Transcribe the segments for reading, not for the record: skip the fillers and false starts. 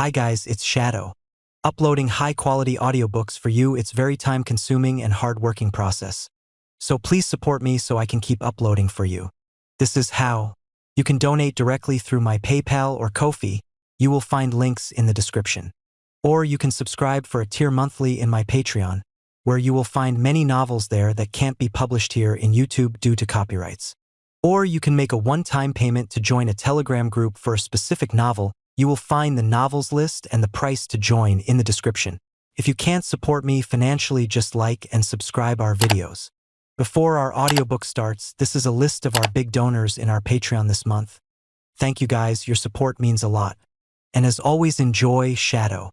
Hi guys, it's Shadow. Uploading high-quality audiobooks for you, it's very time-consuming and hard-working process. So please support me so I can keep uploading for you. This is how. You can donate directly through my PayPal or Ko-fi. You will find links in the description. Or you can subscribe for a tier monthly in my Patreon, where you will find many novels there that can't be published here in YouTube due to copyrights. Or you can make a one-time payment to join a Telegram group for a specific novel. You will find the novels list and the price to join in the description. If you can't support me financially, just like and subscribe our videos. Before our audiobook starts, this is a list of our big donors in our Patreon this month. Thank you guys, your support means a lot. And as always, enjoy Shadow.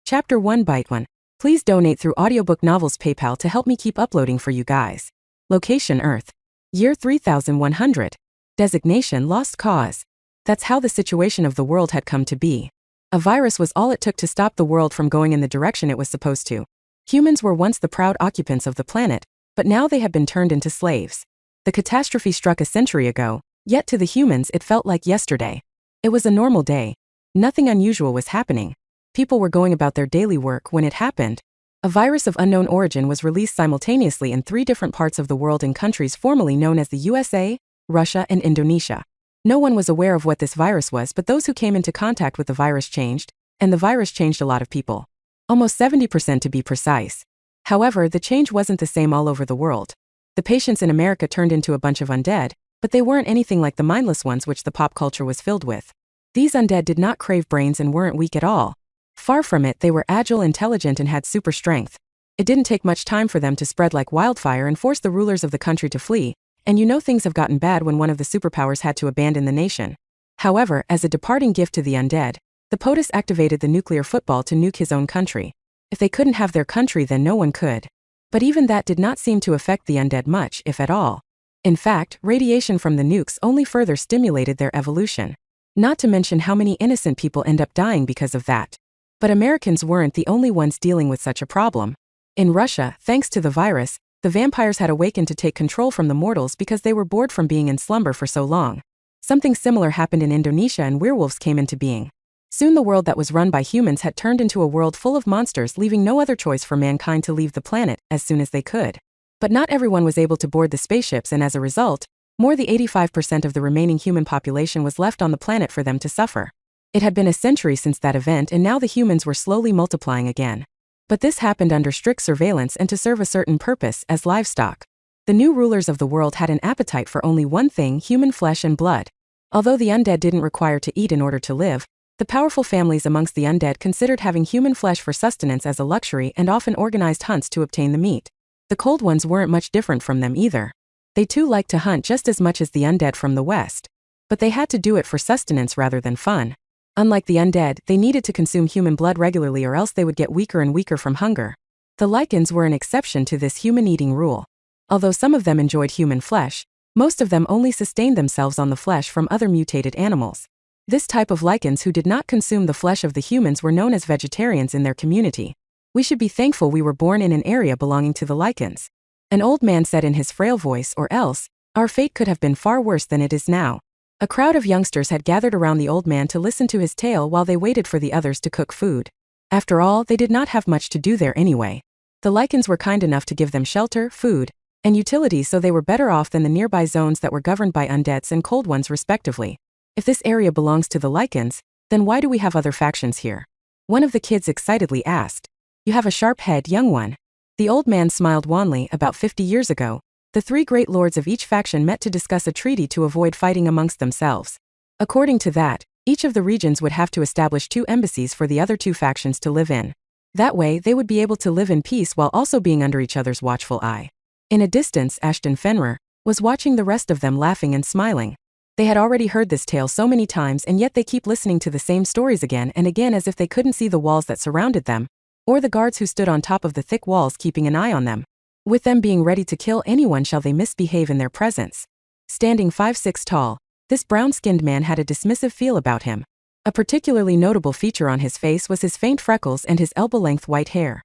Chapter 1 Bite 1. Please donate through Audiobook Novels PayPal to help me keep uploading for you guys. Location Earth. Year 3100. Designation Lost Cause. That's how the situation of the world had come to be. A virus was all it took to stop the world from going in the direction it was supposed to. Humans were once the proud occupants of the planet, but now they had been turned into slaves. The catastrophe struck a century ago, yet to the humans it felt like yesterday. It was a normal day. Nothing unusual was happening. People were going about their daily work when it happened. A virus of unknown origin was released simultaneously in 3 different parts of the world in countries formerly known as the USA, Russia, and Indonesia. No one was aware of what this virus was, but those who came into contact with the virus changed, and the virus changed a lot of people. Almost 70% to be precise. However, the change wasn't the same all over the world. The patients in America turned into a bunch of undead, but they weren't anything like the mindless ones which the pop culture was filled with. These undead did not crave brains and weren't weak at all. Far from it, they were agile, intelligent, and had super strength. It didn't take much time for them to spread like wildfire and force the rulers of the country to flee, and you know things have gotten bad when one of the superpowers had to abandon the nation. However, as a departing gift to the undead, the POTUS activated the nuclear football to nuke his own country. If they couldn't have their country, then no one could. But even that did not seem to affect the undead much, if at all. In fact, radiation from the nukes only further stimulated their evolution. Not to mention how many innocent people end up dying because of that. But Americans weren't the only ones dealing with such a problem. In Russia, thanks to the virus, the vampires had awakened to take control from the mortals because they were bored from being in slumber for so long. Something similar happened in Indonesia and werewolves came into being. Soon the world that was run by humans had turned into a world full of monsters, leaving no other choice for mankind to leave the planet as soon as they could. But not everyone was able to board the spaceships, and as a result, more than 85% of the remaining human population was left on the planet for them to suffer. It had been a century since that event, and now the humans were slowly multiplying again. But this happened under strict surveillance and to serve a certain purpose, as livestock. The new rulers of the world had an appetite for only one thing: human flesh and blood. Although the undead didn't require to eat in order to live, the powerful families amongst the undead considered having human flesh for sustenance as a luxury and often organized hunts to obtain the meat. The cold ones weren't much different from them either. They too liked to hunt just as much as the undead from the west. But they had to do it for sustenance rather than fun. Unlike the undead, they needed to consume human blood regularly or else they would get weaker and weaker from hunger. The lichens were an exception to this human-eating rule. Although some of them enjoyed human flesh, most of them only sustained themselves on the flesh from other mutated animals. This type of lichens who did not consume the flesh of the humans were known as vegetarians in their community. We should be thankful we were born in an area belonging to the lichens. An old man said in his frail voice, or else, our fate could have been far worse than it is now. A crowd of youngsters had gathered around the old man to listen to his tale while they waited for the others to cook food. After all, they did not have much to do there anyway. The lichens were kind enough to give them shelter, food, and utilities, so they were better off than the nearby zones that were governed by undeads and cold ones respectively. If this area belongs to the lichens, then why do we have other factions here? One of the kids excitedly asked. You have a sharp head, young one. The old man smiled wanly. About 50 years ago, the 3 great lords of each faction met to discuss a treaty to avoid fighting amongst themselves. According to that, each of the regions would have to establish 2 embassies for the other 2 factions to live in. That way, they would be able to live in peace while also being under each other's watchful eye. In a distance, Ashton Fenrir was watching the rest of them, laughing and smiling. They had already heard this tale so many times, and yet they keep listening to the same stories again and again as if they couldn't see the walls that surrounded them, or the guards who stood on top of the thick walls keeping an eye on them. With them being ready to kill anyone shall they misbehave in their presence. Standing 5'6" tall, this brown-skinned man had a dismissive feel about him. A particularly notable feature on his face was his faint freckles and his elbow-length white hair.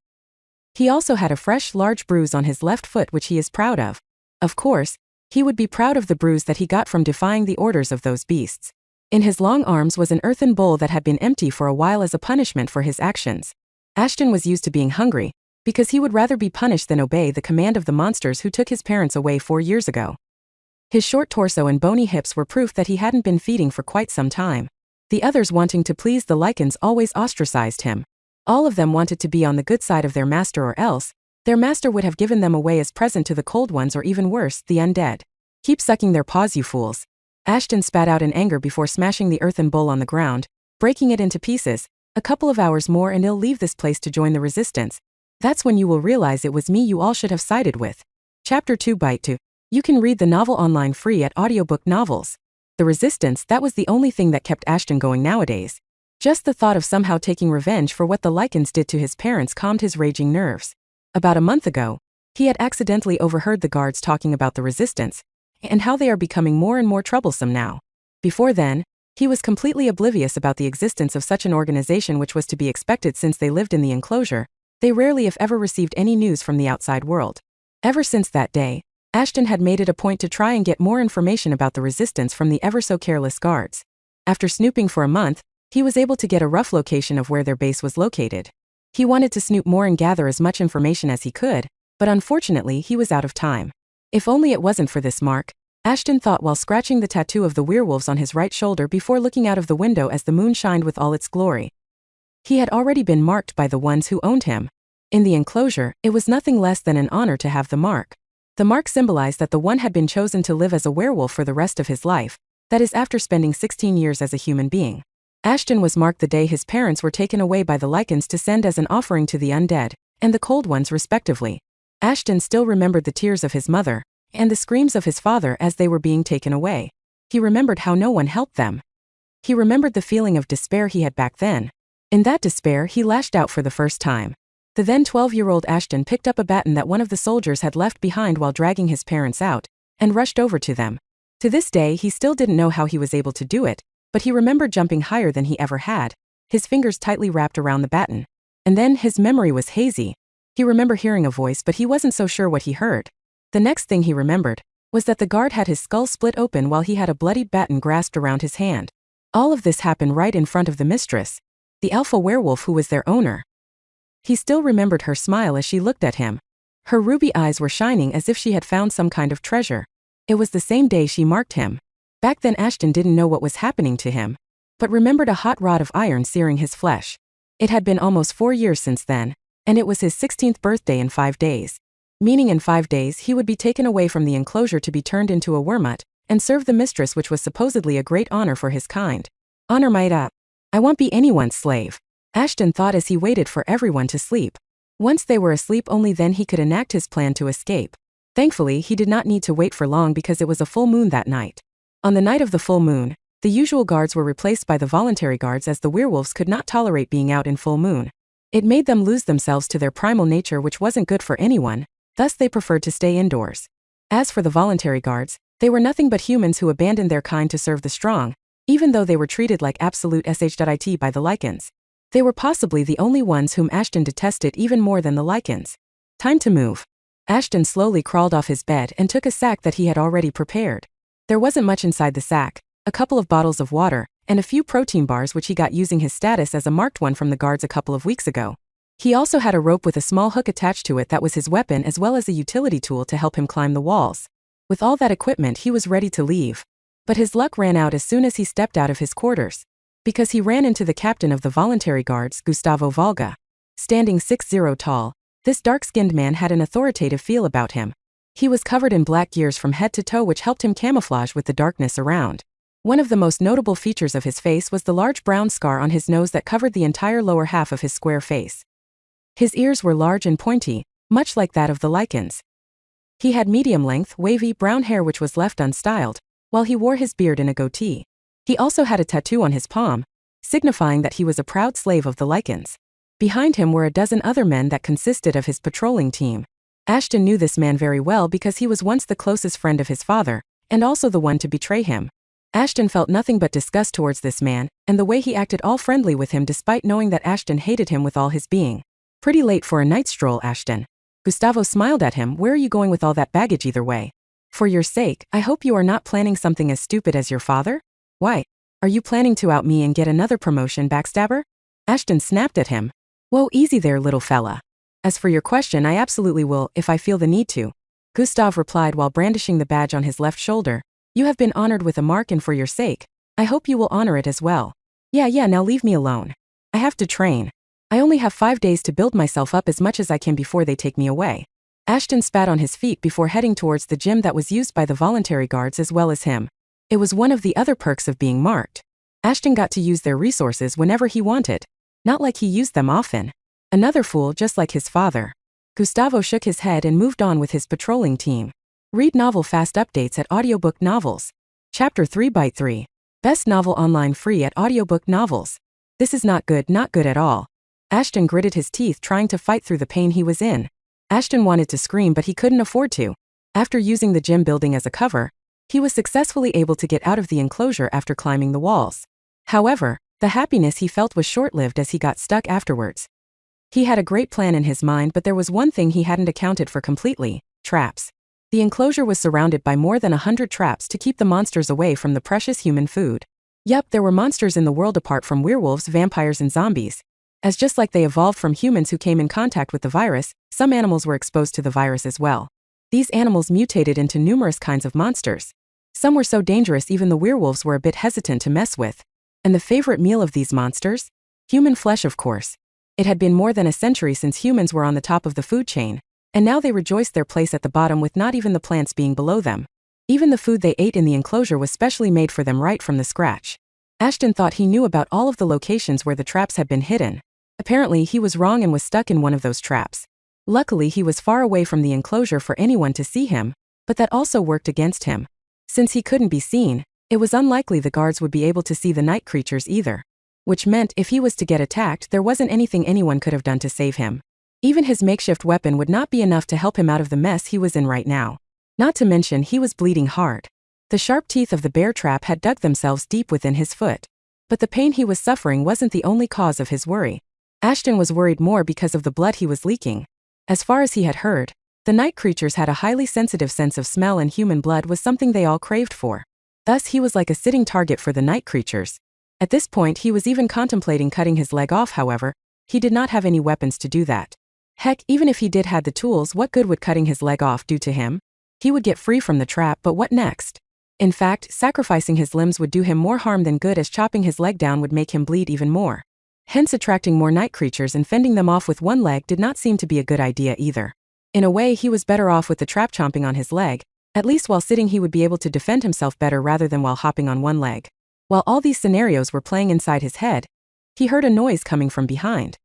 He also had a fresh, large bruise on his left foot which he is proud of. Of course, he would be proud of the bruise that he got from defying the orders of those beasts. In his long arms was an earthen bowl that had been empty for a while as a punishment for his actions. Ashton was used to being hungry, because he would rather be punished than obey the command of the monsters who took his parents away 4 years ago. His short torso and bony hips were proof that he hadn't been feeding for quite some time. The others, wanting to please the lichens, always ostracized him. All of them wanted to be on the good side of their master, or else their master would have given them away as present to the cold ones, or even worse, the undead. "Keep sucking their paws, you fools." Ashton spat out in anger before smashing the earthen bowl on the ground, breaking it into pieces. "A couple of hours more and I'll leave this place to join the resistance. That's when you will realize it was me you all should have sided with." Chapter 2 Bite 2. You can read the novel online free at Audiobook Novels. The resistance, that was the only thing that kept Ashton going nowadays. Just the thought of somehow taking revenge for what the lichens did to his parents calmed his raging nerves. About a month ago, he had accidentally overheard the guards talking about the resistance, and how they are becoming more and more troublesome now. Before then, he was completely oblivious about the existence of such an organization, which was to be expected since they lived in the enclosure. They rarely if ever received any news from the outside world. Ever since that day, Ashton had made it a point to try and get more information about the resistance from the ever so careless guards. After snooping for a month, he was able to get a rough location of where their base was located. He wanted to snoop more and gather as much information as he could, but unfortunately he was out of time. If only it wasn't for this mark, Ashton thought while scratching the tattoo of the werewolves on his right shoulder before looking out of the window as the moon shined with all its glory. He had already been marked by the ones who owned him. In the enclosure, it was nothing less than an honor to have the mark. The mark symbolized that the one had been chosen to live as a werewolf for the rest of his life, that is after spending 16 years as a human being. Ashton was marked the day his parents were taken away by the lichens to send as an offering to the undead and the cold ones respectively. Ashton still remembered the tears of his mother and the screams of his father as they were being taken away. He remembered how no one helped them. He remembered the feeling of despair he had back then. In that despair, he lashed out for the first time. The then 12-year-old Ashton picked up a baton that one of the soldiers had left behind while dragging his parents out, and rushed over to them. To this day, he still didn't know how he was able to do it, but he remembered jumping higher than he ever had, his fingers tightly wrapped around the baton. And then his memory was hazy. He remembered hearing a voice, but he wasn't so sure what he heard. The next thing he remembered was that the guard had his skull split open while he had a bloodied baton grasped around his hand. All of this happened right in front of the mistress, the alpha werewolf who was their owner. He still remembered her smile as she looked at him. Her ruby eyes were shining as if she had found some kind of treasure. It was the same day she marked him. Back then Ashton didn't know what was happening to him, but remembered a hot rod of iron searing his flesh. It had been almost 4 years since then, and it was his 16th birthday in 5 days. Meaning in 5 days he would be taken away from the enclosure to be turned into a wormut, and serve the mistress, which was supposedly a great honor for his kind. Honor might up. I won't be anyone's slave, Ashton thought as he waited for everyone to sleep. Once they were asleep, only then he could enact his plan to escape. Thankfully, he did not need to wait for long because it was a full moon that night. On the night of the full moon, the usual guards were replaced by the voluntary guards as the werewolves could not tolerate being out in full moon. It made them lose themselves to their primal nature, which wasn't good for anyone, thus they preferred to stay indoors. As for the voluntary guards, they were nothing but humans who abandoned their kind to serve the strong, even though they were treated like absolute sh.it by the lichens. They were possibly the only ones whom Ashton detested even more than the lichens. Time to move. Ashton slowly crawled off his bed and took a sack that he had already prepared. There wasn't much inside the sack, a couple of bottles of water, and a few protein bars which he got using his status as a marked one from the guards a couple of weeks ago. He also had a rope with a small hook attached to it that was his weapon, as well as a utility tool to help him climb the walls. With all that equipment, he was ready to leave. But his luck ran out as soon as he stepped out of his quarters. Because he ran into the captain of the voluntary guards, Gustavo Valga. Standing 6'0" tall, this dark-skinned man had an authoritative feel about him. He was covered in black gears from head to toe, which helped him camouflage with the darkness around. One of the most notable features of his face was the large brown scar on his nose that covered the entire lower half of his square face. His ears were large and pointy, much like that of the lichens. He had medium-length, wavy brown hair which was left unstyled, while he wore his beard in a goatee. He also had a tattoo on his palm, signifying that he was a proud slave of the lichens. Behind him were a dozen other men that consisted of his patrolling team. Ashton knew this man very well because he was once the closest friend of his father, and also the one to betray him. Ashton felt nothing but disgust towards this man, and the way he acted all friendly with him despite knowing that Ashton hated him with all his being. Pretty late for a night stroll, Ashton. Gustavo smiled at him. Where are you going with all that baggage either way? For your sake, I hope you are not planning something as stupid as your father? Why? Are you planning to out me and get another promotion, backstabber? Ashton snapped at him. Whoa, easy there, little fella. As for your question, I absolutely will, if I feel the need to. Gustav replied while brandishing the badge on his left shoulder. You have been honored with a mark, and for your sake, I hope you will honor it as well. Yeah, now leave me alone. I have to train. I only have 5 days to build myself up as much as I can before they take me away. Ashton spat on his feet before heading towards the gym that was used by the voluntary guards as well as him. It was one of the other perks of being marked. Ashton got to use their resources whenever he wanted. Not like he used them often. Another fool just like his father. Gustavo shook his head and moved on with his patrolling team. Read novel fast updates at Audiobook Novels. Chapter 3x3. Best novel online free at Audiobook Novels. This is not good at all. Ashton gritted his teeth trying to fight through the pain he was in. Ashton wanted to scream, but he couldn't afford to. After using the gym building as a cover, he was successfully able to get out of the enclosure after climbing the walls. However, the happiness he felt was short-lived as he got stuck afterwards. He had a great plan in his mind, but there was one thing he hadn't accounted for completely: traps. The enclosure was surrounded by more than 100 traps to keep the monsters away from the precious human food. Yup, there were monsters in the world apart from werewolves, vampires, and zombies. As just like they evolved from humans who came in contact with the virus, some animals were exposed to the virus as well. These animals mutated into numerous kinds of monsters. Some were so dangerous even the werewolves were a bit hesitant to mess with. And the favorite meal of these monsters? Human flesh, of course. It had been more than a century since humans were on the top of the food chain, and now they rejoiced their place at the bottom with not even the plants being below them. Even the food they ate in the enclosure was specially made for them right from the scratch. Ashton thought he knew about all of the locations where the traps had been hidden. Apparently he was wrong and was stuck in one of those traps. Luckily he was far away from the enclosure for anyone to see him, but that also worked against him. Since he couldn't be seen, it was unlikely the guards would be able to see the night creatures either. Which meant if he was to get attacked, there wasn't anything anyone could have done to save him. Even his makeshift weapon would not be enough to help him out of the mess he was in right now. Not to mention he was bleeding hard. The sharp teeth of the bear trap had dug themselves deep within his foot. But the pain he was suffering wasn't the only cause of his worry. Ashton was worried more because of the blood he was leaking. As far as he had heard, the night creatures had a highly sensitive sense of smell, and human blood was something they all craved for. Thus he was like a sitting target for the night creatures. At this point he was even contemplating cutting his leg off. However, he did not have any weapons to do that. Heck, even if he did had the tools, what good would cutting his leg off do to him? He would get free from the trap, but what next? In fact, sacrificing his limbs would do him more harm than good, as chopping his leg down would make him bleed even more. Hence attracting more night creatures and fending them off with one leg did not seem to be a good idea either. In a way he was better off with the trap chomping on his leg. At least while sitting he would be able to defend himself better rather than while hopping on one leg. While all these scenarios were playing inside his head, he heard a noise coming from behind.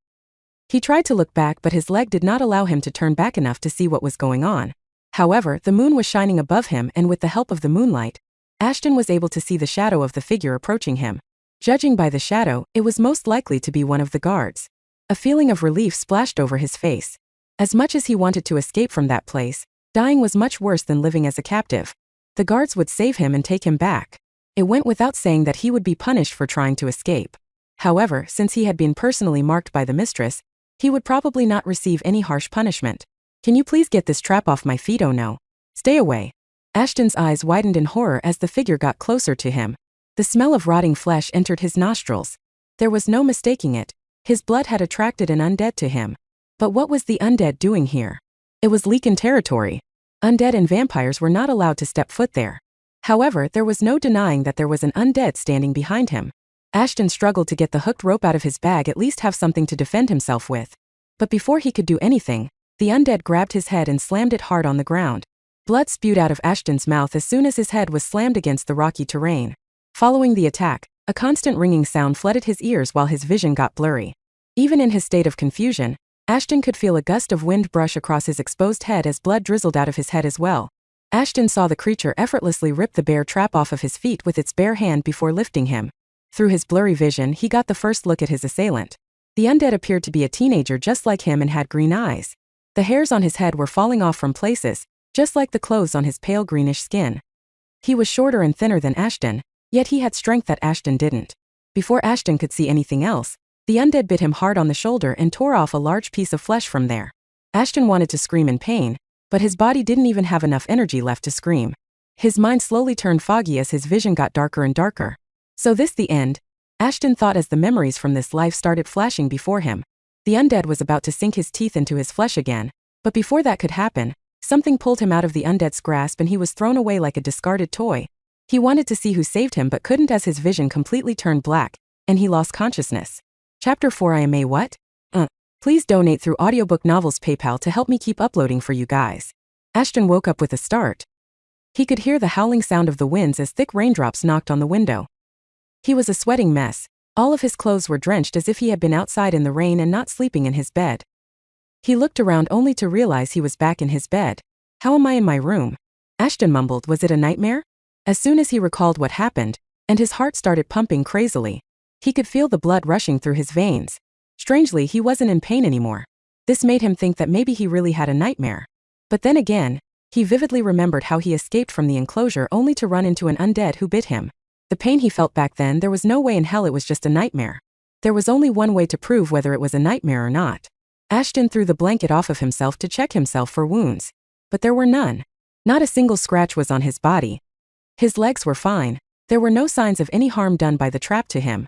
He tried to look back, but his leg did not allow him to turn back enough to see what was going on. However, the moon was shining above him, and with the help of the moonlight, Ashton was able to see the shadow of the figure approaching him. Judging by the shadow, it was most likely to be one of the guards. A feeling of relief splashed over his face. As much as he wanted to escape from that place, dying was much worse than living as a captive. The guards would save him and take him back. It went without saying that he would be punished for trying to escape. However, since he had been personally marked by the mistress, he would probably not receive any harsh punishment. Can you please get this trap off my feet? Oh no. Stay away. Ashton's eyes widened in horror as the figure got closer to him. The smell of rotting flesh entered his nostrils. There was no mistaking it. His blood had attracted an undead to him. But what was the undead doing here? It was Leaken territory. Undead and vampires were not allowed to step foot there. However, there was no denying that there was an undead standing behind him. Ashton struggled to get the hooked rope out of his bag, at least have something to defend himself with. But before he could do anything, the undead grabbed his head and slammed it hard on the ground. Blood spewed out of Ashton's mouth as soon as his head was slammed against the rocky terrain. Following the attack, a constant ringing sound flooded his ears while his vision got blurry. Even in his state of confusion, Ashton could feel a gust of wind brush across his exposed head as blood drizzled out of his head as well. Ashton saw the creature effortlessly rip the bear trap off of his feet with its bare hand before lifting him. Through his blurry vision, he got the first look at his assailant. The undead appeared to be a teenager just like him and had green eyes. The hairs on his head were falling off from places, just like the clothes on his pale greenish skin. He was shorter and thinner than Ashton, yet he had strength that Ashton didn't. Before Ashton could see anything else, the undead bit him hard on the shoulder and tore off a large piece of flesh from there. Ashton wanted to scream in pain, but his body didn't even have enough energy left to scream. His mind slowly turned foggy as his vision got darker and darker. So this the end? Ashton thought as the memories from this life started flashing before him. The undead was about to sink his teeth into his flesh again, but before that could happen, something pulled him out of the undead's grasp and he was thrown away like a discarded toy. He wanted to see who saved him but couldn't as his vision completely turned black, and he lost consciousness. Chapter 4 I am a what? Please donate through Audiobook Novels PayPal to help me keep uploading for you guys. Ashton woke up with a start. He could hear the howling sound of the winds as thick raindrops knocked on the window. He was a sweating mess. All of his clothes were drenched as if he had been outside in the rain and not sleeping in his bed. He looked around only to realize he was back in his bed. How am I in my room? Ashton mumbled, was it a nightmare? As soon as he recalled what happened, and his heart started pumping crazily, he could feel the blood rushing through his veins. Strangely, he wasn't in pain anymore. This made him think that maybe he really had a nightmare. But then again, he vividly remembered how he escaped from the enclosure only to run into an undead who bit him. The pain he felt back then, there was no way in hell it was just a nightmare. There was only one way to prove whether it was a nightmare or not. Ashton threw the blanket off of himself to check himself for wounds. But there were none. Not a single scratch was on his body. His legs were fine. There were no signs of any harm done by the trap to him.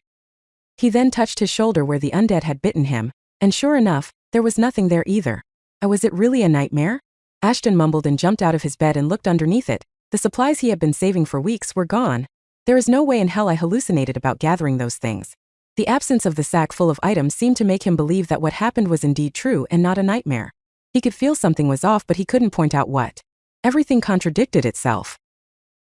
He then touched his shoulder where the undead had bitten him, and sure enough, there was nothing there either. Was it really a nightmare? Ashton mumbled and jumped out of his bed and looked underneath it. The supplies he had been saving for weeks were gone. There is no way in hell I hallucinated about gathering those things. The absence of the sack full of items seemed to make him believe that what happened was indeed true and not a nightmare. He could feel something was off but he couldn't point out what. Everything contradicted itself.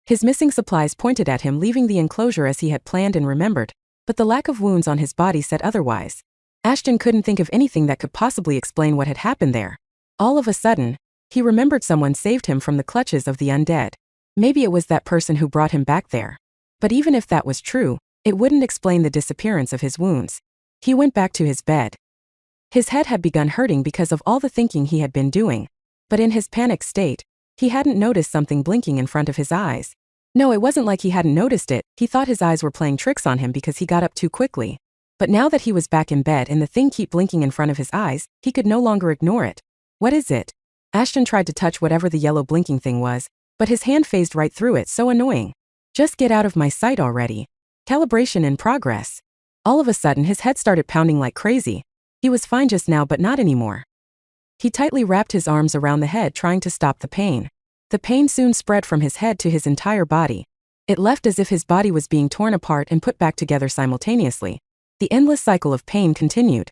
His missing supplies pointed at him leaving the enclosure as he had planned and remembered, but the lack of wounds on his body said otherwise. Ashton couldn't think of anything that could possibly explain what had happened there. All of a sudden, he remembered someone saved him from the clutches of the undead. Maybe it was that person who brought him back there. But even if that was true, it wouldn't explain the disappearance of his wounds. He went back to his bed. His head had begun hurting because of all the thinking he had been doing. But in his panicked state, he hadn't noticed something blinking in front of his eyes. No, it wasn't like he hadn't noticed it, he thought his eyes were playing tricks on him because he got up too quickly. But now that he was back in bed and the thing kept blinking in front of his eyes, he could no longer ignore it. What is it? Ashton tried to touch whatever the yellow blinking thing was, but his hand phased right through it, so annoying. Just get out of my sight already. Calibration in progress. All of a sudden his head started pounding like crazy. He was fine just now but not anymore. He tightly wrapped his arms around the head trying to stop the pain. The pain soon spread from his head to his entire body. It left as if his body was being torn apart and put back together simultaneously. The endless cycle of pain continued.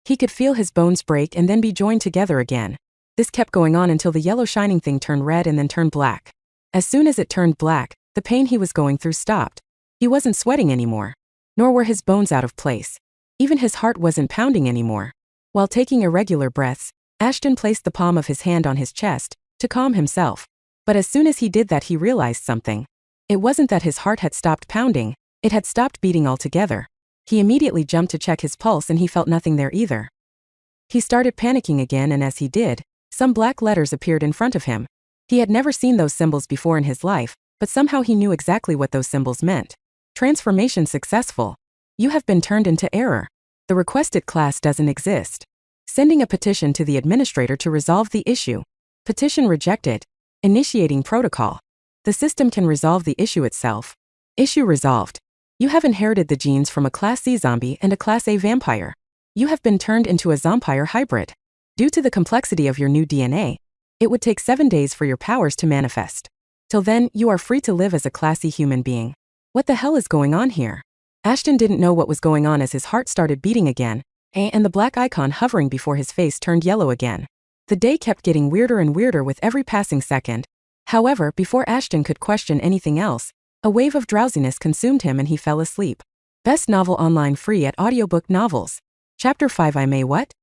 He could feel his bones break and then be joined together again. This kept going on until the yellow shining thing turned red and then turned black. As soon as it turned black, the pain he was going through stopped. He wasn't sweating anymore. Nor were his bones out of place. Even his heart wasn't pounding anymore. While taking irregular breaths, Ashton placed the palm of his hand on his chest to calm himself. But as soon as he did that he realized something. It wasn't that his heart had stopped pounding, it had stopped beating altogether. He immediately jumped to check his pulse and he felt nothing there either. He started panicking again and as he did, some black letters appeared in front of him. He had never seen those symbols before in his life, but somehow he knew exactly what those symbols meant. Transformation successful. You have been turned into error. The requested class doesn't exist. Sending a petition to the administrator to resolve the issue. Petition rejected. Initiating protocol. The system can resolve the issue itself. Issue resolved. You have inherited the genes from a Class C zombie and a Class A vampire. You have been turned into a zompire hybrid. Due to the complexity of your new DNA, it would take 7 days for your powers to manifest. Till then, you are free to live as a classy human being. What the hell is going on here? Ashton didn't know what was going on as his heart started beating again, and the black icon hovering before his face turned yellow again. The day kept getting weirder and weirder with every passing second. However, before Ashton could question anything else, a wave of drowsiness consumed him and he fell asleep. Best novel online free at Audiobook Novels. Chapter 5 I May What?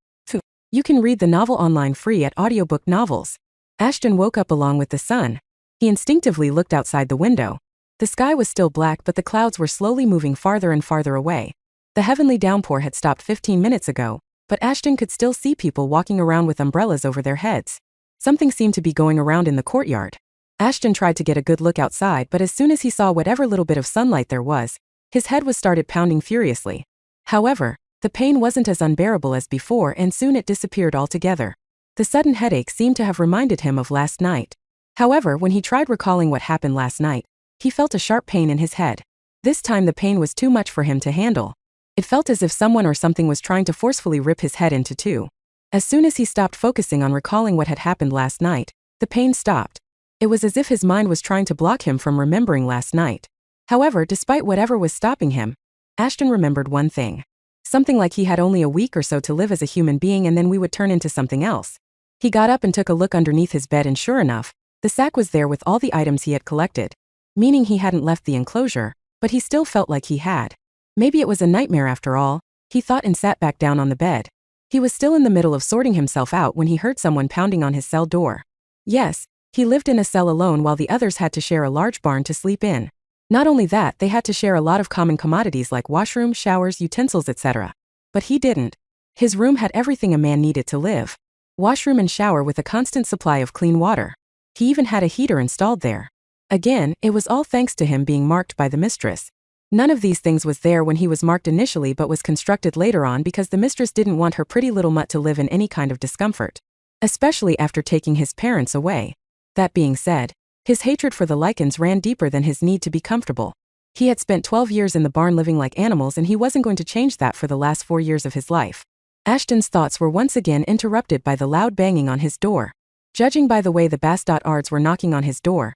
You can read the novel online free at Audiobook Novels. Ashton woke up along with the sun. He instinctively looked outside the window. The sky was still black but the clouds were slowly moving farther and farther away. The heavenly downpour had stopped 15 minutes ago, but Ashton could still see people walking around with umbrellas over their heads. Something seemed to be going around in the courtyard. Ashton tried to get a good look outside but as soon as he saw whatever little bit of sunlight there was, his head was started pounding furiously. However, the pain wasn't as unbearable as before and soon it disappeared altogether. The sudden headache seemed to have reminded him of last night. However, when he tried recalling what happened last night, he felt a sharp pain in his head. This time the pain was too much for him to handle. It felt as if someone or something was trying to forcefully rip his head into two. As soon as he stopped focusing on recalling what had happened last night, the pain stopped. It was as if his mind was trying to block him from remembering last night. However, despite whatever was stopping him, Ashton remembered one thing. Something like he had only a week or so to live as a human being and then we would turn into something else. He got up and took a look underneath his bed and sure enough, the sack was there with all the items he had collected. Meaning he hadn't left the enclosure, but he still felt like he had. Maybe it was a nightmare after all, he thought and sat back down on the bed. He was still in the middle of sorting himself out when he heard someone pounding on his cell door. Yes, he lived in a cell alone while the others had to share a large barn to sleep in. Not only that, they had to share a lot of common commodities like washroom, showers, utensils, etc. But he didn't. His room had everything a man needed to live. Washroom and shower with a constant supply of clean water. He even had a heater installed there. Again, it was all thanks to him being marked by the mistress. None of these things was there when he was marked initially but was constructed later on because the mistress didn't want her pretty little mutt to live in any kind of discomfort. Especially after taking his parents away. That being said, his hatred for the lichens ran deeper than his need to be comfortable. He had spent 12 years in the barn living like animals and he wasn't going to change that for the last 4 years of his life. Ashton's thoughts were once again interrupted by the loud banging on his door. Judging by the way the Bastard were knocking on his door,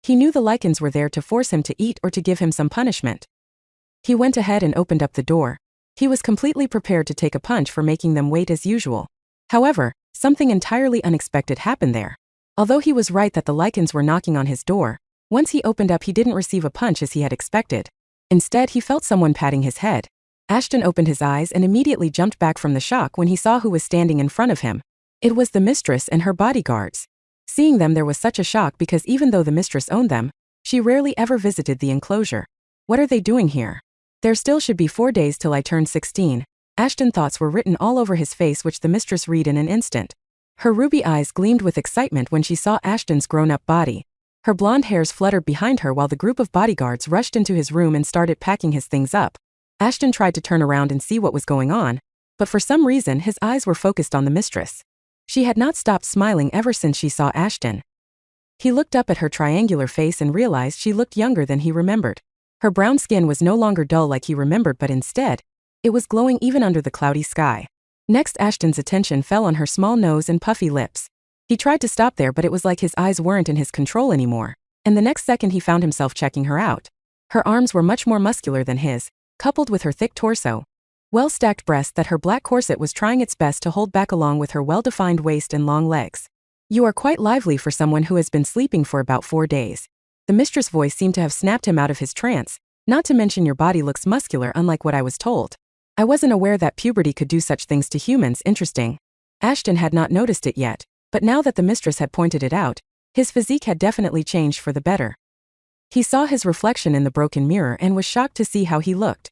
he knew the lichens were there to force him to eat or to give him some punishment. He went ahead and opened up the door. He was completely prepared to take a punch for making them wait as usual. However, something entirely unexpected happened there. Although he was right that the lichens were knocking on his door, once he opened up he didn't receive a punch as he had expected. Instead, he felt someone patting his head. Ashton opened his eyes and immediately jumped back from the shock when he saw who was standing in front of him. It was the mistress and her bodyguards. Seeing them, there was such a shock because even though the mistress owned them, she rarely ever visited the enclosure. What are they doing here? There still should be 4 days till I turn 16. Ashton's thoughts were written all over his face, which the mistress read in an instant. Her ruby eyes gleamed with excitement when she saw Ashton's grown-up body. Her blonde hairs fluttered behind her while the group of bodyguards rushed into his room and started packing his things up. Ashton tried to turn around and see what was going on, but for some reason his eyes were focused on the mistress. She had not stopped smiling ever since she saw Ashton. He looked up at her triangular face and realized she looked younger than he remembered. Her brown skin was no longer dull like he remembered, but instead, it was glowing even under the cloudy sky. Next, Ashton's attention fell on her small nose and puffy lips. He tried to stop there, but it was like his eyes weren't in his control anymore, and the next second he found himself checking her out. Her arms were much more muscular than his, coupled with her thick torso. Well-stacked breasts that her black corset was trying its best to hold back along with her well-defined waist and long legs. You are quite lively for someone who has been sleeping for about 4 days. The mistress' voice seemed to have snapped him out of his trance, not to mention your body looks muscular unlike what I was told. I wasn't aware that puberty could do such things to humans. Interesting. Ashton had not noticed it yet, but now that the mistress had pointed it out, his physique had definitely changed for the better. He saw his reflection in the broken mirror and was shocked to see how he looked.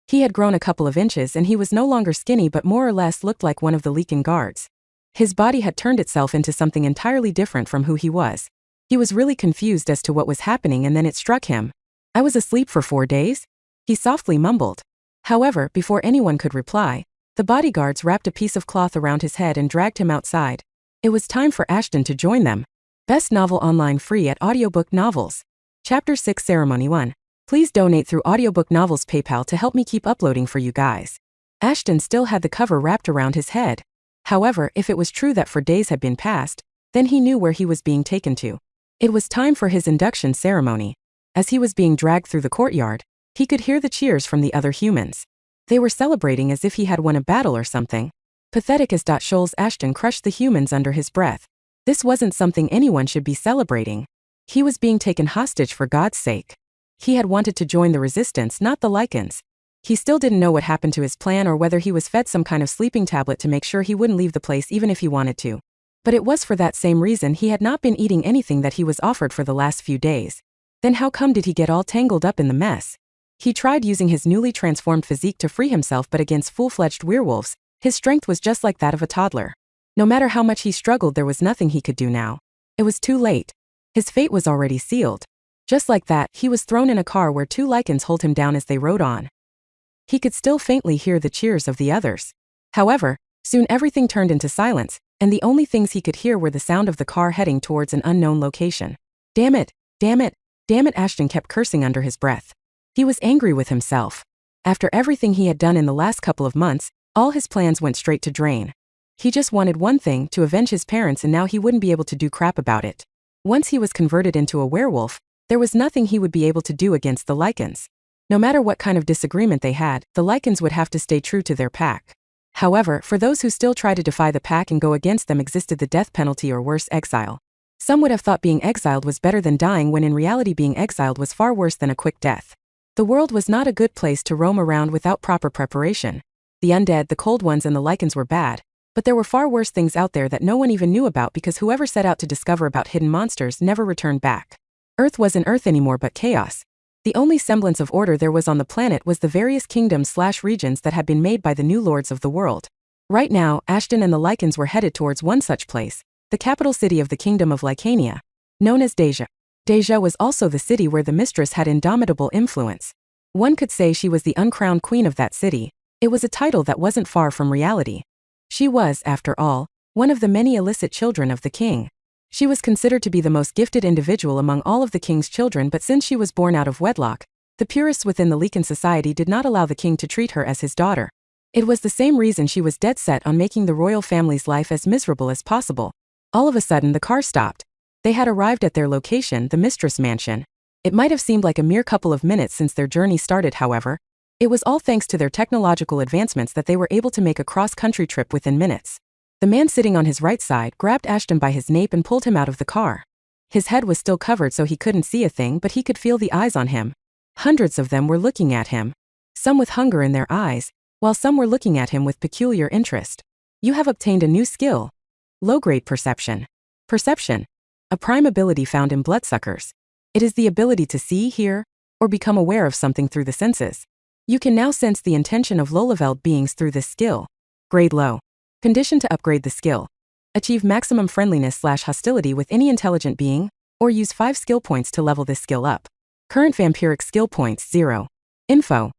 He had grown a couple of inches and he was no longer skinny but more or less looked like one of the Leakin guards. His body had turned itself into something entirely different from who he was. He was really confused as to what was happening and then it struck him. I was asleep for 4 days? He softly mumbled. However, before anyone could reply, the bodyguards wrapped a piece of cloth around his head and dragged him outside. It was time for Ashton to join them. Best novel online free at Audiobook Novels. Chapter 6 Ceremony 1. Please donate through Audiobook Novels PayPal to help me keep uploading for you guys. Ashton still had the cover wrapped around his head. However, if it was true that 4 days had been passed, then he knew where he was being taken to. It was time for his induction ceremony. As he was being dragged through the courtyard, he could hear the cheers from the other humans. They were celebrating as if he had won a battle or something. Pathetic as Shoals, Ashton crushed the humans under his breath. This wasn't something anyone should be celebrating. He was being taken hostage for God's sake. He had wanted to join the resistance, not the lichens. He still didn't know what happened to his plan or whether he was fed some kind of sleeping tablet to make sure he wouldn't leave the place even if he wanted to. But it was for that same reason he had not been eating anything that he was offered for the last few days. Then how come did he get all tangled up in the mess? He tried using his newly transformed physique to free himself, but against full-fledged werewolves, his strength was just like that of a toddler. No matter how much he struggled, there was nothing he could do now. It was too late. His fate was already sealed. Just like that, he was thrown in a car where 2 lichens held him down as they rode on. He could still faintly hear the cheers of the others. However, soon everything turned into silence, and the only things he could hear were the sound of the car heading towards an unknown location. Damn it, damn it, damn it, Ashton kept cursing under his breath. He was angry with himself. After everything he had done in the last couple of months, all his plans went straight to drain. He just wanted one thing, to avenge his parents, and now he wouldn't be able to do crap about it. Once he was converted into a werewolf, there was nothing he would be able to do against the Lycans. No matter what kind of disagreement they had, the Lycans would have to stay true to their pack. However, for those who still try to defy the pack and go against them existed the death penalty or worse, exile. Some would have thought being exiled was better than dying, when in reality being exiled was far worse than a quick death. The world was not a good place to roam around without proper preparation. The undead, the cold ones, and the Lycans were bad, but there were far worse things out there that no one even knew about, because whoever set out to discover about hidden monsters never returned back. Earth wasn't Earth anymore, but chaos. The only semblance of order there was on the planet was the various kingdoms/regions that had been made by the new lords of the world. Right now, Ashton and the Lycans were headed towards one such place, the capital city of the Kingdom of Lycania, known as Deja. Deja was also the city where the mistress had indomitable influence. One could say she was the uncrowned queen of that city. It was a title that wasn't far from reality. She was, after all, one of the many illicit children of the king. She was considered to be the most gifted individual among all of the king's children, but since she was born out of wedlock, the purists within the Lycan society did not allow the king to treat her as his daughter. It was the same reason she was dead set on making the royal family's life as miserable as possible. All of a sudden the car stopped. They had arrived at their location, the mistress mansion. It might have seemed like a mere couple of minutes since their journey started, however. It was all thanks to their technological advancements that they were able to make a cross-country trip within minutes. The man sitting on his right side grabbed Ashton by his nape and pulled him out of the car. His head was still covered so he couldn't see a thing, but he could feel the eyes on him. Hundreds of them were looking at him. Some with hunger in their eyes, while some were looking at him with peculiar interest. You have obtained a new skill. Low-grade perception. Perception. A prime ability found in bloodsuckers. It is the ability to see, hear, or become aware of something through the senses. You can now sense the intention of low-leveled beings through this skill. Grade low. Condition to upgrade the skill. Achieve maximum friendliness/hostility with any intelligent being, or use 5 skill points to level this skill up. Current vampiric skill points 0. Info.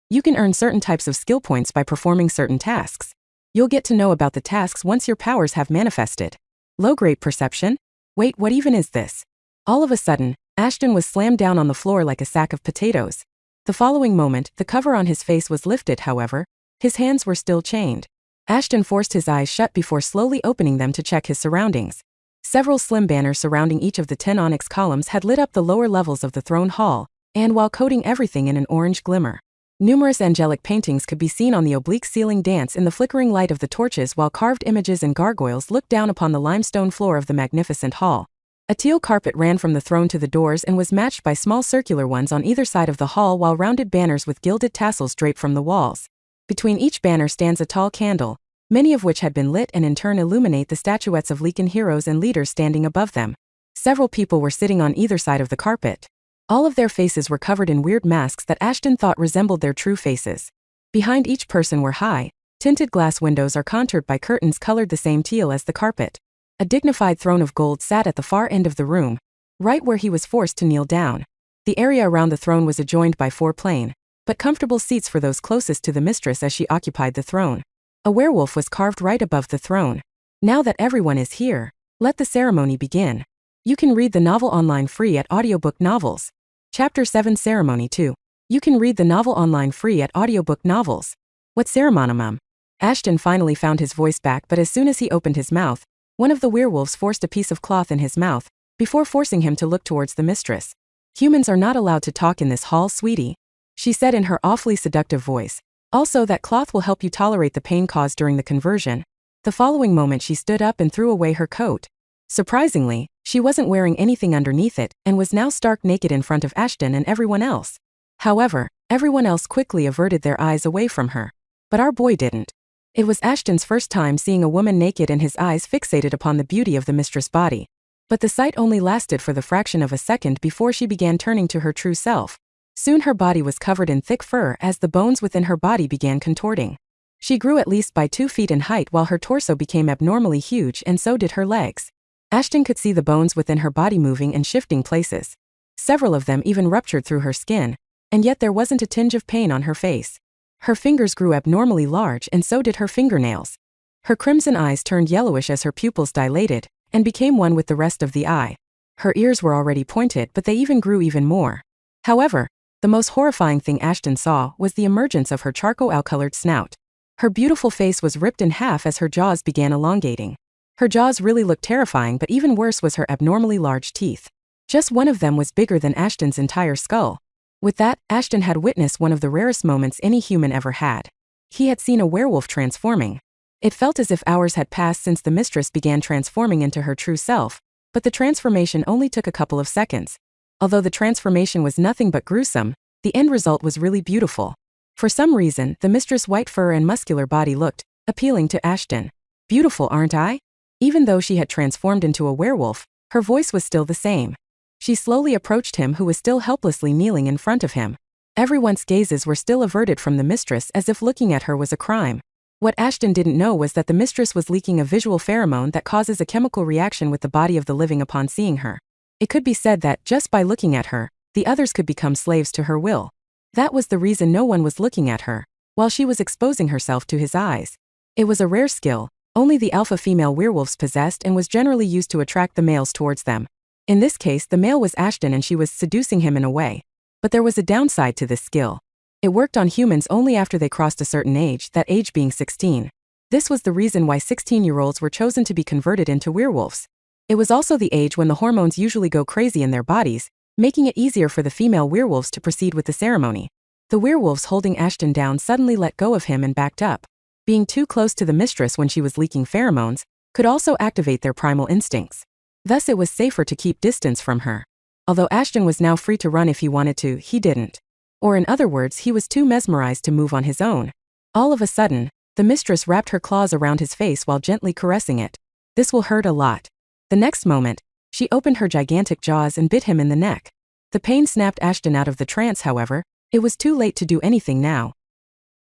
You can earn certain types of skill points by performing certain tasks. You'll get to know about the tasks once your powers have manifested. Low-grade perception? Wait, what even is this? All of a sudden, Ashton was slammed down on the floor like a sack of potatoes. The following moment, the cover on his face was lifted, however, his hands were still chained. Ashton forced his eyes shut before slowly opening them to check his surroundings. Several slim banners surrounding each of the 10 onyx columns had lit up the lower levels of the throne hall, and while coating everything in an orange glimmer. Numerous angelic paintings could be seen on the oblique ceiling dance in the flickering light of the torches, while carved images and gargoyles looked down upon the limestone floor of the magnificent hall. A teal carpet ran from the throne to the doors and was matched by small circular ones on either side of the hall, while rounded banners with gilded tassels draped from the walls. Between each banner stands a tall candle, many of which had been lit and in turn illuminate the statuettes of Lycan heroes and leaders standing above them. Several people were sitting on either side of the carpet. All of their faces were covered in weird masks that Ashton thought resembled their true faces. Behind each person were high, tinted glass windows are contoured by curtains colored the same teal as the carpet. A dignified throne of gold sat at the far end of the room, right where he was forced to kneel down. The area around the throne was adjoined by 4 plain, but comfortable seats for those closest to the mistress as she occupied the throne. A werewolf was carved right above the throne. Now that everyone is here, let the ceremony begin. You can read the novel online free at Audiobook Novels. Chapter 7 Ceremony 2. You can read the novel online free at Audiobook Novels. What ceremony? Ashton finally found his voice back, but as soon as he opened his mouth, one of the werewolves forced a piece of cloth in his mouth, before forcing him to look towards the mistress. Humans are not allowed to talk in this hall, sweetie, she said in her awfully seductive voice. Also, that cloth will help you tolerate the pain caused during the conversion. The following moment she stood up and threw away her coat. Surprisingly, she wasn't wearing anything underneath it, and was now stark naked in front of Ashton and everyone else. However, everyone else quickly averted their eyes away from her. But our boy didn't. It was Ashton's first time seeing a woman naked and his eyes fixated upon the beauty of the mistress' body. But the sight only lasted for the fraction of a second before she began turning to her true self. Soon her body was covered in thick fur as the bones within her body began contorting. She grew at least by 2 feet in height, while her torso became abnormally huge, and so did her legs. Ashton could see the bones within her body moving and shifting places. Several of them even ruptured through her skin, and yet there wasn't a tinge of pain on her face. Her fingers grew abnormally large, and so did her fingernails. Her crimson eyes turned yellowish as her pupils dilated, and became one with the rest of the eye. Her ears were already pointed, but they even grew even more. However, The most horrifying thing Ashton saw was the emergence of her charcoal-colored snout. Her beautiful face was ripped in half as her jaws began elongating. Her jaws really looked terrifying, but even worse was her abnormally large teeth. Just one of them was bigger than Ashton's entire skull. With that, Ashton had witnessed one of the rarest moments any human ever had. He had seen a werewolf transforming. It felt as if hours had passed since the mistress began transforming into her true self, but the transformation only took a couple of seconds. Although the transformation was nothing but gruesome, the end result was really beautiful. For some reason, the mistress' white fur and muscular body looked appealing to Ashton. "Beautiful, aren't I?" Even though she had transformed into a werewolf, her voice was still the same. She slowly approached him, who was still helplessly kneeling in front of him. Everyone's gazes were still averted from the mistress, as if looking at her was a crime. What Ashton didn't know was that the mistress was leaking a visual pheromone that causes a chemical reaction with the body of the living upon seeing her. It could be said that, just by looking at her, the others could become slaves to her will. That was the reason no one was looking at her, while she was exposing herself to his eyes. It was a rare skill, only the alpha female werewolves possessed, and was generally used to attract the males towards them. In this case, the male was Ashton and she was seducing him in a way. But there was a downside to this skill. It worked on humans only after they crossed a certain age, that age being 16. This was the reason why 16-year-olds were chosen to be converted into werewolves. It was also the age when the hormones usually go crazy in their bodies, making it easier for the female werewolves to proceed with the ceremony. The werewolves holding Ashton down suddenly let go of him and backed up. Being too close to the mistress when she was leaking pheromones could also activate their primal instincts. Thus it was safer to keep distance from her. Although Ashton was now free to run if he wanted to, he didn't. Or in other words, he was too mesmerized to move on his own. All of a sudden, the mistress wrapped her claws around his face while gently caressing it. "This will hurt a lot." The next moment, she opened her gigantic jaws and bit him in the neck. The pain snapped Ashton out of the trance, however. It was too late to do anything now.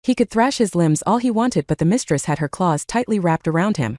He could thrash his limbs all he wanted, but the mistress had her claws tightly wrapped around him.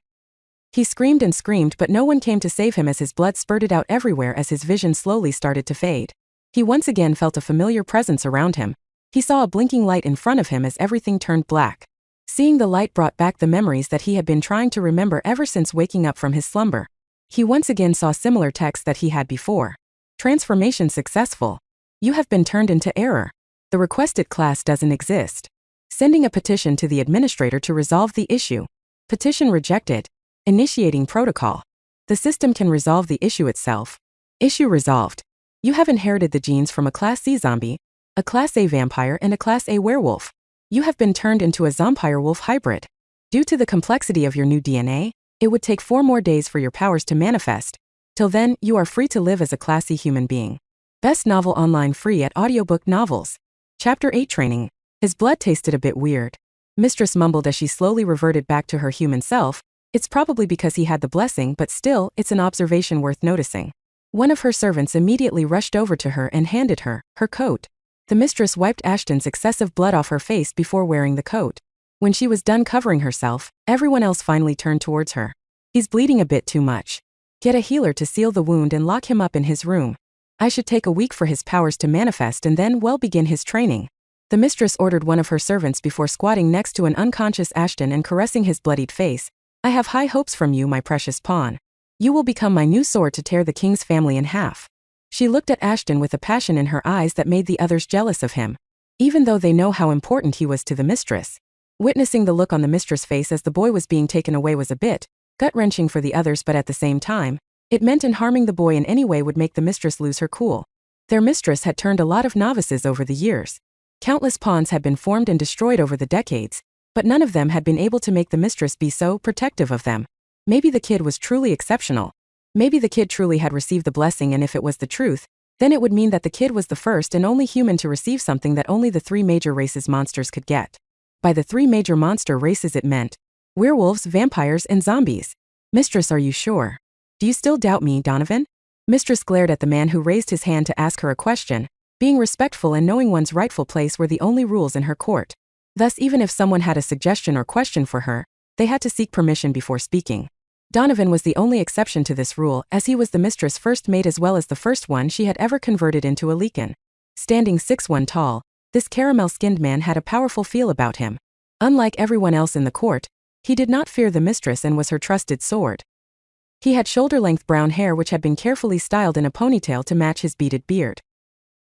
He screamed and screamed, but no one came to save him as his blood spurted out everywhere as his vision slowly started to fade. He once again felt a familiar presence around him. He saw a blinking light in front of him as everything turned black. Seeing the light brought back the memories that he had been trying to remember ever since waking up from his slumber. He once again saw similar text that he had before. "Transformation successful. You have been turned into error. The requested class doesn't exist. Sending a petition to the administrator to resolve the issue. Petition rejected. Initiating protocol. The system can resolve the issue itself. Issue resolved. You have inherited the genes from a Class C zombie, a Class A vampire, and a Class A werewolf. You have been turned into a Zompirewolf hybrid. Due to the complexity of your new DNA, it would take 4 more days for your powers to manifest. Till then, you are free to live as a Class C human being." Best novel online free at Audiobook Novels. Chapter 8 Training. His blood tasted a bit weird. Mistress mumbled as she slowly reverted back to her human self. It's probably because he had the blessing, but still, it's an observation worth noticing. One of her servants immediately rushed over to her and handed her her coat. The mistress wiped Ashton's excessive blood off her face before wearing the coat. When she was done covering herself, everyone else finally turned towards her. "He's bleeding a bit too much. Get a healer to seal the wound and lock him up in his room. I should take a week for his powers to manifest and then begin his training." The mistress ordered one of her servants before squatting next to an unconscious Ashton and caressing his bloodied face. "I have high hopes from you, my precious pawn. You will become my new sword to tear the king's family in half." She looked at Ashton with a passion in her eyes that made the others jealous of him, even though they know how important he was to the mistress. Witnessing the look on the mistress' face as the boy was being taken away was a bit gut-wrenching for the others, but at the same time, it meant in harming the boy in any way would make the mistress lose her cool. Their mistress had turned a lot of novices over the years. Countless pawns had been formed and destroyed over the decades, but none of them had been able to make the mistress be so protective of them. Maybe the kid was truly exceptional. Maybe the kid truly had received the blessing, and if it was the truth, then it would mean that the kid was the first and only human to receive something that only the 3 major races monsters could get. By the 3 major monster races it meant werewolves, vampires, and zombies. "Mistress, are you sure? Do you still doubt me, Donovan?" Mistress glared at the man who raised his hand to ask her a question. Being respectful and knowing one's rightful place were the only rules in her court. Thus, even if someone had a suggestion or question for her, they had to seek permission before speaking. Donovan was the only exception to this rule, as he was the mistress' first mate as well as the first one she had ever converted into a Leakin. Standing 6'1" tall, this caramel-skinned man had a powerful feel about him. Unlike everyone else in the court, he did not fear the mistress and was her trusted sword. He had shoulder-length brown hair which had been carefully styled in a ponytail to match his beaded beard.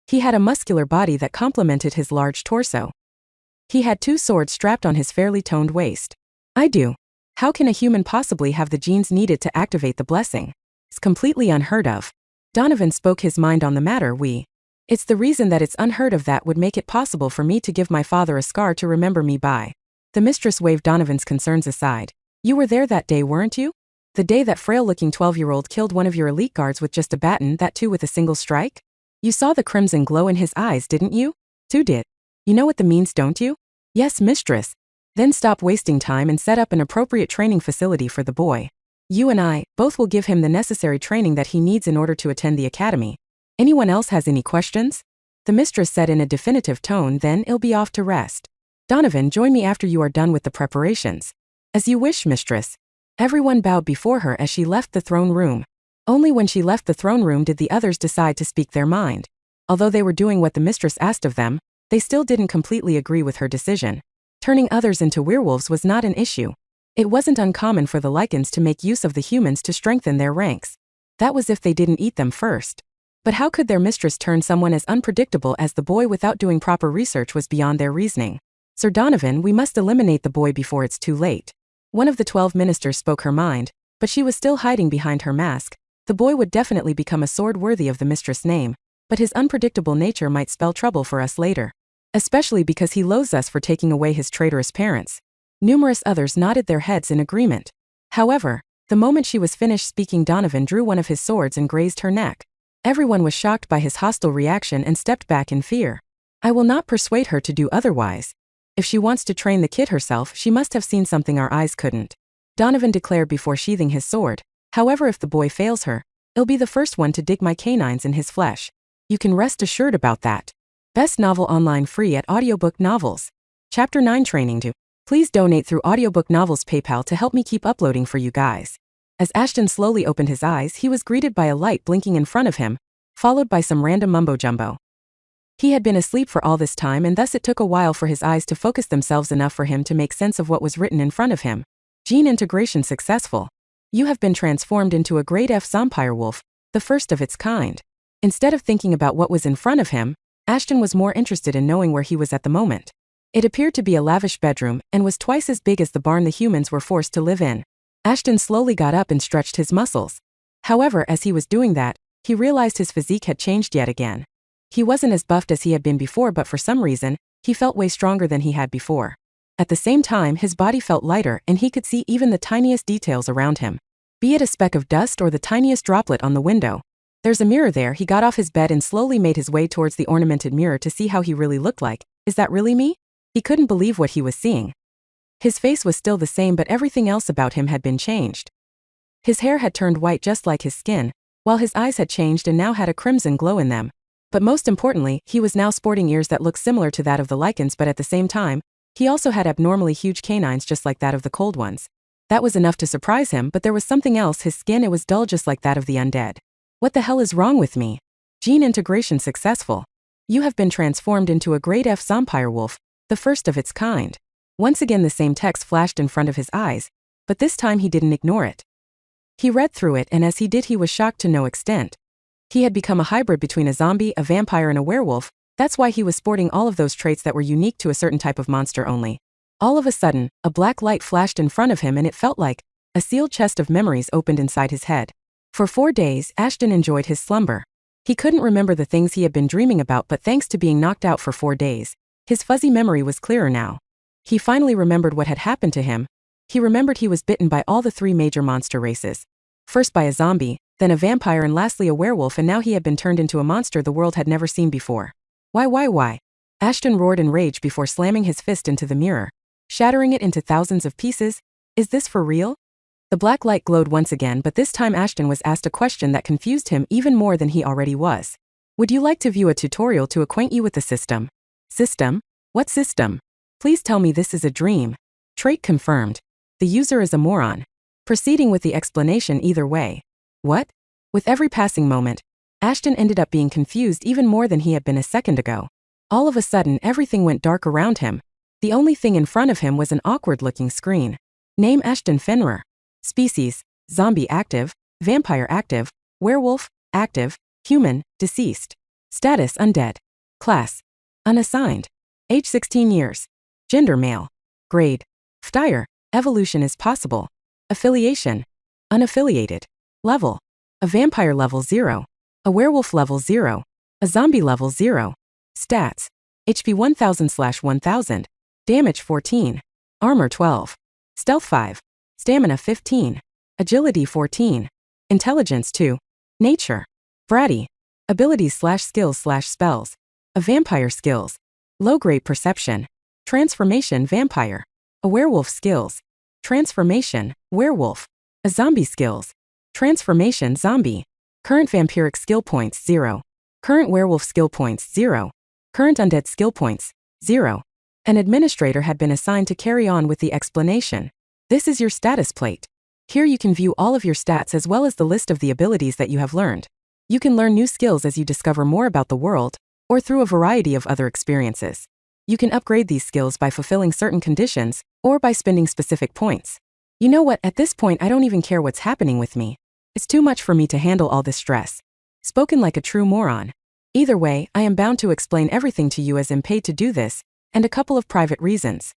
He had a muscular body that complemented his large torso. He had 2 swords strapped on his fairly toned waist. I do. How can a human possibly have the genes needed to activate the blessing? It's completely unheard of. Donovan spoke his mind on the matter. It's the reason that it's unheard of that would make it possible for me to give my father a scar to remember me by. The mistress waved Donovan's concerns aside. You were there that day, weren't you? The day that frail-looking 12-year-old killed one of your elite guards with just a baton, that too with a single strike? You saw the crimson glow in his eyes, didn't you? Too did. You know what that means, don't you? Yes, mistress. Then stop wasting time and set up an appropriate training facility for the boy. You and I, both will give him the necessary training that he needs in order to attend the academy. Anyone else has any questions? The mistress said in a definitive tone, then I'll be off to rest. Donovan, join me after you are done with the preparations. As you wish, mistress. Everyone bowed before her as she left the throne room. Only when she left the throne room did the others decide to speak their mind. Although they were doing what the mistress asked of them, they still didn't completely agree with her decision. Turning others into werewolves was not an issue. It wasn't uncommon for the lichens to make use of the humans to strengthen their ranks. That was if they didn't eat them first. But how could their mistress turn someone as unpredictable as the boy without doing proper research was beyond their reasoning. Sir Donovan, we must eliminate the boy before it's too late. One of the 12 ministers spoke her mind, but she was still hiding behind her mask. The boy would definitely become a sword worthy of the mistress' name, but his unpredictable nature might spell trouble for us later. Especially because he loathes us for taking away his traitorous parents. Numerous others nodded their heads in agreement. However, the moment she was finished speaking, Donovan drew one of his swords and grazed her neck. Everyone was shocked by his hostile reaction and stepped back in fear. I will not persuade her to do otherwise. If she wants to train the kid herself, she must have seen something our eyes couldn't. Donovan declared before sheathing his sword. However, if the boy fails her, I'll be the first one to dig my canines in his flesh. You can rest assured about that. Best novel online free at Audiobook Novels. Chapter 9 Training to. Please donate through Audiobook Novels PayPal to help me keep uploading for you guys. As Ashton slowly opened his eyes, he was greeted by a light blinking in front of him, followed by some random mumbo-jumbo. He had been asleep for all this time, and thus it took a while for his eyes to focus themselves enough for him to make sense of what was written in front of him. Gene integration successful. You have been transformed into a grade F Zompirewolf, the first of its kind. Instead of thinking about what was in front of him, Ashton was more interested in knowing where he was at the moment. It appeared to be a lavish bedroom and was twice as big as the barn the humans were forced to live in. Ashton slowly got up and stretched his muscles. However, as he was doing that, he realized his physique had changed yet again. He wasn't as buffed as he had been before, but for some reason, he felt way stronger than he had before. At the same time, his body felt lighter and he could see even the tiniest details around him. Be it a speck of dust or the tiniest droplet on the window. There's a mirror there. He got off his bed and slowly made his way towards the ornamented mirror to see how he really looked like. Is that really me? He couldn't believe what he was seeing. His face was still the same, but everything else about him had been changed. His hair had turned white just like his skin, while his eyes had changed and now had a crimson glow in them. But most importantly, he was now sporting ears that looked similar to that of the lichens, but at the same time, he also had abnormally huge canines just like that of the cold ones. That was enough to surprise him, but there was something else. His skin, it was dull just like that of the undead. What the hell is wrong with me? Gene integration successful. You have been transformed into a grade F Zompirewolf, the first of its kind. Once again the same text flashed in front of his eyes, but this time he didn't ignore it. He read through it, and as he did he was shocked to no extent. He had become a hybrid between a zombie, a vampire, and a werewolf. That's why he was sporting all of those traits that were unique to a certain type of monster only. All of a sudden, a black light flashed in front of him and it felt like a sealed chest of memories opened inside his head. For 4 days, Ashton enjoyed his slumber. He couldn't remember the things he had been dreaming about, but thanks to being knocked out for 4 days, his fuzzy memory was clearer now. He finally remembered what had happened to him. He remembered he was bitten by all the 3 major monster races. First by a zombie, then a vampire, and lastly a werewolf, and now he had been turned into a monster the world had never seen before. Why? Ashton roared in rage before slamming his fist into the mirror, shattering it into thousands of pieces. Is this for real? The black light glowed once again, but this time Ashton was asked a question that confused him even more than he already was. Would you like to view a tutorial to acquaint you with the system? System? What system? Please tell me this is a dream. Trait confirmed. The user is a moron. Proceeding with the explanation either way. What? With every passing moment, Ashton ended up being confused even more than he had been a second ago. All of a sudden, everything went dark around him. The only thing in front of him was an awkward-looking screen. Name Ashton Fenrir. Species, zombie active, vampire active, werewolf, active, human, deceased. Status undead. Class unassigned. Age 16 years. Gender male. Grade Phtyre. Evolution is possible. Affiliation unaffiliated. Level a vampire level 0. A werewolf level 0. A zombie level 0. Stats HP 1000/1000. Damage 14. Armor 12. Stealth 5. Stamina 15. Agility 14. Intelligence 2. Nature bratty. Abilities/skills/spells. A vampire skills. Low-grade perception. Transformation vampire. A werewolf skills. Transformation werewolf. A zombie skills. Transformation zombie. Current vampiric skill points 0. Current werewolf skill points 0. Current undead skill points 0. An administrator had been assigned to carry on with the explanation. This is your status plate. Here you can view all of your stats as well as the list of the abilities that you have learned. You can learn new skills as you discover more about the world, or through a variety of other experiences. You can upgrade these skills by fulfilling certain conditions, or by spending specific points. You know what, at this point I don't even care what's happening with me. It's too much for me to handle all this stress. Spoken like a true moron. Either way, I am bound to explain everything to you as I'm paid to do this, and a couple of private reasons.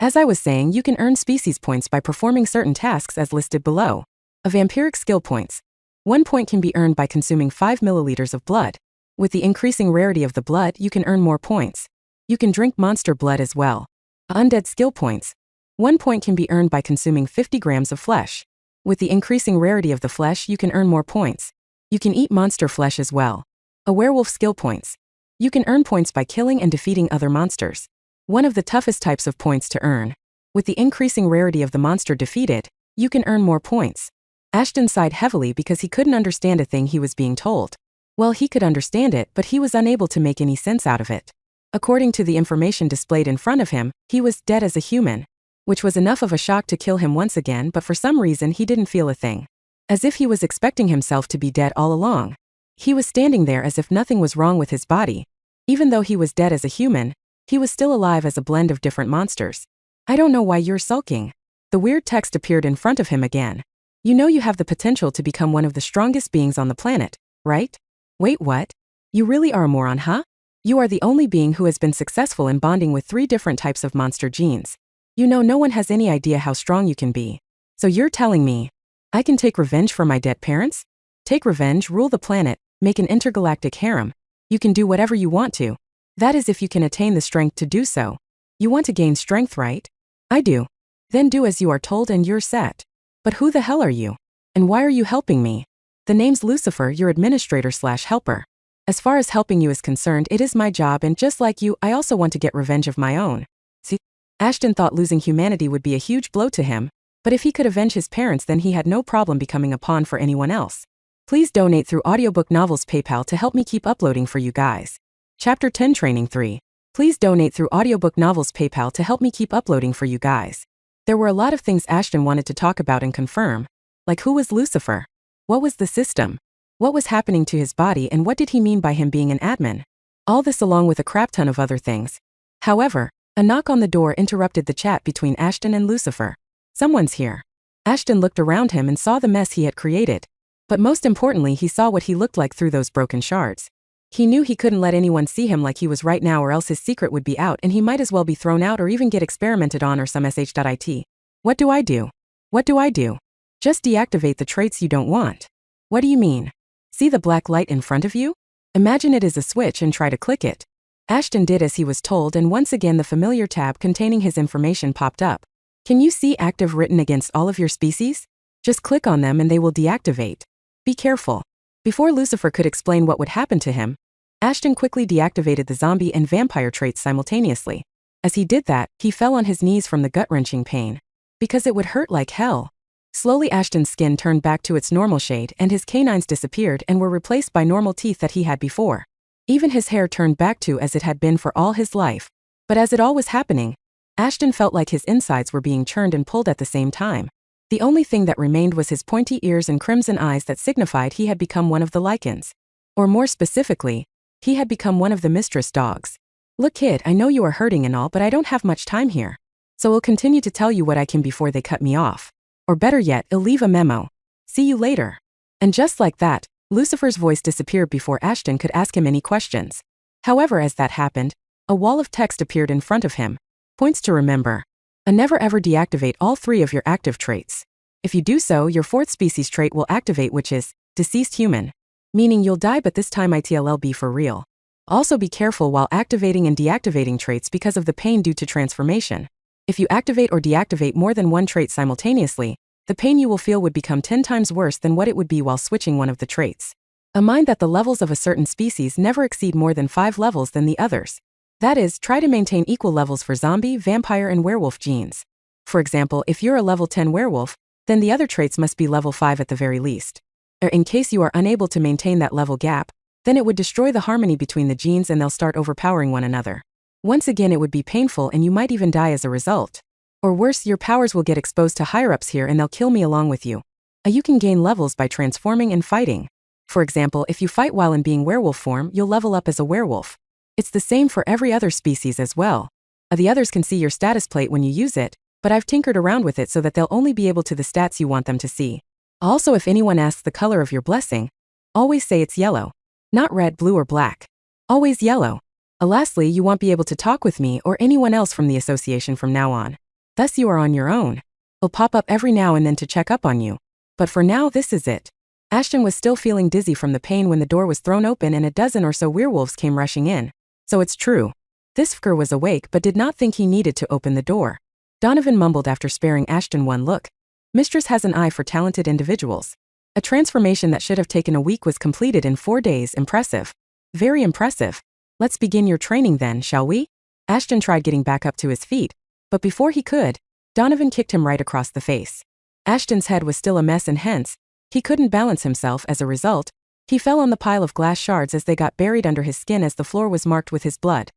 As I was saying, you can earn species points by performing certain tasks as listed below. A vampiric skill points. 1 point can be earned by consuming 5 milliliters of blood. With the increasing rarity of the blood, you can earn more points. You can drink monster blood as well. Undead skill points. 1 point can be earned by consuming 50 grams of flesh. With the increasing rarity of the flesh, you can earn more points. You can eat monster flesh as well. A werewolf skill points. You can earn points by killing and defeating other monsters. One of the toughest types of points to earn. With the increasing rarity of the monster defeated, you can earn more points. Ashton sighed heavily because he couldn't understand a thing he was being told. Well, he could understand it, but he was unable to make any sense out of it. According to the information displayed in front of him, he was dead as a human, which was enough of a shock to kill him once again, but for some reason he didn't feel a thing. As if he was expecting himself to be dead all along. He was standing there as if nothing was wrong with his body. Even though he was dead as a human, he was still alive as a blend of different monsters. I don't know why you're sulking. The weird text appeared in front of him again. You know you have the potential to become one of the strongest beings on the planet, right? Wait, what? You really are a moron, huh? You are the only being who has been successful in bonding with 3 different types of monster genes. You know no one has any idea how strong you can be. So you're telling me, I can take revenge for my dead parents? Take revenge, rule the planet, make an intergalactic harem. You can do whatever you want to. That is if you can attain the strength to do so. You want to gain strength, right? I do. Then do as you are told and you're set. But who the hell are you? And why are you helping me? The name's Lucifer, your administrator/helper. As far as helping you is concerned, it is my job, and just like you, I also want to get revenge of my own. See? Ashton thought losing humanity would be a huge blow to him, but if he could avenge his parents, then he had no problem becoming a pawn for anyone else. Please donate through Audiobook Novels PayPal to help me keep uploading for you guys. Chapter 10 Training 3. Please donate through Audiobook Novels PayPal to help me keep uploading for you guys. There were a lot of things Ashton wanted to talk about and confirm. Like, who was Lucifer? What was the system? What was happening to his body, and what did he mean by him being an admin? All this along with a crap ton of other things. However, a knock on the door interrupted the chat between Ashton and Lucifer. Someone's here. Ashton looked around him and saw the mess he had created. But most importantly, he saw what he looked like through those broken shards. He knew he couldn't let anyone see him like he was right now, or else his secret would be out and he might as well be thrown out or even get experimented on or some sh.it. What do I do? What do I do? Just deactivate the traits you don't want. What do you mean? See the black light in front of you? Imagine it is a switch and try to click it. Ashton did as he was told, and once again the familiar tab containing his information popped up. Can you see active written against all of your species? Just click on them and they will deactivate. Be careful. Before Lucifer could explain what would happen to him, Ashton quickly deactivated the zombie and vampire traits simultaneously. As he did that, he fell on his knees from the gut-wrenching pain. Because it would hurt like hell. Slowly Ashton's skin turned back to its normal shade and his canines disappeared and were replaced by normal teeth that he had before. Even his hair turned back to as it had been for all his life. But as it all was happening, Ashton felt like his insides were being churned and pulled at the same time. The only thing that remained was his pointy ears and crimson eyes that signified he had become one of the Lycans. Or more specifically, he had become one of the mistress dogs. Look kid, I know you are hurting and all, but I don't have much time here. So I'll continue to tell you what I can before they cut me off. Or better yet, I'll leave a memo. See you later. And just like that, Lucifer's voice disappeared before Ashton could ask him any questions. However, as that happened, a wall of text appeared in front of him. Points to remember. Never ever deactivate all 3 of your active traits. If you do so, your 4th species trait will activate, which is deceased human. Meaning you'll die, but this time it'll be for real. Also be careful while activating and deactivating traits because of the pain due to transformation. If you activate or deactivate more than one trait simultaneously, the pain you will feel would become 10 times worse than what it would be while switching one of the traits. Mind that the levels of a certain species never exceed more than 5 levels than the others. That is, try to maintain equal levels for zombie, vampire, and werewolf genes. For example, if you're a level 10 werewolf, then the other traits must be level 5 at the very least. Or in case you are unable to maintain that level gap, then it would destroy the harmony between the genes and they'll start overpowering one another. Once again, it would be painful and you might even die as a result. Or worse, your powers will get exposed to higher-ups here and they'll kill me along with you. You can gain levels by transforming and fighting. For example, if you fight while in being werewolf form, you'll level up as a werewolf. It's the same for every other species as well. The others can see your status plate when you use it, but I've tinkered around with it so that they'll only be able to the stats you want them to see. Also, if anyone asks the color of your blessing, always say it's yellow. Not red, blue, or black. Always yellow. Lastly, you won't be able to talk with me or anyone else from the association from now on. Thus you are on your own. I'll pop up every now and then to check up on you. But for now, this is it. Ashton was still feeling dizzy from the pain when the door was thrown open and a dozen or so werewolves came rushing in. So it's true. This fucker was awake but did not think he needed to open the door. Donovan mumbled after sparing Ashton one look. Mistress has an eye for talented individuals. A transformation that should have taken a week was completed in 4 days. Impressive. Very impressive. Let's begin your training then, shall we? Ashton tried getting back up to his feet, but before he could, Donovan kicked him right across the face. Ashton's head was still a mess and hence, he couldn't balance himself. As a result, he fell on the pile of glass shards as they got buried under his skin as the floor was marked with his blood.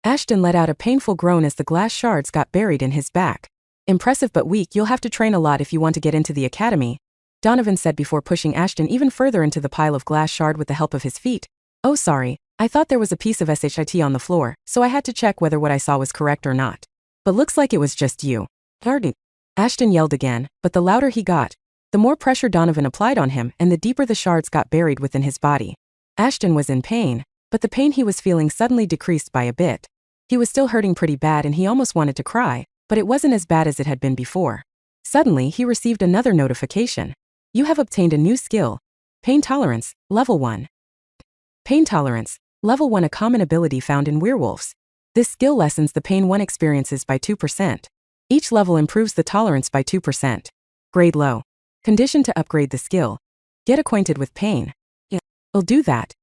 Ashton let out a painful groan as the glass shards got buried in his back. Impressive but weak. You'll have to train a lot if you want to get into the academy, Donovan said before pushing Ashton even further into the pile of glass shard with the help of his feet. Oh sorry, I thought there was a piece of shit on the floor, so I had to check whether what I saw was correct or not. But looks like it was just you. Pardon. Ashton yelled again, but the louder he got, the more pressure Donovan applied on him and the deeper the shards got buried within his body. Ashton was in pain, but the pain he was feeling suddenly decreased by a bit. He was still hurting pretty bad and he almost wanted to cry, but it wasn't as bad as it had been before. Suddenly, he received another notification. You have obtained a new skill. Pain Tolerance, Level 1. Pain Tolerance, Level 1, a common ability found in werewolves. This skill lessens the pain one experiences by 2%. Each level improves the tolerance by 2%. Grade low. Condition to upgrade the skill. Get acquainted with pain. I'll do that.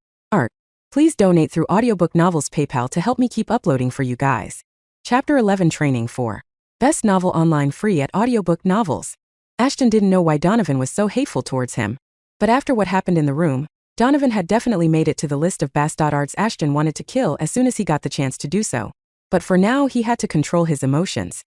Please donate through Audiobook Novels PayPal to help me keep uploading for you guys. Chapter 11 Training for Best Novel Online Free at Audiobook Novels. Ashton didn't know why Donovan was so hateful towards him. But after what happened in the room, Donovan had definitely made it to the list of bastard Ashton wanted to kill as soon as he got the chance to do so. But for now, he had to control his emotions.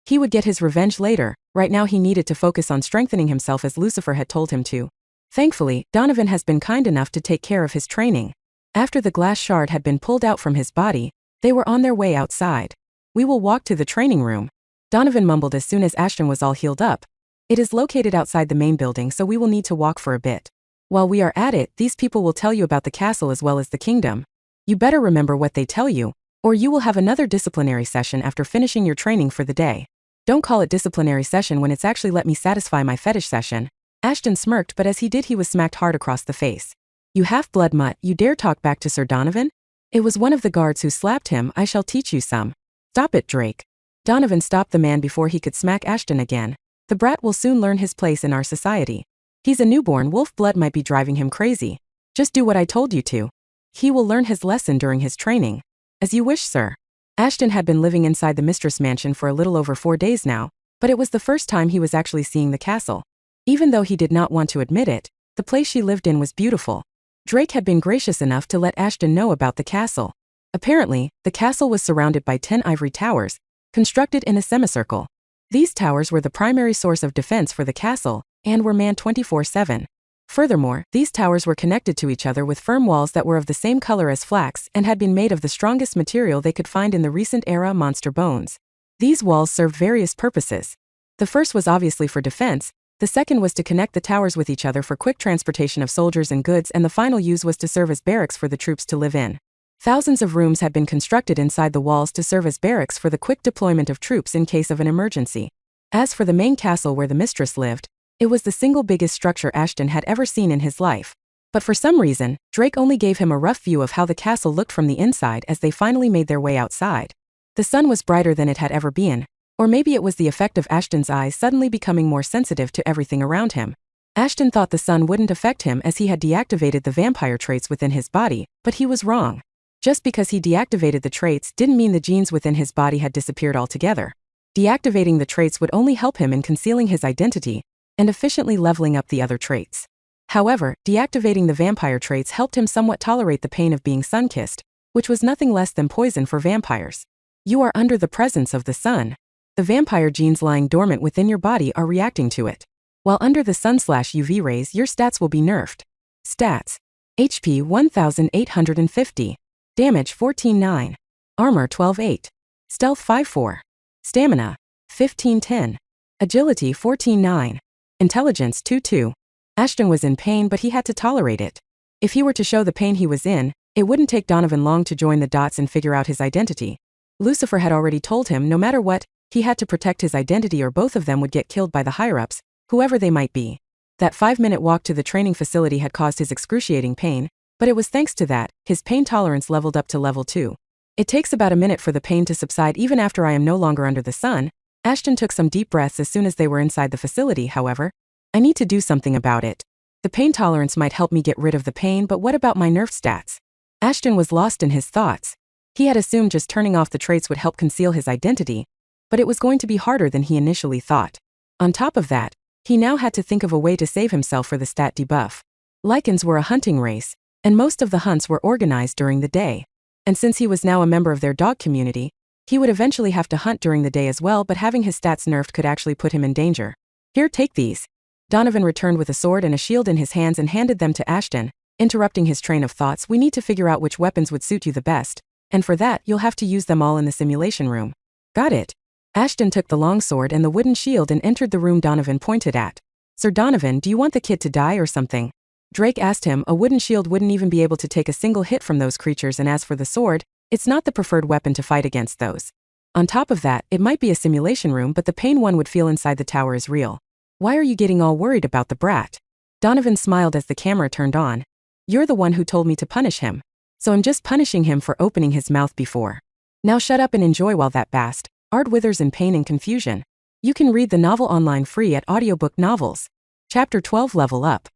He would get his revenge later. Right now he needed to focus on strengthening himself as Lucifer had told him to. Thankfully, Donovan has been kind enough to take care of his training. After the glass shard had been pulled out from his body, they were on their way outside. We will walk to the training room, Donovan mumbled as soon as Ashton was all healed up. It is located outside the main building, so we will need to walk for a bit. While we are at it, these people will tell you about the castle as well as the kingdom. You better remember what they tell you, or you will have another disciplinary session after finishing your training for the day. Don't call it disciplinary session when it's actually let me satisfy my fetish session. Ashton smirked, but as he did, he was smacked hard across the face. You half-blood mutt, you dare talk back to Sir Donovan? It was one of the guards who slapped him. I shall teach you some. Stop it, Drake. Donovan stopped the man before he could smack Ashton again. The brat will soon learn his place in our society. He's a newborn, wolf blood might be driving him crazy. Just do what I told you to. He will learn his lesson during his training. As you wish, sir. Ashton had been living inside the mistress mansion for a little over 4 days now, but it was the first time he was actually seeing the castle. Even though he did not want to admit it, the place she lived in was beautiful. Drake had been gracious enough to let Ashton know about the castle. Apparently, the castle was surrounded by 10 ivory towers, constructed in a semicircle. These towers were the primary source of defense for the castle, and were manned 24/7. Furthermore, these towers were connected to each other with firm walls that were of the same color as flax and had been made of the strongest material they could find in the recent era, monster bones. These walls served various purposes. The first was obviously for defense, The second was to connect the towers with each other for quick transportation of soldiers and goods, and the final use was to serve as barracks for the troops to live in. Thousands of rooms had been constructed inside the walls to serve as barracks for the quick deployment of troops in case of an emergency. As for the main castle where the mistress lived, it was the single biggest structure Ashton had ever seen in his life. But for some reason, Drake only gave him a rough view of how the castle looked from the inside as they finally made their way outside. The sun was brighter than it had ever been, or maybe it was the effect of Ashton's eyes suddenly becoming more sensitive to everything around him. Ashton thought the sun wouldn't affect him as he had deactivated the vampire traits within his body, but he was wrong. Just because he deactivated the traits didn't mean the genes within his body had disappeared altogether. Deactivating the traits would only help him in concealing his identity and efficiently leveling up the other traits. However, deactivating the vampire traits helped him somewhat tolerate the pain of being sun-kissed, which was nothing less than poison for vampires. You are under the presence of the sun. The vampire genes lying dormant within your body are reacting to it. While under the sun/UV rays, your stats will be nerfed. Stats: HP 1850. Damage 14.9. Armor 12.8. Stealth 5.4. Stamina 15.10. Agility 14.9. Intelligence 2.2. Ashton was in pain, but he had to tolerate it. If he were to show the pain he was in, it wouldn't take Donovan long to join the dots and figure out his identity. Lucifer had already told him no matter what, he had to protect his identity or both of them would get killed by the higher-ups, whoever they might be. That 5-minute walk to the training facility had caused his excruciating pain, but it was thanks to that, his pain tolerance leveled up to level 2. It takes about a minute for the pain to subside even after I am no longer under the sun. Ashton took some deep breaths as soon as they were inside the facility, however. I need to do something about it. The pain tolerance might help me get rid of the pain, but what about my nerf stats? Ashton was lost in his thoughts. He had assumed just turning off the traits would help conceal his identity, but it was going to be harder than he initially thought. On top of that, he now had to think of a way to save himself for the stat debuff. Lycans were a hunting race, and most of the hunts were organized during the day. And since he was now a member of their dog community, he would eventually have to hunt during the day as well, but having his stats nerfed could actually put him in danger. Here, take these. Donovan returned with a sword and a shield in his hands and handed them to Ashton, interrupting his train of thoughts. We need to figure out which weapons would suit you the best, and for that, you'll have to use them all in the simulation room. Got it. Ashton took the long sword and the wooden shield and entered the room Donovan pointed at. Sir Donovan, do you want the kid to die or something? Drake asked him. A wooden shield wouldn't even be able to take a single hit from those creatures, and as for the sword, it's not the preferred weapon to fight against those. On top of that, it might be a simulation room, but the pain one would feel inside the tower is real. Why are you getting all worried about the brat? Donovan smiled as the camera turned on. You're the one who told me to punish him. So I'm just punishing him for opening his mouth before. Now shut up and enjoy while that bast Ard withers in pain and confusion. You can read the novel online free at Audiobook Novels. Chapter 12 Level Up.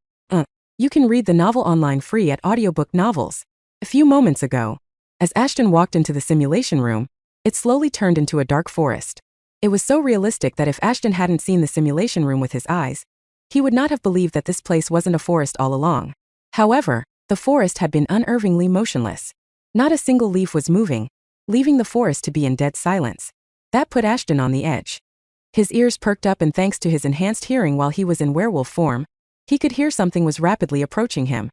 You can read the novel online free at Audiobook Novels. A few moments ago, as Ashton walked into the simulation room, it slowly turned into a dark forest. It was so realistic that if Ashton hadn't seen the simulation room with his eyes, he would not have believed that this place wasn't a forest all along. However, the forest had been unervingly motionless. Not a single leaf was moving, leaving the forest to be in dead silence. That put Ashton on the edge. His ears perked up, and thanks to his enhanced hearing while he was in werewolf form, he could hear something was rapidly approaching him.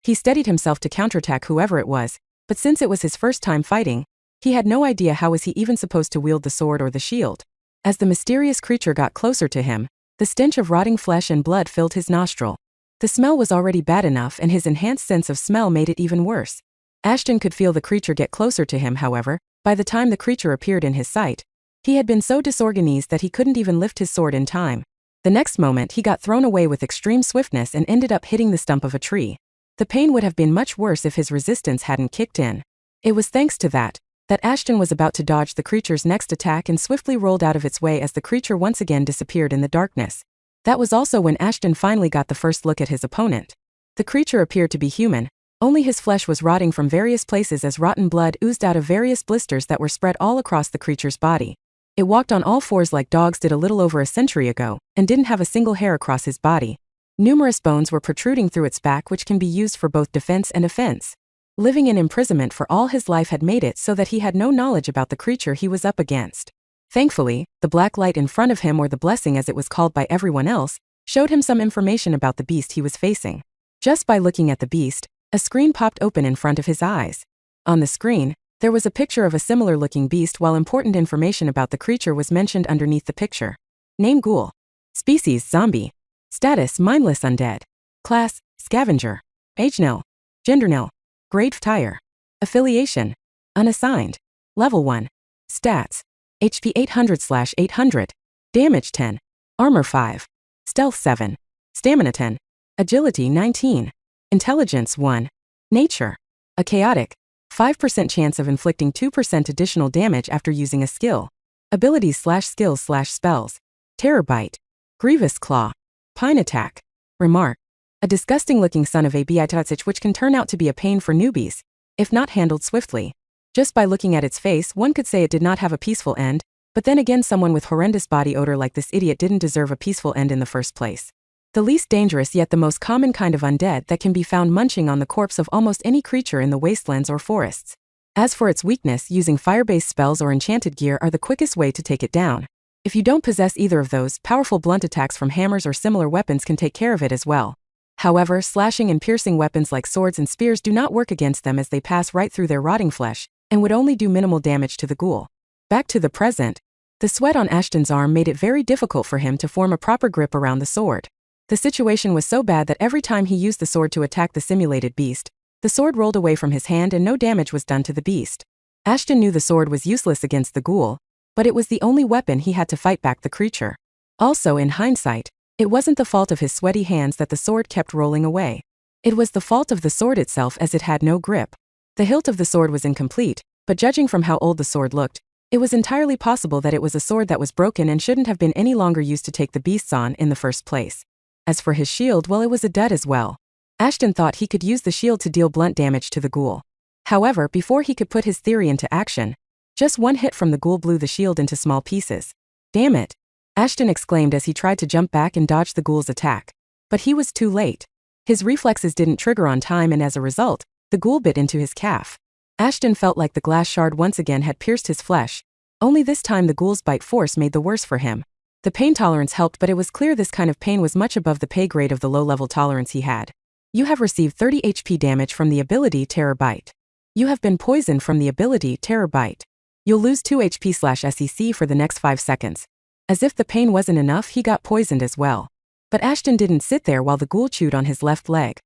He steadied himself to counterattack whoever it was, but since it was his first time fighting, he had no idea how was he even supposed to wield the sword or the shield. As the mysterious creature got closer to him, the stench of rotting flesh and blood filled his nostril. The smell was already bad enough, and his enhanced sense of smell made it even worse. Ashton could feel the creature get closer to him, however. By the time the creature appeared in his sight, he had been so disorganized that he couldn't even lift his sword in time. The next moment he got thrown away with extreme swiftness and ended up hitting the stump of a tree. The pain would have been much worse if his resistance hadn't kicked in. It was thanks to that Ashton was about to dodge the creature's next attack and swiftly rolled out of its way as the creature once again disappeared in the darkness. That was also when Ashton finally got the first look at his opponent. The creature appeared to be human, only his flesh was rotting from various places as rotten blood oozed out of various blisters that were spread all across the creature's body. It walked on all fours like dogs did a little over a century ago, and didn't have a single hair across his body. Numerous bones were protruding through its back, which can be used for both defense and offense. Living in imprisonment for all his life had made it so that he had no knowledge about the creature he was up against. Thankfully, the black light in front of him, or the blessing as it was called by everyone else, showed him some information about the beast he was facing. Just by looking at the beast, a screen popped open in front of his eyes. On the screen, there was a picture of a similar-looking beast, while important information about the creature was mentioned underneath the picture. Name Ghoul. Species Zombie. Status: mindless undead. Class: scavenger. Age: nil. Gender: nil. Grade: tire. Affiliation: unassigned. Level 1. Stats: HP 800/800. Damage 10. Armor 5. Stealth 7. Stamina 10. Agility 19. Intelligence 1. Nature: a chaotic. 5% chance of inflicting 2% additional damage after using a skill. Abilities/skills/spells. Terror Bite. Grievous Claw. Pine Attack. Remark: a disgusting-looking son of a bitch which can turn out to be a pain for newbies, if not handled swiftly. Just by looking at its face, one could say it did not have a peaceful end, but then again someone with horrendous body odor like this idiot didn't deserve a peaceful end in the first place. The least dangerous yet the most common kind of undead that can be found munching on the corpse of almost any creature in the wastelands or forests. As for its weakness, using fire-based spells or enchanted gear are the quickest way to take it down. If you don't possess either of those, powerful blunt attacks from hammers or similar weapons can take care of it as well. However, slashing and piercing weapons like swords and spears do not work against them as they pass right through their rotting flesh, and would only do minimal damage to the ghoul. Back to the present. The sweat on Ashton's arm made it very difficult for him to form a proper grip around the sword. The situation was so bad that every time he used the sword to attack the simulated beast, the sword rolled away from his hand and no damage was done to the beast. Ashton knew the sword was useless against the ghoul, but it was the only weapon he had to fight back the creature. Also, in hindsight, it wasn't the fault of his sweaty hands that the sword kept rolling away. It was the fault of the sword itself as it had no grip. The hilt of the sword was incomplete, but judging from how old the sword looked, it was entirely possible that it was a sword that was broken and shouldn't have been any longer used to take the beasts on in the first place. As for his shield, well, it was a dud as well. Ashton thought he could use the shield to deal blunt damage to the ghoul. However, before he could put his theory into action, just one hit from the ghoul blew the shield into small pieces. Damn it! Ashton exclaimed as he tried to jump back and dodge the ghoul's attack. But he was too late. His reflexes didn't trigger on time and as a result, the ghoul bit into his calf. Ashton felt like the glass shard once again had pierced his flesh, only this time the ghoul's bite force made the worse for him. The pain tolerance helped, but it was clear this kind of pain was much above the pay grade of the low-level tolerance he had. You have received 30 HP damage from the ability Terror Bite. You have been poisoned from the ability Terror Bite. You'll lose 2 HP/SEC for the next 5 seconds. As if the pain wasn't enough, he got poisoned as well. But Ashton didn't sit there while the ghoul chewed on his left leg.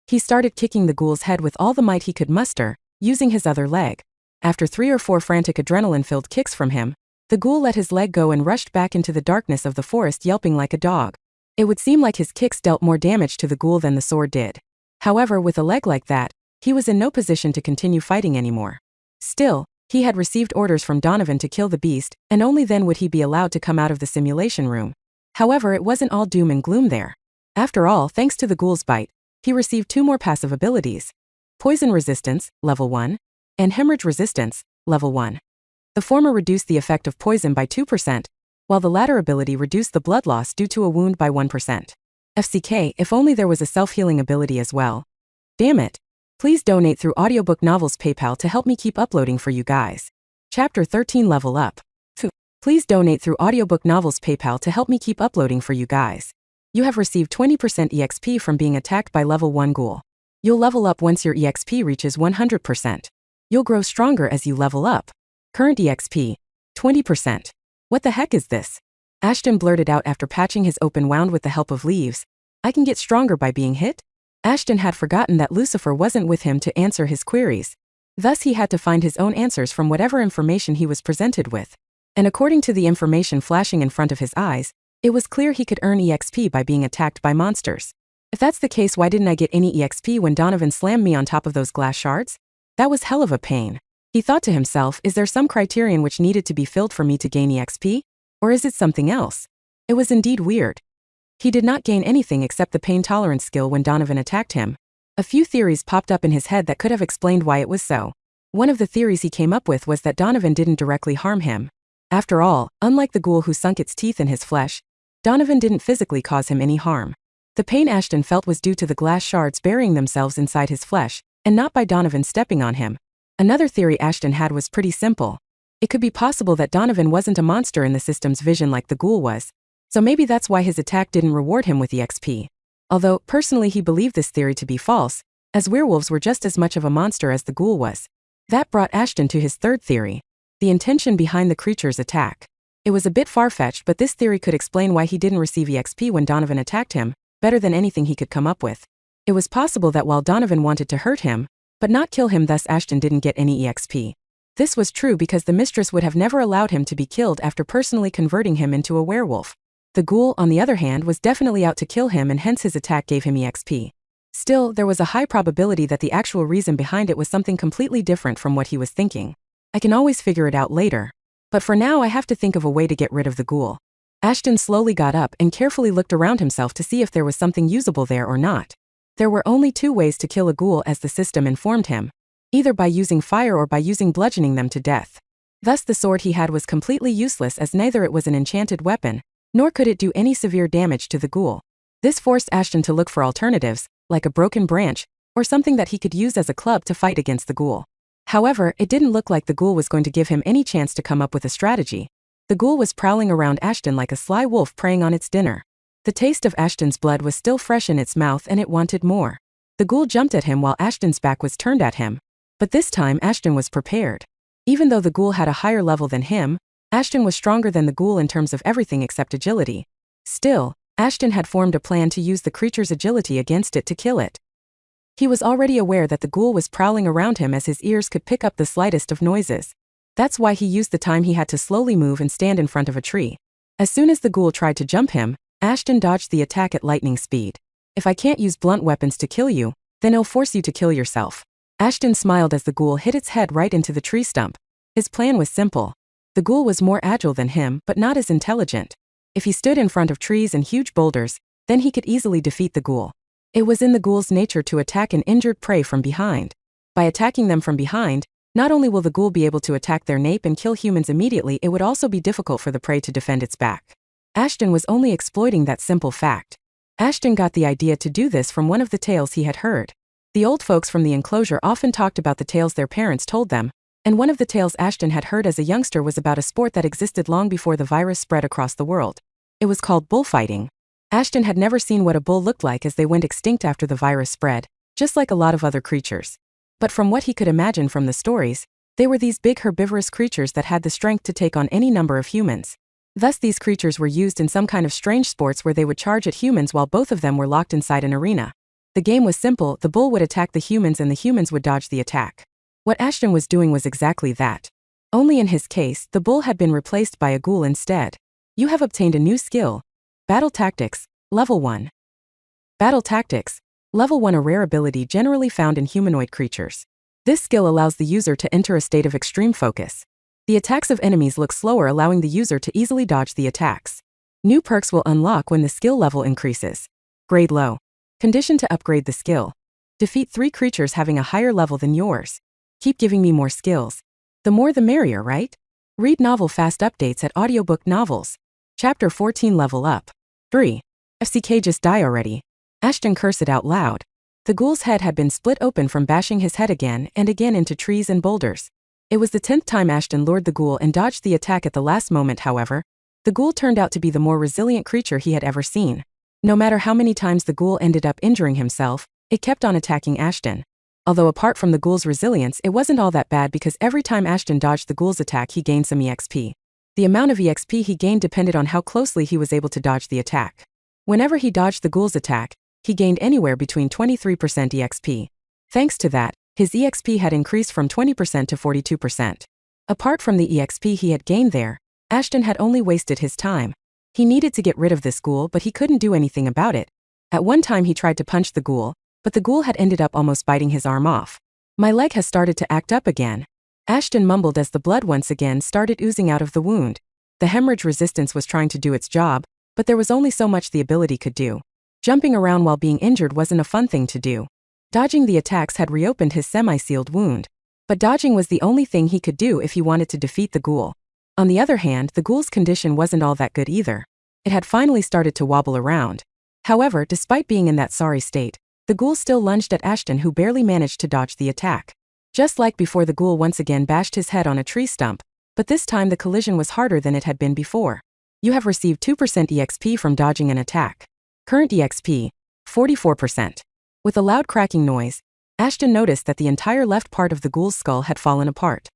He started kicking the ghoul's head with all the might he could muster, using his other leg. After 3 or 4 frantic adrenaline-filled kicks from him, the ghoul let his leg go and rushed back into the darkness of the forest yelping like a dog. It would seem like his kicks dealt more damage to the ghoul than the sword did. However, with a leg like that, he was in no position to continue fighting anymore. Still, he had received orders from Donovan to kill the beast, and only then would he be allowed to come out of the simulation room. However, it wasn't all doom and gloom there. After all, thanks to the ghoul's bite, he received 2 more passive abilities: Poison Resistance, Level 1, and Hemorrhage Resistance, Level 1. The former reduced the effect of poison by 2%, while the latter ability reduced the blood loss due to a wound by 1%. FCK, if only there was a self-healing ability as well. Damn it. Please donate through Audiobook Novels PayPal to help me keep uploading for you guys. Chapter 13 Level Up. Please donate through Audiobook Novels PayPal to help me keep uploading for you guys. You have received 20% EXP from being attacked by Level 1 ghoul. You'll level up once your EXP reaches 100%. You'll grow stronger as you level up. Current EXP, 20%. What the heck is this? Ashton blurted out after patching his open wound with the help of leaves. I can get stronger by being hit? Ashton had forgotten that Lucifer wasn't with him to answer his queries. Thus he had to find his own answers from whatever information he was presented with. And according to the information flashing in front of his eyes, it was clear he could earn EXP by being attacked by monsters. If that's the case, why didn't I get any EXP when Donovan slammed me on top of those glass shards? That was hell of a pain. He thought to himself, is there some criterion which needed to be filled for me to gain EXP? Or is it something else? It was indeed weird. He did not gain anything except the pain tolerance skill when Donovan attacked him. A few theories popped up in his head that could have explained why it was so. One of the theories he came up with was that Donovan didn't directly harm him. After all, unlike the ghoul who sunk its teeth in his flesh, Donovan didn't physically cause him any harm. The pain Ashton felt was due to the glass shards burying themselves inside his flesh, and not by Donovan stepping on him. Another theory Ashton had was pretty simple. It could be possible that Donovan wasn't a monster in the system's vision like the ghoul was, so maybe that's why his attack didn't reward him with EXP. Although, personally he believed this theory to be false, as werewolves were just as much of a monster as the ghoul was. That brought Ashton to his third theory: the intention behind the creature's attack. It was a bit far-fetched, but this theory could explain why he didn't receive EXP when Donovan attacked him, better than anything he could come up with. It was possible that while Donovan wanted to hurt him, but not kill him, thus Ashton didn't get any EXP. This was true because the mistress would have never allowed him to be killed after personally converting him into a werewolf. The ghoul, on the other hand, was definitely out to kill him, and hence his attack gave him EXP. Still, there was a high probability that the actual reason behind it was something completely different from what he was thinking. I can always figure it out later. But for now I have to think of a way to get rid of the ghoul. Ashton slowly got up and carefully looked around himself to see if there was something usable there or not. There were only 2 ways to kill a ghoul, as the system informed him. Either by using fire or by using bludgeoning them to death. Thus the sword he had was completely useless, as neither it was an enchanted weapon, nor could it do any severe damage to the ghoul. This forced Ashton to look for alternatives, like a broken branch, or something that he could use as a club to fight against the ghoul. However, it didn't look like the ghoul was going to give him any chance to come up with a strategy. The ghoul was prowling around Ashton like a sly wolf preying on its dinner. The taste of Ashton's blood was still fresh in its mouth and it wanted more. The ghoul jumped at him while Ashton's back was turned at him. But this time Ashton was prepared. Even though the ghoul had a higher level than him, Ashton was stronger than the ghoul in terms of everything except agility. Still, Ashton had formed a plan to use the creature's agility against it to kill it. He was already aware that the ghoul was prowling around him, as his ears could pick up the slightest of noises. That's why he used the time he had to slowly move and stand in front of a tree. As soon as the ghoul tried to jump him, Ashton dodged the attack at lightning speed. If I can't use blunt weapons to kill you, then I'll force you to kill yourself. Ashton smiled as the ghoul hit its head right into the tree stump. His plan was simple. The ghoul was more agile than him, but not as intelligent. If he stood in front of trees and huge boulders, then he could easily defeat the ghoul. It was in the ghoul's nature to attack an injured prey from behind. By attacking them from behind, not only will the ghoul be able to attack their nape and kill humans immediately, it would also be difficult for the prey to defend its back. Ashton was only exploiting that simple fact. Ashton got the idea to do this from one of the tales he had heard. The old folks from the enclosure often talked about the tales their parents told them, and one of the tales Ashton had heard as a youngster was about a sport that existed long before the virus spread across the world. It was called bullfighting. Ashton had never seen what a bull looked like, as they went extinct after the virus spread, just like a lot of other creatures. But from what he could imagine from the stories, they were these big herbivorous creatures that had the strength to take on any number of humans. Thus these creatures were used in some kind of strange sports where they would charge at humans while both of them were locked inside an arena. The game was simple: the bull would attack the humans and the humans would dodge the attack. What Ashton was doing was exactly that. Only in his case, the bull had been replaced by a ghoul instead. You have obtained a new skill. Battle Tactics, Level 1. Battle Tactics, Level 1, a rare ability generally found in humanoid creatures. This skill allows the user to enter a state of extreme focus. The attacks of enemies look slower, allowing the user to easily dodge the attacks. New perks will unlock when the skill level increases. Grade low. Condition to upgrade the skill. Defeat 3 creatures having a higher level than yours. Keep giving me more skills. The more the merrier, right? Read novel fast updates at Audiobook Novels. Chapter 14, Level Up. 3. FCK, just die already. Ashton cursed out loud. The ghoul's head had been split open from bashing his head again and again into trees and boulders. It was the 10th time Ashton lured the ghoul and dodged the attack at the last moment. However, the ghoul turned out to be the more resilient creature he had ever seen. No matter how many times the ghoul ended up injuring himself, it kept on attacking Ashton. Although apart from the ghoul's resilience, it wasn't all that bad, because every time Ashton dodged the ghoul's attack he gained some EXP. The amount of EXP he gained depended on how closely he was able to dodge the attack. Whenever he dodged the ghoul's attack, he gained anywhere between 23% EXP. Thanks to that, his EXP had increased from 20% to 42%. Apart from the EXP he had gained there, Ashton had only wasted his time. He needed to get rid of this ghoul, but he couldn't do anything about it. At one time he tried to punch the ghoul, but the ghoul had ended up almost biting his arm off. My leg has started to act up again. Ashton mumbled as the blood once again started oozing out of the wound. The hemorrhage resistance was trying to do its job, but there was only so much the ability could do. Jumping around while being injured wasn't a fun thing to do. Dodging the attacks had reopened his semi-sealed wound. But dodging was the only thing he could do if he wanted to defeat the ghoul. On the other hand, the ghoul's condition wasn't all that good either. It had finally started to wobble around. However, despite being in that sorry state, the ghoul still lunged at Ashton, who barely managed to dodge the attack. Just like before, the ghoul once again bashed his head on a tree stump, but this time the collision was harder than it had been before. You have received 2% EXP from dodging an attack. Current EXP, 44%. With a loud cracking noise, Ashton noticed that the entire left part of the ghoul's skull had fallen apart.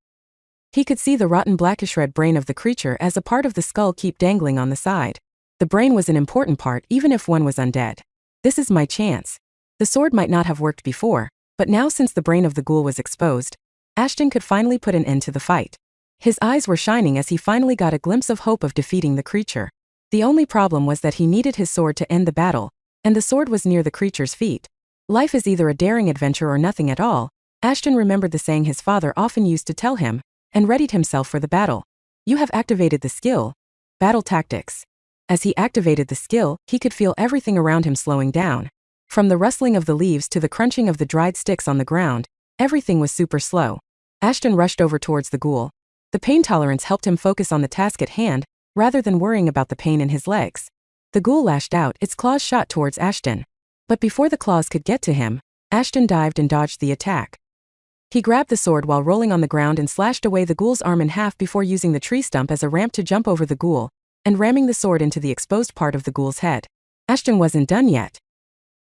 He could see the rotten blackish red brain of the creature as a part of the skull keep dangling on the side. The brain was an important part even if one was undead. This is my chance. The sword might not have worked before, but now since the brain of the ghoul was exposed, Ashton could finally put an end to the fight. His eyes were shining as he finally got a glimpse of hope of defeating the creature. The only problem was that he needed his sword to end the battle, and the sword was near the creature's feet. Life is either a daring adventure or nothing at all. Ashton remembered the saying his father often used to tell him, and readied himself for the battle. You have activated the skill. Battle tactics. As he activated the skill, he could feel everything around him slowing down. From the rustling of the leaves to the crunching of the dried sticks on the ground, everything was super slow. Ashton rushed over towards the ghoul. The pain tolerance helped him focus on the task at hand, rather than worrying about the pain in his legs. The ghoul lashed out, its claws shot towards Ashton. But before the claws could get to him, Ashton dived and dodged the attack. He grabbed the sword while rolling on the ground and slashed away the ghoul's arm in half before using the tree stump as a ramp to jump over the ghoul, and ramming the sword into the exposed part of the ghoul's head. Ashton wasn't done yet.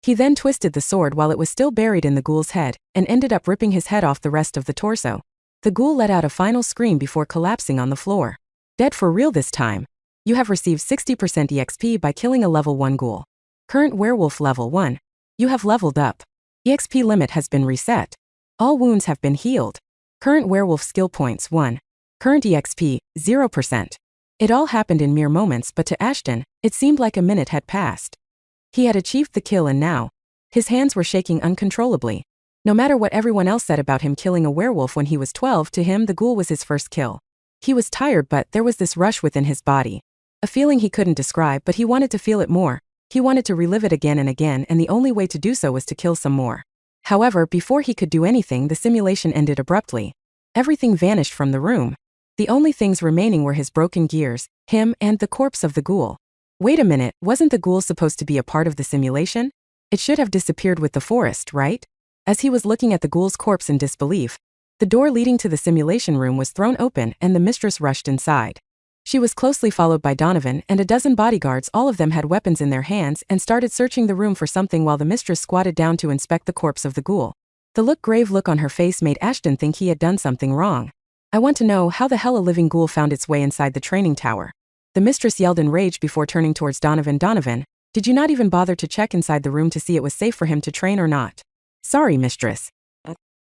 He then twisted the sword while it was still buried in the ghoul's head, and ended up ripping his head off the rest of the torso. The ghoul let out a final scream before collapsing on the floor. Dead for real this time. You have received 60% EXP by killing a level 1 ghoul. Current werewolf level 1. You have leveled up. EXP limit has been reset. All wounds have been healed. Current werewolf skill points 1. Current EXP 0%. It all happened in mere moments, but to Ashton, it seemed like a minute had passed. He had achieved the kill and now, his hands were shaking uncontrollably. No matter what everyone else said about him killing a werewolf when he was 12, to him the ghoul was his first kill. He was tired, but there was this rush within his body. A feeling he couldn't describe, but he wanted to feel it more. He wanted to relive it again and again, and the only way to do so was to kill some more. However, before he could do anything, the simulation ended abruptly. Everything vanished from the room. The only things remaining were his broken gears, him, and the corpse of the ghoul. Wait a minute, wasn't the ghoul supposed to be a part of the simulation? It should have disappeared with the forest, right? As he was looking at the ghoul's corpse in disbelief, the door leading to the simulation room was thrown open and the mistress rushed inside. She was closely followed by Donovan and a dozen bodyguards. All of them had weapons in their hands and started searching the room for something while the mistress squatted down to inspect the corpse of the ghoul. The grave look on her face made Ashton think he had done something wrong. I want to know how the hell a living ghoul found its way inside the training tower. The mistress yelled in rage before turning towards Donovan. Donovan, did you not even bother to check inside the room to see it was safe for him to train or not? Sorry, mistress.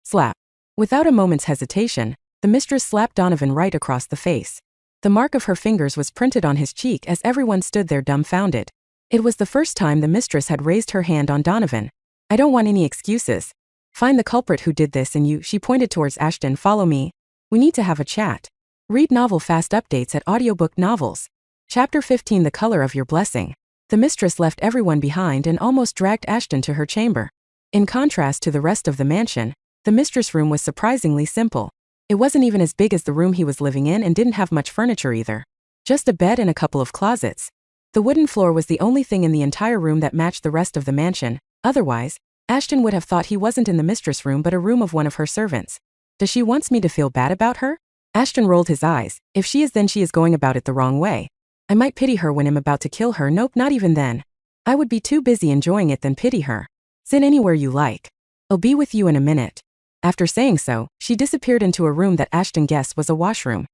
Slap. Without a moment's hesitation, the mistress slapped Donovan right across the face. The mark of her fingers was printed on his cheek as everyone stood there dumbfounded. It was the first time the mistress had raised her hand on Donovan. I don't want any excuses. Find the culprit who did this, and you, she pointed towards Ashton, follow me. We need to have a chat. Read novel fast updates at Audiobook Novels. Chapter 15 The Color of Your Blessing. The mistress left everyone behind and almost dragged Ashton to her chamber. In contrast to the rest of the mansion, the mistress' room was surprisingly simple. It wasn't even as big as the room he was living in and didn't have much furniture either. Just a bed and a couple of closets. The wooden floor was the only thing in the entire room that matched the rest of the mansion. Otherwise, Ashton would have thought he wasn't in the mistress' room but a room of one of her servants. Does she want me to feel bad about her? Ashton rolled his eyes. If she is, then she is going about it the wrong way. I might pity her when I'm about to kill her. Nope, not even then. I would be too busy enjoying it than pity her. Sit anywhere you like. I'll be with you in a minute. After saying so, she disappeared into a room that Ashton guessed was a washroom.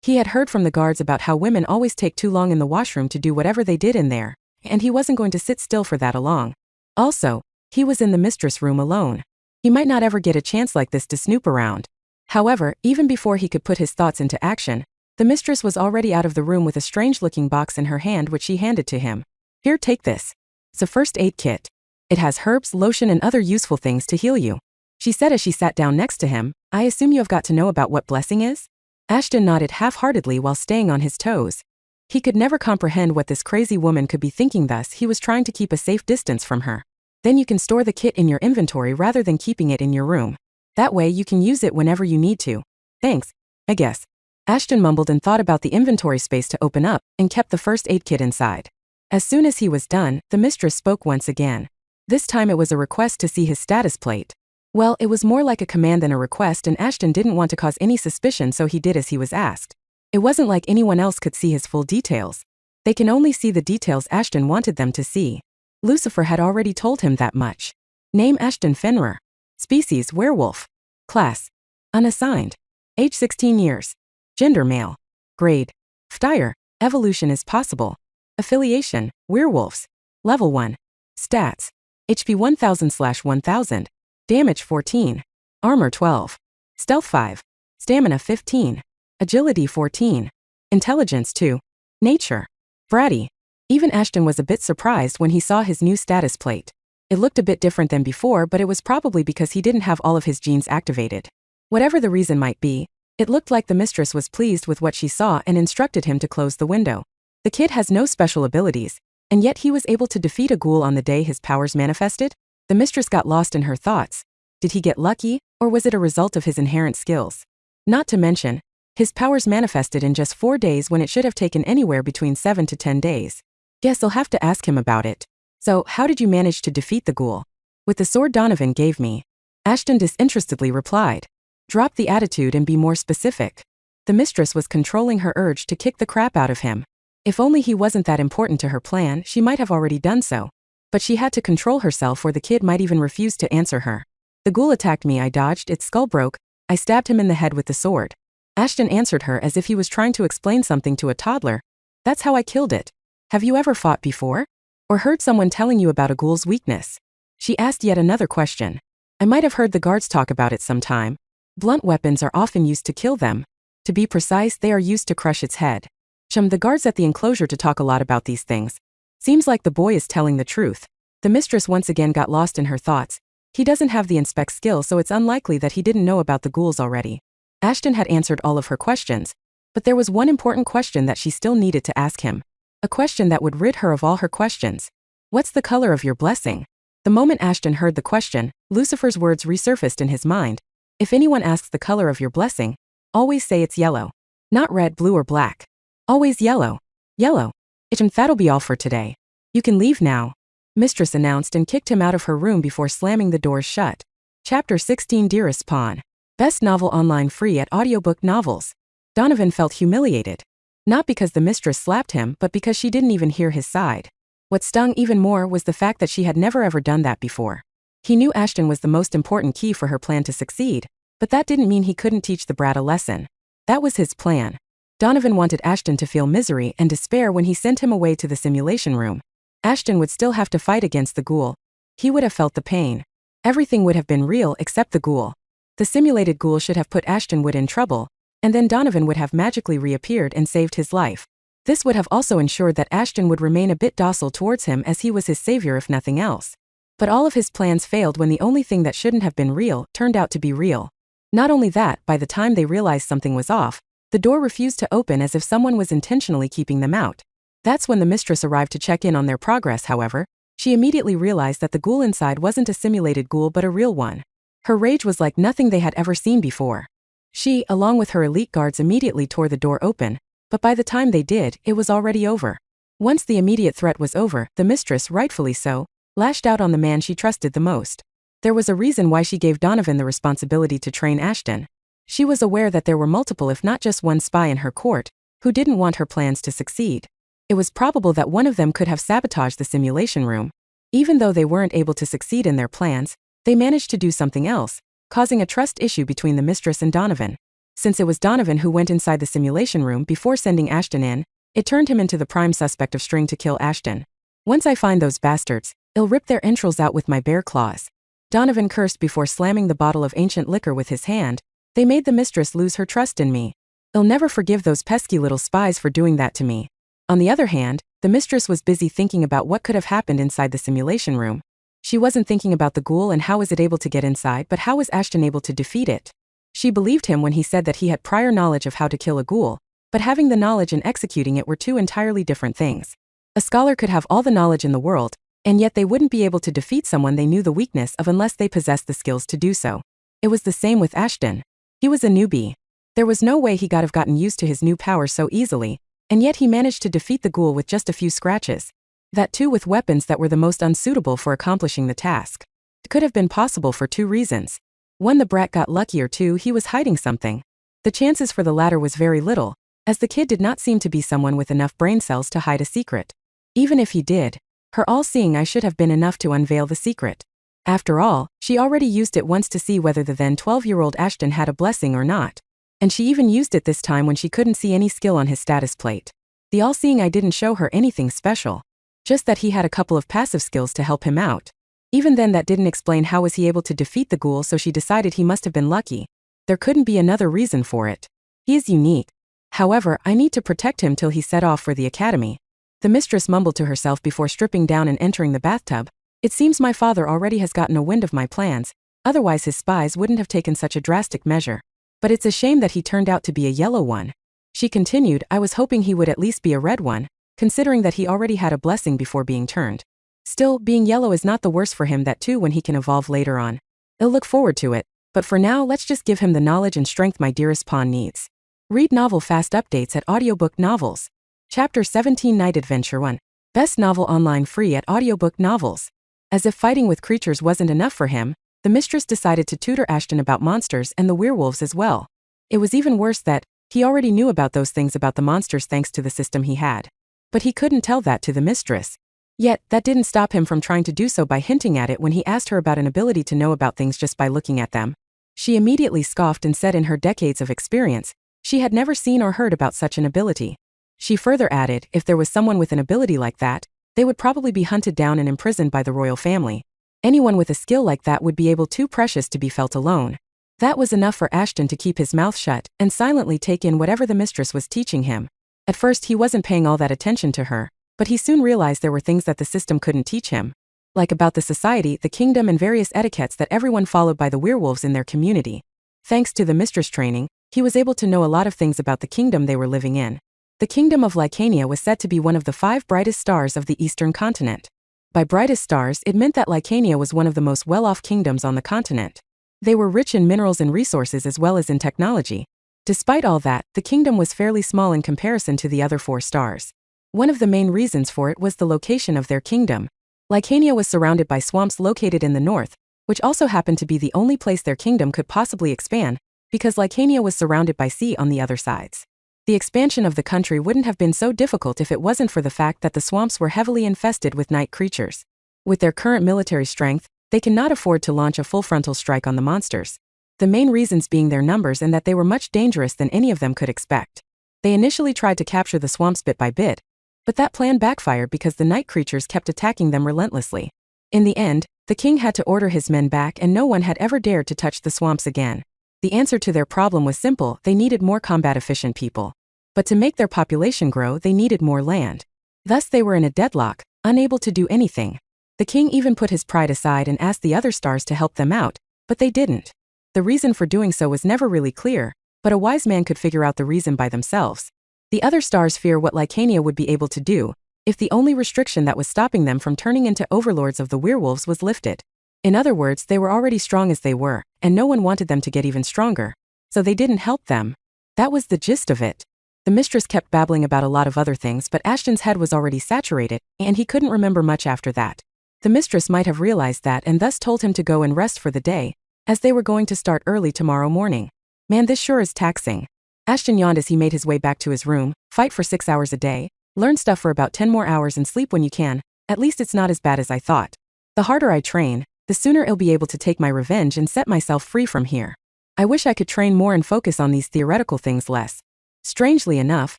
He had heard from the guards about how women always take too long in the washroom to do whatever they did in there, and he wasn't going to sit still for that long. Also, he was in the mistress' room alone. He might not ever get a chance like this to snoop around. However, even before he could put his thoughts into action, the mistress was already out of the room with a strange-looking box in her hand which she handed to him. Here, take this. It's a first aid kit. It has herbs, lotion, and other useful things to heal you. She said as she sat down next to him, I assume you have got to know about what blessing is? Ashton nodded half-heartedly while staying on his toes. He could never comprehend what this crazy woman could be thinking, thus he was trying to keep a safe distance from her. Then you can store the kit in your inventory rather than keeping it in your room. That way you can use it whenever you need to. Thanks, I guess. Ashton mumbled and thought about the inventory space to open up, and kept the first aid kit inside. As soon as he was done, the mistress spoke once again. This time it was a request to see his status plate. Well, it was more like a command than a request, and Ashton didn't want to cause any suspicion, so he did as he was asked. It wasn't like anyone else could see his full details. They can only see the details Ashton wanted them to see. Lucifer had already told him that much. Name Ashton Fenrir. Species werewolf. Class unassigned. Age 16 years. Gender male. Grade. Ftire. Evolution is possible. Affiliation. Werewolves. Level 1. Stats. HP 1000/1000. Damage 14. Armor 12. Stealth 5. Stamina 15. Agility 14. Intelligence 2. Nature. Bratty. Even Ashton was a bit surprised when he saw his new status plate. It looked a bit different than before, but it was probably because he didn't have all of his genes activated. Whatever the reason might be, it looked like the mistress was pleased with what she saw and instructed him to close the window. The kid has no special abilities, and yet he was able to defeat a ghoul on the day his powers manifested? The mistress got lost in her thoughts. Did he get lucky, or was it a result of his inherent skills? Not to mention, his powers manifested in just 4 days when it should have taken anywhere between 7 to 10 days. Guess I'll have to ask him about it. So, how did you manage to defeat the ghoul? With the sword Donovan gave me. Ashton disinterestedly replied. Drop the attitude and be more specific. The mistress was controlling her urge to kick the crap out of him. If only he wasn't that important to her plan, she might have already done so. But she had to control herself or the kid might even refuse to answer her. The ghoul attacked me, I dodged, its skull broke, I stabbed him in the head with the sword. Ashton answered her as if he was trying to explain something to a toddler. That's how I killed it. Have you ever fought before? Or heard someone telling you about a ghoul's weakness? She asked yet another question. I might have heard the guards talk about it sometime. Blunt weapons are often used to kill them. To be precise, they are used to crush its head. The guards at the enclosure to talk a lot about these things. Seems like the boy is telling the truth. The mistress once again got lost in her thoughts. He doesn't have the inspect skill, so it's unlikely that he didn't know about the ghouls already. Ashton had answered all of her questions, but there was one important question that she still needed to ask him. A question that would rid her of all her questions. What's the color of your blessing? The moment Ashton heard the question, Lucifer's words resurfaced in his mind. If anyone asks the color of your blessing, always say it's yellow. Not red, blue, or black. Always yellow. Yellow. That'll be all for today. You can leave now, Mistress announced and kicked him out of her room before slamming the doors shut. Chapter 16 Dearest Pawn. Best novel online free at Audiobook Novels. Donovan felt humiliated. Not because the mistress slapped him, but because she didn't even hear his side. What stung even more was the fact that she had never ever done that before. He knew Ashton was the most important key for her plan to succeed, but that didn't mean he couldn't teach the brat a lesson. That was his plan. Donovan wanted Ashton to feel misery and despair when he sent him away to the simulation room. Ashton would still have to fight against the ghoul. He would have felt the pain. Everything would have been real except the ghoul. The simulated ghoul should have put Ashton in trouble, and then Donovan would have magically reappeared and saved his life. This would have also ensured that Ashton would remain a bit docile towards him as he was his savior if nothing else. But all of his plans failed when the only thing that shouldn't have been real turned out to be real. Not only that, by the time they realized something was off, the door refused to open as if someone was intentionally keeping them out. That's when the mistress arrived to check in on their progress, however. She immediately realized that the ghoul inside wasn't a simulated ghoul but a real one. Her rage was like nothing they had ever seen before. She, along with her elite guards, immediately tore the door open, but by the time they did, it was already over. Once the immediate threat was over, the mistress, rightfully so, lashed out on the man she trusted the most. There was a reason why she gave Donovan the responsibility to train Ashton. She was aware that there were multiple, if not just one, spy in her court, who didn't want her plans to succeed. It was probable that one of them could have sabotaged the simulation room. Even though they weren't able to succeed in their plans, they managed to do something else, causing a trust issue between the mistress and Donovan. Since it was Donovan who went inside the simulation room before sending Ashton in, it turned him into the prime suspect of string to kill Ashton. Once I find those bastards, I'll rip their entrails out with my bare claws. Donovan cursed before slamming the bottle of ancient liquor with his hand. They made the mistress lose her trust in me. I'll never forgive those pesky little spies for doing that to me. On the other hand, the mistress was busy thinking about what could have happened inside the simulation room. She wasn't thinking about the ghoul and how was it able to get inside, but how was Ashton able to defeat it? She believed him when he said that he had prior knowledge of how to kill a ghoul, but having the knowledge and executing it were two entirely different things. A scholar could have all the knowledge in the world, and yet they wouldn't be able to defeat someone they knew the weakness of unless they possessed the skills to do so. It was the same with Ashton. He was a newbie. There was no way he could have gotten used to his new power so easily, and yet he managed to defeat the ghoul with just a few scratches. That too with weapons that were the most unsuitable for accomplishing the task. It could have been possible for two reasons. One, the brat got lucky, or two, he was hiding something. The chances for the latter was very little, as the kid did not seem to be someone with enough brain cells to hide a secret. Even if he did, her all-seeing eye should have been enough to unveil the secret. After all, she already used it once to see whether the then 12-year-old Ashton had a blessing or not. And she even used it this time when she couldn't see any skill on his status plate. The all-seeing eye didn't show her anything special. Just that he had a couple of passive skills to help him out. Even then that didn't explain how was he able to defeat the ghoul, so she decided he must have been lucky. There couldn't be another reason for it. He is unique. However, I need to protect him till he set off for the academy. The mistress mumbled to herself before stripping down and entering the bathtub. It seems my father already has gotten a wind of my plans, otherwise his spies wouldn't have taken such a drastic measure. But it's a shame that he turned out to be a yellow one. She continued, I was hoping he would at least be a red one, considering that he already had a blessing before being turned. Still, being yellow is not the worst for him, that too when he can evolve later on. I'll look forward to it, but for now let's just give him the knowledge and strength my dearest pawn needs. Read novel fast updates at Audiobook Novels. Chapter 17 Night Adventure 1. Best novel online free at Audiobook Novels. As if fighting with creatures wasn't enough for him, the mistress decided to tutor Ashton about monsters and the werewolves as well. It was even worse that he already knew about those things about the monsters thanks to the system he had. But he couldn't tell that to the mistress. Yet, that didn't stop him from trying to do so by hinting at it when he asked her about an ability to know about things just by looking at them. She immediately scoffed and said in her decades of experience, she had never seen or heard about such an ability. She further added, if there was someone with an ability like that, they would probably be hunted down and imprisoned by the royal family. Anyone with a skill like that would be too precious to be felt alone. That was enough for Ashton to keep his mouth shut and silently take in whatever the mistress was teaching him. At first he wasn't paying all that attention to her, but he soon realized there were things that the system couldn't teach him. Like about the society, the kingdom, and various etiquettes that everyone followed by the werewolves in their community. Thanks to the mistress training, he was able to know a lot of things about the kingdom they were living in. The kingdom of Lycania was said to be one of the 5 brightest stars of the eastern continent. By brightest stars, it meant that Lycania was one of the most well-off kingdoms on the continent. They were rich in minerals and resources as well as in technology. Despite all that, the kingdom was fairly small in comparison to the other 4 stars. One of the main reasons for it was the location of their kingdom. Lycania was surrounded by swamps located in the north, which also happened to be the only place their kingdom could possibly expand, because Lycania was surrounded by sea on the other sides. The expansion of the country wouldn't have been so difficult if it wasn't for the fact that the swamps were heavily infested with night creatures. With their current military strength, they cannot afford to launch a full frontal strike on the monsters. The main reasons being their numbers and that they were much dangerous than any of them could expect. They initially tried to capture the swamps bit by bit, but that plan backfired because the night creatures kept attacking them relentlessly. In the end, the king had to order his men back and no one had ever dared to touch the swamps again. The answer to their problem was simple, they needed more combat-efficient people. But to make their population grow, they needed more land. Thus they were in a deadlock, unable to do anything. The king even put his pride aside and asked the other stars to help them out, but they didn't. The reason for doing so was never really clear, but a wise man could figure out the reason by themselves. The other stars fear what Lycania would be able to do, if the only restriction that was stopping them from turning into overlords of the werewolves was lifted. In other words, they were already strong as they were, and no one wanted them to get even stronger. So they didn't help them. That was the gist of it. The mistress kept babbling about a lot of other things, but Ashton's head was already saturated, and he couldn't remember much after that. The mistress might have realized that and thus told him to go and rest for the day, as they were going to start early tomorrow morning. Man, this sure is taxing. Ashton yawned as he made his way back to his room. Fight for 6 hours a day, learn stuff for about 10 more hours and sleep when you can. At least it's not as bad as I thought. The harder I train, the sooner I'll be able to take my revenge and set myself free from here. I wish I could train more and focus on these theoretical things less. Strangely enough,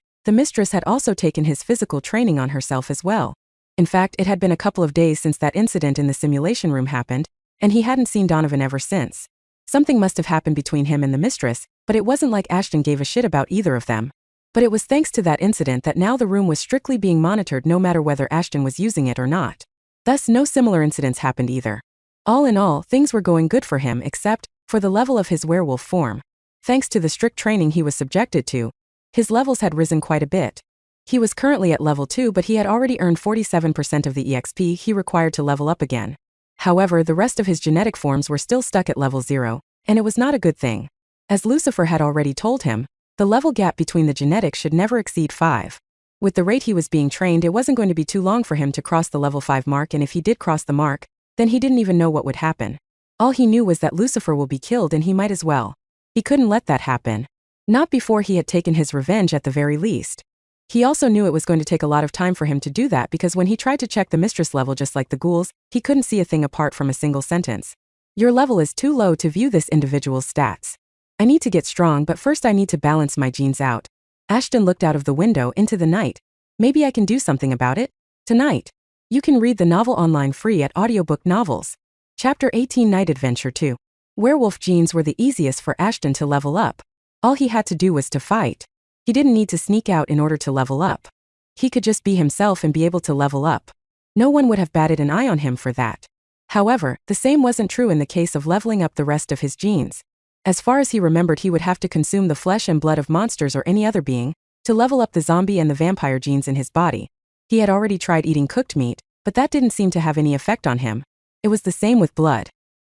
the mistress had also taken his physical training on herself as well. In fact, it had been a couple of days since that incident in the simulation room happened, and he hadn't seen Donovan ever since. Something must have happened between him and the mistress, but it wasn't like Ashton gave a shit about either of them. But it was thanks to that incident that now the room was strictly being monitored no matter whether Ashton was using it or not. Thus, no similar incidents happened either. All in all, things were going good for him except for the level of his werewolf form. Thanks to the strict training he was subjected to, his levels had risen quite a bit. He was currently at level 2, but he had already earned 47% of the EXP he required to level up again. However, the rest of his genetic forms were still stuck at level 0, and it was not a good thing. As Lucifer had already told him, the level gap between the genetics should never exceed 5. With the rate he was being trained, it wasn't going to be too long for him to cross the level 5 mark, and if he did cross the mark, then he didn't even know what would happen. All he knew was that Lucifer will be killed and he might as well. He couldn't let that happen. Not before he had taken his revenge at the very least. He also knew it was going to take a lot of time for him to do that because when he tried to check the mistress level just like the ghouls, he couldn't see a thing apart from a single sentence. Your level is too low to view this individual's stats. I need to get strong, but first I need to balance my genes out. Ashton looked out of the window into the night. Maybe I can do something about it? Tonight. You can read the novel online free at Audiobook Novels. Chapter 18 Night Adventure 2. Werewolf genes were the easiest for Ashton to level up. All he had to do was to fight. He didn't need to sneak out in order to level up. He could just be himself and be able to level up. No one would have batted an eye on him for that. However, the same wasn't true in the case of leveling up the rest of his genes. As far as he remembered, he would have to consume the flesh and blood of monsters or any other being to level up the zombie and the vampire genes in his body. He had already tried eating cooked meat, but that didn't seem to have any effect on him. It was the same with blood.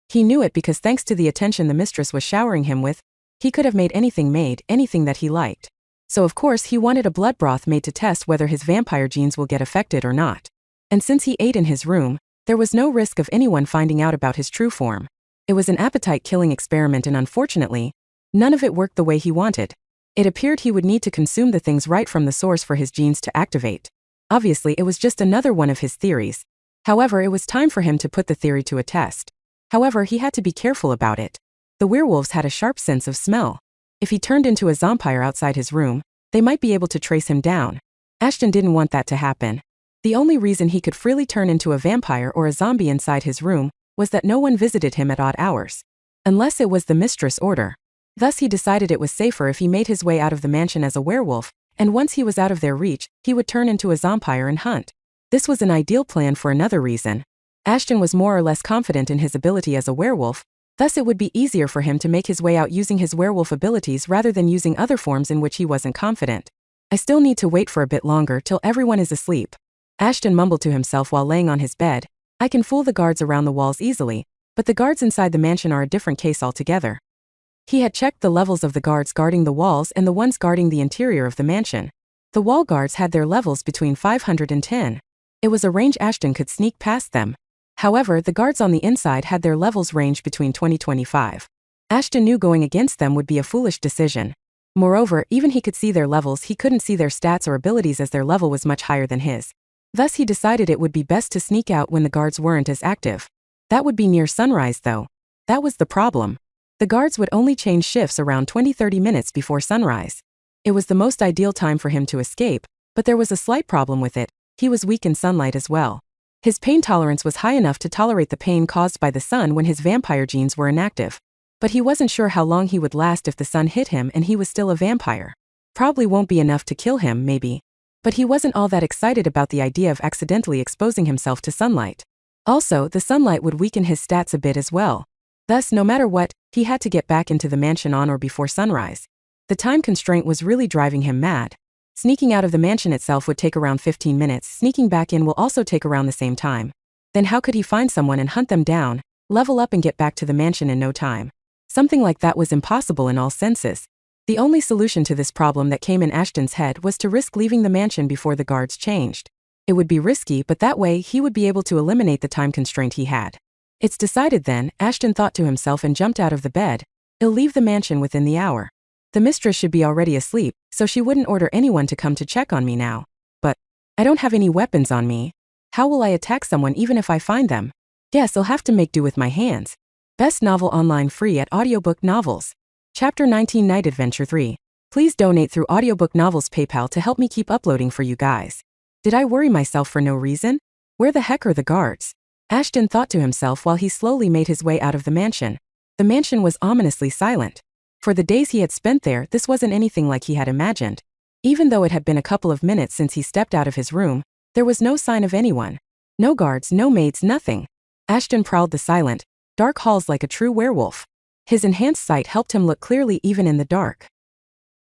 He knew it because thanks to the attention the mistress was showering him with, he could have made anything that he liked. So of course he wanted a blood broth made to test whether his vampire genes will get affected or not. And since he ate in his room, there was no risk of anyone finding out about his true form. It was an appetite-killing experiment, and unfortunately, none of it worked the way he wanted. It appeared he would need to consume the things right from the source for his genes to activate. Obviously, it was just another one of his theories. However, it was time for him to put the theory to a test. However, he had to be careful about it. The werewolves had a sharp sense of smell. If he turned into a zombie outside his room, they might be able to trace him down. Ashton didn't want that to happen. The only reason he could freely turn into a vampire or a zombie inside his room was that no one visited him at odd hours. Unless it was the mistress' order. Thus he decided it was safer if he made his way out of the mansion as a werewolf, and once he was out of their reach, he would turn into a zombie and hunt. This was an ideal plan for another reason. Ashton was more or less confident in his ability as a werewolf, thus it would be easier for him to make his way out using his werewolf abilities rather than using other forms in which he wasn't confident. I still need to wait for a bit longer till everyone is asleep. Ashton mumbled to himself while laying on his bed. I can fool the guards around the walls easily, but the guards inside the mansion are a different case altogether. He had checked the levels of the guards guarding the walls and the ones guarding the interior of the mansion. The wall guards had their levels between 500 and 10. It was a range Ashton could sneak past them. However, the guards on the inside had their levels range between 20-25. Ashton knew going against them would be a foolish decision. Moreover, even he could see their levels, he couldn't see their stats or abilities as their level was much higher than his. Thus he decided it would be best to sneak out when the guards weren't as active. That would be near sunrise though. That was the problem. The guards would only change shifts around 20-30 minutes before sunrise. It was the most ideal time for him to escape, but there was a slight problem with it. He was weak in sunlight as well. His pain tolerance was high enough to tolerate the pain caused by the sun when his vampire genes were inactive. But he wasn't sure how long he would last if the sun hit him and he was still a vampire. Probably won't be enough to kill him, maybe. But he wasn't all that excited about the idea of accidentally exposing himself to sunlight. Also, the sunlight would weaken his stats a bit as well. Thus, no matter what, he had to get back into the mansion on or before sunrise. The time constraint was really driving him mad. Sneaking out of the mansion itself would take around 15 minutes, sneaking back in will also take around the same time. Then how could he find someone and hunt them down, level up and get back to the mansion in no time? Something like that was impossible in all senses. The only solution to this problem that came in Ashton's head was to risk leaving the mansion before the guards changed. It would be risky, but that way he would be able to eliminate the time constraint he had. It's decided then, Ashton thought to himself and jumped out of the bed. He'll leave the mansion within the hour. The mistress should be already asleep, so she wouldn't order anyone to come to check on me now. But I don't have any weapons on me. How will I attack someone even if I find them? Guess I'll have to make do with my hands. Best novel online free at Audiobook Novels. Chapter 19 Night Adventure 3. Please donate through Audiobook Novels PayPal to help me keep uploading for you guys. Did I worry myself for no reason? Where the heck are the guards? Ashton thought to himself while he slowly made his way out of the mansion. The mansion was ominously silent. For the days he had spent there, this wasn't anything like he had imagined. Even though it had been a couple of minutes since he stepped out of his room, there was no sign of anyone. No guards, no maids, nothing. Ashton prowled the silent, dark halls like a true werewolf. His enhanced sight helped him look clearly even in the dark.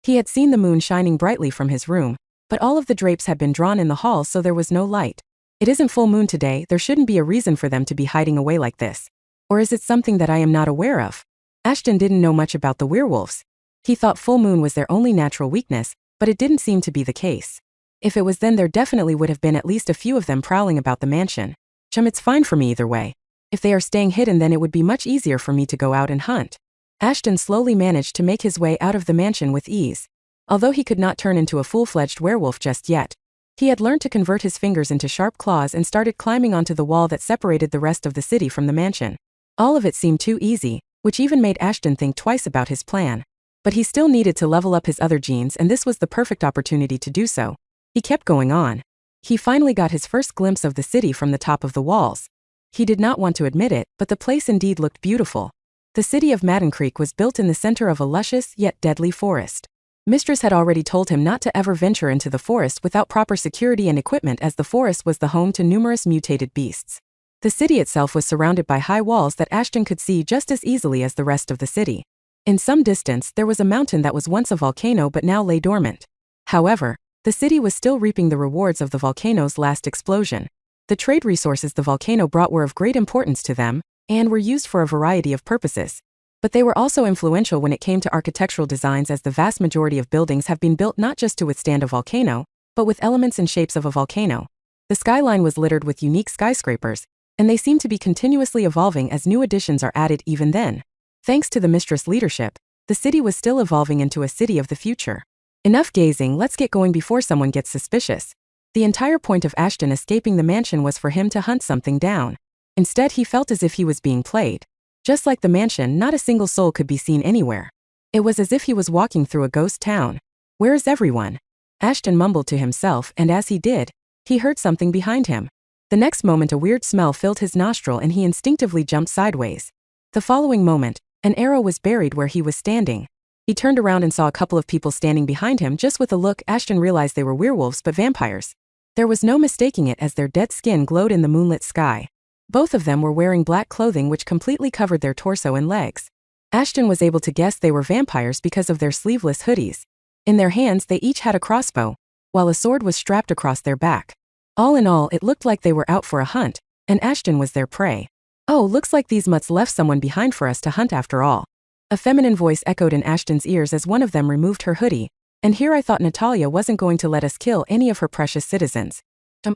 He had seen the moon shining brightly from his room, but all of the drapes had been drawn in the hall so there was no light. It isn't full moon today, there shouldn't be a reason for them to be hiding away like this. Or is it something that I am not aware of? Ashton didn't know much about the werewolves. He thought full moon was their only natural weakness, but it didn't seem to be the case. If it was, then there definitely would have been at least a few of them prowling about the mansion. It's fine for me either way. If they are staying hidden, then it would be much easier for me to go out and hunt. Ashton slowly managed to make his way out of the mansion with ease. Although he could not turn into a full-fledged werewolf just yet, he had learned to convert his fingers into sharp claws and started climbing onto the wall that separated the rest of the city from the mansion. All of it seemed too easy, which even made Ashton think twice about his plan. But he still needed to level up his other genes, and this was the perfect opportunity to do so. He kept going on. He finally got his first glimpse of the city from the top of the walls. He did not want to admit it, but the place indeed looked beautiful. The city of Madden Creek was built in the center of a luscious yet deadly forest. Mistress had already told him not to ever venture into the forest without proper security and equipment, as the forest was the home to numerous mutated beasts. The city itself was surrounded by high walls that Ashton could see just as easily as the rest of the city. In some distance, there was a mountain that was once a volcano but now lay dormant. However, the city was still reaping the rewards of the volcano's last explosion. The trade resources the volcano brought were of great importance to them, and were used for a variety of purposes. But they were also influential when it came to architectural designs, as the vast majority of buildings have been built not just to withstand a volcano, but with elements and shapes of a volcano. The skyline was littered with unique skyscrapers, and they seem to be continuously evolving as new additions are added even then. Thanks to the mistress' leadership, the city was still evolving into a city of the future. Enough gazing, let's get going before someone gets suspicious. The entire point of Ashton escaping the mansion was for him to hunt something down. Instead, he felt as if he was being played. Just like the mansion, not a single soul could be seen anywhere. It was as if he was walking through a ghost town. Where is everyone? Ashton mumbled to himself, and as he did, he heard something behind him. The next moment, a weird smell filled his nostril and he instinctively jumped sideways. The following moment, an arrow was buried where he was standing. He turned around and saw a couple of people standing behind him. Just with a look, Ashton realized they were werewolves, but vampires. There was no mistaking it, as their dead skin glowed in the moonlit sky. Both of them were wearing black clothing which completely covered their torso and legs. Ashton was able to guess they were vampires because of their sleeveless hoodies. In their hands, they each had a crossbow, while a sword was strapped across their back. All in all, it looked like they were out for a hunt, and Ashton was their prey. Oh, looks like these mutts left someone behind for us to hunt after all. A feminine voice echoed in Ashton's ears as one of them removed her hoodie. And here I thought Natalia wasn't going to let us kill any of her precious citizens.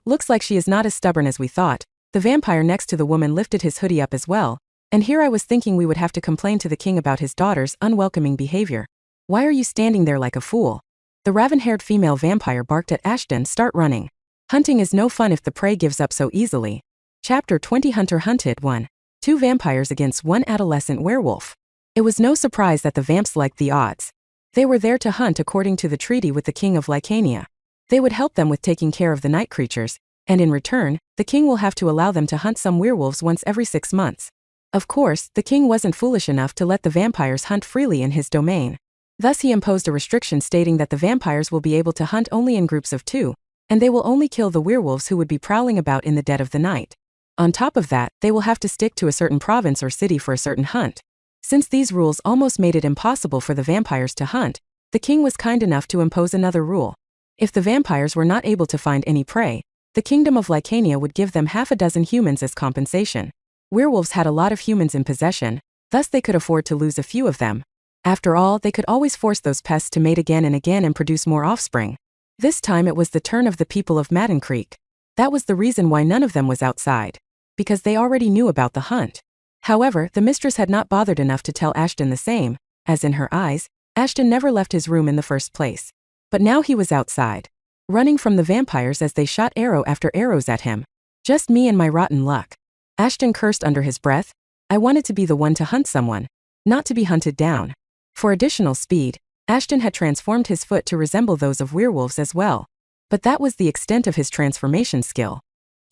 Looks like she is not as stubborn as we thought. The vampire next to the woman lifted his hoodie up as well. And here I was thinking we would have to complain to the king about his daughter's unwelcoming behavior. Why are you standing there like a fool? The raven-haired female vampire barked at Ashton. Start running. Hunting is no fun if the prey gives up so easily. Chapter 20. Hunter hunted. 1. 2 vampires against 1 adolescent werewolf. It was no surprise that the vamps liked the odds. They were there to hunt according to the treaty with the king of Lycania. They would help them with taking care of the night creatures, and in return, the king will have to allow them to hunt some werewolves once every 6 months. Of course, the king wasn't foolish enough to let the vampires hunt freely in his domain. Thus he imposed a restriction stating that the vampires will be able to hunt only in groups of 2, and they will only kill the werewolves who would be prowling about in the dead of the night. On top of that, they will have to stick to a certain province or city for a certain hunt. Since these rules almost made it impossible for the vampires to hunt, the king was kind enough to impose another rule. If the vampires were not able to find any prey, the kingdom of Lycania would give them half a dozen humans as compensation. Werewolves had a lot of humans in possession, thus they could afford to lose a few of them. After all, they could always force those pests to mate again and produce more offspring. This time it was the turn of the people of Madden Creek. That was the reason why none of them was outside. Because they already knew about the hunt. However, the mistress had not bothered enough to tell Ashton the same, as in her eyes, Ashton never left his room in the first place. But now he was outside, running from the vampires as they shot arrow after arrows at him. Just me and my rotten luck. Ashton cursed under his breath. I wanted to be the one to hunt someone, not to be hunted down. For additional speed, Ashton had transformed his foot to resemble those of werewolves as well. But that was the extent of his transformation skill.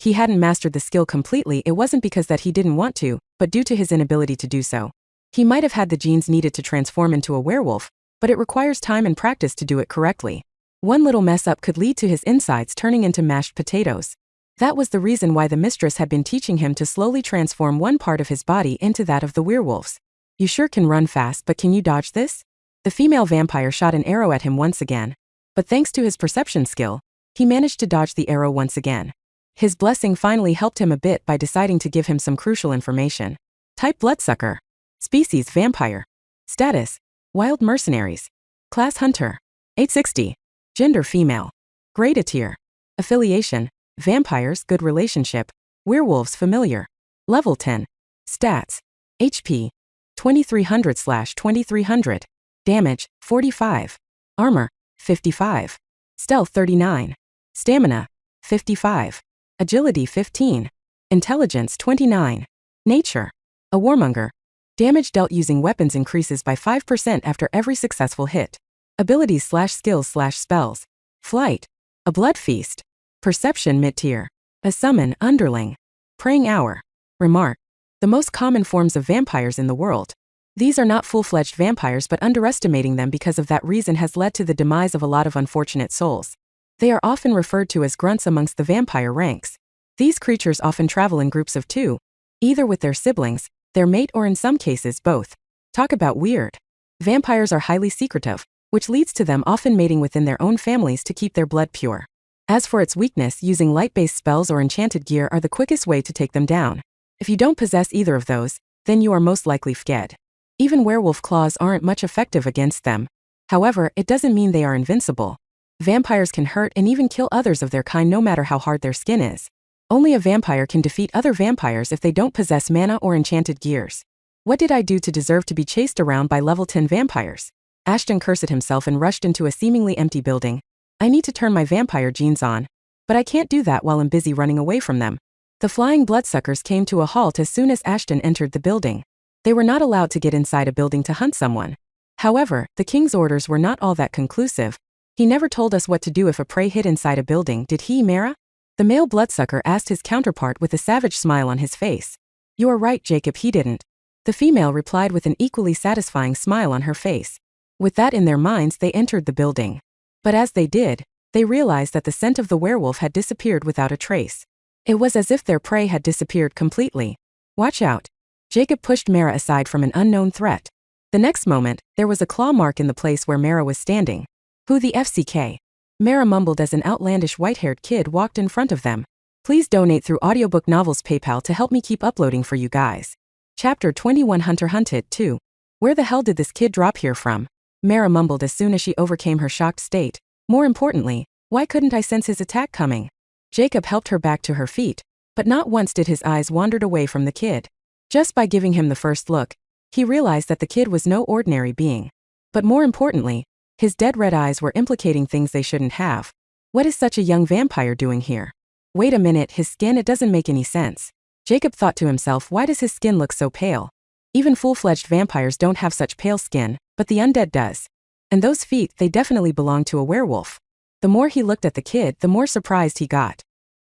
He hadn't mastered the skill completely. It wasn't because that he didn't want to, but due to his inability to do so. He might have had the genes needed to transform into a werewolf, but it requires time and practice to do it correctly. One little mess up could lead to his insides turning into mashed potatoes. That was the reason why the mistress had been teaching him to slowly transform one part of his body into that of the werewolves. You sure can run fast, but can you dodge this? The female vampire shot an arrow at him once again. But thanks to his perception skill, he managed to dodge the arrow once again. His blessing finally helped him a bit by deciding to give him some crucial information. Type bloodsucker. Species vampire. Status wild mercenaries. Class hunter. 860. Gender female. Grade A tier. Affiliation vampires good relationship. Werewolves familiar. Level 10. Stats HP 2300/2300. Damage 45. Armor 55. Stealth 39. Stamina 55. Agility 15. Intelligence 29. Nature a warmonger. Damage dealt using weapons increases by 5% after every successful hit. Abilities/skills/spells. Flight. A blood feast. Perception mid-tier. A summon underling. Praying hour. Remark. The most common forms of vampires in the world. These are not full-fledged vampires, but underestimating them because of that reason has led to the demise of a lot of unfortunate souls. They are often referred to as grunts amongst the vampire ranks. These creatures often travel in groups of two, either with their siblings, their mate, or in some cases both. Talk about weird. Vampires are highly secretive, which leads to them often mating within their own families to keep their blood pure. As for its weakness, using light-based spells or enchanted gear are the quickest way to take them down. If you don't possess either of those, then you are most likely fed. Even werewolf claws aren't much effective against them. However, it doesn't mean they are invincible. Vampires can hurt and even kill others of their kind no matter how hard their skin is. Only a vampire can defeat other vampires if they don't possess mana or enchanted gears. What did I do to deserve to be chased around by level 10 vampires? Ashton cursed himself and rushed into a seemingly empty building. I need to turn my vampire genes on. But I can't do that while I'm busy running away from them. The flying bloodsuckers came to a halt as soon as Ashton entered the building. They were not allowed to get inside a building to hunt someone. However, the king's orders were not all that conclusive. He never told us what to do if a prey hid inside a building, did he, Mara? The male bloodsucker asked his counterpart with a savage smile on his face. You are right, Jacob, he didn't. The female replied with an equally satisfying smile on her face. With that in their minds, they entered the building. But as they did, they realized that the scent of the werewolf had disappeared without a trace. It was as if their prey had disappeared completely. Watch out. Jacob pushed Mara aside from an unknown threat. The next moment, there was a claw mark in the place where Mara was standing. Who the FCK? Mara mumbled as an outlandish white-haired kid walked in front of them. Please donate through Audiobook Novels PayPal to help me keep uploading for you guys. Chapter 21 Hunter Hunted 2. Where the hell did this kid drop here from? Mara mumbled as soon as she overcame her shocked state. More importantly, why couldn't I sense his attack coming? Jacob helped her back to her feet, but not once did his eyes wander away from the kid. Just by giving him the first look, he realized that the kid was no ordinary being. But more importantly, his dead red eyes were implicating things they shouldn't have. What is such a young vampire doing here? Wait a minute, his skin, it doesn't make any sense. Jacob thought to himself, why does his skin look so pale? Even full-fledged vampires don't have such pale skin, but the undead does. And those feet, they definitely belong to a werewolf. The more he looked at the kid, the more surprised he got.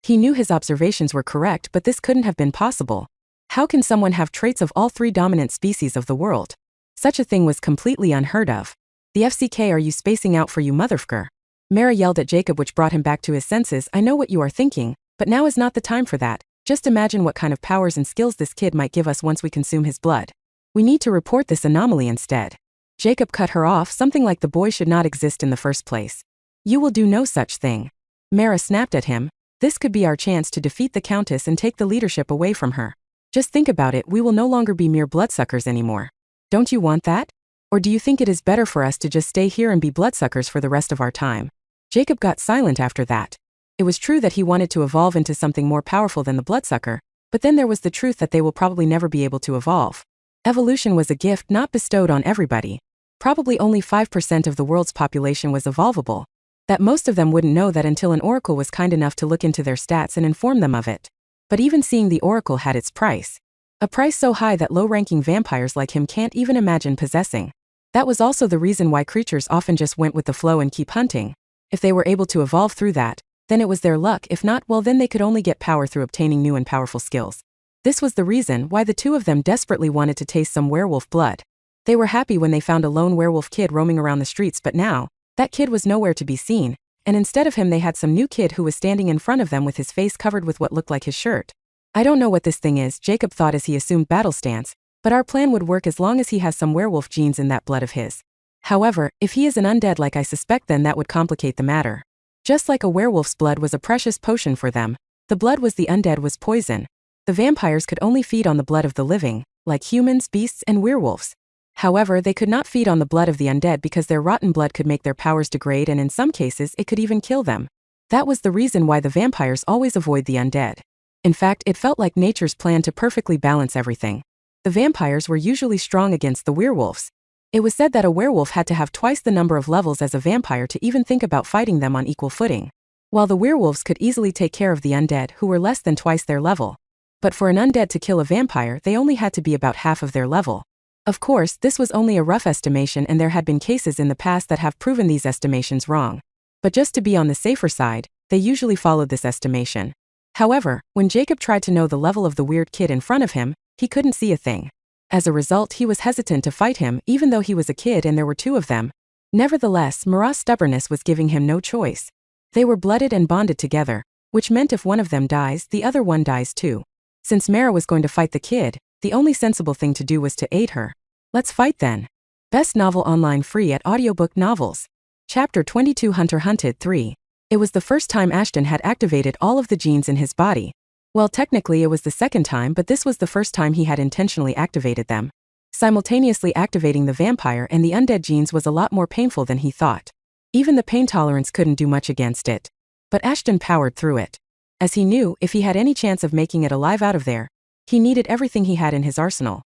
He knew his observations were correct, but this couldn't have been possible. How can someone have traits of all three dominant species of the world? Such a thing was completely unheard of. The FCK, are you spacing out for you motherfucker? Mara yelled at Jacob, which brought him back to his senses. I know what you are thinking, but now is not the time for that. Just imagine what kind of powers and skills this kid might give us once we consume his blood. We need to report this anomaly instead. Jacob cut her off, something like the boy should not exist in the first place. You will do no such thing. Mara snapped at him. This could be our chance to defeat the Countess and take the leadership away from her. Just think about it, we will no longer be mere bloodsuckers anymore. Don't you want that? Or do you think it is better for us to just stay here and be bloodsuckers for the rest of our time? Jacob got silent after that. It was true that he wanted to evolve into something more powerful than the bloodsucker, but then there was the truth that they will probably never be able to evolve. Evolution was a gift not bestowed on everybody. Probably only 5% of the world's population was evolvable. That most of them wouldn't know that until an oracle was kind enough to look into their stats and inform them of it. But even seeing the oracle had its price. A price so high that low-ranking vampires like him can't even imagine possessing. That was also the reason why creatures often just went with the flow and keep hunting. If they were able to evolve through that, then it was their luck. If not, well, then they could only get power through obtaining new and powerful skills. This was the reason why the two of them desperately wanted to taste some werewolf blood. They were happy when they found a lone werewolf kid roaming around the streets, but now, that kid was nowhere to be seen, and instead of him they had some new kid who was standing in front of them with his face covered with what looked like his shirt. I don't know what this thing is, Jacob thought as he assumed battle stance, but our plan would work as long as he has some werewolf genes in that blood of his. However, if he is an undead like I suspect, then that would complicate the matter. Just like a werewolf's blood was a precious potion for them, the blood was the undead was poison. The vampires could only feed on the blood of the living, like humans, beasts, and werewolves. However, they could not feed on the blood of the undead because their rotten blood could make their powers degrade, and in some cases it could even kill them. That was the reason why the vampires always avoid the undead. In fact, it felt like nature's plan to perfectly balance everything. The vampires were usually strong against the werewolves. It was said that a werewolf had to have twice the number of levels as a vampire to even think about fighting them on equal footing, while the werewolves could easily take care of the undead who were less than twice their level. But for an undead to kill a vampire, they only had to be about half of their level. Of course, this was only a rough estimation and there had been cases in the past that have proven these estimations wrong. But just to be on the safer side, they usually followed this estimation. However, when Jacob tried to know the level of the weird kid in front of him, he couldn't see a thing. As a result, he was hesitant to fight him even though he was a kid and there were two of them. Nevertheless, Mara's stubbornness was giving him no choice. They were blooded and bonded together, which meant if one of them dies, the other one dies too. Since Mara was going to fight the kid, the only sensible thing to do was to aid her. Let's fight then. Best novel online free at Audiobook Novels. Chapter 22 Hunter Hunted 3. It was the first time Ashton had activated all of the genes in his body. Well, technically it was the second time, but this was the first time he had intentionally activated them. Simultaneously activating the vampire and the undead genes was a lot more painful than he thought. Even the pain tolerance couldn't do much against it. But Ashton powered through it. As he knew, if he had any chance of making it alive out of there, he needed everything he had in his arsenal.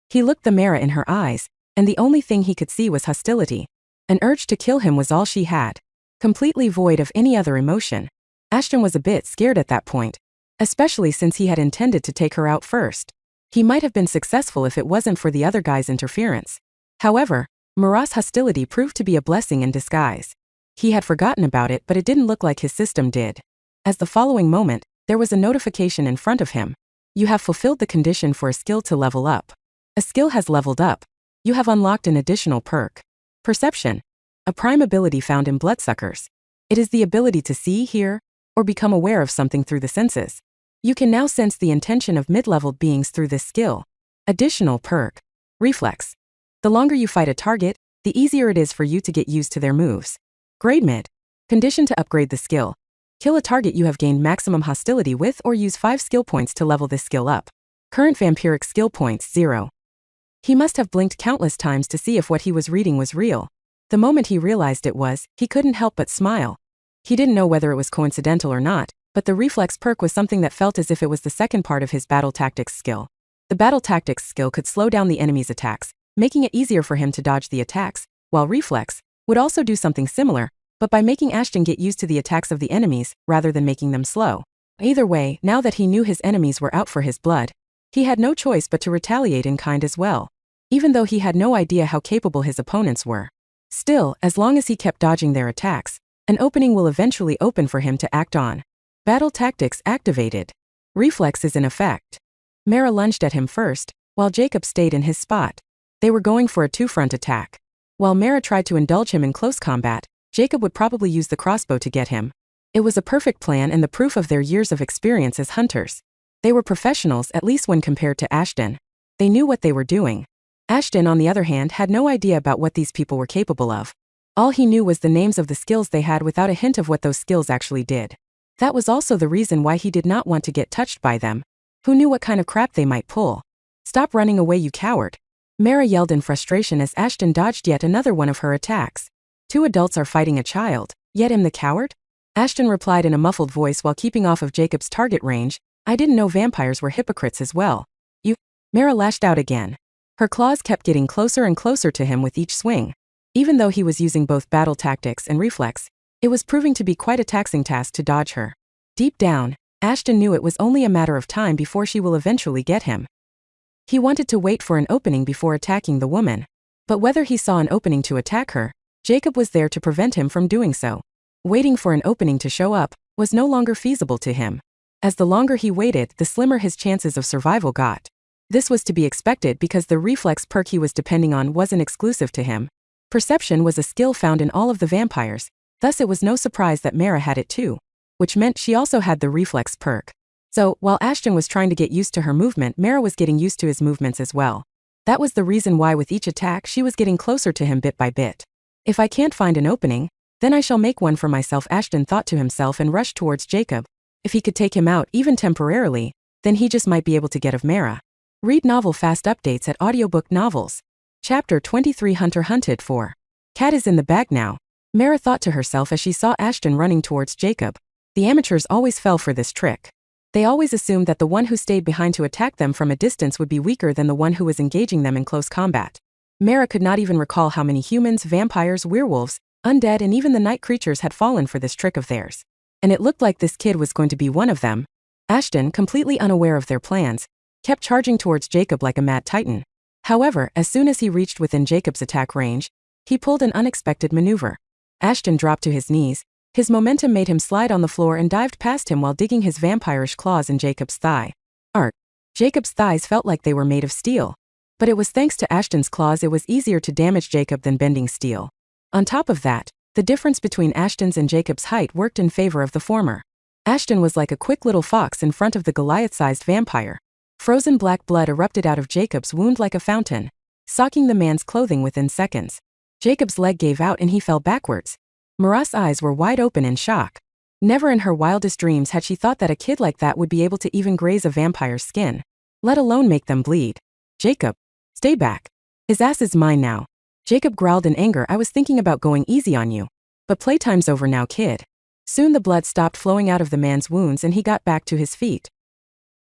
He looked the Mara in her eyes, and the only thing he could see was hostility. An urge to kill him was all she had. Completely void of any other emotion. Ashton was a bit scared at that point, especially since he had intended to take her out first. He might have been successful if it wasn't for the other guy's interference. However, Mara's hostility proved to be a blessing in disguise. He had forgotten about it, but it didn't look like his system did. As the following moment, there was a notification in front of him. You have fulfilled the condition for a skill to level up. A skill has leveled up. You have unlocked an additional perk. Perception. A prime ability found in bloodsuckers. It is the ability to see, hear, or become aware of something through the senses. You can now sense the intention of mid-leveled beings through this skill. Additional perk. Reflex. The longer you fight a target, the easier it is for you to get used to their moves. Grade mid. Condition to upgrade the skill. Kill a target you have gained maximum hostility with or use 5 skill points to level this skill up. Current vampiric skill points 0. He must have blinked countless times to see if what he was reading was real. The moment he realized it was, he couldn't help but smile. He didn't know whether it was coincidental or not, but the reflex perk was something that felt as if it was the second part of his battle tactics skill. The battle tactics skill could slow down the enemy's attacks, making it easier for him to dodge the attacks, while reflex would also do something similar, but by making Ashton get used to the attacks of the enemies, rather than making them slow. Either way, now that he knew his enemies were out for his blood, he had no choice but to retaliate in kind as well. Even though he had no idea how capable his opponents were. Still, as long as he kept dodging their attacks, an opening will eventually open for him to act on. Battle tactics activated. Reflex is in effect. Mara lunged at him first, while Jacob stayed in his spot. They were going for a two-front attack. While Mara tried to indulge him in close combat, Jacob would probably use the crossbow to get him. It was a perfect plan and the proof of their years of experience as hunters. They were professionals, at least when compared to Ashton. They knew what they were doing. Ashton, on the other hand, had no idea about what these people were capable of. All he knew was the names of the skills they had without a hint of what those skills actually did. That was also the reason why he did not want to get touched by them. Who knew what kind of crap they might pull? Stop running away, you coward. Mara yelled in frustration as Ashton dodged yet another one of her attacks. 2 adults are fighting a child, yet I'm the coward? Ashton replied in a muffled voice while keeping off of Jacob's target range. I didn't know vampires were hypocrites as well. You. Mara lashed out again. Her claws kept getting closer and closer to him with each swing. Even though he was using both battle tactics and reflex, it was proving to be quite a taxing task to dodge her. Deep down, Ashton knew it was only a matter of time before she will eventually get him. He wanted to wait for an opening before attacking the woman. But whether he saw an opening to attack her, Jacob was there to prevent him from doing so. Waiting for an opening to show up was no longer feasible to him. As the longer he waited, the slimmer his chances of survival got. This was to be expected because the reflex perk he was depending on wasn't exclusive to him. Perception was a skill found in all of the vampires, thus it was no surprise that Mara had it too, which meant she also had the reflex perk. So, while Ashton was trying to get used to her movement, Mara was getting used to his movements as well. That was the reason why with each attack she was getting closer to him bit by bit. If I can't find an opening, then I shall make one for myself, Ashton thought to himself and rushed towards Jacob. If he could take him out even temporarily, then he just might be able to get of Mara. Read novel fast updates at Audiobook Novels. Chapter 23 Hunter Hunted 4. Cat is in the bag now. Mara thought to herself as she saw Ashton running towards Jacob. The amateurs always fell for this trick. They always assumed that the one who stayed behind to attack them from a distance would be weaker than the one who was engaging them in close combat. Mara could not even recall how many humans, vampires, werewolves, undead and even the night creatures had fallen for this trick of theirs. And it looked like this kid was going to be one of them. Ashton, completely unaware of their plans, kept charging towards Jacob like a mad titan. However, as soon as he reached within Jacob's attack range, he pulled an unexpected maneuver. Ashton dropped to his knees. His momentum made him slide on the floor and dived past him while digging his vampirish claws in Jacob's thigh. Jacob's thighs felt like they were made of steel. But it was thanks to Ashton's claws it was easier to damage Jacob than bending steel. On top of that, the difference between Ashton's and Jacob's height worked in favor of the former. Ashton was like a quick little fox in front of the Goliath-sized vampire. Frozen black blood erupted out of Jacob's wound like a fountain, soaking the man's clothing within seconds. Jacob's leg gave out and he fell backwards. Mara's eyes were wide open in shock. Never in her wildest dreams had she thought that a kid like that would be able to even graze a vampire's skin, let alone make them bleed. Jacob, stay back. His ass is mine now. Jacob growled in anger. I was thinking about going easy on you. But playtime's over now, kid. Soon the blood stopped flowing out of the man's wounds and he got back to his feet.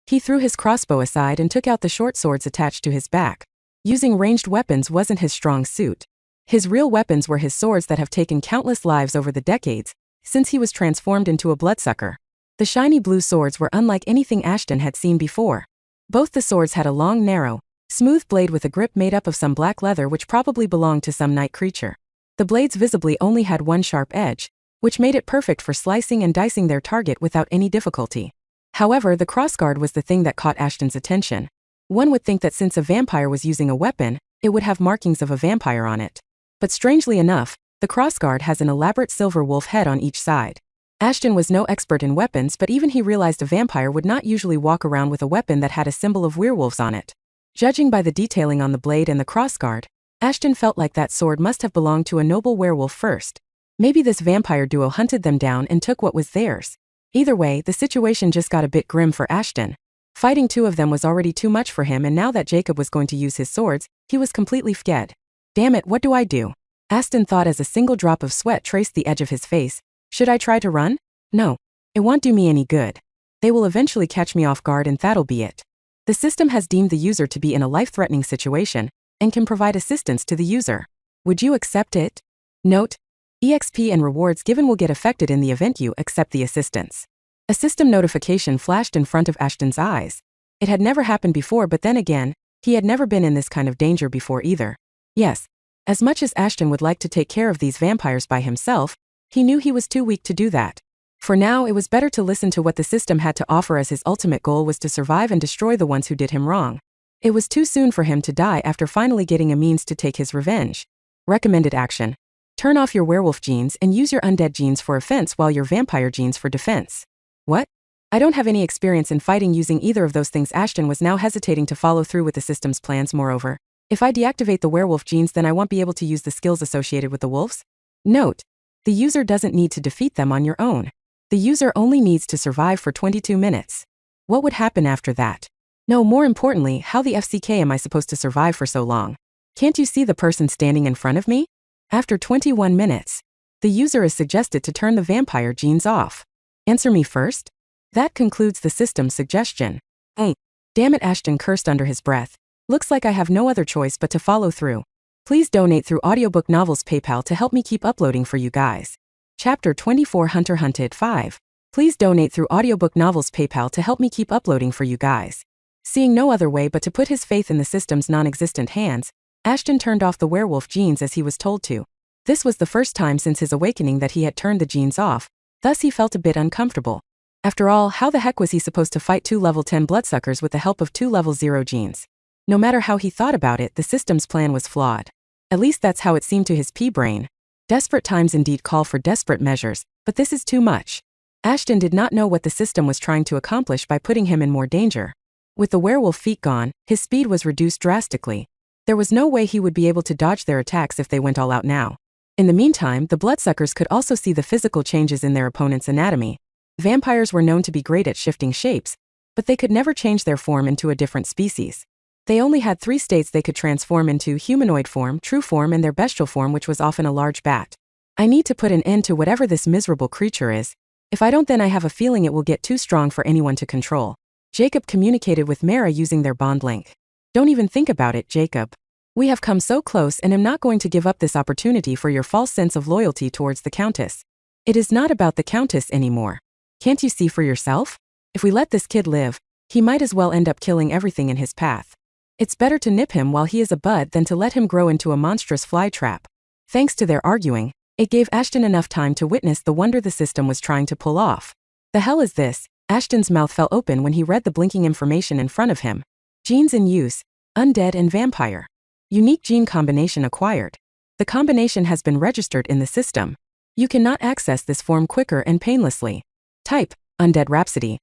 He threw his crossbow aside and took out the short swords attached to his back. Using ranged weapons wasn't his strong suit. His real weapons were his swords that have taken countless lives over the decades, since he was transformed into a bloodsucker. The shiny blue swords were unlike anything Ashton had seen before. Both the swords had a long, narrow, smooth blade with a grip made up of some black leather which probably belonged to some night creature. The blades visibly only had one sharp edge, which made it perfect for slicing and dicing their target without any difficulty. However, the crossguard was the thing that caught Ashton's attention. One would think that since a vampire was using a weapon, it would have markings of a vampire on it. But strangely enough, the crossguard has an elaborate silver wolf head on each side. Ashton was no expert in weapons, but even he realized a vampire would not usually walk around with a weapon that had a symbol of werewolves on it. Judging by the detailing on the blade and the crossguard, Ashton felt like that sword must have belonged to a noble werewolf first. Maybe this vampire duo hunted them down and took what was theirs. Either way, the situation just got a bit grim for Ashton. Fighting two of them was already too much for him, and now that Jacob was going to use his swords, he was completely scared. Damn it, what do I do? Ashton thought as a single drop of sweat traced the edge of his face. Should I try to run? No. It won't do me any good. They will eventually catch me off guard and that'll be it. The system has deemed the user to be in a life-threatening situation and can provide assistance to the user. Would you accept it? Note: EXP and rewards given will get affected in the event you accept the assistance. A system notification flashed in front of Ashton's eyes. It had never happened before, but then again, he had never been in this kind of danger before either. Yes, as much as Ashton would like to take care of these vampires by himself, he knew he was too weak to do that. For now, it was better to listen to what the system had to offer, as his ultimate goal was to survive and destroy the ones who did him wrong. It was too soon for him to die after finally getting a means to take his revenge. Recommended action: turn off your werewolf genes and use your undead genes for offense while your vampire genes for defense. What? I don't have any experience in fighting using either of those things. Ashton was now hesitating to follow through with the system's plans. Moreover, if I deactivate the werewolf genes, then I won't be able to use the skills associated with the wolves. Note: the user doesn't need to defeat them on your own. The user only needs to survive for 22 minutes. What would happen after that? No, more importantly, how the FCK am I supposed to survive for so long? Can't you see the person standing in front of me? After 21 minutes, the user is suggested to turn the vampire genes off. Answer me first? That concludes the system's suggestion. Damn it, Ashton cursed under his breath. Looks like I have no other choice but to follow through. Please donate through Audiobook Novels PayPal to help me keep uploading for you guys. Chapter 24 Hunter Hunted 5. Please donate through Audiobook Novels PayPal to help me keep uploading for you guys. Seeing no other way but to put his faith in the system's non-existent hands, Ashton turned off the werewolf genes as he was told to. This was the first time since his awakening that he had turned the genes off, thus he felt a bit uncomfortable. After all, how the heck was he supposed to fight two level 10 bloodsuckers with the help of two level 0 genes? No matter how he thought about it, the system's plan was flawed. At least that's how it seemed to his pea-brain. Desperate times indeed call for desperate measures, but this is too much. Ashton did not know what the system was trying to accomplish by putting him in more danger. With the werewolf feet gone, his speed was reduced drastically. There was no way he would be able to dodge their attacks if they went all out now. In the meantime, the bloodsuckers could also see the physical changes in their opponent's anatomy. Vampires were known to be great at shifting shapes, but they could never change their form into a different species. They only had 3 states they could transform into: humanoid form, true form, and their bestial form, which was often a large bat. I need to put an end to whatever this miserable creature is. If I don't, then I have a feeling it will get too strong for anyone to control. Jacob communicated with Mara using their bond link. Don't even think about it, Jacob. We have come so close and am not going to give up this opportunity for your false sense of loyalty towards the Countess. It is not about the Countess anymore. Can't you see for yourself? If we let this kid live, he might as well end up killing everything in his path. It's better to nip him while he is a bud than to let him grow into a monstrous fly trap. Thanks to their arguing, it gave Ashton enough time to witness the wonder the system was trying to pull off. The hell is this? Ashton's mouth fell open when he read the blinking information in front of him. Genes in use: undead and vampire. Unique gene combination acquired. The combination has been registered in the system. You cannot access this form quicker and painlessly. Type: Undead Rhapsody.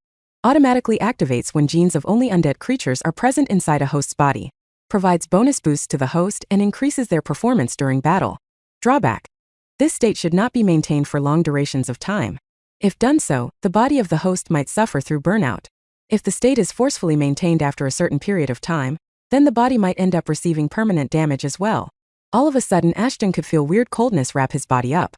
Automatically activates when genes of only undead creatures are present inside a host's body. Provides bonus boosts to the host and increases their performance during battle. Drawback: this state should not be maintained for long durations of time. If done so, the body of the host might suffer through burnout. If the state is forcefully maintained after a certain period of time, then the body might end up receiving permanent damage as well. All of a sudden, Ashton could feel weird coldness wrap his body up.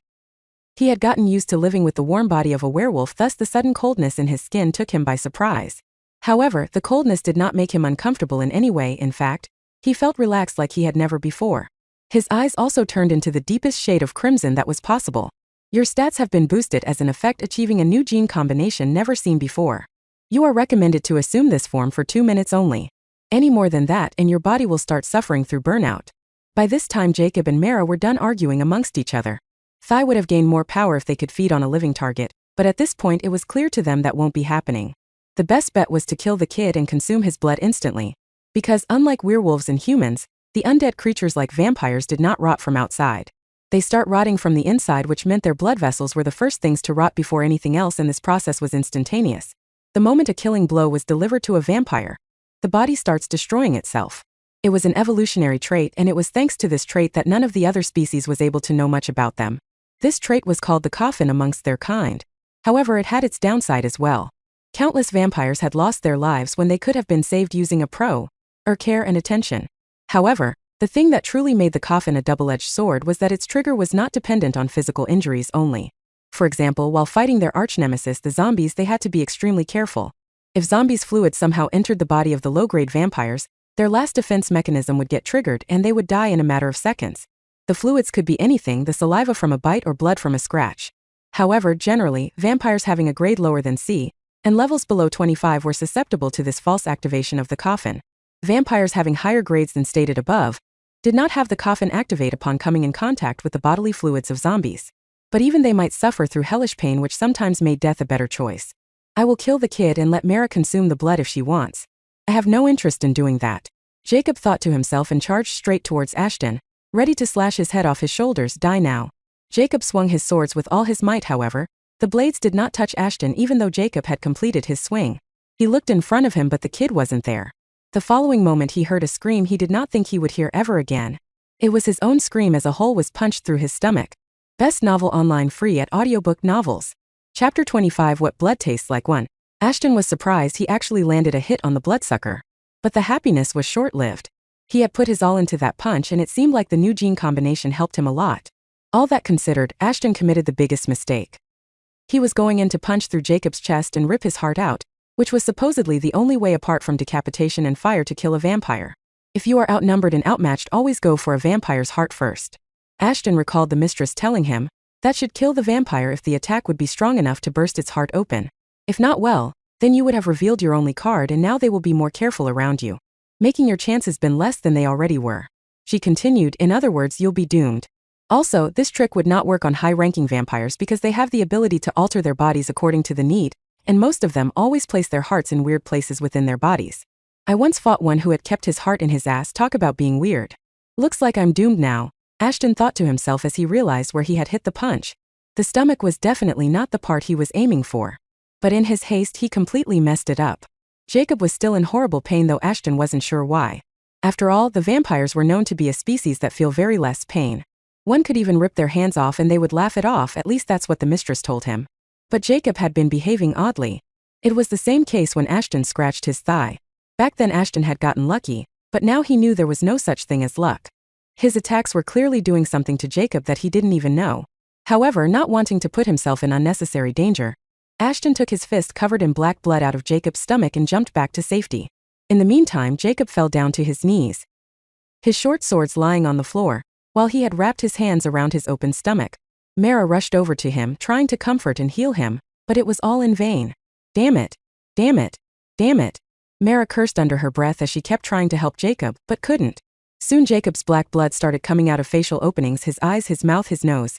He had gotten used to living with the warm body of a werewolf, thus the sudden coldness in his skin took him by surprise. However, the coldness did not make him uncomfortable in any way. In fact, he felt relaxed like he had never before. His eyes also turned into the deepest shade of crimson that was possible. Your stats have been boosted as an effect, achieving a new gene combination never seen before. You are recommended to assume this form for 2 minutes only. Any more than that and your body will start suffering through burnout. By this time, Jacob and Mara were done arguing amongst each other. Thai would have gained more power if they could feed on a living target, but at this point it was clear to them that won't be happening. The best bet was to kill the kid and consume his blood instantly. Because unlike werewolves and humans, the undead creatures like vampires did not rot from outside. They start rotting from the inside, which meant their blood vessels were the first things to rot before anything else, and this process was instantaneous. The moment a killing blow was delivered to a vampire, the body starts destroying itself. It was an evolutionary trait, and it was thanks to this trait that none of the other species was able to know much about them. This trait was called the coffin amongst their kind. However, it had its downside as well. Countless vampires had lost their lives when they could have been saved using care and attention. However, the thing that truly made the coffin a double-edged sword was that its trigger was not dependent on physical injuries only. For example, while fighting their arch-nemesis the zombies, they had to be extremely careful. If zombies' fluid somehow entered the body of the low-grade vampires, their last defense mechanism would get triggered and they would die in a matter of seconds. The fluids could be anything: the saliva from a bite or blood from a scratch. However, generally, vampires having a grade lower than C, and levels below 25 were susceptible to this false activation of the coffin. Vampires having higher grades than stated above did not have the coffin activate upon coming in contact with the bodily fluids of zombies. But even they might suffer through hellish pain, which sometimes made death a better choice. I will kill the kid and let Mara consume the blood if she wants. I have no interest in doing that. Jacob thought to himself and charged straight towards Ashton, ready to slash his head off his shoulders. Die now. Jacob swung his swords with all his might. However, the blades did not touch Ashton even though Jacob had completed his swing. He looked in front of him, but the kid wasn't there. The following moment he heard a scream he did not think he would hear ever again. It was his own scream as a hole was punched through his stomach. Best novel online free at Audiobook Novels. Chapter 25: What Blood Tastes Like. 1. Ashton was surprised he actually landed a hit on the bloodsucker. But the happiness was short-lived. He had put his all into that punch and it seemed like the new gene combination helped him a lot. All that considered, Ashton committed the biggest mistake. He was going in to punch through Jacob's chest and rip his heart out, which was supposedly the only way apart from decapitation and fire to kill a vampire. If you are outnumbered and outmatched, always go for a vampire's heart first. Ashton recalled the mistress telling him that should kill the vampire if the attack would be strong enough to burst its heart open. If not, well, then you would have revealed your only card and now they will be more careful around you, making your chances been less than they already were. She continued, in other words, you'll be doomed. Also, this trick would not work on high-ranking vampires because they have the ability to alter their bodies according to the need, and most of them always place their hearts in weird places within their bodies. I once fought one who had kept his heart in his ass. Talk about being weird. Looks like I'm doomed now, Ashton thought to himself as he realized where he had hit the punch. The stomach was definitely not the part he was aiming for. But in his haste he completely messed it up. Jacob was still in horrible pain, though Ashton wasn't sure why. After all, the vampires were known to be a species that feel very less pain. One could even rip their hands off and they would laugh it off, at least that's what the mistress told him. But Jacob had been behaving oddly. It was the same case when Ashton scratched his thigh. Back then Ashton had gotten lucky, but now he knew there was no such thing as luck. His attacks were clearly doing something to Jacob that he didn't even know. However, not wanting to put himself in unnecessary danger, Ashton took his fist covered in black blood out of Jacob's stomach and jumped back to safety. In the meantime, Jacob fell down to his knees, his short swords lying on the floor, while he had wrapped his hands around his open stomach. Mara rushed over to him, trying to comfort and heal him, but it was all in vain. Damn it! Damn it! Damn it! Mara cursed under her breath as she kept trying to help Jacob, but couldn't. Soon Jacob's black blood started coming out of facial openings, his eyes, his mouth, his nose.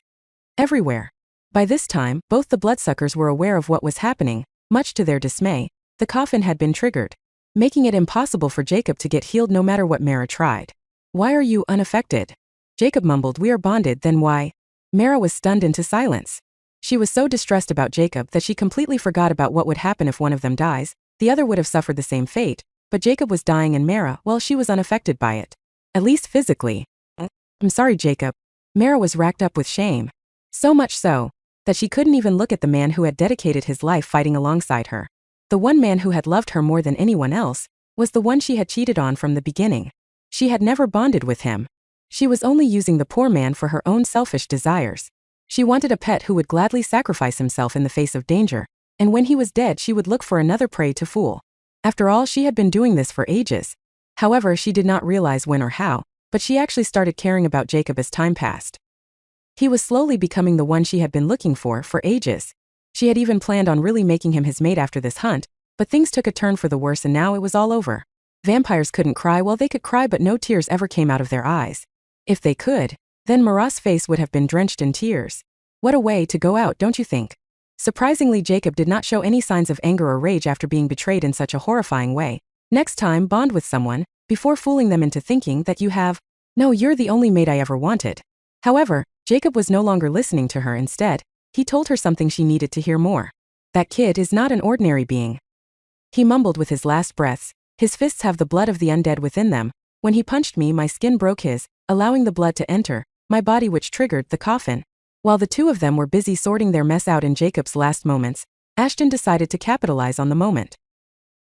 Everywhere. By this time, both the bloodsuckers were aware of what was happening. Much to their dismay, the coffin had been triggered, making it impossible for Jacob to get healed no matter what Mara tried. "Why are you unaffected?" Jacob mumbled. "We are bonded, then why?" Mara was stunned into silence. She was so distressed about Jacob that she completely forgot about what would happen if one of them dies. The other would have suffered the same fate, but Jacob was dying and Mara, well, she was unaffected by it. At least physically. "I'm sorry, Jacob." Mara was racked up with shame. So much so that she couldn't even look at the man who had dedicated his life fighting alongside her. The one man who had loved her more than anyone else was the one she had cheated on from the beginning. She had never bonded with him. She was only using the poor man for her own selfish desires. She wanted a pet who would gladly sacrifice himself in the face of danger, and when he was dead she would look for another prey to fool. After all, she had been doing this for ages. However, she did not realize when or how, but she actually started caring about Jacob as time passed. He was slowly becoming the one she had been looking for ages. She had even planned on really making him his mate after this hunt, but things took a turn for the worse and now it was all over. Vampires couldn't cry. Well, they could cry, but no tears ever came out of their eyes. If they could, then Marat's face would have been drenched in tears. What a way to go out, don't you think? Surprisingly, Jacob did not show any signs of anger or rage after being betrayed in such a horrifying way. Next time, bond with someone, before fooling them into thinking that you have. No, you're the only mate I ever wanted. However, Jacob was no longer listening to her. Instead, he told her something she needed to hear more. "That kid is not an ordinary being," he mumbled with his last breaths. "His fists have the blood of the undead within them. When he punched me, my skin broke his, allowing the blood to enter my body, which triggered the coffin." While the two of them were busy sorting their mess out in Jacob's last moments, Ashton decided to capitalize on the moment.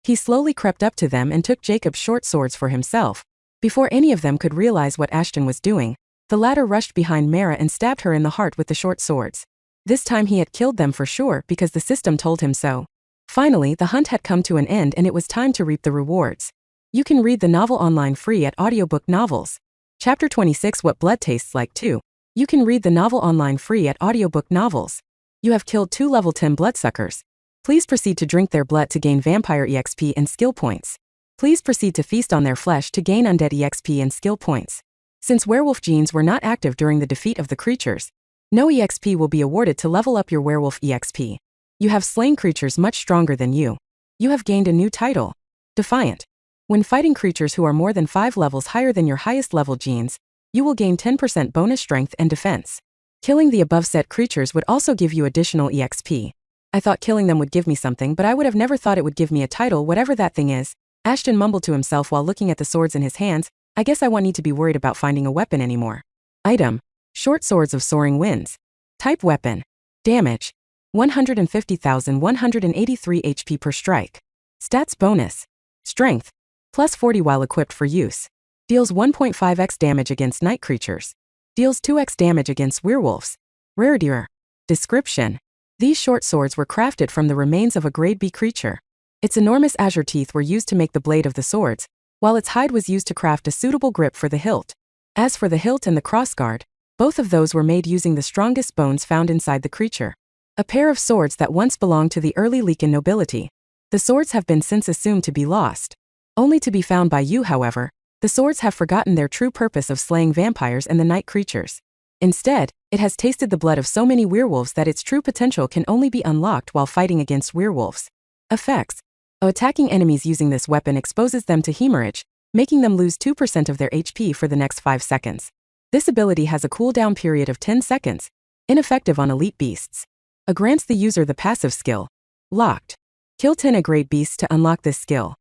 He slowly crept up to them and took Jacob's short swords for himself. Before any of them could realize what Ashton was doing, the latter rushed behind Mara and stabbed her in the heart with the short swords. This time he had killed them for sure because the system told him so. Finally, the hunt had come to an end and it was time to reap the rewards. You can read the novel online free at Audiobook Novels. Chapter 26, What Blood Tastes Like 2. You can read the novel online free at Audiobook Novels. You have killed 2 level 10 bloodsuckers. Please proceed to drink their blood to gain vampire EXP and skill points. Please proceed to feast on their flesh to gain undead EXP and skill points. Since werewolf genes were not active during the defeat of the creatures, no EXP will be awarded to level up your werewolf EXP. You have slain creatures much stronger than you. You have gained a new title, Defiant. When fighting creatures who are more than 5 levels higher than your highest level genes, you will gain 10% bonus strength and defense. Killing the above set creatures would also give you additional EXP. I thought killing them would give me something, but I would have never thought it would give me a title, whatever that thing is. Ashton mumbled to himself while looking at the swords in his hands. I guess I won't need to be worried about finding a weapon anymore. Item: Short Swords of Soaring Winds. Type: Weapon. Damage: 150,183 HP per strike. Stats bonus: Strength, plus 40 while equipped for use. Deals 1.5x damage against night creatures. Deals 2x damage against werewolves. Rarity. Description: These short swords were crafted from the remains of a grade B creature. Its enormous azure teeth were used to make the blade of the swords, while its hide was used to craft a suitable grip for the hilt. As for the hilt and the crossguard, both of those were made using the strongest bones found inside the creature. A pair of swords that once belonged to the early Leaken nobility. The swords have been since assumed to be lost, only to be found by you. However, the swords have forgotten their true purpose of slaying vampires and the night creatures. Instead, it has tasted the blood of so many werewolves that its true potential can only be unlocked while fighting against werewolves. Effects: Attacking enemies using this weapon exposes them to hemorrhage, making them lose 2% of their HP for the next 5 seconds. This ability has a cooldown period of 10 seconds, ineffective on elite beasts. Grants the user the passive skill, Locked. Kill 10 A-grade beasts to unlock this skill.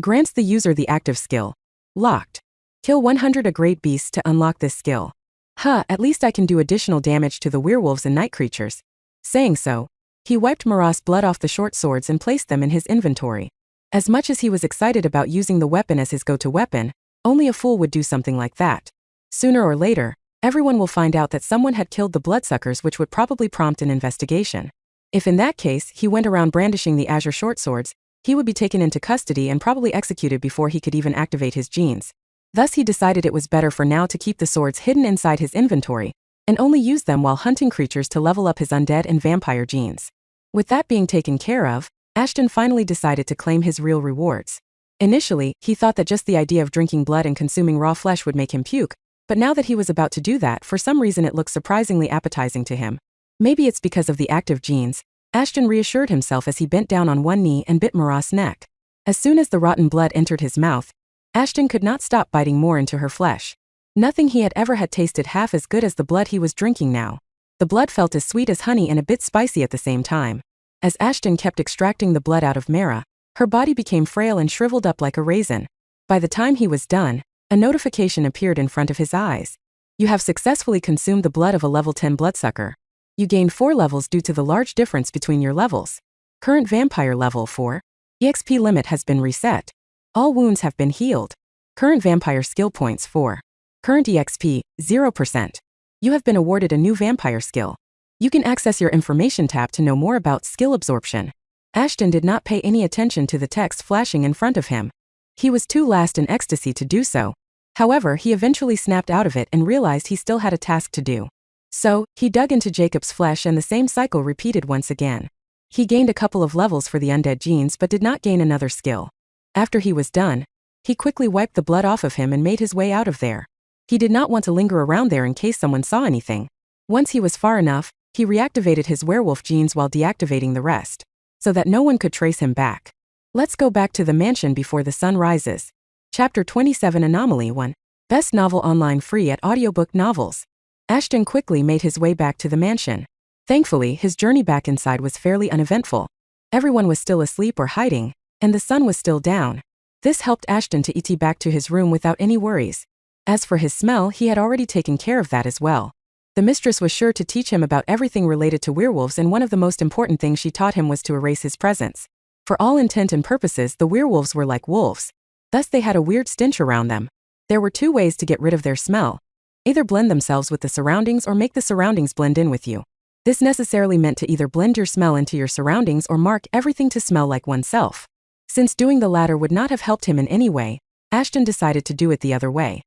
Grants the user the active skill, Locked. Kill 100 A-grade beasts to unlock this skill. At least I can do additional damage to the werewolves and night creatures. Saying so, he wiped Marat's blood off the short swords and placed them in his inventory. As much as he was excited about using the weapon as his go-to weapon, only a fool would do something like that. Sooner or later, everyone will find out that someone had killed the bloodsuckers, which would probably prompt an investigation. If in that case he went around brandishing the azure short swords, he would be taken into custody and probably executed before he could even activate his genes. Thus he decided it was better for now to keep the swords hidden inside his inventory, and only use them while hunting creatures to level up his undead and vampire genes. With that being taken care of, Ashton finally decided to claim his real rewards. Initially, he thought that just the idea of drinking blood and consuming raw flesh would make him puke, but now that he was about to do that, for some reason it looked surprisingly appetizing to him. Maybe it's because of the active genes, Ashton reassured himself as he bent down on one knee and bit Marah's neck. As soon as the rotten blood entered his mouth, Ashton could not stop biting more into her flesh. Nothing he had ever had tasted half as good as the blood he was drinking now. The blood felt as sweet as honey and a bit spicy at the same time. As Ashton kept extracting the blood out of Marah, her body became frail and shriveled up like a raisin. By the time he was done, a notification appeared in front of his eyes. You have successfully consumed the blood of a level 10 bloodsucker. You gained 4 levels due to the large difference between your levels. Current vampire level 4. EXP limit has been reset. All wounds have been healed. Current vampire skill points 4. Current EXP, 0%. You have been awarded a new vampire skill. You can access your information tab to know more about skill absorption. Ashton did not pay any attention to the text flashing in front of him. He was too lost in ecstasy to do so. However, he eventually snapped out of it and realized he still had a task to do. So, he dug into Jacob's flesh and the same cycle repeated once again. He gained a couple of levels for the undead genes but did not gain another skill. After he was done, he quickly wiped the blood off of him and made his way out of there. He did not want to linger around there in case someone saw anything. Once he was far enough, he reactivated his werewolf genes while deactivating the rest, so that no one could trace him back. Let's go back to the mansion before the sun rises. Chapter 27 Anomaly 1. Best novel online free at Audiobook Novels. Ashton quickly made his way back to the mansion. Thankfully, his journey back inside was fairly uneventful. Everyone was still asleep or hiding, and the sun was still down. This helped Ashton to ET back to his room without any worries. As for his smell, he had already taken care of that as well. The mistress was sure to teach him about everything related to werewolves, and one of the most important things she taught him was to erase his presence. For all intent and purposes, the werewolves were like wolves. Thus they had a weird stench around them. There were 2 ways to get rid of their smell. Either blend themselves with the surroundings or make the surroundings blend in with you. This necessarily meant to either blend your smell into your surroundings or mark everything to smell like oneself. Since doing the latter would not have helped him in any way, Ashton decided to do it the other way.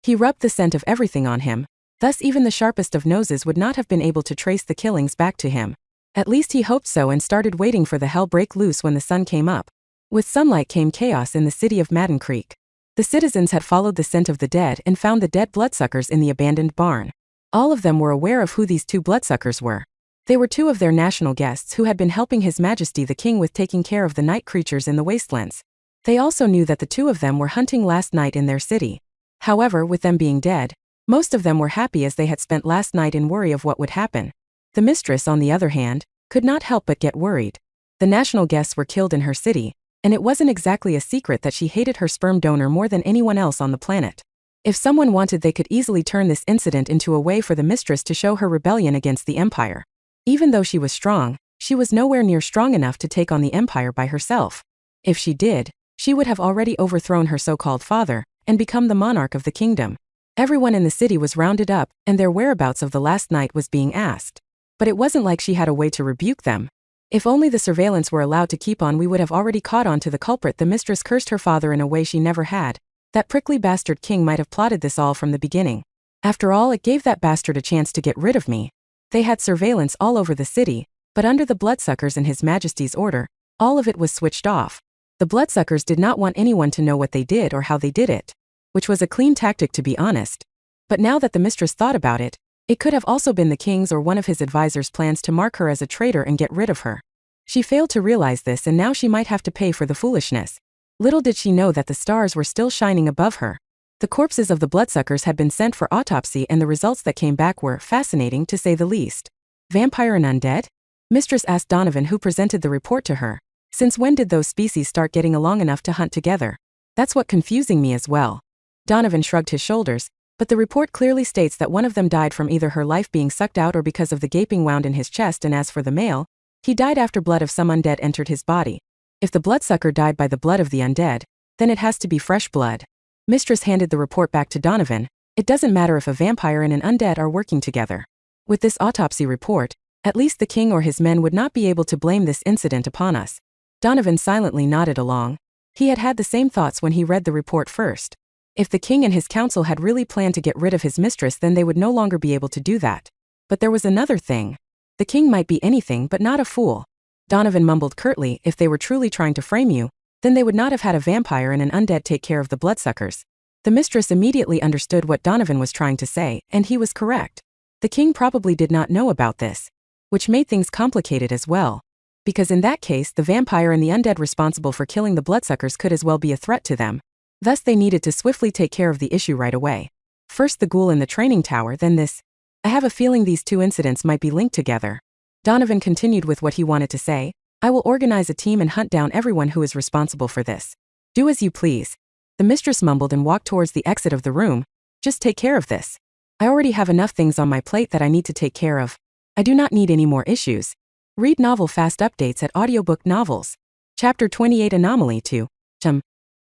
He rubbed the scent of everything on him, thus even the sharpest of noses would not have been able to trace the killings back to him. At least he hoped so, and started waiting for the hell break loose when the sun came up. With sunlight came chaos in the city of Madden Creek. The citizens had followed the scent of the dead and found the dead bloodsuckers in the abandoned barn. All of them were aware of who these 2 bloodsuckers were. They were 2 of their national guests who had been helping His Majesty the King with taking care of the night creatures in the wastelands. They also knew that the 2 of them were hunting last night in their city. However, with them being dead, most of them were happy as they had spent last night in worry of what would happen. The mistress, on the other hand, could not help but get worried. The national guests were killed in her city, and it wasn't exactly a secret that she hated her sperm donor more than anyone else on the planet. If someone wanted, they could easily turn this incident into a way for the mistress to show her rebellion against the Empire. Even though she was strong, she was nowhere near strong enough to take on the Empire by herself. If she did, she would have already overthrown her so-called father and become the monarch of the kingdom. Everyone in the city was rounded up, and their whereabouts of the last night was being asked. But it wasn't like she had a way to rebuke them. If only the surveillance were allowed to keep on, we would have already caught on to the culprit. The mistress cursed her father in a way she never had. That prickly bastard king might have plotted this all from the beginning. After all, it gave that bastard a chance to get rid of me. They had surveillance all over the city, but under the bloodsuckers and His Majesty's order, all of it was switched off. The bloodsuckers did not want anyone to know what they did or how they did it, which was a clean tactic, to be honest. But now that the mistress thought about it, it could have also been the king's or one of his advisors' plans to mark her as a traitor and get rid of her. She failed to realize this, and now she might have to pay for the foolishness. Little did she know that the stars were still shining above her. The corpses of the bloodsuckers had been sent for autopsy, and the results that came back were fascinating, to say the least. Vampire and undead? Mistress asked Donovan, who presented the report to her. Since when did those species start getting along enough to hunt together? That's what confusing me as well. Donovan shrugged his shoulders, but the report clearly states that one of them died from either her life being sucked out or because of the gaping wound in his chest, and as for the male, he died after blood of some undead entered his body. If the bloodsucker died by the blood of the undead, then it has to be fresh blood. Mistress handed the report back to Donovan. It doesn't matter if a vampire and an undead are working together. With this autopsy report, at least the king or his men would not be able to blame this incident upon us. Donovan silently nodded along. He had had the same thoughts when he read the report first. If the king and his council had really planned to get rid of his mistress, then they would no longer be able to do that. But there was another thing. The king might be anything but not a fool. Donovan mumbled curtly, if they were truly trying to frame you, Then they would not have had a vampire and an undead take care of the bloodsuckers. The mistress immediately understood what Donovan was trying to say, and he was correct. The king probably did not know about this, which made things complicated as well. Because in that case, the vampire and the undead responsible for killing the bloodsuckers could as well be a threat to them. Thus they needed to swiftly take care of the issue right away. First the ghoul in the training tower, then this. I have a feeling these two incidents might be linked together. Donovan continued with what he wanted to say. I will organize a team and hunt down everyone who is responsible for this. Do as you please. The mistress mumbled and walked towards the exit of the room. Just take care of this. I already have enough things on my plate that I need to take care of. I do not need any more issues. Read novel fast updates at Audiobook Novels. Chapter 28 Anomaly 2.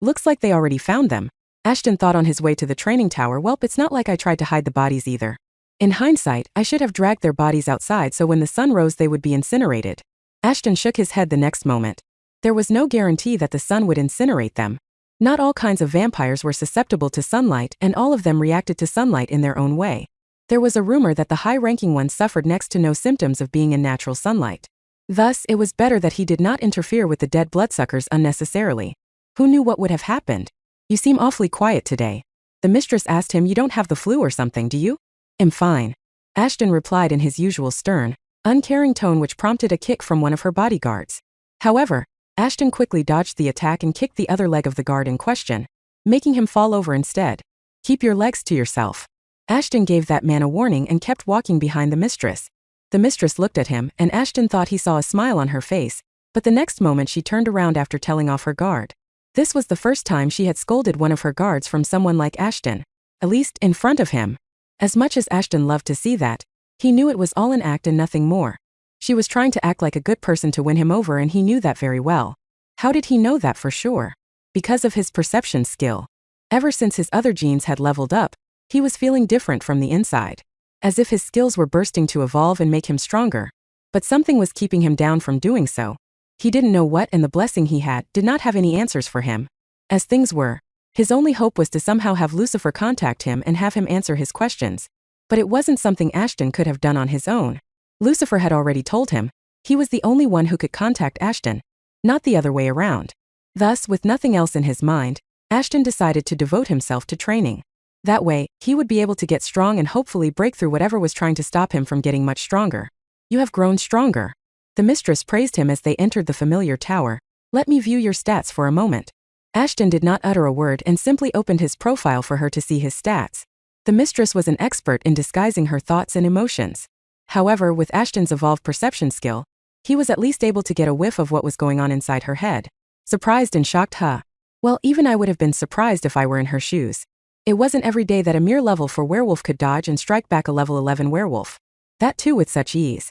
Looks like they already found them. Ashton thought on his way to the training tower. Welp, it's not like I tried to hide the bodies either. In hindsight, I should have dragged their bodies outside so when the sun rose they would be incinerated. Ashton shook his head the next moment. There was no guarantee that the sun would incinerate them. Not all kinds of vampires were susceptible to sunlight, and all of them reacted to sunlight in their own way. There was a rumor that the high-ranking ones suffered next to no symptoms of being in natural sunlight. Thus, it was better that he did not interfere with the dead bloodsuckers unnecessarily. Who knew what would have happened? You seem awfully quiet today. The mistress asked him. You don't have the flu or something, do you? I'm fine. Ashton replied in his usual stern, uncaring tone which prompted a kick from one of her bodyguards. However, Ashton quickly dodged the attack and kicked the other leg of the guard in question, making him fall over instead. Keep your legs to yourself. Ashton gave that man a warning and kept walking behind the mistress. The mistress looked at him and Ashton thought he saw a smile on her face, but the next moment she turned around after telling off her guard. This was the first time she had scolded one of her guards from someone like Ashton, at least in front of him. As much as Ashton loved to see that, he knew it was all an act and nothing more. She was trying to act like a good person to win him over and he knew that very well. How did he know that for sure? Because of his perception skill. Ever since his other genes had leveled up, he was feeling different from the inside. As if his skills were bursting to evolve and make him stronger. But something was keeping him down from doing so. He didn't know what, and the blessing he had did not have any answers for him. As things were, his only hope was to somehow have Lucifer contact him and have him answer his questions. But it wasn't something Ashton could have done on his own. Lucifer had already told him he was the only one who could contact Ashton, not the other way around. Thus, with nothing else in his mind, Ashton decided to devote himself to training. That way, he would be able to get strong and hopefully break through whatever was trying to stop him from getting much stronger. You have grown stronger. The mistress praised him as they entered the familiar tower. Let me view your stats for a moment. Ashton did not utter a word and simply opened his profile for her to see his stats. The mistress was an expert in disguising her thoughts and emotions. However, with Ashton's evolved perception skill, he was at least able to get a whiff of what was going on inside her head. Surprised and shocked, huh? Well, even I would have been surprised if I were in her shoes. It wasn't every day that a mere level 4 werewolf could dodge and strike back a level 11 werewolf. That too with such ease.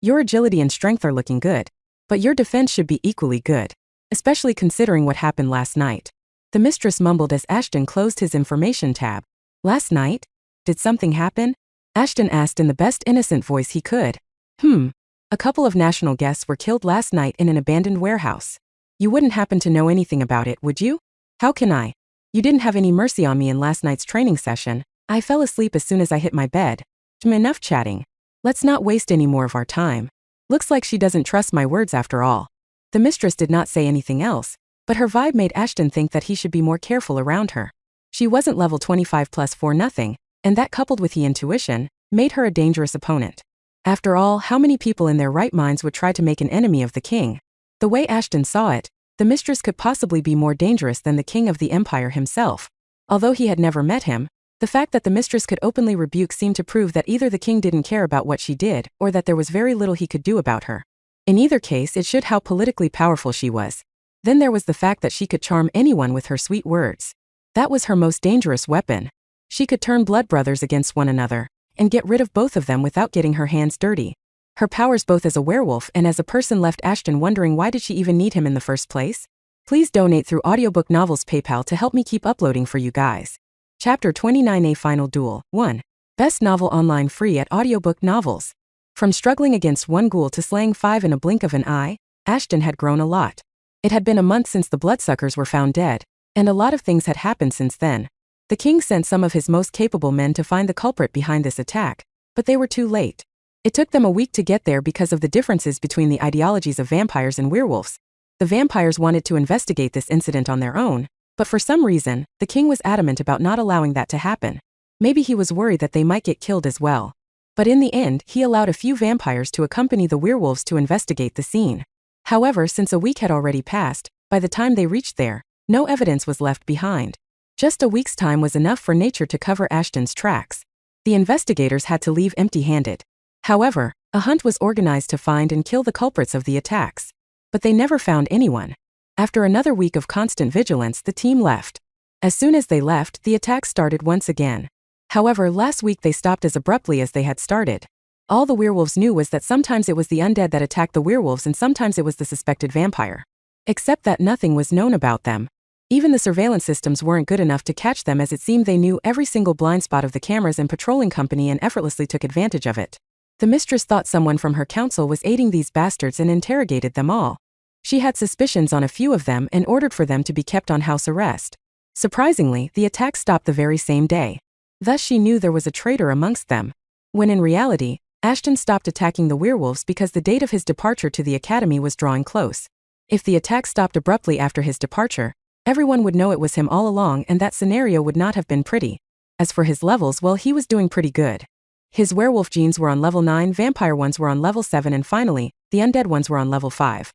Your agility and strength are looking good. But your defense should be equally good. Especially considering what happened last night. The mistress mumbled as Ashton closed his information tab. Last night? Did something happen? Ashton asked in the best innocent voice he could. A couple of national guests were killed last night in an abandoned warehouse. You wouldn't happen to know anything about it, would you? How can I? You didn't have any mercy on me in last night's training session. I fell asleep as soon as I hit my bed. Enough chatting. Let's not waste any more of our time. Looks like she doesn't trust my words after all. The mistress did not say anything else, but her vibe made Ashton think that he should be more careful around her. She wasn't level 25 plus 4 nothing, and that coupled with the intuition, made her a dangerous opponent. After all, how many people in their right minds would try to make an enemy of the king? The way Ashton saw it, the mistress could possibly be more dangerous than the king of the empire himself. Although he had never met him, the fact that the mistress could openly rebuke seemed to prove that either the king didn't care about what she did, or that there was very little he could do about her. In either case, it showed how politically powerful she was. Then there was the fact that she could charm anyone with her sweet words. That was her most dangerous weapon. She could turn blood brothers against one another, and get rid of both of them without getting her hands dirty. Her powers both as a werewolf and as a person left Ashton wondering why did she even need him in the first place? Please donate through Audiobook Novels PayPal to help me keep uploading for you guys. Chapter 29 A Final Duel 1. Best Novel Online Free at Audiobook Novels. From struggling against one ghoul to slaying 5 in a blink of an eye, Ashton had grown a lot. It had been a month since the bloodsuckers were found dead, and a lot of things had happened since then. The king sent some of his most capable men to find the culprit behind this attack, but they were too late. It took them a week to get there because of the differences between the ideologies of vampires and werewolves. The vampires wanted to investigate this incident on their own, but for some reason, the king was adamant about not allowing that to happen. Maybe he was worried that they might get killed as well. But in the end, he allowed a few vampires to accompany the werewolves to investigate the scene. However, since a week had already passed, by the time they reached there, no evidence was left behind. Just a week's time was enough for nature to cover Ashton's tracks. The investigators had to leave empty-handed. However, a hunt was organized to find and kill the culprits of the attacks. But they never found anyone. After another week of constant vigilance, the team left. As soon as they left, the attacks started once again. However, last week they stopped as abruptly as they had started. All the werewolves knew was that sometimes it was the undead that attacked the werewolves and sometimes it was the suspected vampire. Except that nothing was known about them. Even the surveillance systems weren't good enough to catch them, as it seemed they knew every single blind spot of the cameras and patrolling company and effortlessly took advantage of it. The mistress thought someone from her council was aiding these bastards and interrogated them all. She had suspicions on a few of them and ordered for them to be kept on house arrest. Surprisingly, the attack stopped the very same day. Thus she knew there was a traitor amongst them. When in reality, Ashton stopped attacking the werewolves because the date of his departure to the academy was drawing close. If the attack stopped abruptly after his departure, everyone would know it was him all along, and that scenario would not have been pretty. As for his levels, well, he was doing pretty good. His werewolf genes were on level 9, vampire ones were on level 7, and finally, the undead ones were on level 5.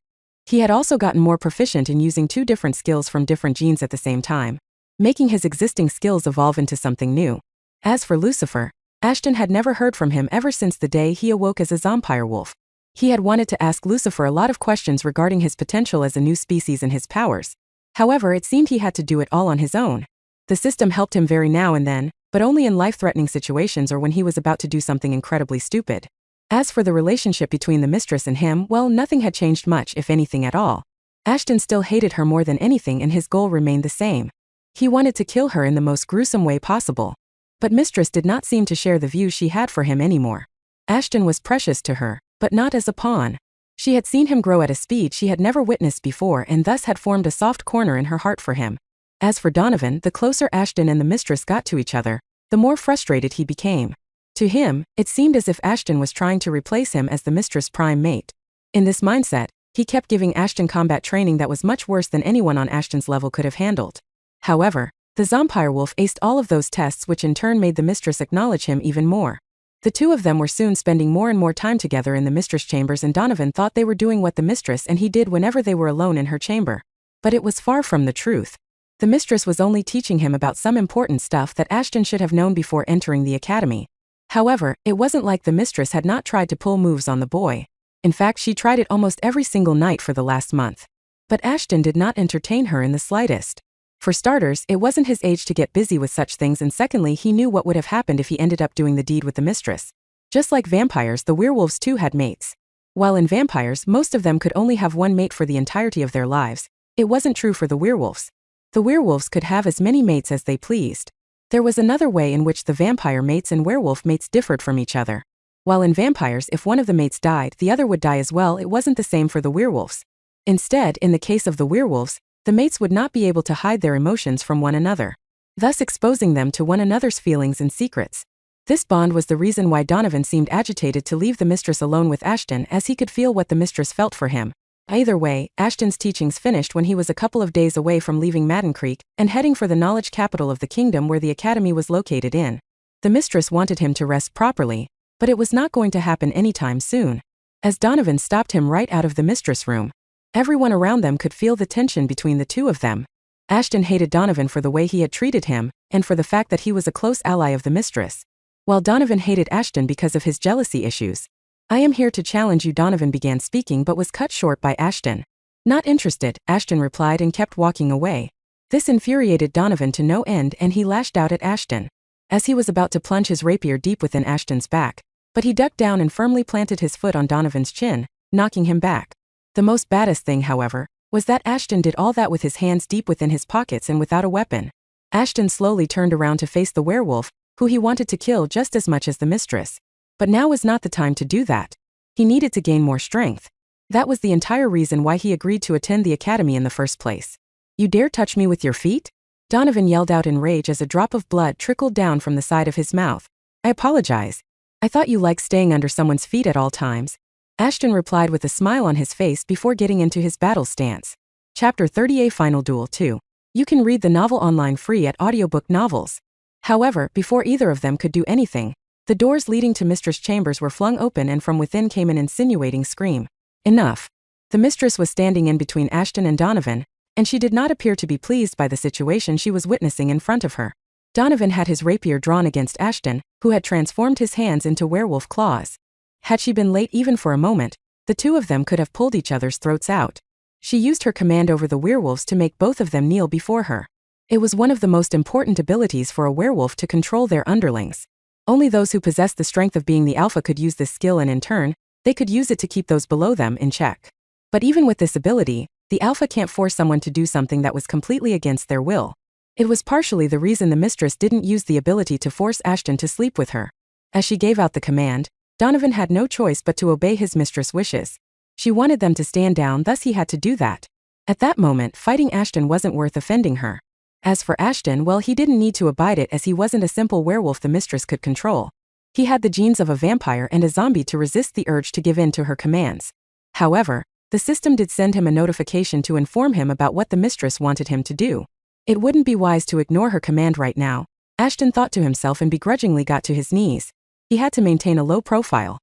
He had also gotten more proficient in using 2 different skills from different genes at the same time, making his existing skills evolve into something new. As for Lucifer, Ashton had never heard from him ever since the day he awoke as a Zompirewolf. He had wanted to ask Lucifer a lot of questions regarding his potential as a new species and his powers. However, it seemed he had to do it all on his own. The system helped him very now and then, but only in life-threatening situations or when he was about to do something incredibly stupid. As for the relationship between the mistress and him, well, nothing had changed much, if anything at all. Ashton still hated her more than anything and his goal remained the same. He wanted to kill her in the most gruesome way possible. But mistress did not seem to share the view she had for him anymore. Ashton was precious to her, but not as a pawn. She had seen him grow at a speed she had never witnessed before and thus had formed a soft corner in her heart for him. As for Donovan, the closer Ashton and the mistress got to each other, the more frustrated he became. To him, it seemed as if Ashton was trying to replace him as the mistress' prime mate. In this mindset, he kept giving Ashton combat training that was much worse than anyone on Ashton's level could have handled. However, the Zompirewolf aced all of those tests, which in turn made the mistress acknowledge him even more. The two of them were soon spending more and more time together in the mistress' chambers, and Donovan thought they were doing what the mistress and he did whenever they were alone in her chamber. But it was far from the truth. The mistress was only teaching him about some important stuff that Ashton should have known before entering the academy. However, it wasn't like the mistress had not tried to pull moves on the boy. In fact, she tried it almost every single night for the last month. But Ashton did not entertain her in the slightest. For starters, it wasn't his age to get busy with such things, and secondly, he knew what would have happened if he ended up doing the deed with the mistress. Just like vampires, the werewolves too had mates. While in vampires, most of them could only have one mate for the entirety of their lives, it wasn't true for the werewolves. The werewolves could have as many mates as they pleased. There was another way in which the vampire mates and werewolf mates differed from each other. While in vampires, if one of the mates died, the other would die as well. It wasn't the same for the werewolves. Instead, in the case of the werewolves, the mates would not be able to hide their emotions from one another, thus exposing them to one another's feelings and secrets. This bond was the reason why Donovan seemed agitated to leave the mistress alone with Ashton, as he could feel what the mistress felt for him. Either way, Ashton's teachings finished when he was a couple of days away from leaving Madden Creek and heading for the knowledge capital of the kingdom where the academy was located in. The mistress wanted him to rest properly, but it was not going to happen anytime soon. As Donovan stopped him right out of the mistress room, everyone around them could feel the tension between the two of them. Ashton hated Donovan for the way he had treated him, and for the fact that he was a close ally of the mistress, while Donovan hated Ashton because of his jealousy issues. "I am here to challenge you," Donovan began speaking but was cut short by Ashton. "Not interested," Ashton replied and kept walking away. This infuriated Donovan to no end and he lashed out at Ashton. As he was about to plunge his rapier deep within Ashton's back, but he ducked down and firmly planted his foot on Donovan's chin, knocking him back. The most baddest thing, however, was that Ashton did all that with his hands deep within his pockets and without a weapon. Ashton slowly turned around to face the werewolf, who he wanted to kill just as much as the mistress. But now was not the time to do that. He needed to gain more strength. That was the entire reason why he agreed to attend the academy in the first place. "You dare touch me with your feet?" Donovan yelled out in rage as a drop of blood trickled down from the side of his mouth. "I apologize. I thought you liked staying under someone's feet at all times." Ashton replied with a smile on his face before getting into his battle stance. Chapter 30: A Final Duel 2. You can read the novel online free at Audiobook Novels. However, before either of them could do anything, the doors leading to Mistress' chambers were flung open and from within came an insinuating scream. Enough. The mistress was standing in between Ashton and Donovan, and she did not appear to be pleased by the situation she was witnessing in front of her. Donovan had his rapier drawn against Ashton, who had transformed his hands into werewolf claws. Had she been late even for a moment, the two of them could have pulled each other's throats out. She used her command over the werewolves to make both of them kneel before her. It was one of the most important abilities for a werewolf to control their underlings. Only those who possessed the strength of being the alpha could use this skill, and in turn, they could use it to keep those below them in check. But even with this ability, the alpha can't force someone to do something that was completely against their will. It was partially the reason the mistress didn't use the ability to force Ashton to sleep with her. As she gave out the command, Donovan had no choice but to obey his mistress' wishes. She wanted them to stand down, thus he had to do that. At that moment, fighting Ashton wasn't worth offending her. As for Ashton, well, he didn't need to abide it as he wasn't a simple werewolf the mistress could control. He had the genes of a vampire and a zombie to resist the urge to give in to her commands. However, the system did send him a notification to inform him about what the mistress wanted him to do. It wouldn't be wise to ignore her command right now, Ashton thought to himself and begrudgingly got to his knees. He had to maintain a low profile.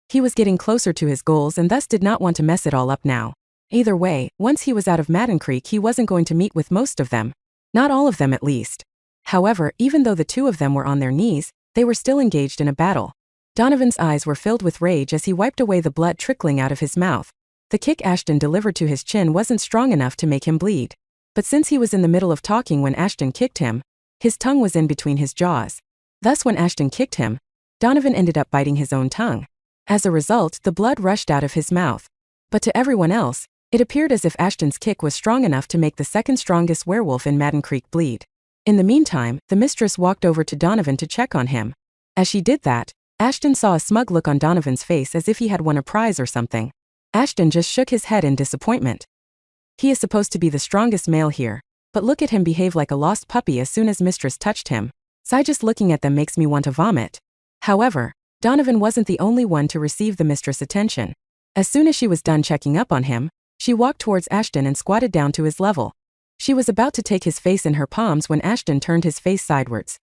He was getting closer to his goals and thus did not want to mess it all up now. Either way, once he was out of Madden Creek, he wasn't going to meet with most of them. Not all of them at least. However, even though the two of them were on their knees, they were still engaged in a battle. Donovan's eyes were filled with rage as he wiped away the blood trickling out of his mouth. The kick Ashton delivered to his chin wasn't strong enough to make him bleed. But since he was in the middle of talking when Ashton kicked him, his tongue was in between his jaws. Thus when Ashton kicked him, Donovan ended up biting his own tongue. As a result, the blood rushed out of his mouth. But to everyone else, it appeared as if Ashton's kick was strong enough to make the second strongest werewolf in Madden Creek bleed. In the meantime, the mistress walked over to Donovan to check on him. As she did that, Ashton saw a smug look on Donovan's face as if he had won a prize or something. Ashton just shook his head in disappointment. He is supposed to be the strongest male here, but look at him behave like a lost puppy as soon as mistress touched him. So just looking at them makes me want to vomit. However, Donovan wasn't the only one to receive the mistress' attention. As soon as she was done checking up on him, she walked towards Ashton and squatted down to his level. She was about to take his face in her palms when Ashton turned his face sidewards.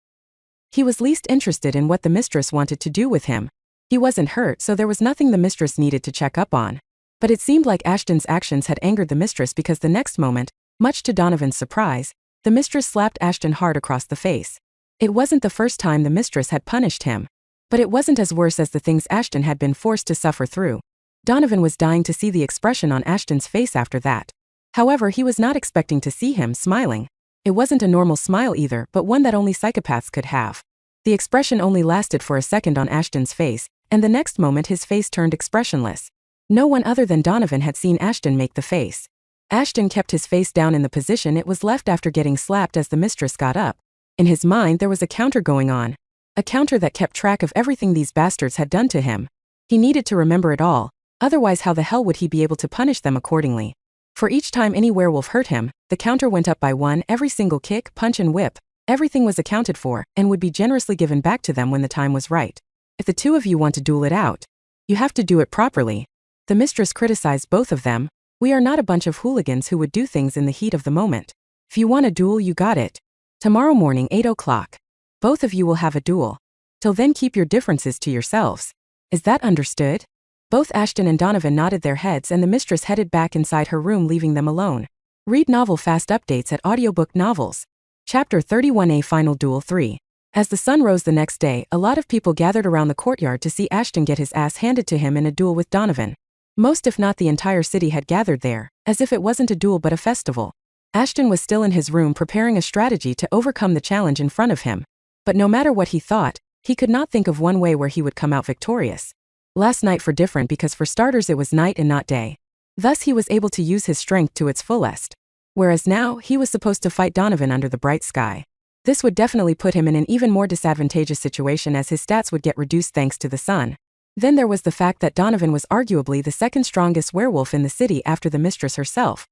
He was least interested in what the mistress wanted to do with him. He wasn't hurt, so there was nothing the mistress needed to check up on. But it seemed like Ashton's actions had angered the mistress because the next moment, much to Donovan's surprise, the mistress slapped Ashton hard across the face. It wasn't the first time the mistress had punished him. But it wasn't as worse as the things Ashton had been forced to suffer through. Donovan was dying to see the expression on Ashton's face after that. However, he was not expecting to see him smiling. It wasn't a normal smile either, but one that only psychopaths could have. The expression only lasted for a second on Ashton's face, and the next moment his face turned expressionless. No one other than Donovan had seen Ashton make the face. Ashton kept his face down in the position it was left after getting slapped as the mistress got up. In his mind there was a counter going on. A counter that kept track of everything these bastards had done to him. He needed to remember it all, otherwise how the hell would he be able to punish them accordingly? For each time any werewolf hurt him, the counter went up by 1, every single kick, punch and whip. Everything was accounted for, and would be generously given back to them when the time was right. If the two of you want to duel it out, you have to do it properly. The mistress criticized both of them. We are not a bunch of hooligans who would do things in the heat of the moment. If you want a duel, you got it. Tomorrow morning 8 o'clock. Both of you will have a duel. Till then keep your differences to yourselves. Is that understood? Both Ashton and Donovan nodded their heads and the mistress headed back inside her room, leaving them alone. Read novel fast updates at Audiobook Novels. Chapter 31: A Final Duel 3. As the sun rose the next day, a lot of people gathered around the courtyard to see Ashton get his ass handed to him in a duel with Donovan. Most if not the entire city had gathered there, as if it wasn't a duel but a festival. Ashton was still in his room preparing a strategy to overcome the challenge in front of him. But no matter what he thought, he could not think of one way where he would come out victorious. Last night for different because for starters it was night and not day. Thus he was able to use his strength to its fullest. Whereas now, he was supposed to fight Donovan under the bright sky. This would definitely put him in an even more disadvantageous situation as his stats would get reduced thanks to the sun. Then there was the fact that Donovan was arguably the second strongest werewolf in the city after the mistress herself.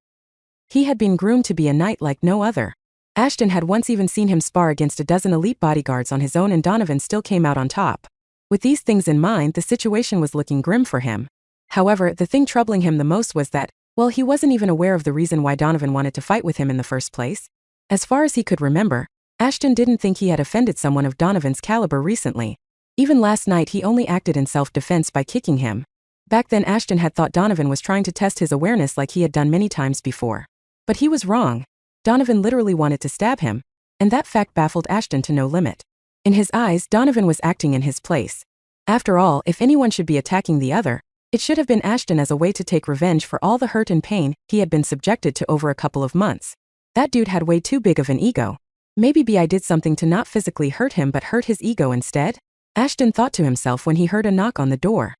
He had been groomed to be a knight like no other. Ashton had once even seen him spar against a dozen elite bodyguards on his own, and Donovan still came out on top. With these things in mind, the situation was looking grim for him. However, the thing troubling him the most was that, well, he wasn't even aware of the reason why Donovan wanted to fight with him in the first place. As far as he could remember, Ashton didn't think he had offended someone of Donovan's caliber recently. Even last night he only acted in self-defense by kicking him. Back then Ashton had thought Donovan was trying to test his awareness like he had done many times before. But he was wrong. Donovan literally wanted to stab him, and that fact baffled Ashton to no limit. In his eyes, Donovan was acting in his place. After all, if anyone should be attacking the other, it should have been Ashton as a way to take revenge for all the hurt and pain he had been subjected to over a couple of months. That dude had way too big of an ego. Maybe I did something to not physically hurt him but hurt his ego instead? Ashton thought to himself when he heard a knock on the door.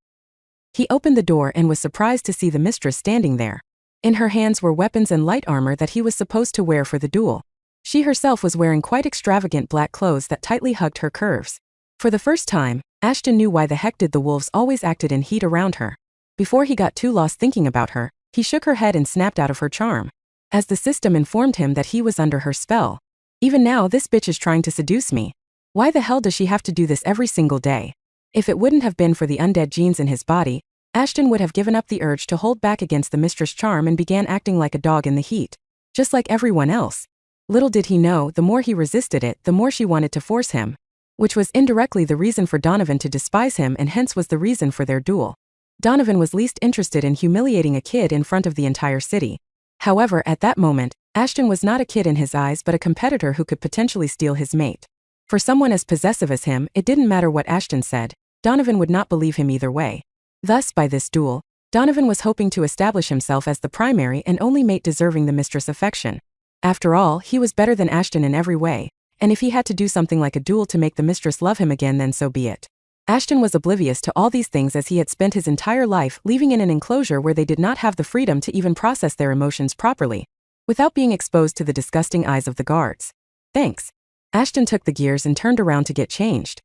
He opened the door and was surprised to see the mistress standing there. In her hands were weapons and light armor that he was supposed to wear for the duel. She herself was wearing quite extravagant black clothes that tightly hugged her curves. For the first time, Ashton knew why the heck did the wolves always acted in heat around her. Before he got too lost thinking about her, he shook her head and snapped out of her charm. As the system informed him that he was under her spell. Even now this bitch is trying to seduce me. Why the hell does she have to do this every single day? If it wouldn't have been for the undead genes in his body, Ashton would have given up the urge to hold back against the mistress' charm and began acting like a dog in the heat. Just like everyone else. Little did he know, the more he resisted it, the more she wanted to force him. Which was indirectly the reason for Donovan to despise him and hence was the reason for their duel. Donovan was least interested in humiliating a kid in front of the entire city. However, at that moment, Ashton was not a kid in his eyes but a competitor who could potentially steal his mate. For someone as possessive as him, it didn't matter what Ashton said, Donovan would not believe him either way. Thus, by this duel, Donovan was hoping to establish himself as the primary and only mate deserving the mistress' affection. After all, he was better than Ashton in every way, and if he had to do something like a duel to make the mistress love him again, then so be it. Ashton was oblivious to all these things as he had spent his entire life living in an enclosure where they did not have the freedom to even process their emotions properly, without being exposed to the disgusting eyes of the guards. Thanks. Ashton took the gears and turned around to get changed.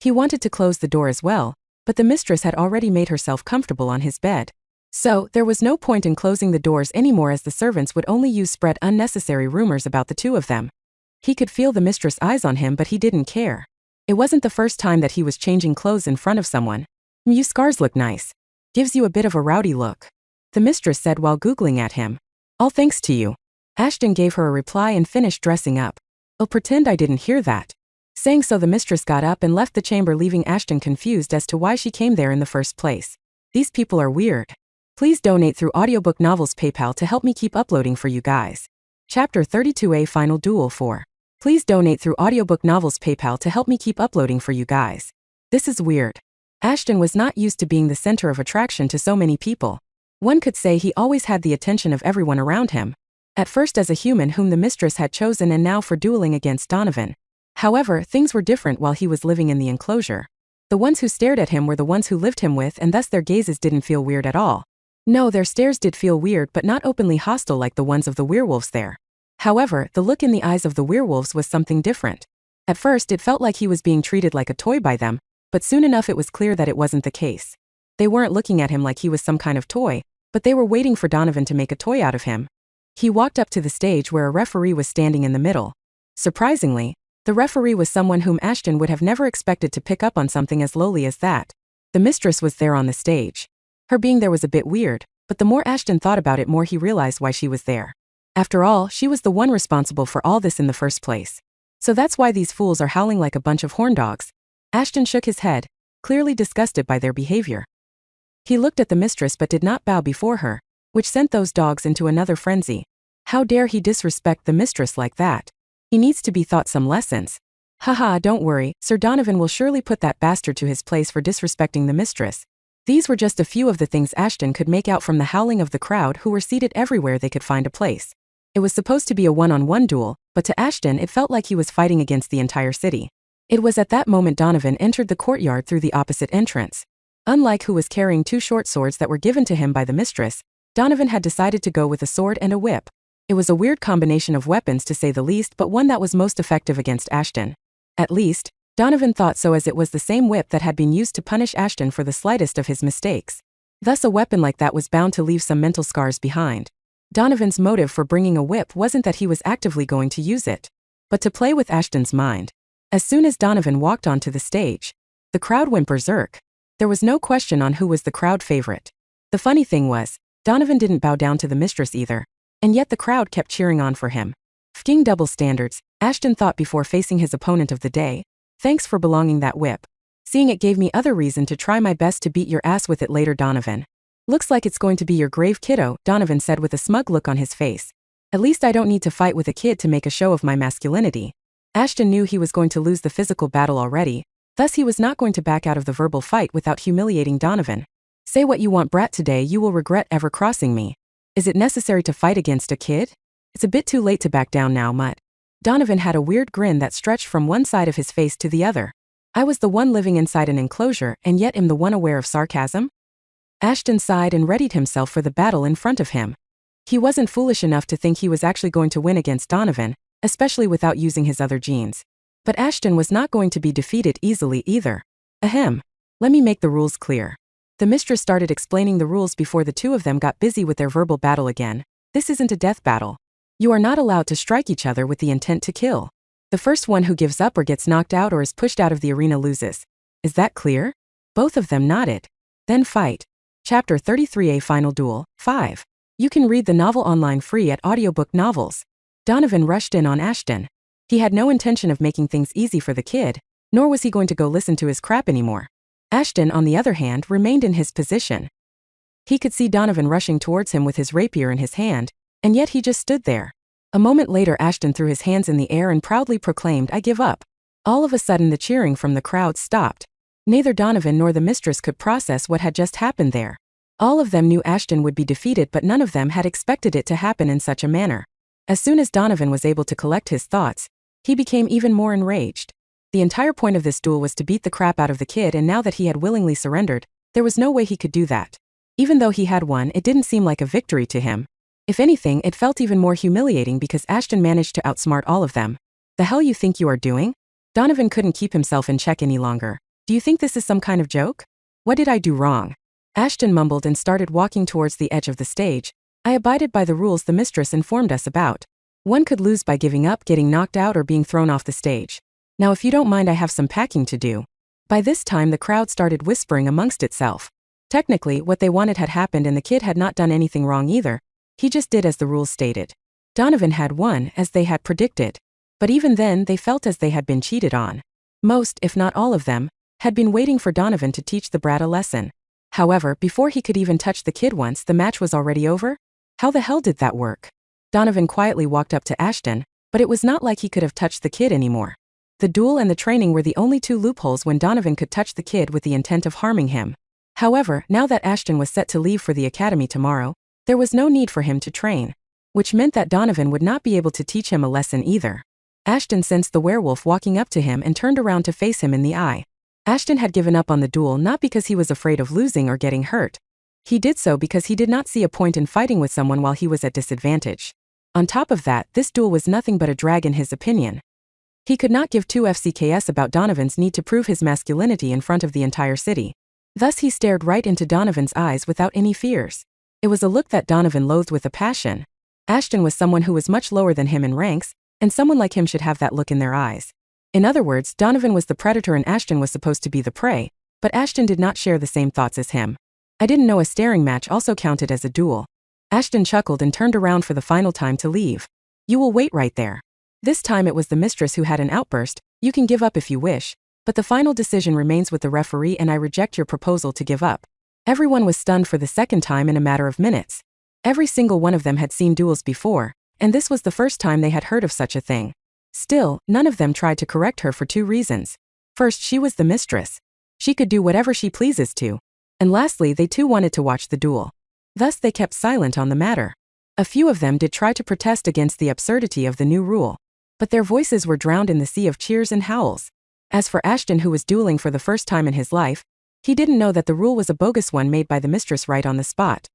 He wanted to close the door as well, but the mistress had already made herself comfortable on his bed. So, there was no point in closing the doors anymore as the servants would only spread unnecessary rumors about the two of them. He could feel the mistress' eyes on him but he didn't care. It wasn't the first time that he was changing clothes in front of someone. "You scars look nice. Gives you a bit of a rowdy look," the mistress said while googling at him. "All thanks to you." Ashton gave her a reply and finished dressing up. "I'll pretend I didn't hear that." Saying so, the mistress got up and left the chamber, leaving Ashton confused as to why she came there in the first place. These people are weird. Please donate through Audiobook Novels PayPal to help me keep uploading for you guys. Chapter 32A Final Duel 4. Please donate through Audiobook Novels PayPal to help me keep uploading for you guys. This is weird. Ashton was not used to being the center of attraction to so many people. One could say he always had the attention of everyone around him. At first as a human whom the mistress had chosen and now for dueling against Donovan. However, things were different while he was living in the enclosure. The ones who stared at him were the ones who lived him with and thus their gazes didn't feel weird at all. No, their stares did feel weird but not openly hostile like the ones of the werewolves there. However, the look in the eyes of the werewolves was something different. At first it felt like he was being treated like a toy by them, but soon enough it was clear that it wasn't the case. They weren't looking at him like he was some kind of toy, but they were waiting for Donovan to make a toy out of him. He walked up to the stage where a referee was standing in the middle. Surprisingly, the referee was someone whom Ashton would have never expected to pick up on something as lowly as that. The mistress was there on the stage. Her being there was a bit weird, but the more Ashton thought about it, more he realized why she was there. After all, she was the one responsible for all this in the first place. So that's why these fools are howling like a bunch of horn dogs. Ashton shook his head, clearly disgusted by their behavior. He looked at the mistress but did not bow before her, which sent those dogs into another frenzy. How dare he disrespect the mistress like that? He needs to be taught some lessons. Haha, don't worry, Sir Donovan will surely put that bastard to his place for disrespecting the mistress. These were just a few of the things Ashton could make out from the howling of the crowd who were seated everywhere they could find a place. It was supposed to be a one-on-one duel, but to Ashton it felt like he was fighting against the entire city. It was at that moment Donovan entered the courtyard through the opposite entrance. Unlike who was carrying two short swords that were given to him by the mistress, Donovan had decided to go with a sword and a whip. It was a weird combination of weapons to say the least, but one that was most effective against Ashton. At least, Donovan thought so, as it was the same whip that had been used to punish Ashton for the slightest of his mistakes. Thus a weapon like that was bound to leave some mental scars behind. Donovan's motive for bringing a whip wasn't that he was actively going to use it, but to play with Ashton's mind. As soon as Donovan walked onto the stage, the crowd went berserk. There was no question on who was the crowd favorite. The funny thing was, Donovan didn't bow down to the mistress either, and yet the crowd kept cheering on for him. Fking double standards, Ashton thought before facing his opponent of the day. Thanks for belonging that whip. Seeing it gave me other reason to try my best to beat your ass with it later, Donovan. Looks like it's going to be your grave, kiddo, Donovan said with a smug look on his face. At least I don't need to fight with a kid to make a show of my masculinity. Ashton knew he was going to lose the physical battle already, thus he was not going to back out of the verbal fight without humiliating Donovan. Say what you want, brat, today you will regret ever crossing me. Is it necessary to fight against a kid? It's a bit too late to back down now, mutt. Donovan had a weird grin that stretched from one side of his face to the other. I was the one living inside an enclosure and yet am the one aware of sarcasm? Ashton sighed and readied himself for the battle in front of him. He wasn't foolish enough to think he was actually going to win against Donovan, especially without using his other genes. But Ashton was not going to be defeated easily either. Ahem. Let me make the rules clear. The mistress started explaining the rules before the two of them got busy with their verbal battle again. This isn't a death battle. You are not allowed to strike each other with the intent to kill. The first one who gives up or gets knocked out or is pushed out of the arena loses. Is that clear? Both of them nodded. Then fight. Chapter 33A Final Duel, 5. You can read the novel online free at Audiobook Novels. Donovan rushed in on Ashton. He had no intention of making things easy for the kid, nor was he going to go listen to his crap anymore. Ashton, on the other hand, remained in his position. He could see Donovan rushing towards him with his rapier in his hand, and yet he just stood there. A moment later, Ashton threw his hands in the air and proudly proclaimed, "I give up." All of a sudden, the cheering from the crowd stopped. Neither Donovan nor the mistress could process what had just happened there. All of them knew Ashton would be defeated, but none of them had expected it to happen in such a manner. As soon as Donovan was able to collect his thoughts, he became even more enraged. The entire point of this duel was to beat the crap out of the kid, and now that he had willingly surrendered, there was no way he could do that. Even though he had won, it didn't seem like a victory to him. If anything, it felt even more humiliating because Ashton managed to outsmart all of them. The hell you think you are doing? Donovan couldn't keep himself in check any longer. Do you think this is some kind of joke? What did I do wrong? Ashton mumbled and started walking towards the edge of the stage. I abided by the rules the mistress informed us about. One could lose by giving up, getting knocked out, or being thrown off the stage. Now if you don't mind, I have some packing to do. By this time the crowd started whispering amongst itself. Technically, what they wanted had happened and the kid had not done anything wrong either. He just did as the rules stated. Donovan had won, as they had predicted. But even then, they felt as they had been cheated on. Most, if not all of them, had been waiting for Donovan to teach the brat a lesson. However, before he could even touch the kid once, the match was already over? How the hell did that work? Donovan quietly walked up to Ashton, but it was not like he could have touched the kid anymore. The duel and the training were the only two loopholes when Donovan could touch the kid with the intent of harming him. However, now that Ashton was set to leave for the academy tomorrow, there was no need for him to train, which meant that Donovan would not be able to teach him a lesson either. Ashton sensed the werewolf walking up to him and turned around to face him in the eye. Ashton had given up on the duel not because he was afraid of losing or getting hurt. He did so because he did not see a point in fighting with someone while he was at disadvantage. On top of that, this duel was nothing but a drag in his opinion. He could not give two FCKs about Donovan's need to prove his masculinity in front of the entire city. Thus he stared right into Donovan's eyes without any fears. It was a look that Donovan loathed with a passion. Ashton was someone who was much lower than him in ranks, and someone like him should have that look in their eyes. In other words, Donovan was the predator and Ashton was supposed to be the prey, but Ashton did not share the same thoughts as him. I didn't know a staring match also counted as a duel. Ashton chuckled and turned around for the final time to leave. You will wait right there. This time it was the mistress who had an outburst. You can give up if you wish, but the final decision remains with the referee and I reject your proposal to give up. Everyone was stunned for the second time in a matter of minutes. Every single one of them had seen duels before, and this was the first time they had heard of such a thing. Still, none of them tried to correct her for two reasons. First, she was the mistress. She could do whatever she pleases to. And lastly, they too wanted to watch the duel. Thus they kept silent on the matter. A few of them did try to protest against the absurdity of the new rule, but their voices were drowned in the sea of cheers and howls. As for Ashton, who was dueling for the first time in his life, he didn't know that the rule was a bogus one made by the mistress right on the spot.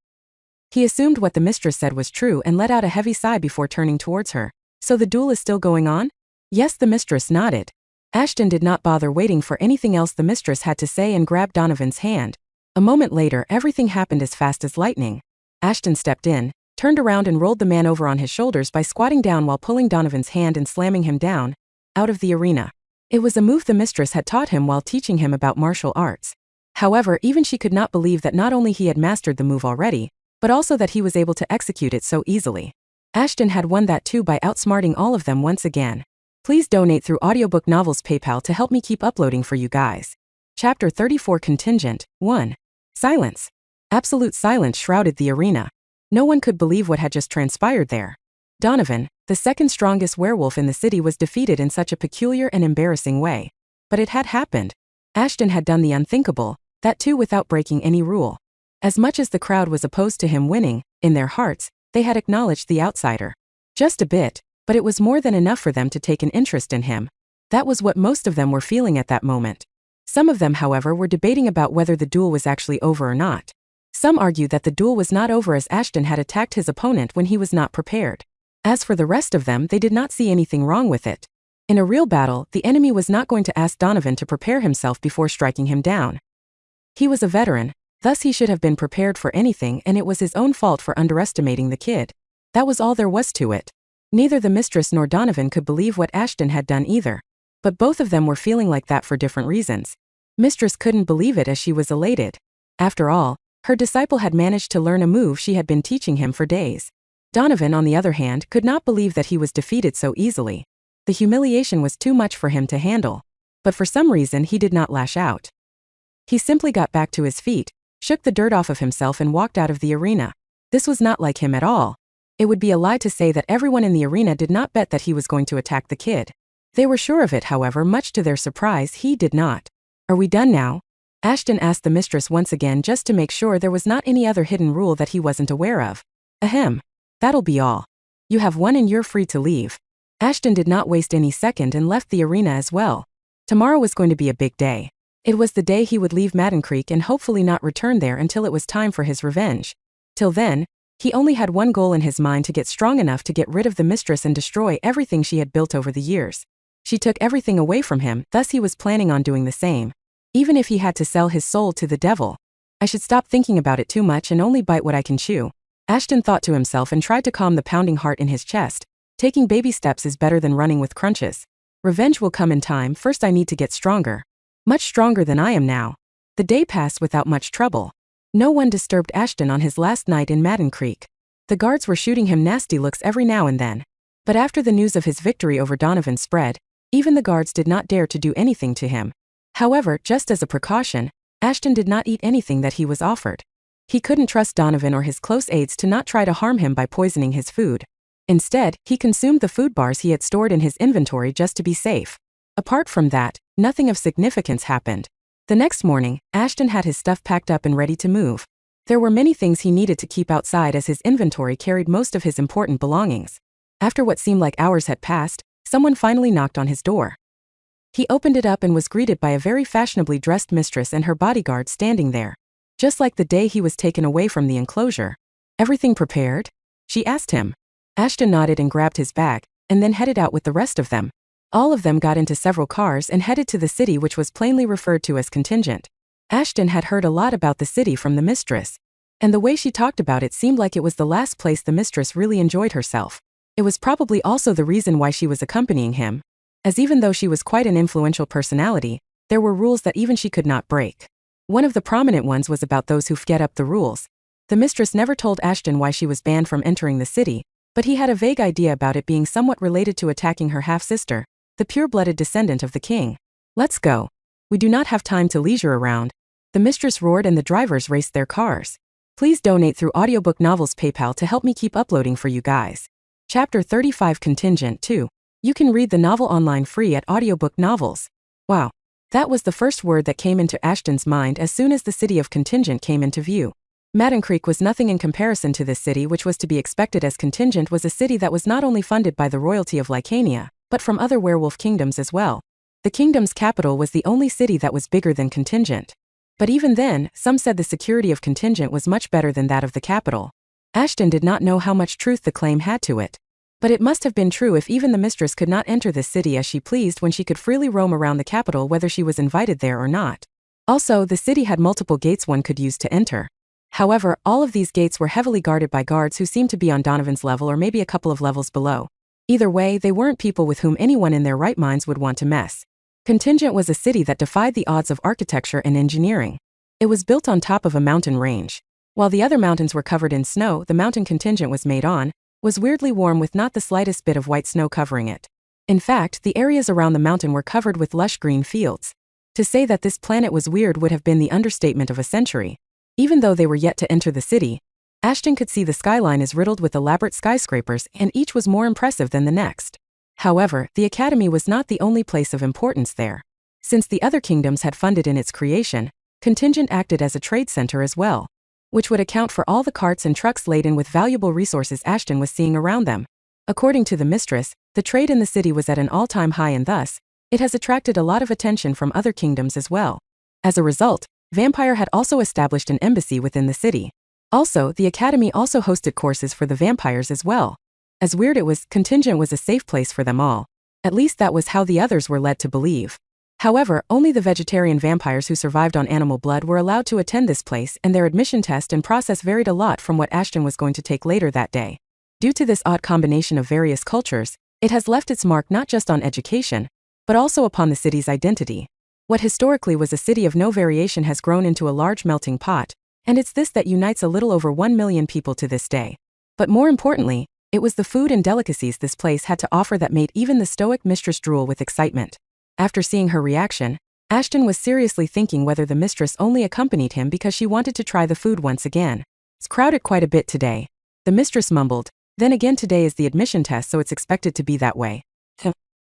He assumed what the mistress said was true and let out a heavy sigh before turning towards her. So the duel is still going on? Yes, the mistress nodded. Ashton did not bother waiting for anything else the mistress had to say and grabbed Donovan's hand. A moment later, everything happened as fast as lightning. Ashton stepped in, turned around and rolled the man over on his shoulders by squatting down while pulling Donovan's hand and slamming him down, out of the arena. It was a move the mistress had taught him while teaching him about martial arts. However, even she could not believe that not only he had mastered the move already, but also that he was able to execute it so easily. Ashton had won that too by outsmarting all of them once again. Please donate through Audiobook Novels PayPal to help me keep uploading for you guys. Chapter 34 Contingent 1. Silence. Absolute silence shrouded the arena. No one could believe what had just transpired there. Donovan, the second strongest werewolf in the city, was defeated in such a peculiar and embarrassing way. But it had happened. Ashton had done the unthinkable, that too without breaking any rule. As much as the crowd was opposed to him winning, in their hearts, they had acknowledged the outsider. Just a bit, but it was more than enough for them to take an interest in him. That was what most of them were feeling at that moment. Some of them, however, were debating about whether the duel was actually over or not. Some argued that the duel was not over as Ashton had attacked his opponent when he was not prepared. As for the rest of them, they did not see anything wrong with it. In a real battle, the enemy was not going to ask Donovan to prepare himself before striking him down. He was a veteran, thus he should have been prepared for anything, and it was his own fault for underestimating the kid. That was all there was to it. Neither the mistress nor Donovan could believe what Ashton had done either. But both of them were feeling like that for different reasons. Mistress couldn't believe it as she was elated. After all, her disciple had managed to learn a move she had been teaching him for days. Donovan, on the other hand, could not believe that he was defeated so easily. The humiliation was too much for him to handle. But for some reason he did not lash out. He simply got back to his feet, shook the dirt off of himself and walked out of the arena. This was not like him at all. It would be a lie to say that everyone in the arena did not bet that he was going to attack the kid. They were sure of it, however, much to their surprise, he did not. Are we done now? Ashton asked the mistress once again just to make sure there was not any other hidden rule that he wasn't aware of. Ahem. That'll be all. You have won and you're free to leave. Ashton did not waste any second and left the arena as well. Tomorrow was going to be a big day. It was the day he would leave Madden Creek and hopefully not return there until it was time for his revenge. Till then, he only had one goal in his mind: to get strong enough to get rid of the mistress and destroy everything she had built over the years. She took everything away from him, thus he was planning on doing the same. Even if he had to sell his soul to the devil. I should stop thinking about it too much and only bite what I can chew. Ashton thought to himself and tried to calm the pounding heart in his chest. Taking baby steps is better than running with crunches. Revenge will come in time. First I need to get stronger. Much stronger than I am now. The day passed without much trouble. No one disturbed Ashton on his last night in Madden Creek. The guards were shooting him nasty looks every now and then. But after the news of his victory over Donovan spread, even the guards did not dare to do anything to him. However, just as a precaution, Ashton did not eat anything that he was offered. He couldn't trust Donovan or his close aides to not try to harm him by poisoning his food. Instead, he consumed the food bars he had stored in his inventory just to be safe. Apart from that, nothing of significance happened. The next morning, Ashton had his stuff packed up and ready to move. There were many things he needed to keep outside as his inventory carried most of his important belongings. After what seemed like hours had passed, someone finally knocked on his door. He opened it up and was greeted by a very fashionably dressed mistress and her bodyguard standing there. Just like the day he was taken away from the enclosure. Everything prepared? She asked him. Ashton nodded and grabbed his bag, and then headed out with the rest of them. All of them got into several cars and headed to the city, which was plainly referred to as Contingent. Ashton had heard a lot about the city from the mistress. And the way she talked about it seemed like it was the last place the mistress really enjoyed herself. It was probably also the reason why she was accompanying him. As even though she was quite an influential personality, there were rules that even she could not break. One of the prominent ones was about those who forget up the rules. The mistress never told Ashton why she was banned from entering the city, but he had a vague idea about it being somewhat related to attacking her half-sister, the pure-blooded descendant of the king. Let's go. We do not have time to leisure around. The mistress roared and the drivers raced their cars. Please donate through Audiobook Novels PayPal to help me keep uploading for you guys. Chapter 35 Contingent 2. You can read the novel online free at Audiobook Novels. Wow. That was the first word that came into Ashton's mind as soon as the city of Contingent came into view. Madden Creek was nothing in comparison to this city, which was to be expected, as Contingent was a city that was not only funded by the royalty of Lycania, but from other werewolf kingdoms as well. The kingdom's capital was the only city that was bigger than Contingent. But even then, some said the security of Contingent was much better than that of the capital. Ashton did not know how much truth the claim had to it. But it must have been true if even the mistress could not enter this city as she pleased when she could freely roam around the capital whether she was invited there or not. Also, the city had multiple gates one could use to enter. However, all of these gates were heavily guarded by guards who seemed to be on Donovan's level or maybe a couple of levels below. Either way, they weren't people with whom anyone in their right minds would want to mess. Contingent was a city that defied the odds of architecture and engineering. It was built on top of a mountain range. While the other mountains were covered in snow, the mountain contingent was made on, was weirdly warm with not the slightest bit of white snow covering it. In fact, the areas around the mountain were covered with lush green fields. To say that this planet was weird would have been the understatement of a century. Even though they were yet to enter the city, Ashton could see the skyline is riddled with elaborate skyscrapers, and each was more impressive than the next. However, the academy was not the only place of importance there. Since the other kingdoms had funded in its creation, Contingent acted as a trade center as well, which would account for all the carts and trucks laden with valuable resources Ashton was seeing around them. According to the mistress, the trade in the city was at an all-time high, and thus, it has attracted a lot of attention from other kingdoms as well. As a result, Vampire had also established an embassy within the city. Also, the academy also hosted courses for the vampires as well. As weird it was, Contingent was a safe place for them all. At least that was how the others were led to believe. However, only the vegetarian vampires who survived on animal blood were allowed to attend this place, and their admission test and process varied a lot from what Ashton was going to take later that day. Due to this odd combination of various cultures, it has left its mark not just on education, but also upon the city's identity. What historically was a city of no variation has grown into a large melting pot, and it's this that unites a little over 1 million people to this day. But more importantly, it was the food and delicacies this place had to offer that made even the stoic mistress drool with excitement. After seeing her reaction, Ashton was seriously thinking whether the mistress only accompanied him because she wanted to try the food once again. It's crowded quite a bit today. The mistress mumbled, then again today is the admission test, so it's expected to be that way.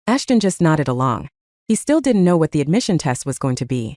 Ashton just nodded along. He still didn't know what the admission test was going to be.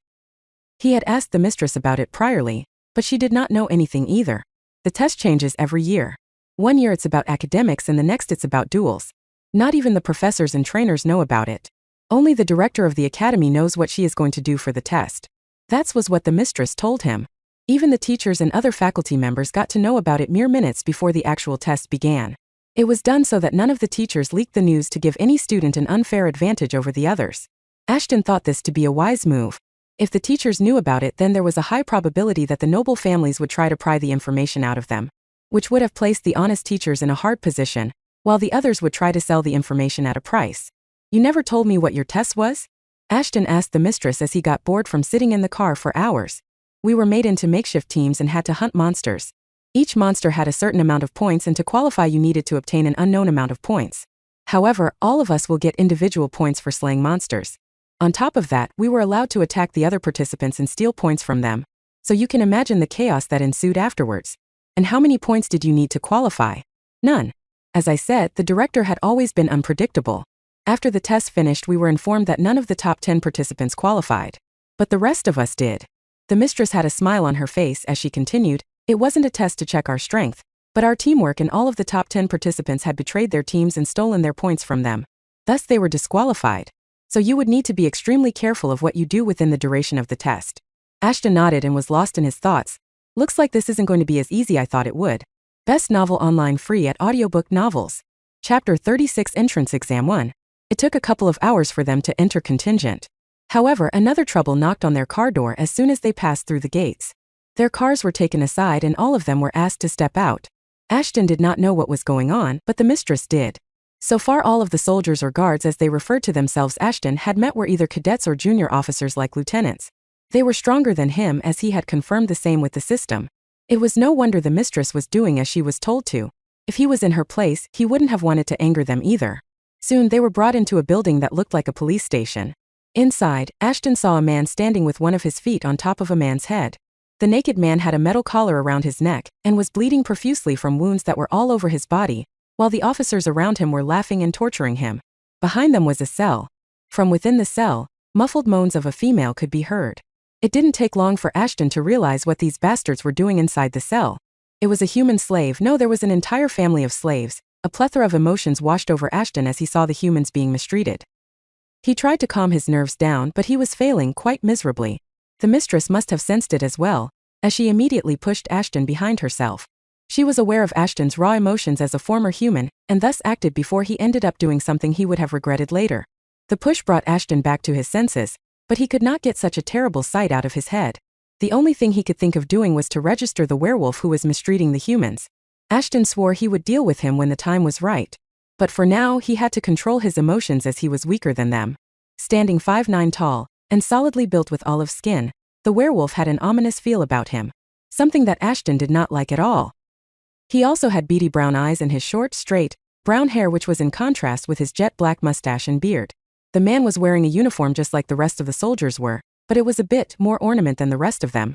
He had asked the mistress about it priorly, but she did not know anything either. The test changes every year. One year it's about academics and the next it's about duels. Not even the professors and trainers know about it. Only the director of the academy knows what she is going to do for the test. That was what the mistress told him. Even the teachers and other faculty members got to know about it mere minutes before the actual test began. It was done so that none of the teachers leaked the news to give any student an unfair advantage over the others. Ashton thought this to be a wise move. If the teachers knew about it, then there was a high probability that the noble families would try to pry the information out of them, which would have placed the honest teachers in a hard position, while the others would try to sell the information at a price. "You never told me what your test was?" Ashton asked the mistress as he got bored from sitting in the car for hours. "We were made into makeshift teams and had to hunt monsters. Each monster had a certain amount of points, and to qualify you needed to obtain an unknown amount of points. However, all of us will get individual points for slaying monsters. On top of that, we were allowed to attack the other participants and steal points from them. So you can imagine the chaos that ensued afterwards. And how many points did you need to qualify? None. As I said, the director had always been unpredictable. After the test finished, we were informed that none of the top 10 participants qualified. But the rest of us did." The mistress had a smile on her face as she continued, "It wasn't a test to check our strength, but our teamwork, and all of the top 10 participants had betrayed their teams and stolen their points from them. Thus they were disqualified. So you would need to be extremely careful of what you do within the duration of the test." Ashton nodded and was lost in his thoughts. "Looks like this isn't going to be as easy I thought it would." Best novel online free at Audiobook Novels. Chapter 36 Entrance Exam 1. It took a couple of hours for them to enter Contingent. However, another trouble knocked on their car door as soon as they passed through the gates. Their cars were taken aside and all of them were asked to step out. Ashton did not know what was going on, but the mistress did. So far, all of the soldiers, or guards as they referred to themselves, Ashton had met were either cadets or junior officers like lieutenants. They were stronger than him, as he had confirmed the same with the system. It was no wonder the mistress was doing as she was told to. If he was in her place, he wouldn't have wanted to anger them either. Soon they were brought into a building that looked like a police station. Inside, Ashton saw a man standing with one of his feet on top of a man's head. The naked man had a metal collar around his neck and was bleeding profusely from wounds that were all over his body, while the officers around him were laughing and torturing him. Behind them was a cell. From within the cell, muffled moans of a female could be heard. It didn't take long for Ashton to realize what these bastards were doing inside the cell. It was a human slave. No, there was an entire family of slaves. A plethora of emotions washed over Ashton as he saw the humans being mistreated. He tried to calm his nerves down, but he was failing quite miserably. The mistress must have sensed it as well, as she immediately pushed Ashton behind herself. She was aware of Ashton's raw emotions as a former human, and thus acted before he ended up doing something he would have regretted later. The push brought Ashton back to his senses, but he could not get such a terrible sight out of his head. The only thing he could think of doing was to register the werewolf who was mistreating the humans. Ashton swore he would deal with him when the time was right. But for now, he had to control his emotions as he was weaker than them. Standing 5'9" tall, and solidly built with olive skin, The werewolf had an ominous feel about him, something that Ashton did not like at all. He also had beady brown eyes and his short, straight, brown hair, which was in contrast with his jet black mustache and beard. The man was wearing a uniform just like the rest of the soldiers were, but it was a bit more ornament than the rest of them.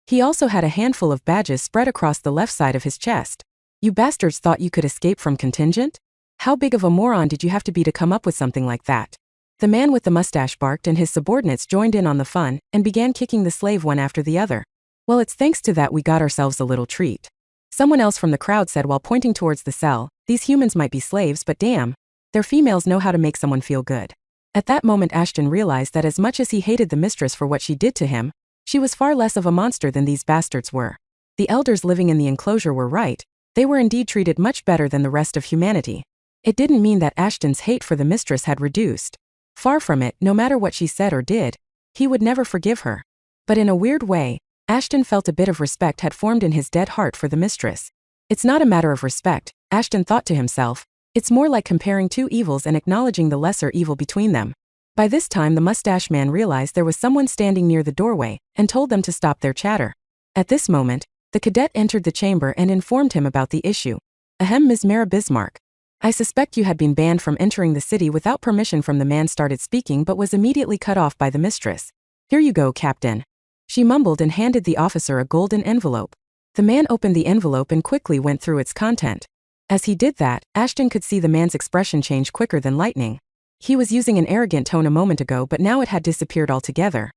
He also had a handful of badges spread across the left side of his chest. You bastards thought you could escape from contingent? How big of a moron did you have to be to come up with something like that? The man with the mustache barked, and his subordinates joined in on the fun and began kicking the slave one after the other. Well, it's thanks to that we got ourselves a little treat. Someone else from the crowd said while pointing towards the cell, these humans might be slaves, but damn, their females know how to make someone feel good. At that moment Ashton realized that as much as he hated the mistress for what she did to him, she was far less of a monster than these bastards were. The elders living in the enclosure were right. They were indeed treated much better than the rest of humanity. It didn't mean that Ashton's hate for the mistress had reduced. Far from it. No matter what she said or did, he would never forgive her. But in a weird way, Ashton felt a bit of respect had formed in his dead heart for the mistress. It's not a matter of respect, Ashton thought to himself. It's more like comparing two evils and acknowledging the lesser evil between them. By this time the mustache man realized there was someone standing near the doorway and told them to stop their chatter. At this moment, the cadet entered the chamber and informed him about the issue. Ahem, Ms. Mara Bismarck. I suspect you had been banned from entering the city without permission from the man started speaking but was immediately cut off by the mistress. Here you go, Captain. She mumbled and handed the officer a golden envelope. The man opened the envelope and quickly went through its content. As he did that, Ashton could see the man's expression change quicker than lightning. He was using an arrogant tone a moment ago, but now it had disappeared altogether.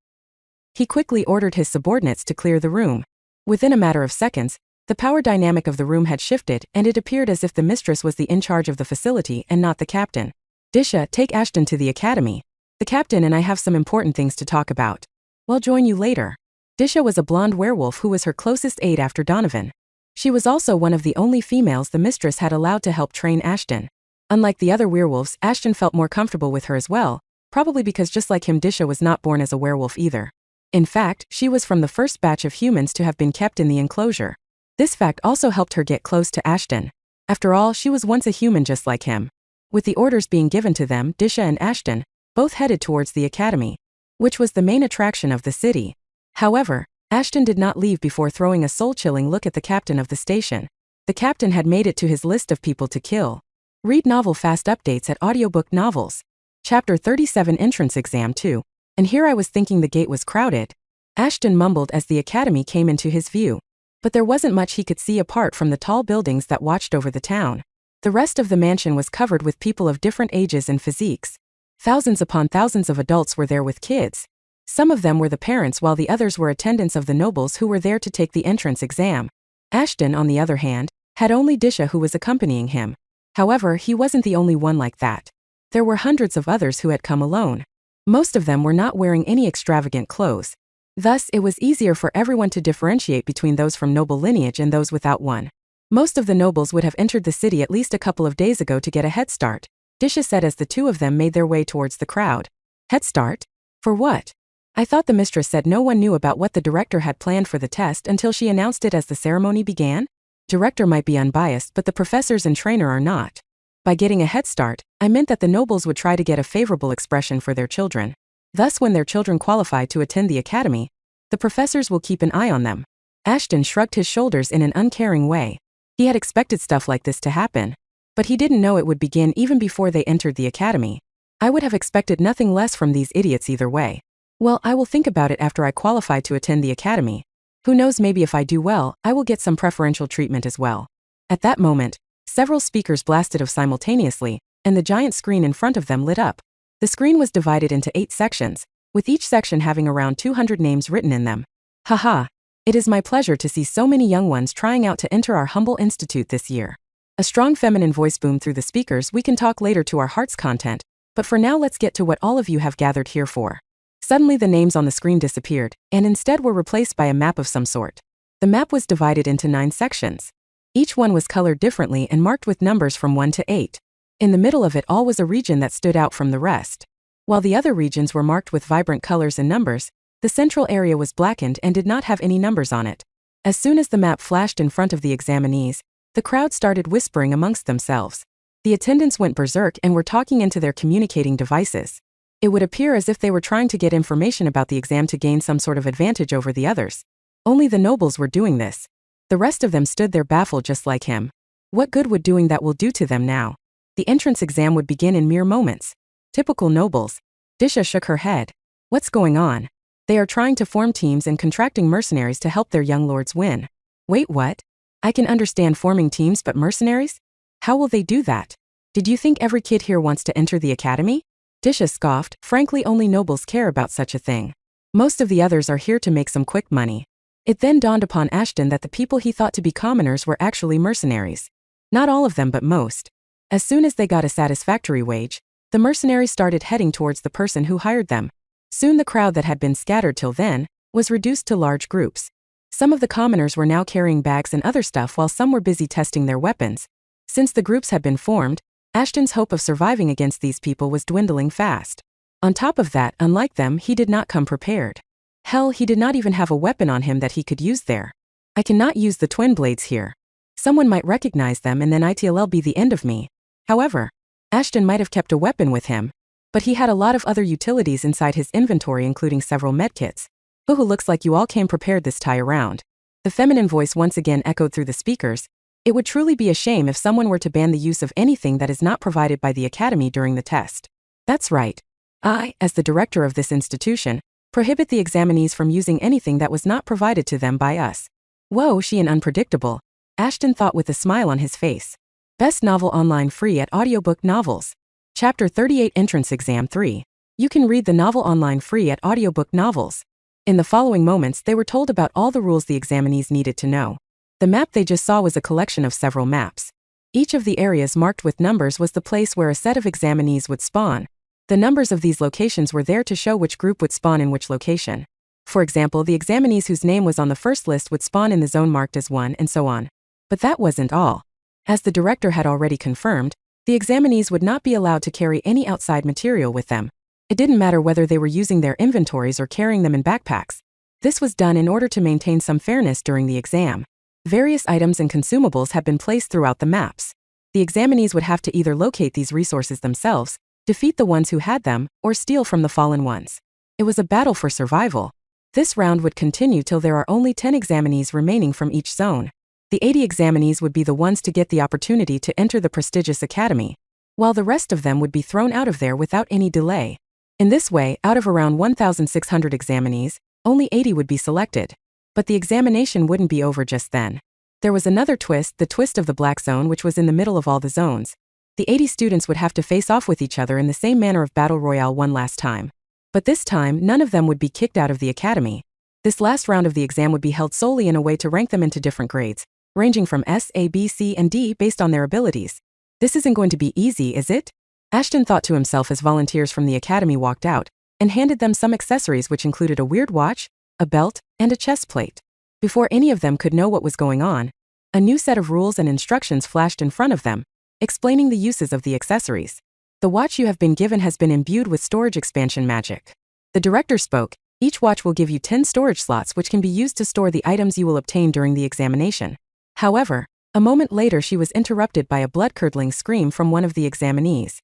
He quickly ordered his subordinates to clear the room. Within a matter of seconds, the power dynamic of the room had shifted, and it appeared as if the mistress was in charge of the facility and not the captain. Disha, take Ashton to the academy. The captain and I have some important things to talk about. We'll join you later. Disha was a blonde werewolf who was her closest aide after Donovan. She was also one of the only females the mistress had allowed to help train Ashton. Unlike the other werewolves, Ashton felt more comfortable with her as well, probably because just like him, Disha was not born as a werewolf either. In fact, she was from the first batch of humans to have been kept in the enclosure. This fact also helped her get close to Ashton. After all, she was once a human just like him. With the orders being given to them, Disha and Ashton both headed towards the academy, which was the main attraction of the city. However, Ashton did not leave before throwing a soul-chilling look at the captain of the station. The captain had made it to his list of people to kill. Read novel fast updates at Audiobook Novels. Chapter 37 Entrance Exam 2. And here I was thinking the gate was crowded. Ashton mumbled as the academy came into his view. But there wasn't much he could see apart from the tall buildings that watched over the town. The rest of the mansion was covered with people of different ages and physiques. Thousands upon thousands of adults were there with kids. Some of them were the parents while the others were attendants of the nobles who were there to take the entrance exam. Ashton, on the other hand, had only Disha who was accompanying him. However, he wasn't the only one like that. There were hundreds of others who had come alone. Most of them were not wearing any extravagant clothes. Thus, it was easier for everyone to differentiate between those from noble lineage and those without one. Most of the nobles would have entered the city at least a couple of days ago to get a head start, Disha said as the two of them made their way towards the crowd. Head start? For what? I thought the mistress said no one knew about what the director had planned for the test until she announced it as the ceremony began? Director might be unbiased, but the professors and trainer are not. By getting a head start, I meant that the nobles would try to get a favorable expression for their children. Thus, when their children qualify to attend the academy, the professors will keep an eye on them. Ashton shrugged his shoulders in an uncaring way. He had expected stuff like this to happen, but he didn't know it would begin even before they entered the academy. I would have expected nothing less from these idiots either way. Well, I will think about it after I qualify to attend the academy. Who knows, maybe if I do well, I will get some preferential treatment as well. At that moment, several speakers blasted off simultaneously, and the giant screen in front of them lit up. The screen was divided into 8 sections, with each section having around 200 names written in them. Haha. It is my pleasure to see so many young ones trying out to enter our humble institute this year. A strong feminine voice boomed through the speakers. We can talk later to our heart's content, but for now let's get to what all of you have gathered here for. Suddenly the names on the screen disappeared, and instead were replaced by a map of some sort. The map was divided into 9 sections. Each one was colored differently and marked with numbers from 1 to 8. In the middle of it all was a region that stood out from the rest. While the other regions were marked with vibrant colors and numbers, the central area was blackened and did not have any numbers on it. As soon as the map flashed in front of the examinees, the crowd started whispering amongst themselves. The attendants went berserk and were talking into their communicating devices. It would appear as if they were trying to get information about the exam to gain some sort of advantage over the others. Only the nobles were doing this. The rest of them stood there baffled just like him. What good would doing that will do to them now? The entrance exam would begin in mere moments. Typical nobles. Disha shook her head. What's going on? They are trying to form teams and contracting mercenaries to help their young lords win. Wait, what? I can understand forming teams, but mercenaries? How will they do that? Did you think every kid here wants to enter the academy? Disha scoffed. Frankly, only nobles care about such a thing. Most of the others are here to make some quick money. It then dawned upon Ashton that the people he thought to be commoners were actually mercenaries. Not all of them, but most. As soon as they got a satisfactory wage, the mercenaries started heading towards the person who hired them. Soon the crowd that had been scattered till then was reduced to large groups. Some of the commoners were now carrying bags and other stuff while some were busy testing their weapons. Since the groups had been formed, Ashton's hope of surviving against these people was dwindling fast. On top of that, unlike them, he did not come prepared. Hell, he did not even have a weapon on him that he could use there. I cannot use the twin blades here. Someone might recognize them and then it'll be the end of me. However, Ashton might have kept a weapon with him, but he had a lot of other utilities inside his inventory, including several medkits. Who looks like you all came prepared this time around. The feminine voice once again echoed through the speakers. It would truly be a shame if someone were to ban the use of anything that is not provided by the academy during the test. That's right. I, as the director of this institution, prohibit the examinees from using anything that was not provided to them by us. Whoa, she and unpredictable, Ashton thought with a smile on his face. Best novel online free at Audiobook Novels. Chapter 38 Entrance Exam 3. You can read the novel online free at Audiobook Novels. In the following moments, they were told about all the rules the examinees needed to know. The map they just saw was a collection of several maps. Each of the areas marked with numbers was the place where a set of examinees would spawn. The numbers of these locations were there to show which group would spawn in which location. For example, the examinees whose name was on the first list would spawn in the zone marked as 1 and so on. But that wasn't all. As the director had already confirmed, the examinees would not be allowed to carry any outside material with them. It didn't matter whether they were using their inventories or carrying them in backpacks. This was done in order to maintain some fairness during the exam. Various items and consumables had been placed throughout the maps. The examinees would have to either locate these resources themselves, defeat the ones who had them, or steal from the fallen ones. It was a battle for survival. This round would continue till there are only 10 examinees remaining from each zone. The 80 examinees would be the ones to get the opportunity to enter the prestigious academy, while the rest of them would be thrown out of there without any delay. In this way, out of around 1,600 examinees, only 80 would be selected. But the examination wouldn't be over just then. There was another twist, the twist of the black zone, which was in the middle of all the zones. The 80 students would have to face off with each other in the same manner of Battle Royale one last time. But this time, none of them would be kicked out of the academy. This last round of the exam would be held solely in a way to rank them into different grades, ranging from S, A, B, C, and D based on their abilities. This isn't going to be easy, is it? Ashton thought to himself as volunteers from the academy walked out and handed them some accessories which included a weird watch, a belt, and a chest plate. Before any of them could know what was going on, a new set of rules and instructions flashed in front of them, explaining the uses of the accessories. The watch you have been given has been imbued with storage expansion magic. The director spoke. Each watch will give you 10 storage slots which can be used to store the items you will obtain during the examination. However, a moment later she was interrupted by a blood-curdling scream from one of the examinees.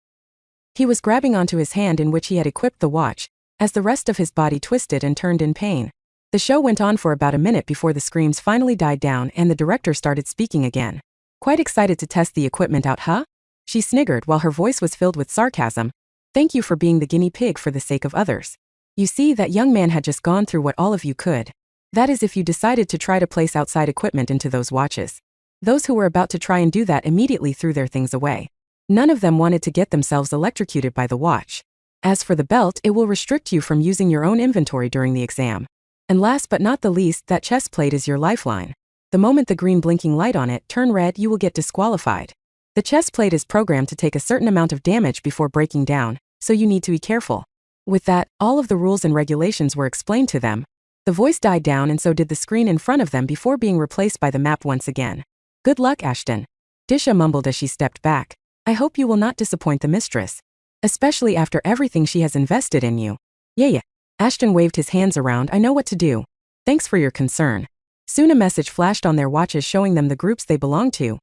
He was grabbing onto his hand in which he had equipped the watch, as the rest of his body twisted and turned in pain. The show went on for about a minute before the screams finally died down and the director started speaking again. Quite excited to test the equipment out, huh? She sniggered while her voice was filled with sarcasm. Thank you for being the guinea pig for the sake of others. You see, that young man had just gone through what all of you could. That is, if you decided to try to place outside equipment into those watches. Those who were about to try and do that immediately threw their things away. None of them wanted to get themselves electrocuted by the watch. As for the belt, it will restrict you from using your own inventory during the exam. And last but not the least, that chest plate is your lifeline. The moment the green blinking light on it turn red, you will get disqualified. The chest plate is programmed to take a certain amount of damage before breaking down, so you need to be careful. With that, all of the rules and regulations were explained to them. The voice died down and so did the screen in front of them before being replaced by the map once again. Good luck, Ashton. Disha mumbled as she stepped back. I hope you will not disappoint the mistress. Especially after everything she has invested in you. Yeah. Ashton waved his hands around. I know what to do. Thanks for your concern. Soon a message flashed on their watches showing them the groups they belonged to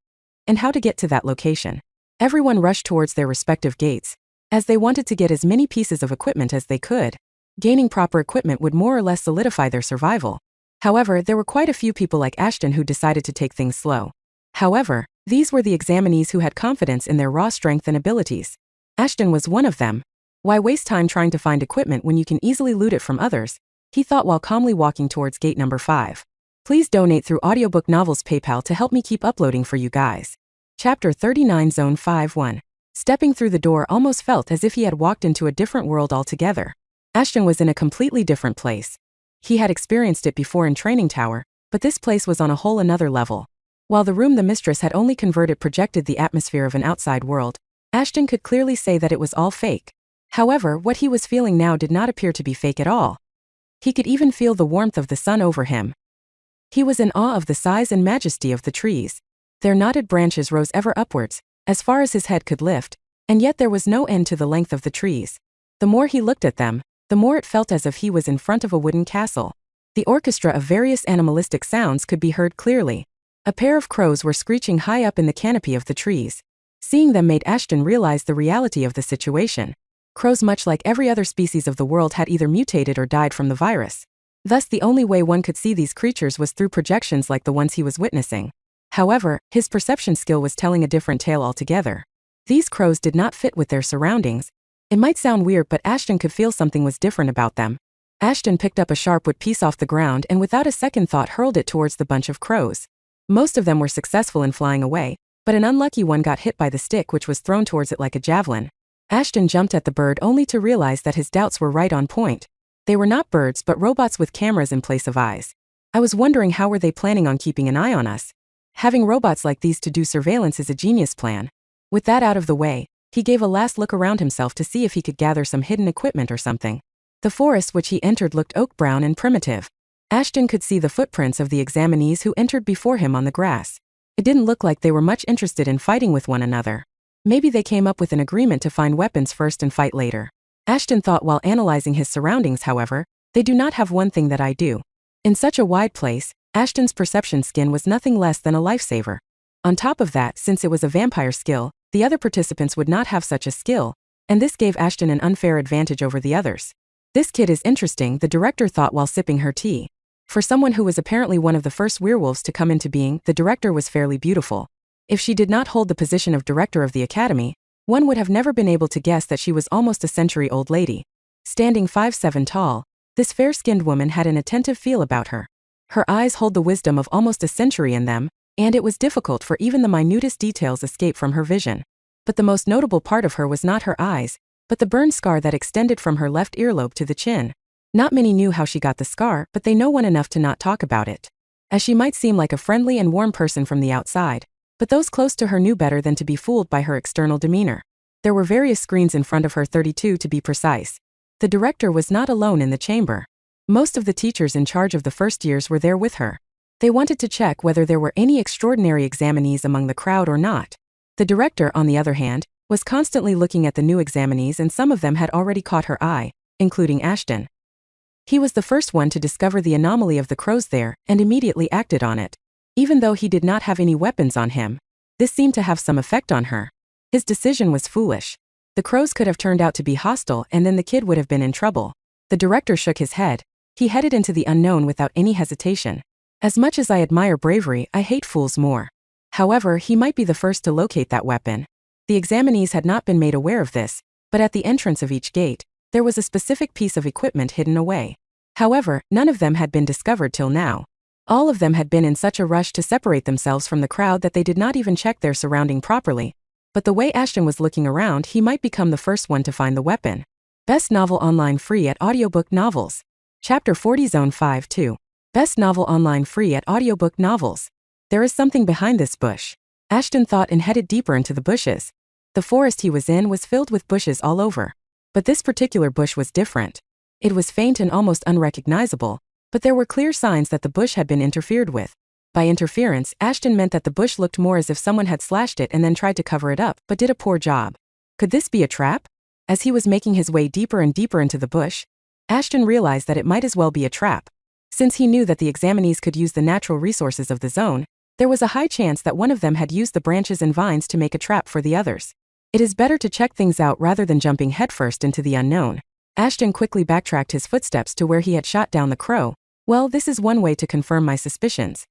and how to get to that location. Everyone rushed towards their respective gates. as they wanted to get as many pieces of equipment as they could. Gaining proper equipment would more or less solidify their survival. However, there were quite a few people like Ashton who decided to take things slow. However, these were the examinees who had confidence in their raw strength and abilities. Ashton was one of them. Why waste time trying to find equipment when you can easily loot it from others? He thought while calmly walking towards gate number 5. Please donate through Audiobook Novels PayPal to help me keep uploading for you guys. Chapter 39 Zone 5-1. Stepping through the door almost felt as if he had walked into a different world altogether. Ashton was in a completely different place. He had experienced it before in Training Tower, but this place was on a whole another level. While the room the mistress had only converted projected the atmosphere of an outside world, Ashton could clearly say that it was all fake. However, what he was feeling now did not appear to be fake at all. He could even feel the warmth of the sun over him. He was in awe of the size and majesty of the trees. Their knotted branches rose ever upwards, as far as his head could lift, and yet there was no end to the length of the trees. The more he looked at them, the more it felt as if he was in front of a wooden castle. The orchestra of various animalistic sounds could be heard clearly. A pair of crows were screeching high up in the canopy of the trees. Seeing them made Ashton realize the reality of the situation. Crows, much like every other species of the world, had either mutated or died from the virus. Thus the only way one could see these creatures was through projections like the ones he was witnessing. However, his perception skill was telling a different tale altogether. These crows did not fit with their surroundings. It might sound weird, but Ashton could feel something was different about them. Ashton picked up a sharp wood piece off the ground and without a second thought hurled it towards the bunch of crows. Most of them were successful in flying away, but an unlucky one got hit by the stick which was thrown towards it like a javelin. Ashton jumped at the bird only to realize that his doubts were right on point. They were not birds but robots with cameras in place of eyes. I was wondering how were they planning on keeping an eye on us? Having robots like these to do surveillance is a genius plan. With that out of the way, he gave a last look around himself to see if he could gather some hidden equipment or something. The forest which he entered looked oak brown and primitive. Ashton could see the footprints of the examinees who entered before him on the grass. It didn't look like they were much interested in fighting with one another. Maybe they came up with an agreement to find weapons first and fight later. Ashton thought while analyzing his surroundings. However, they do not have one thing that I do. In such a wide place, Ashton's perception skin was nothing less than a lifesaver. On top of that, since it was a vampire skill, the other participants would not have such a skill, and this gave Ashton an unfair advantage over the others. This kid is interesting, the director thought while sipping her tea. For someone who was apparently one of the first werewolves to come into being, the director was fairly beautiful. If she did not hold the position of director of the academy, one would have never been able to guess that she was almost a century-old lady. Standing 5'7" tall, this fair-skinned woman had an attentive feel about her. Her eyes hold the wisdom of almost a century in them, and it was difficult for even the minutest details escape from her vision. But the most notable part of her was not her eyes, but the burn scar that extended from her left earlobe to the chin. Not many knew how she got the scar, but they know one enough to not talk about it. As she might seem like a friendly and warm person from the outside, but those close to her knew better than to be fooled by her external demeanor. There were various screens in front of her, 32 to be precise. The director was not alone in the chamber. Most of the teachers in charge of the first years were there with her. They wanted to check whether there were any extraordinary examinees among the crowd or not. The director, on the other hand, was constantly looking at the new examinees, and some of them had already caught her eye, including Ashton. He was the first one to discover the anomaly of the crows there and immediately acted on it. Even though he did not have any weapons on him, this seemed to have some effect on her. His decision was foolish. The crows could have turned out to be hostile and then the kid would have been in trouble. The director shook his head. He headed into the unknown without any hesitation. As much as I admire bravery, I hate fools more. However, he might be the first to locate that weapon. The examinees had not been made aware of this, but at the entrance of each gate, there was a specific piece of equipment hidden away. However, none of them had been discovered till now. All of them had been in such a rush to separate themselves from the crowd that they did not even check their surrounding properly. But the way Ashton was looking around, he might become the first one to find the weapon. Best Novel Online Free at Audiobook Novels. Chapter 40 Zone 5-2. Best Novel Online Free at Audiobook Novels. There is something behind this bush. Ashton thought and headed deeper into the bushes. The forest he was in was filled with bushes all over. But this particular bush was different. It was faint and almost unrecognizable, but there were clear signs that the bush had been interfered with. By interference, Ashton meant that the bush looked more as if someone had slashed it and then tried to cover it up, but did a poor job. Could this be a trap? As he was making his way deeper and deeper into the bush, Ashton realized that it might as well be a trap. Since he knew that the examinees could use the natural resources of the zone, there was a high chance that one of them had used the branches and vines to make a trap for the others. It is better to check things out rather than jumping headfirst into the unknown. Ashton quickly backtracked his footsteps to where he had shot down the crow. Well, this is one way to confirm my suspicions.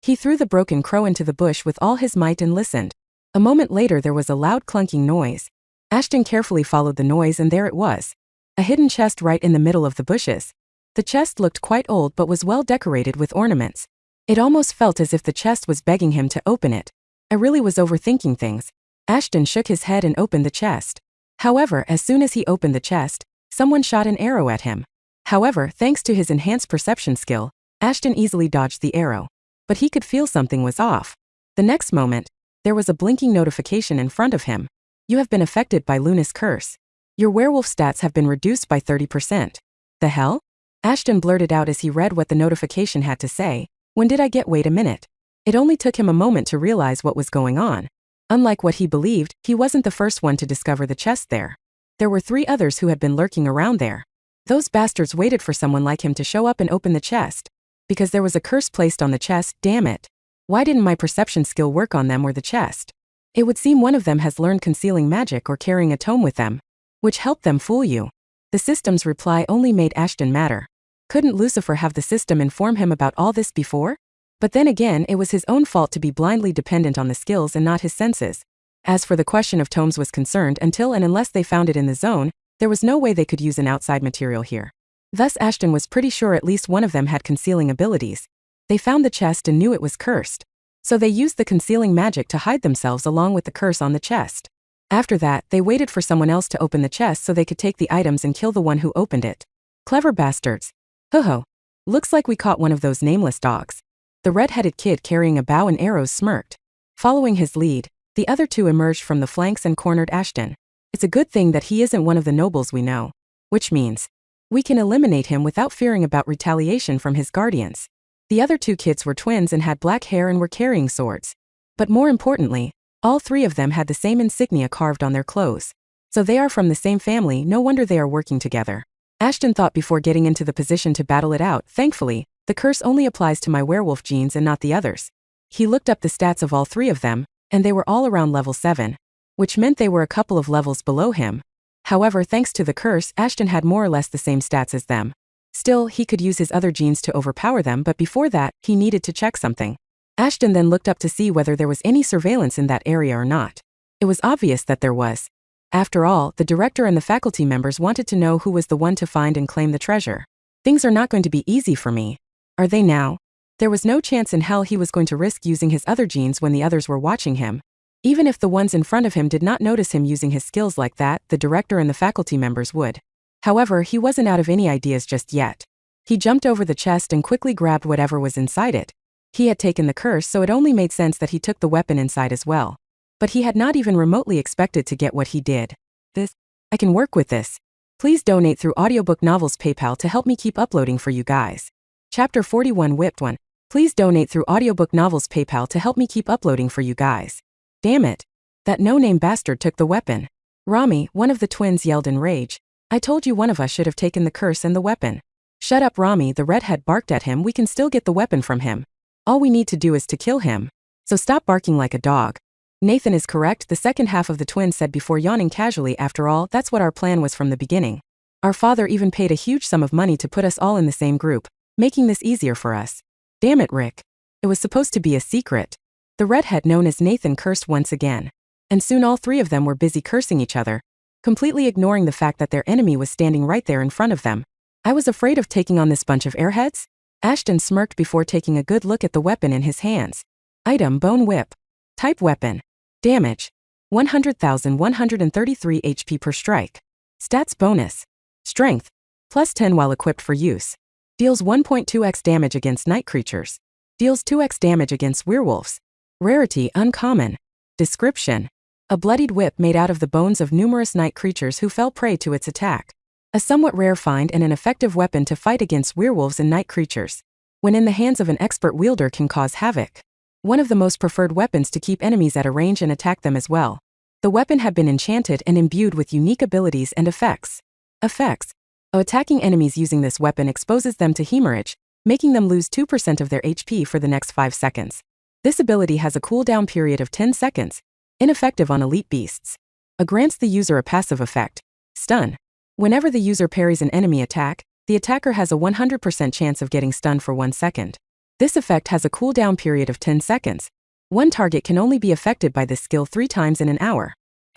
He threw the broken crow into the bush with all his might and listened. A moment later there was a loud clunking noise. Ashton carefully followed the noise and there it was. A hidden chest right in the middle of the bushes. The chest looked quite old but was well decorated with ornaments. It almost felt as if the chest was begging him to open it. I really was overthinking things. Ashton shook his head and opened the chest. However, as soon as he opened the chest, someone shot an arrow at him. However, thanks to his enhanced perception skill, Ashton easily dodged the arrow. But he could feel something was off. The next moment, there was a blinking notification in front of him. You have been affected by Luna's curse. Your werewolf stats have been reduced by 30%. The hell? Ashton blurted out as he read what the notification had to say. When did I get? Wait a minute. It only took him a moment to realize what was going on. Unlike what he believed, he wasn't the first one to discover the chest there. There were 3 others who had been lurking around there. Those bastards waited for someone like him to show up and open the chest. Because there was a curse placed on the chest, damn it. Why didn't my perception skill work on them or the chest? It would seem one of them has learned concealing magic or carrying a tome with them, which helped them fool you. The system's reply only made Ashton madder. Couldn't Lucifer have the system inform him about all this before? But then again, it was his own fault to be blindly dependent on the skills and not his senses. As for the question of tomes was concerned, until and unless they found it in the zone, there was no way they could use an outside material here. Thus Ashton was pretty sure at least one of them had concealing abilities. They found the chest and knew it was cursed. So they used the concealing magic to hide themselves along with the curse on the chest. After that, they waited for someone else to open the chest so they could take the items and kill the one who opened it. Clever bastards. Ho-ho. Looks like we caught one of those nameless dogs. The red-headed kid carrying a bow and arrows smirked. Following his lead, the other 2 emerged from the flanks and cornered Ashton. It's a good thing that he isn't one of the nobles we know. Which means we can eliminate him without fearing about retaliation from his guardians. The other 2 kids were twins and had black hair and were carrying swords. But more importantly, all 3 of them had the same insignia carved on their clothes. So they are from the same family, no wonder they are working together. Ashton thought before getting into the position to battle it out. Thankfully, the curse only applies to my werewolf genes and not the others. He looked up the stats of all 3 of them, and they were all around level 7, which meant they were a couple of levels below him. However, thanks to the curse, Ashton had more or less the same stats as them. Still, he could use his other genes to overpower them, but before that, he needed to check something. Ashton then looked up to see whether there was any surveillance in that area or not. It was obvious that there was. After all, the director and the faculty members wanted to know who was the one to find and claim the treasure. Things are not going to be easy for me. Are they now? There was no chance in hell he was going to risk using his other genes when the others were watching him. Even if the ones in front of him did not notice him using his skills like that, the director and the faculty members would. However, he wasn't out of any ideas just yet. He jumped over the chest and quickly grabbed whatever was inside it. He had taken the curse, so it only made sense that he took the weapon inside as well. But he had not even remotely expected to get what he did. I can work with this. Please donate through Audiobook Novels PayPal to help me keep uploading for you guys. Chapter 41 Whipped One. Please donate through Audiobook Novels PayPal to help me keep uploading for you guys. Damn it. That no-name bastard took the weapon. Rami, one of the twins, yelled in rage. I told you one of us should have taken the curse and the weapon. Shut up, Rami, the redhead barked at him. We can still get the weapon from him. All we need to do is to kill him. So stop barking like a dog. Nathan is correct, the second half of the twin said before yawning casually. After all, that's what our plan was from the beginning. Our father even paid a huge sum of money to put us all in the same group, making this easier for us. Damn it, Rick. It was supposed to be a secret. The redhead known as Nathan cursed once again. And soon all 3 of them were busy cursing each other, completely ignoring the fact that their enemy was standing right there in front of them. I was afraid of taking on this bunch of airheads? Ashton smirked before taking a good look at the weapon in his hands. Item: Bone Whip. Type: Weapon. Damage: 100,133 HP per strike. Stats bonus: Strength, +10 while equipped for use. Deals 1.2x damage against night creatures. Deals 2x damage against werewolves. Rarity: Uncommon. Description: A bloodied whip made out of the bones of numerous night creatures who fell prey to its attack. A somewhat rare find and an effective weapon to fight against werewolves and night creatures. When in the hands of an expert wielder, can cause havoc. One of the most preferred weapons to keep enemies at a range and attack them as well. The weapon had been enchanted and imbued with unique abilities and effects. Effects: Attacking enemies using this weapon exposes them to hemorrhage, making them lose 2% of their HP for the next 5 seconds. This ability has a cooldown period of 10 seconds, ineffective on elite beasts. grants the user a passive effect, stun. Whenever the user parries an enemy attack, the attacker has a 100% chance of getting stunned for 1 second. This effect has a cooldown period of 10 seconds. One target can only be affected by this skill 3 times in an hour.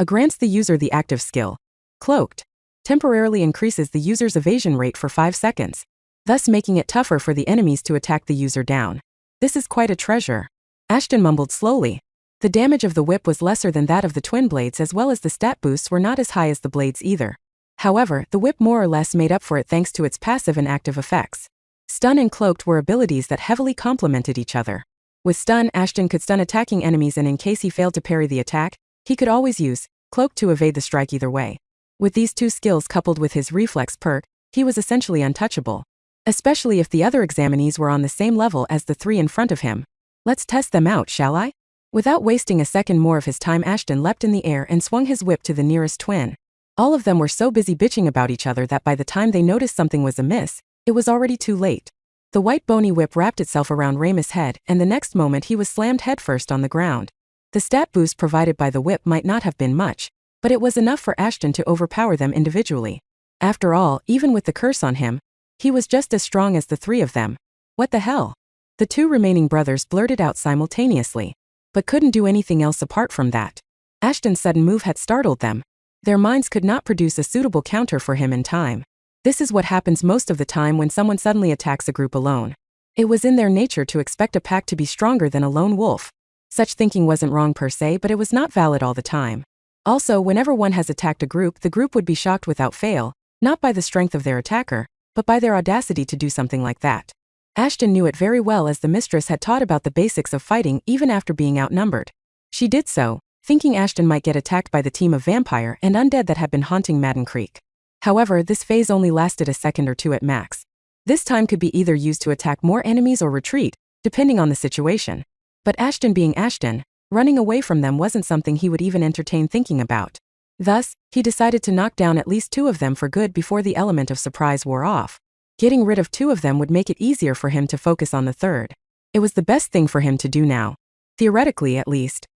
Grants the user the active skill, cloaked. Temporarily increases the user's evasion rate for 5 seconds, thus making it tougher for the enemies to attack the user down. This is quite a treasure. Ashton mumbled slowly. The damage of the whip was lesser than that of the twin blades, as well as the stat boosts were not as high as the blades either. However, the whip more or less made up for it thanks to its passive and active effects. Stun and cloaked were abilities that heavily complemented each other. With stun, Ashton could stun attacking enemies, and in case he failed to parry the attack, he could always use cloak to evade the strike either way. With these two skills coupled with his reflex perk, he was essentially untouchable. Especially if the other examinees were on the same level as the 3 in front of him. Let's test them out, shall I? Without wasting a second more of his time, Ashton leapt in the air and swung his whip to the nearest twin. All of them were so busy bitching about each other that by the time they noticed something was amiss, it was already too late. The white bony whip wrapped itself around Ramus' head, and the next moment he was slammed headfirst on the ground. The stat boost provided by the whip might not have been much, but it was enough for Ashton to overpower them individually. After all, even with the curse on him, he was just as strong as the 3 of them. What the hell? The 2 remaining brothers blurted out simultaneously, but couldn't do anything else apart from that. Ashton's sudden move had startled them. Their minds could not produce a suitable counter for him in time. This is what happens most of the time when someone suddenly attacks a group alone. It was in their nature to expect a pack to be stronger than a lone wolf. Such thinking wasn't wrong per se, but it was not valid all the time. Also, whenever one has attacked a group, the group would be shocked without fail, not by the strength of their attacker, but by their audacity to do something like that. Ashton knew it very well, as the mistress had taught about the basics of fighting even after being outnumbered. She did so, thinking Ashton might get attacked by the team of vampire and undead that had been haunting Madden Creek. However, this phase only lasted a second or two at max. This time could be either used to attack more enemies or retreat, depending on the situation. But Ashton being Ashton, running away from them wasn't something he would even entertain thinking about. Thus, he decided to knock down at least 2 of them for good before the element of surprise wore off. Getting rid of 2 of them would make it easier for him to focus on the 3rd. It was the best thing for him to do now. Theoretically, at least.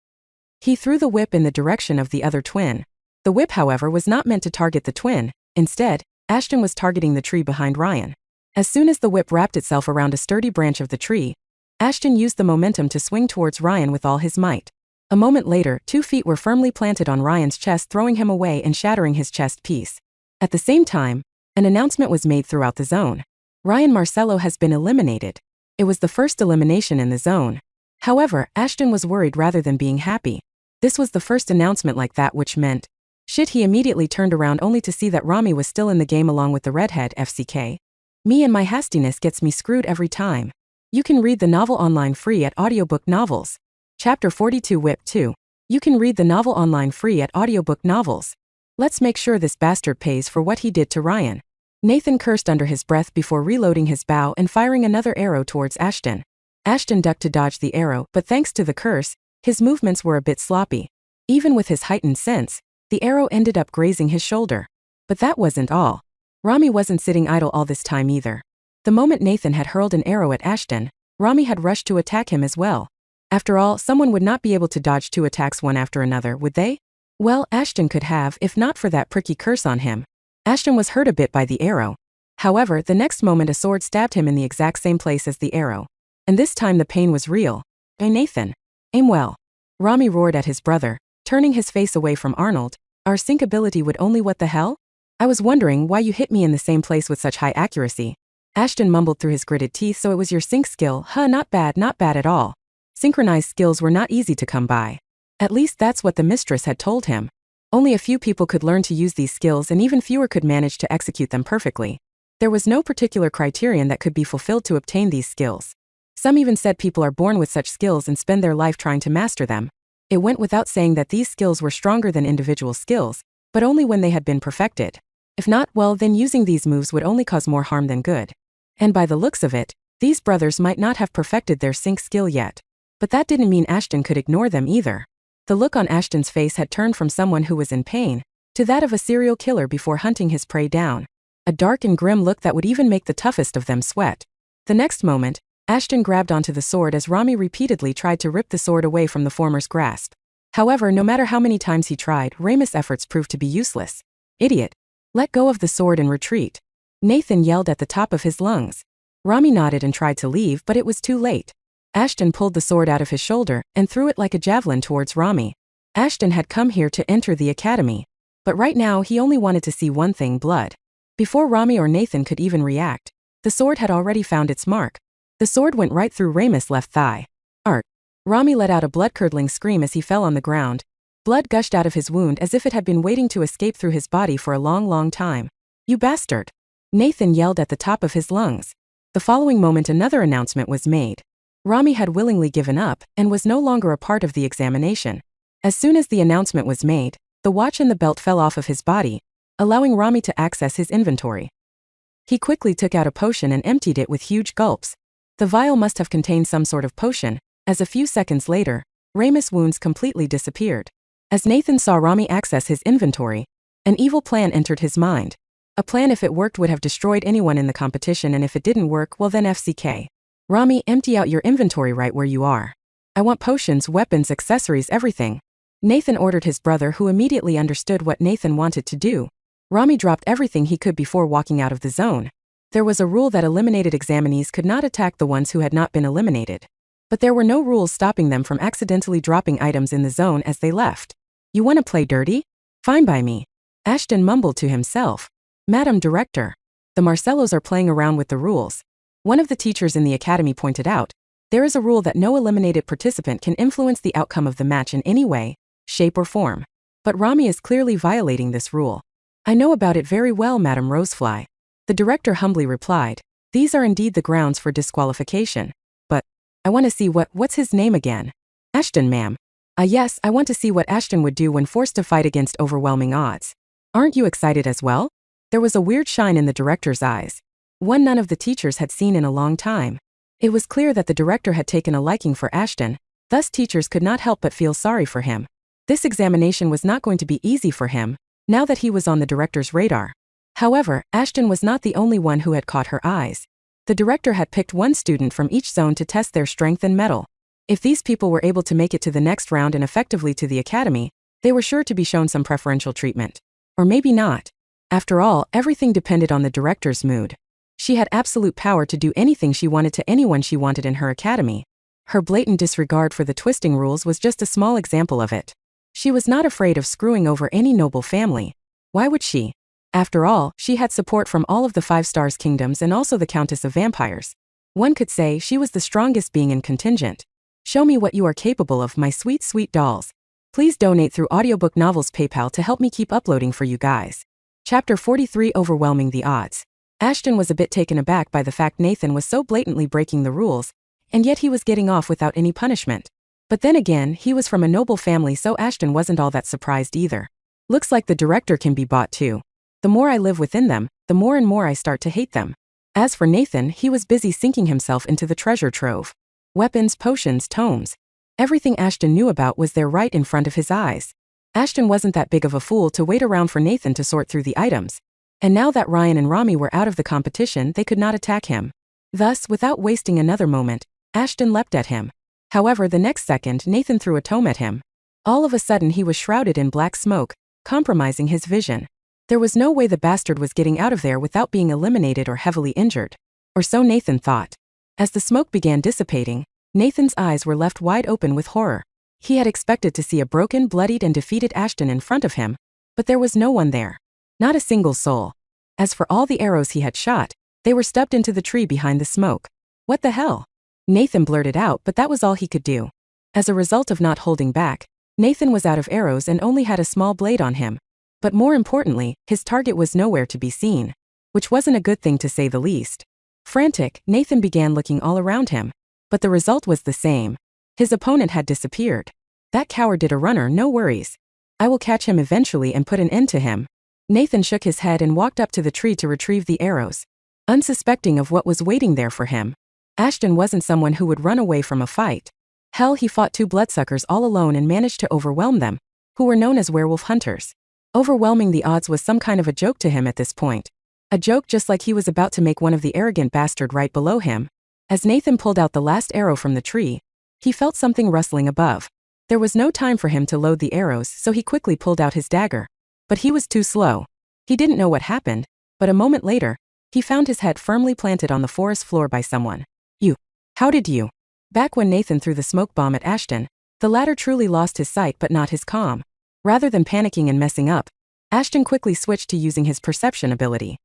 He threw the whip in the direction of the other twin. The whip, however, was not meant to target the twin. Instead, Ashton was targeting the tree behind Ryan. As soon as the whip wrapped itself around a sturdy branch of the tree, Ashton used the momentum to swing towards Ryan with all his might. A moment later, 2 feet were firmly planted on Ryan's chest, throwing him away and shattering his chest piece. At the same time, an announcement was made throughout the zone. Ryan Marcello has been eliminated. It was the first elimination in the zone. However, Ashton was worried rather than being happy. This was the first announcement like that, which meant, shit. He immediately turned around only to see that Rami was still in the game along with the redhead. FCK. Me and my hastiness gets me screwed every time. You can read the novel online free at Audiobook Novels. Chapter 42 Whip 2. You can read the novel online free at Audiobook Novels. Let's make sure this bastard pays for what he did to Ryan. Nathan cursed under his breath before reloading his bow and firing another arrow towards Ashton. Ashton ducked to dodge the arrow, but thanks to the curse, his movements were a bit sloppy. Even with his heightened sense, the arrow ended up grazing his shoulder. But that wasn't all. Rami wasn't sitting idle all this time either. The moment Nathan had hurled an arrow at Ashton, Rami had rushed to attack him as well. After all, someone would not be able to dodge 2 attacks one after another, would they? Well, Ashton could have, if not for that pricky curse on him. Ashton was hurt a bit by the arrow. However, the next moment a sword stabbed him in the exact same place as the arrow. And this time the pain was real. Hey Nathan. Aim well. Rami roared at his brother, turning his face away from Arnold. Our sync ability would only what the hell? I was wondering why you hit me in the same place with such high accuracy. Ashton mumbled through his gritted teeth. So it was your sync skill, huh? Not bad at all. Synchronized skills were not easy to come by. At least that's what the mistress had told him. Only a few people could learn to use these skills, and even fewer could manage to execute them perfectly. There was no particular criterion that could be fulfilled to obtain these skills. Some even said people are born with such skills and spend their life trying to master them. It went without saying that these skills were stronger than individual skills, but only when they had been perfected. If not, well, then using these moves would only cause more harm than good. And by the looks of it, these brothers might not have perfected their sync skill yet. But that didn't mean Ashton could ignore them either. The look on Ashton's face had turned from someone who was in pain to that of a serial killer before hunting his prey down. A dark and grim look that would even make the toughest of them sweat. The next moment, Ashton grabbed onto the sword as Rami repeatedly tried to rip the sword away from the former's grasp. However, no matter how many times he tried, Ramus' efforts proved to be useless. Idiot. Let go of the sword and retreat. Nathan yelled at the top of his lungs. Rami nodded and tried to leave, but it was too late. Ashton pulled the sword out of his shoulder and threw it like a javelin towards Rami. Ashton had come here to enter the academy. But right now he only wanted to see one thing: blood. Before Rami or Nathan could even react, the sword had already found its mark. The sword went right through Ramus' left thigh. Art. Rami let out a blood-curdling scream as he fell on the ground. Blood gushed out of his wound as if it had been waiting to escape through his body for a long, long time. You bastard! Nathan yelled at the top of his lungs. The following moment another announcement was made. Rami had willingly given up and was no longer a part of the examination. As soon as the announcement was made, the watch and the belt fell off of his body, allowing Rami to access his inventory. He quickly took out a potion and emptied it with huge gulps. The vial must have contained some sort of potion, as a few seconds later, Ramus' wounds completely disappeared. As Nathan saw Rami access his inventory, an evil plan entered his mind. A plan, if it worked, would have destroyed anyone in the competition, and if it didn't work, well then FCK. Rami, empty out your inventory right where you are. I want potions, weapons, accessories, everything. Nathan ordered his brother, who immediately understood what Nathan wanted to do. Rami dropped everything he could before walking out of the zone. There was a rule that eliminated examinees could not attack the ones who had not been eliminated. But there were no rules stopping them from accidentally dropping items in the zone as they left. You want to play dirty? Fine by me. Ashton mumbled to himself. Madam Director, the Marcellos are playing around with the rules. One of the teachers in the academy pointed out, there is a rule that no eliminated participant can influence the outcome of the match in any way, shape or form. But Rami is clearly violating this rule. I know about it very well, Madam Rosefly. The director humbly replied, these are indeed the grounds for disqualification. But, I want to see what's his name again? Ashton, ma'am. Yes, I want to see what Ashton would do when forced to fight against overwhelming odds. Aren't you excited as well? There was a weird shine in the director's eyes. One none of the teachers had seen in a long time. It was clear that the director had taken a liking for Ashton, thus teachers could not help but feel sorry for him. This examination was not going to be easy for him, now that he was on the director's radar. However, Ashton was not the only one who had caught her eyes. The director had picked one student from each zone to test their strength and mettle. If these people were able to make it to the next round and effectively to the academy, they were sure to be shown some preferential treatment. Or maybe not. After all, everything depended on the director's mood. She had absolute power to do anything she wanted to anyone she wanted in her academy. Her blatant disregard for the twisting rules was just a small example of it. She was not afraid of screwing over any noble family. Why would she? After all, she had support from all of the 5 Stars kingdoms and also the Countess of Vampires. One could say she was the strongest being in contingent. Show me what you are capable of, my sweet, sweet dolls. Please donate through Audiobook Novels PayPal to help me keep uploading for you guys. Chapter 43, Overwhelming the Odds. Ashton was a bit taken aback by the fact Nathan was so blatantly breaking the rules, and yet he was getting off without any punishment. But then again, he was from a noble family, so Ashton wasn't all that surprised either. Looks like the director can be bought too. The more I live within them, the more and more I start to hate them. As for Nathan, he was busy sinking himself into the treasure trove. Weapons, potions, tomes. Everything Ashton knew about was there right in front of his eyes. Ashton wasn't that big of a fool to wait around for Nathan to sort through the items. And now that Ryan and Rami were out of the competition, they could not attack him. Thus, without wasting another moment, Ashton leapt at him. However, the next second, Nathan threw a tome at him. All of a sudden, he was shrouded in black smoke, compromising his vision. There was no way the bastard was getting out of there without being eliminated or heavily injured. Or so Nathan thought. As the smoke began dissipating, Nathan's eyes were left wide open with horror. He had expected to see a broken, bloodied, and defeated Ashton in front of him, but there was no one there. Not a single soul. As for all the arrows he had shot, they were stubbed into the tree behind the smoke. What the hell? Nathan blurted out, but that was all he could do. As a result of not holding back, Nathan was out of arrows and only had a small blade on him. But more importantly, his target was nowhere to be seen. Which wasn't a good thing to say the least. Frantic, Nathan began looking all around him. But the result was the same. His opponent had disappeared. That coward did a runner, no worries. I will catch him eventually and put an end to him. Nathan shook his head and walked up to the tree to retrieve the arrows, unsuspecting of what was waiting there for him. Ashton wasn't someone who would run away from a fight. Hell, he fought 2 bloodsuckers all alone and managed to overwhelm them, who were known as werewolf hunters. Overwhelming the odds was some kind of a joke to him at this point. A joke just like he was about to make one of the arrogant bastard right below him. As Nathan pulled out the last arrow from the tree, he felt something rustling above. There was no time for him to load the arrows, so he quickly pulled out his dagger. But he was too slow. He didn't know what happened, but a moment later, he found his head firmly planted on the forest floor by someone. You. How did you? Back when Nathan threw the smoke bomb at Ashton, the latter truly lost his sight but not his calm. Rather than panicking and messing up, Ashton quickly switched to using his perception ability.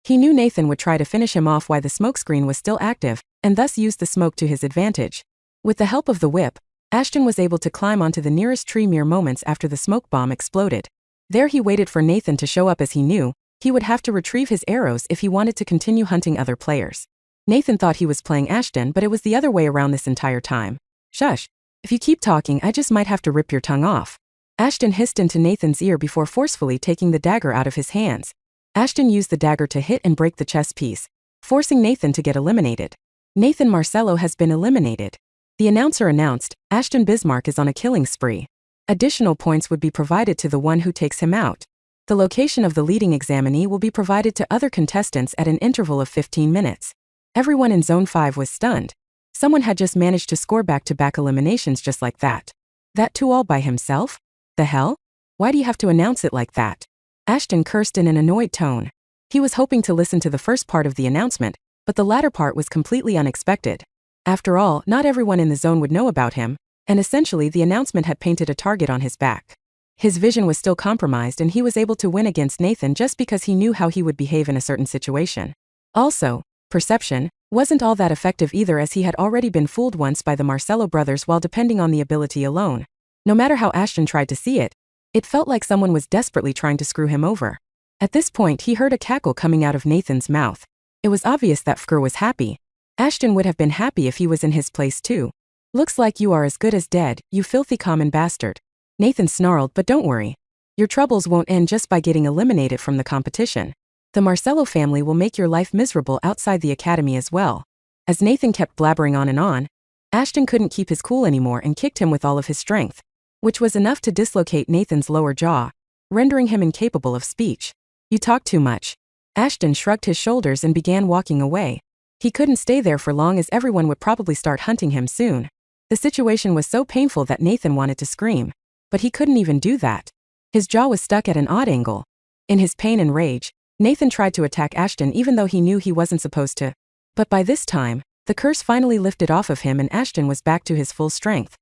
He knew Nathan would try to finish him off while the smokescreen was still active, and thus used the smoke to his advantage. With the help of the whip, Ashton was able to climb onto the nearest tree mere moments after the smoke bomb exploded. There he waited for Nathan to show up, as he knew he would have to retrieve his arrows if he wanted to continue hunting other players. Nathan thought he was playing Ashton, but it was the other way around this entire time. Shush. If you keep talking, I just might have to rip your tongue off. Ashton hissed into Nathan's ear before forcefully taking the dagger out of his hands. Ashton used the dagger to hit and break the chess piece, forcing Nathan to get eliminated. Nathan Marcello has been eliminated. The announcer announced, Ashton Bismarck is on a killing spree. Additional points would be provided to the one who takes him out. The location of the leading examinee will be provided to other contestants at an interval of 15 minutes. Everyone in Zone 5 was stunned. Someone had just managed to score back-to-back eliminations just like that. That too all by himself? The hell? Why do you have to announce it like that? Ashton cursed in an annoyed tone. He was hoping to listen to the first part of the announcement, but the latter part was completely unexpected. After all, not everyone in the zone would know about him, and essentially the announcement had painted a target on his back. His vision was still compromised, and he was able to win against Nathan just because he knew how he would behave in a certain situation. Also, perception wasn't all that effective either, as he had already been fooled once by the Marcello brothers while depending on the ability alone. No matter how Ashton tried to see it, it felt like someone was desperately trying to screw him over. At this point, he heard a cackle coming out of Nathan's mouth. It was obvious that Fker was happy. Ashton would have been happy if he was in his place too. Looks like you are as good as dead, you filthy common bastard. Nathan snarled, but don't worry. Your troubles won't end just by getting eliminated from the competition. The Marcello family will make your life miserable outside the academy as well. As Nathan kept blabbering on, Ashton couldn't keep his cool anymore and kicked him with all of his strength, which was enough to dislocate Nathan's lower jaw, rendering him incapable of speech. You talk too much. Ashton shrugged his shoulders and began walking away. He couldn't stay there for long, as everyone would probably start hunting him soon. The situation was so painful that Nathan wanted to scream, but he couldn't even do that. His jaw was stuck at an odd angle. In his pain and rage, Nathan tried to attack Ashton even though he knew he wasn't supposed to. But by this time, the curse finally lifted off of him and Ashton was back to his full strength.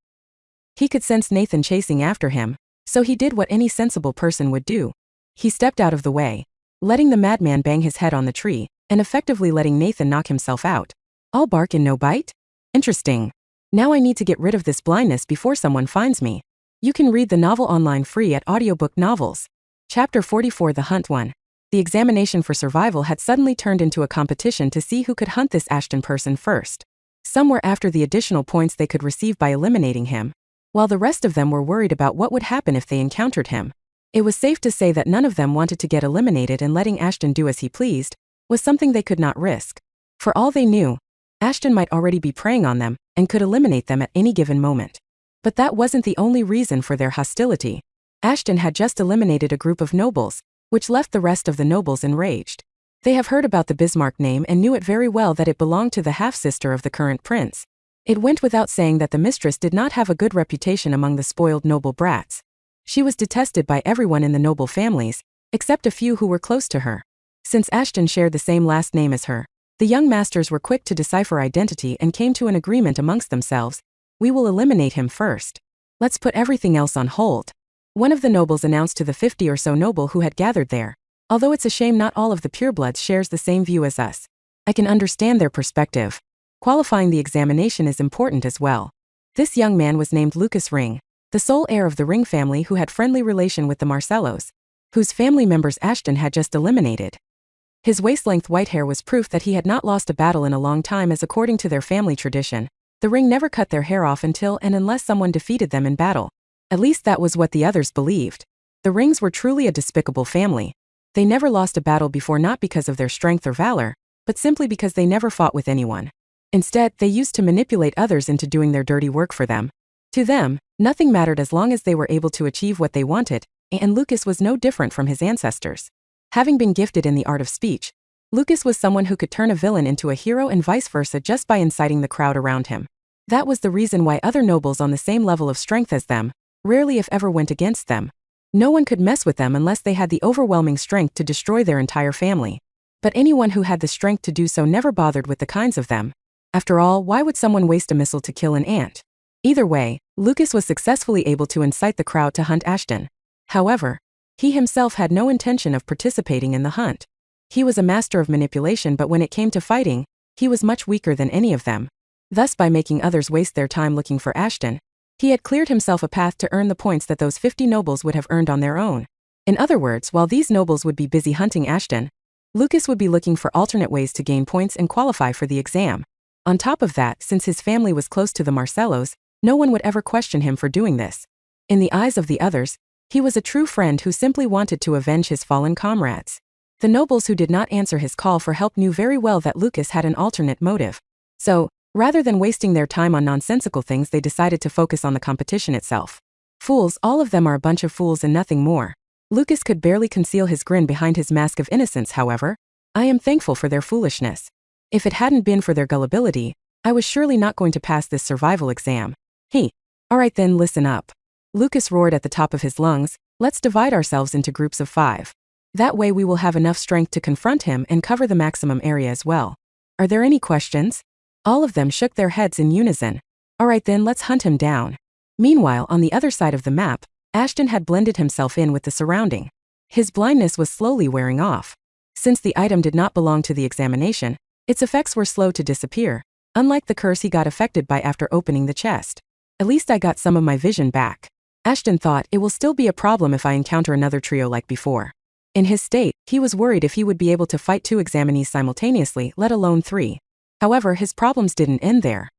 He could sense Nathan chasing after him, so he did what any sensible person would do. He stepped out of the way, letting the madman bang his head on the tree, and effectively letting Nathan knock himself out. All bark and no bite? Interesting. Now I need to get rid of this blindness before someone finds me. You can read the novel online free at Audiobook Novels. Chapter 44, The Hunt 1. The examination for survival had suddenly turned into a competition to see who could hunt this Ashton person first. Some were after the additional points they could receive by eliminating him, while the rest of them were worried about what would happen if they encountered him. It was safe to say that none of them wanted to get eliminated, and letting Ashton do as he pleased was something they could not risk. For all they knew, Ashton might already be preying on them and could eliminate them at any given moment. But that wasn't the only reason for their hostility. Ashton had just eliminated a group of nobles, which left the rest of the nobles enraged. They have heard about the Bismarck name and knew it very well that it belonged to the half-sister of the current prince. It went without saying that the mistress did not have a good reputation among the spoiled noble brats. She was detested by everyone in the noble families, except a few who were close to her. Since Ashton shared the same last name as her, the young masters were quick to decipher identity and came to an agreement amongst themselves. We will eliminate him first. Let's put everything else on hold. One of the nobles announced to the 50 or so noble who had gathered there. Although it's a shame not all of the purebloods shares the same view as us. I can understand their perspective. Qualifying the examination is important as well. This young man was named Lucas Ring, the sole heir of the Ring family who had friendly relation with the Marcellos, whose family members Ashton had just eliminated. His waist-length white hair was proof that he had not lost a battle in a long time, as according to their family tradition, the Ring never cut their hair off until and unless someone defeated them in battle. At least that was what the others believed. The Rings were truly a despicable family. They never lost a battle before, not because of their strength or valor, but simply because they never fought with anyone. Instead, they used to manipulate others into doing their dirty work for them. To them, nothing mattered as long as they were able to achieve what they wanted, and Lucas was no different from his ancestors. Having been gifted in the art of speech, Lucas was someone who could turn a villain into a hero and vice versa just by inciting the crowd around him. That was the reason why other nobles on the same level of strength as them rarely if ever went against them. No one could mess with them unless they had the overwhelming strength to destroy their entire family. But anyone who had the strength to do so never bothered with the kinds of them. After all, why would someone waste a missile to kill an ant? Either way, Lucas was successfully able to incite the crowd to hunt Ashton. However, he himself had no intention of participating in the hunt. He was a master of manipulation, but when it came to fighting, he was much weaker than any of them. Thus, by making others waste their time looking for Ashton, he had cleared himself a path to earn the points that those 50 nobles would have earned on their own. In other words, while these nobles would be busy hunting Ashton, Lucas would be looking for alternate ways to gain points and qualify for the exam. On top of that, since his family was close to the Marcellos, no one would ever question him for doing this. In the eyes of the others, he was a true friend who simply wanted to avenge his fallen comrades. The nobles who did not answer his call for help knew very well that Lucas had an alternate motive. So, rather than wasting their time on nonsensical things, they decided to focus on the competition itself. Fools, all of them are a bunch of fools and nothing more. Lucas could barely conceal his grin behind his mask of innocence. However, I am thankful for their foolishness. If it hadn't been for their gullibility, I was surely not going to pass this survival exam. Alright then, listen up. Lucas roared at the top of his lungs, let's divide ourselves into groups of 5. That way we will have enough strength to confront him and cover the maximum area as well. Are there any questions? All of them shook their heads in unison. Alright then, let's hunt him down. Meanwhile, on the other side of the map, Ashton had blended himself in with the surrounding. His blindness was slowly wearing off. Since the item did not belong to the examination, its effects were slow to disappear, unlike the curse he got affected by after opening the chest. At least I got some of my vision back. Ashton thought it will still be a problem if I encounter another trio like before. In his state, he was worried if he would be able to fight 2 examinees simultaneously, let alone 3. However, his problems didn't end there.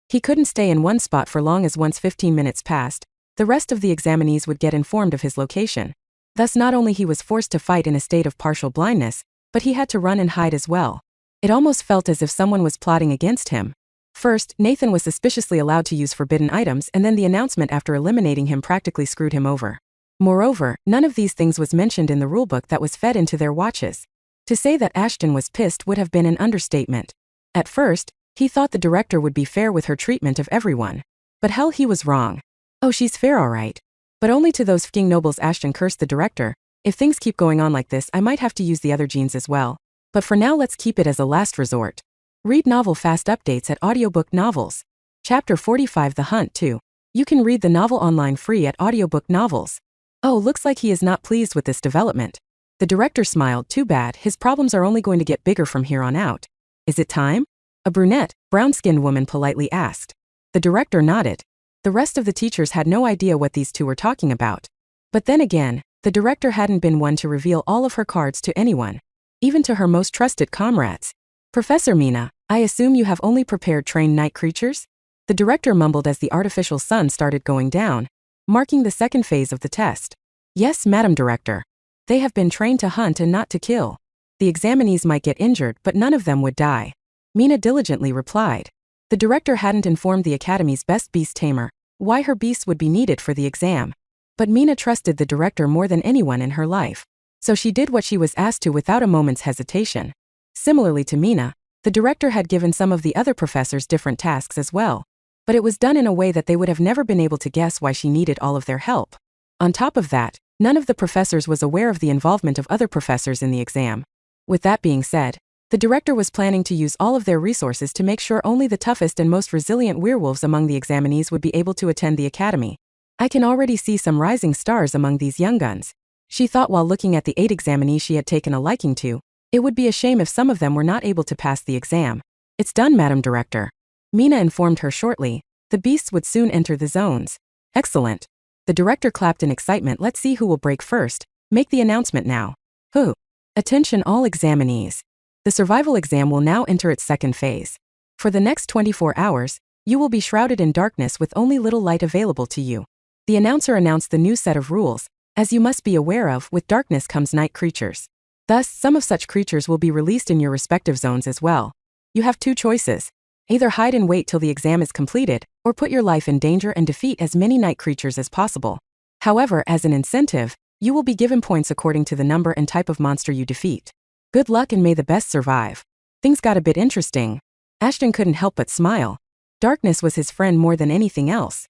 He couldn't stay in one spot for long, as once 15 minutes passed, the rest of the examinees would get informed of his location. Thus not only he was forced to fight in a state of partial blindness, but he had to run and hide as well. It almost felt as if someone was plotting against him. First, Nathan was suspiciously allowed to use forbidden items, and then the announcement after eliminating him practically screwed him over. Moreover, none of these things was mentioned in the rulebook that was fed into their watches. To say that Ashton was pissed would have been an understatement. At first, he thought the director would be fair with her treatment of everyone. But hell, he was wrong. Oh, she's fair alright. But only to those f***ing nobles. Ashton cursed the director. If things keep going on like this, I might have to use the other genes as well. But for now, let's keep it as a last resort. Read novel fast updates at Audiobook Novels. Chapter 45, The Hunt 2. You can read the novel online free at Audiobook Novels. Oh, looks like he is not pleased with this development. The director smiled. Too bad, his problems are only going to get bigger from here on out. Is it time? A brunette, brown-skinned woman politely asked. The director nodded. The rest of the teachers had no idea what these two were talking about. But then again, the director hadn't been one to reveal all of her cards to anyone, even to her most trusted comrades. Professor Mina, I assume you have only prepared trained night creatures? The director mumbled as the artificial sun started going down, marking the second phase of the test. Yes, Madam Director. They have been trained to hunt and not to kill. The examinees might get injured, but none of them would die. Mina diligently replied. The director hadn't informed the Academy's best beast tamer why her beasts would be needed for the exam. But Mina trusted the director more than anyone in her life. So she did what she was asked to without a moment's hesitation. Similarly to Mina, the director had given some of the other professors different tasks as well. But it was done in a way that they would have never been able to guess why she needed all of their help. On top of that, none of the professors was aware of the involvement of other professors in the exam. With that being said, the director was planning to use all of their resources to make sure only the toughest and most resilient werewolves among the examinees would be able to attend the academy. I can already see some rising stars among these young guns. She thought while looking at the 8 examinees she had taken a liking to. It would be a shame if some of them were not able to pass the exam. It's done, Madam Director. Mina informed her shortly. The beasts would soon enter the zones. Excellent. The director clapped in excitement. Let's see who will break first. Make the announcement now. Who? Attention all examinees. The survival exam will now enter its second phase. For the next 24 hours, you will be shrouded in darkness with only little light available to you. The announcer announced the new set of rules. As you must be aware of, with darkness comes night creatures. Thus, some of such creatures will be released in your respective zones as well. You have 2 choices. Either hide and wait till the exam is completed, or put your life in danger and defeat as many night creatures as possible. However, as an incentive, you will be given points according to the number and type of monster you defeat. Good luck and may the best survive. Things got a bit interesting. Ashton couldn't help but smile. Darkness was his friend more than anything else.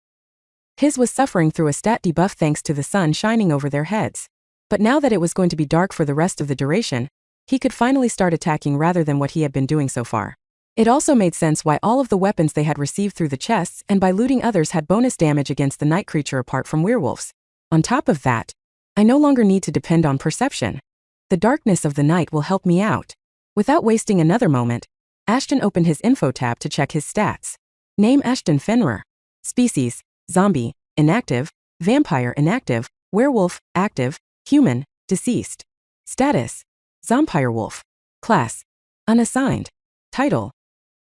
His was suffering through a stat debuff thanks to the sun shining over their heads. But now that it was going to be dark for the rest of the duration, he could finally start attacking rather than what he had been doing so far. It also made sense why all of the weapons they had received through the chests and by looting others had bonus damage against the night creature apart from werewolves. On top of that, I no longer need to depend on perception. The darkness of the night will help me out. Without wasting another moment, Ashton opened his info tab to check his stats. Name Ashton Fenrir. Species, zombie, inactive, vampire inactive, werewolf, active, human, deceased. Status, Zompirewolf. Class, unassigned. Title,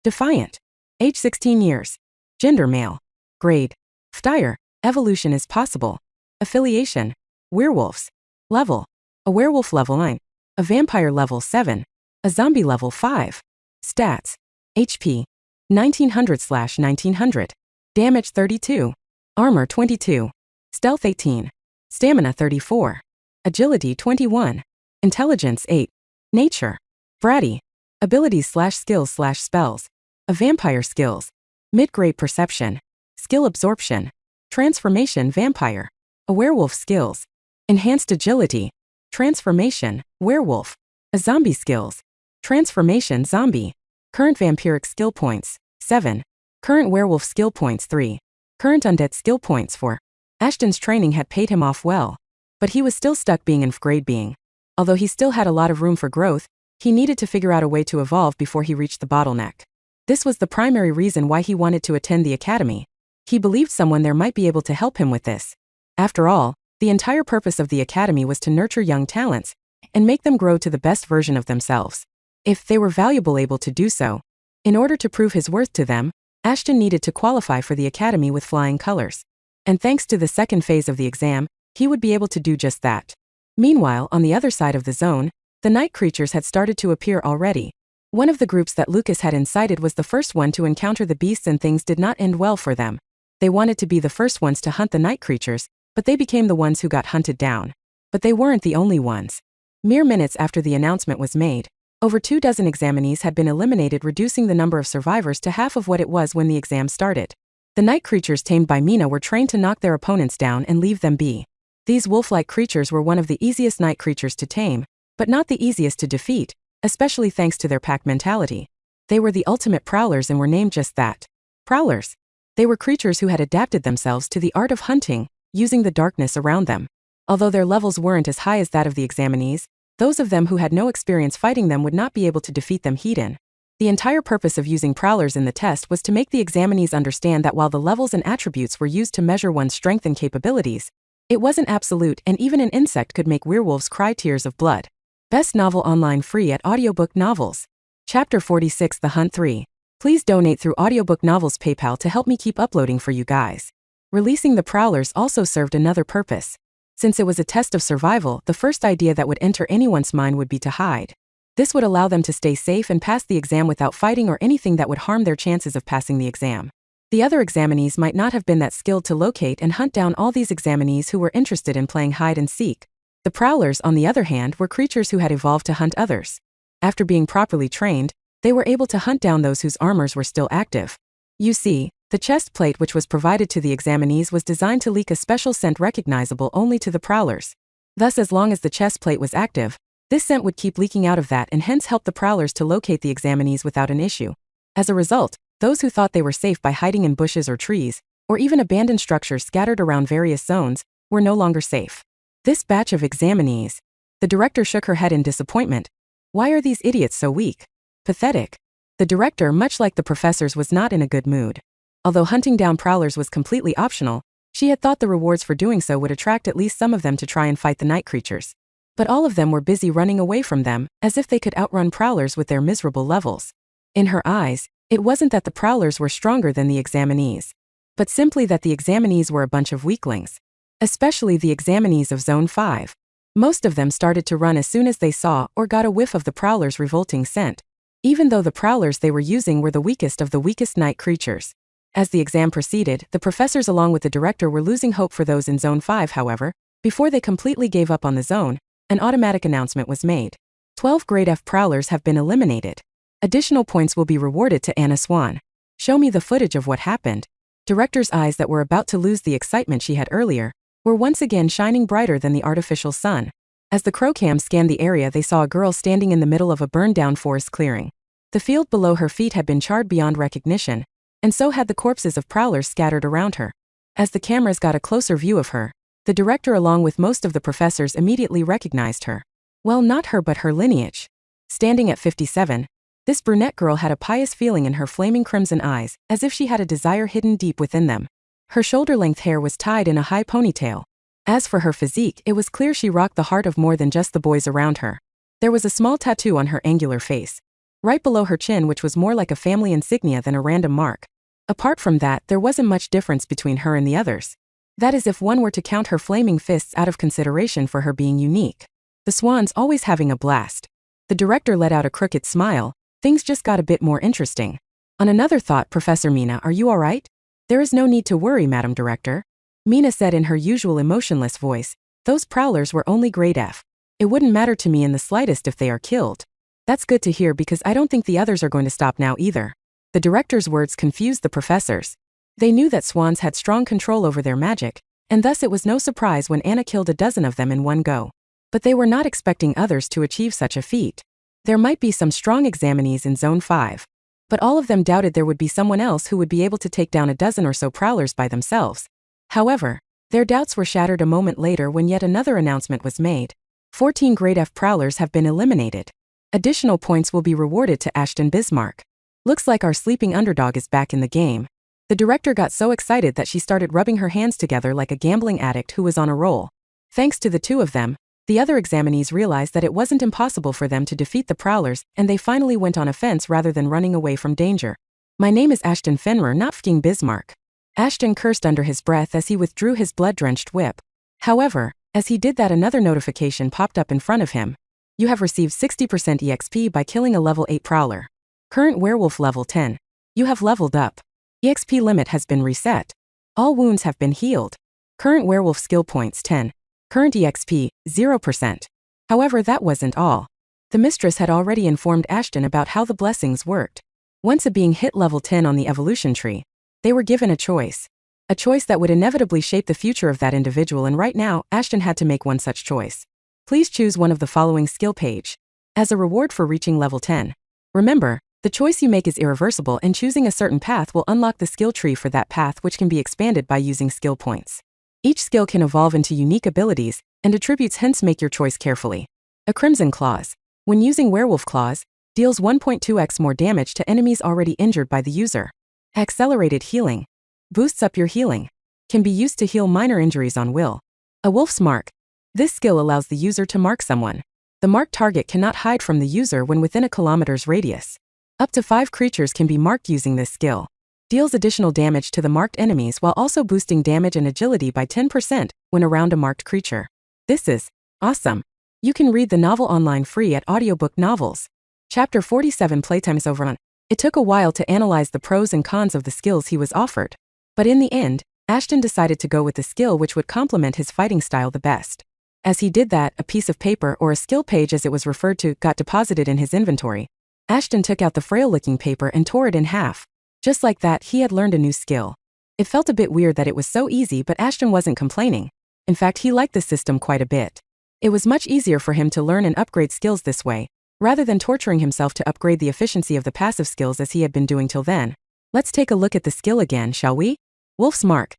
defiant. Age 16 years. Gender male. Grade, Ftire, evolution is possible. Affiliation, werewolves. Level, a werewolf level 9. A vampire level 7. A zombie level 5. Stats, HP, 1900/1900. Damage 32. Armor 22. Stealth 18. Stamina 34. Agility 21. Intelligence 8. Nature, bratty. Abilities/skills/spells. A vampire skills. Mid-grade perception. Skill absorption. Transformation vampire. A werewolf skills. Enhanced agility. Transformation, werewolf. A zombie skills. Transformation zombie. Current vampiric skill points, 7. Current werewolf skill points 3. Current undead skill points 4. Ashton's training had paid him off well. But he was still stuck being in grade being. Although he still had a lot of room for growth, he needed to figure out a way to evolve before he reached the bottleneck. This was the primary reason why he wanted to attend the academy. He believed someone there might be able to help him with this. After all, the entire purpose of the academy was to nurture young talents and make them grow to the best version of themselves. If they were valuable able to do so. In order to prove his worth to them, Ashton needed to qualify for the academy with flying colors. And thanks to the second phase of the exam, he would be able to do just that. Meanwhile, on the other side of the zone, the night creatures had started to appear already. One of the groups that Lucas had incited was the first one to encounter the beasts, and things did not end well for them. They wanted to be the first ones to hunt the night creatures, but they became the ones who got hunted down. But they weren't the only ones. Mere minutes after the announcement was made, over 24 examinees had been eliminated, reducing the number of survivors to half of what it was when the exam started. The night creatures tamed by Mina were trained to knock their opponents down and leave them be. These wolf-like creatures were one of the easiest night creatures to tame, but not the easiest to defeat, especially thanks to their pack mentality. They were the ultimate prowlers and were named just that. Prowlers. They were creatures who had adapted themselves to the art of hunting, using the darkness around them. Although their levels weren't as high as that of the examinees, those of them who had no experience fighting them would not be able to defeat them heat-in. The entire purpose of using prowlers in the test was to make the examinees understand that while the levels and attributes were used to measure one's strength and capabilities, it wasn't absolute, and even an insect could make werewolves cry tears of blood. Best novel online free at Audiobook Novels. Chapter 46 The Hunt 3. Please donate through Audiobook Novels PayPal to help me keep uploading for you guys. Releasing the prowlers also served another purpose. Since it was a test of survival, the first idea that would enter anyone's mind would be to hide. This would allow them to stay safe and pass the exam without fighting or anything that would harm their chances of passing the exam. The other examinees might not have been that skilled to locate and hunt down all these examinees who were interested in playing hide and seek. The prowlers, on the other hand, were creatures who had evolved to hunt others. After being properly trained, they were able to hunt down those whose armors were still active. You see, the chest plate which was provided to the examinees was designed to leak a special scent recognizable only to the prowlers. Thus, as long as the chest plate was active, this scent would keep leaking out of that and hence help the prowlers to locate the examinees without an issue. As a result, those who thought they were safe by hiding in bushes or trees, or even abandoned structures scattered around various zones, were no longer safe. This batch of examinees. The director shook her head in disappointment. Why are these idiots so weak? Pathetic. The director, much like the professors, was not in a good mood. Although hunting down prowlers was completely optional, she had thought the rewards for doing so would attract at least some of them to try and fight the night creatures. But all of them were busy running away from them, as if they could outrun prowlers with their miserable levels. In her eyes, it wasn't that the prowlers were stronger than the examinees, but simply that the examinees were a bunch of weaklings. Especially the examinees of Zone 5. Most of them started to run as soon as they saw or got a whiff of the prowlers' revolting scent, even though the prowlers they were using were the weakest of the weakest night creatures. As the exam proceeded, the professors along with the director were losing hope for those in Zone 5. However, before they completely gave up on the zone, an automatic announcement was made. 12 Grade F prowlers have been eliminated. Additional points will be rewarded to Anna Swan. Show me the footage of what happened. Director's eyes that were about to lose the excitement she had earlier were once again shining brighter than the artificial sun. As the crow cam scanned the area, they saw a girl standing in the middle of a burned-down forest clearing. The field below her feet had been charred beyond recognition, and so had the corpses of prowlers scattered around her. As the cameras got a closer view of her, the director along with most of the professors immediately recognized her. Well, not her but her lineage. Standing at 57, this brunette girl had a pious feeling in her flaming crimson eyes, as if she had a desire hidden deep within them. Her shoulder-length hair was tied in a high ponytail. As for her physique, it was clear she rocked the heart of more than just the boys around her. There was a small tattoo on her angular face, right below her chin, which was more like a family insignia than a random mark. Apart from that, there wasn't much difference between her and the others. That is, if one were to count her flaming fists out of consideration for her being unique. The Swans always having a blast. The director let out a crooked smile. Things just got a bit more interesting. On another thought, Professor Mina, are you alright? There is no need to worry, Madam Director. Mina said in her usual emotionless voice. Those prowlers were only grade F. It wouldn't matter to me in the slightest if they are killed. That's good to hear because I don't think the others are going to stop now either. The director's words confused the professors. They knew that Swans had strong control over their magic, and thus it was no surprise when Anna killed a dozen of them in one go. But they were not expecting others to achieve such a feat. There might be some strong examinees in Zone 5. But all of them doubted there would be someone else who would be able to take down a dozen or so prowlers by themselves. However, their doubts were shattered a moment later when yet another announcement was made. 14 grade F prowlers have been eliminated. Additional points will be rewarded to Ashton Bismarck. Looks like our sleeping underdog is back in the game. The director got so excited that she started rubbing her hands together like a gambling addict who was on a roll. Thanks to the two of them, the other examinees realized that it wasn't impossible for them to defeat the prowlers, and they finally went on offense rather than running away from danger. My name is Ashton Fenrir, not fing Bismarck. Ashton cursed under his breath as he withdrew his blood-drenched whip. However, as he did that, another notification popped up in front of him. You have received 60% EXP by killing a level 8 prowler. Current werewolf level 10. You have leveled up. EXP limit has been reset. All wounds have been healed. Current werewolf skill points 10. Current EXP, 0%. However, that wasn't all. The mistress had already informed Ashton about how the blessings worked. Once a being hit level 10 on the evolution tree, they were given a choice. A choice that would inevitably shape the future of that individual, and right now, Ashton had to make one such choice. Please choose one of the following skill page. As a reward for reaching level 10. Remember, the choice you make is irreversible, and choosing a certain path will unlock the skill tree for that path, which can be expanded by using skill points. Each skill can evolve into unique abilities and attributes, hence make your choice carefully. A Crimson Claws. When using Werewolf Claws, deals 1.2x more damage to enemies already injured by the user. Accelerated Healing. Boosts up your healing. Can be used to heal minor injuries on will. A Wolf's Mark. This skill allows the user to mark someone. The marked target cannot hide from the user when within a kilometer's radius. Up to 5 creatures can be marked using this skill. Deals additional damage to the marked enemies while also boosting damage and agility by 10% when around a marked creature. This is awesome. You can read the novel online free at Audiobook Novels. Chapter 47 Playtime is over. It took a while to analyze the pros and cons of the skills he was offered. But in the end, Ashton decided to go with the skill which would complement his fighting style the best. As he did that, a piece of paper, or a skill page as it was referred to, got deposited in his inventory. Ashton took out the frail-looking paper and tore it in half. Just like that, he had learned a new skill. It felt a bit weird that it was so easy, but Ashton wasn't complaining. In fact, he liked the system quite a bit. It was much easier for him to learn and upgrade skills this way, rather than torturing himself to upgrade the efficiency of the passive skills as he had been doing till then. Let's take a look at the skill again, shall we? Wolf's Mark.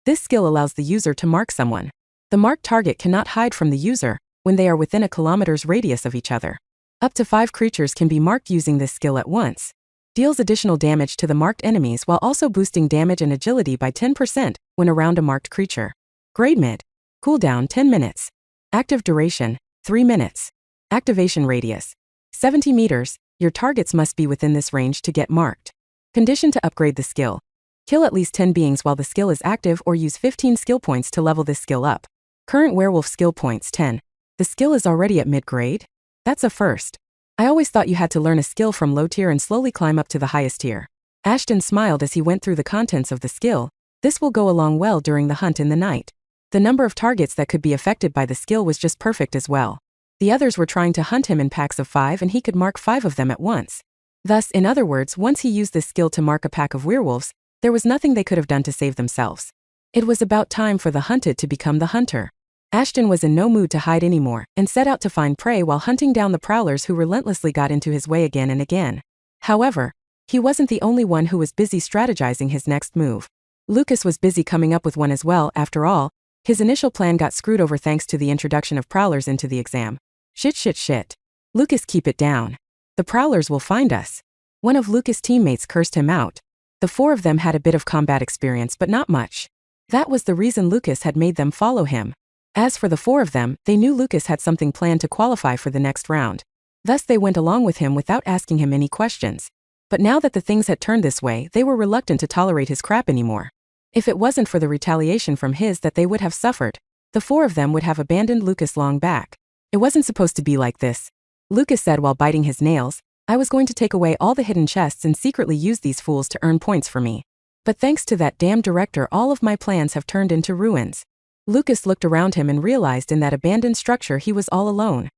This skill allows the user to mark someone. The marked target cannot hide from the user when they are within a kilometer's radius of each other. Up to 5 creatures can be marked using this skill at once. Deals additional damage to the marked enemies while also boosting damage and agility by 10% when around a marked creature. Grade Mid. Cooldown 10 minutes. Active duration 3 minutes. Activation radius 70 meters. Your targets must be within this range to get marked. Condition to upgrade the skill. Kill at least 10 beings while the skill is active or use 15 skill points to level this skill up. Current werewolf skill points 10. The skill is already at mid-grade? That's a first. I always thought you had to learn a skill from low tier and slowly climb up to the highest tier. Ashton smiled as he went through the contents of the skill. This will go along well during the hunt in the night. The number of targets that could be affected by the skill was just perfect as well. The others were trying to hunt him in packs of 5 and he could mark 5 of them at once. Thus, in other words, once he used this skill to mark a pack of werewolves, there was nothing they could have done to save themselves. It was about time for the hunted to become the hunter. Ashton was in no mood to hide anymore, and set out to find prey while hunting down the prowlers who relentlessly got into his way again and again. However, he wasn't the only one who was busy strategizing his next move. Lucas was busy coming up with one as well. After all, his initial plan got screwed over thanks to the introduction of prowlers into the exam. Shit. Lucas, keep it down. The prowlers will find us. One of Lucas' teammates cursed him out. The four of them had a bit of combat experience, but not much. That was the reason Lucas had made them follow him. As for the four of them, they knew Lucas had something planned to qualify for the next round. Thus they went along with him without asking him any questions. But now that the things had turned this way, they were reluctant to tolerate his crap anymore. If it wasn't for the retaliation from his that they would have suffered, the four of them would have abandoned Lucas long back. It wasn't supposed to be like this, Lucas said while biting his nails. I was going to take away all the hidden chests and secretly use these fools to earn points for me. But thanks to that damn director, all of my plans have turned into ruins. Lucas looked around him and realized in that abandoned structure he was all alone.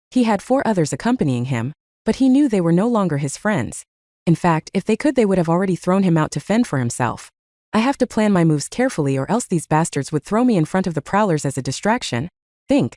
He had four others accompanying him, but he knew they were no longer his friends. In fact, if they could, they would have already thrown him out to fend for himself. I have to plan my moves carefully or else these bastards would throw me in front of the prowlers as a distraction. Think.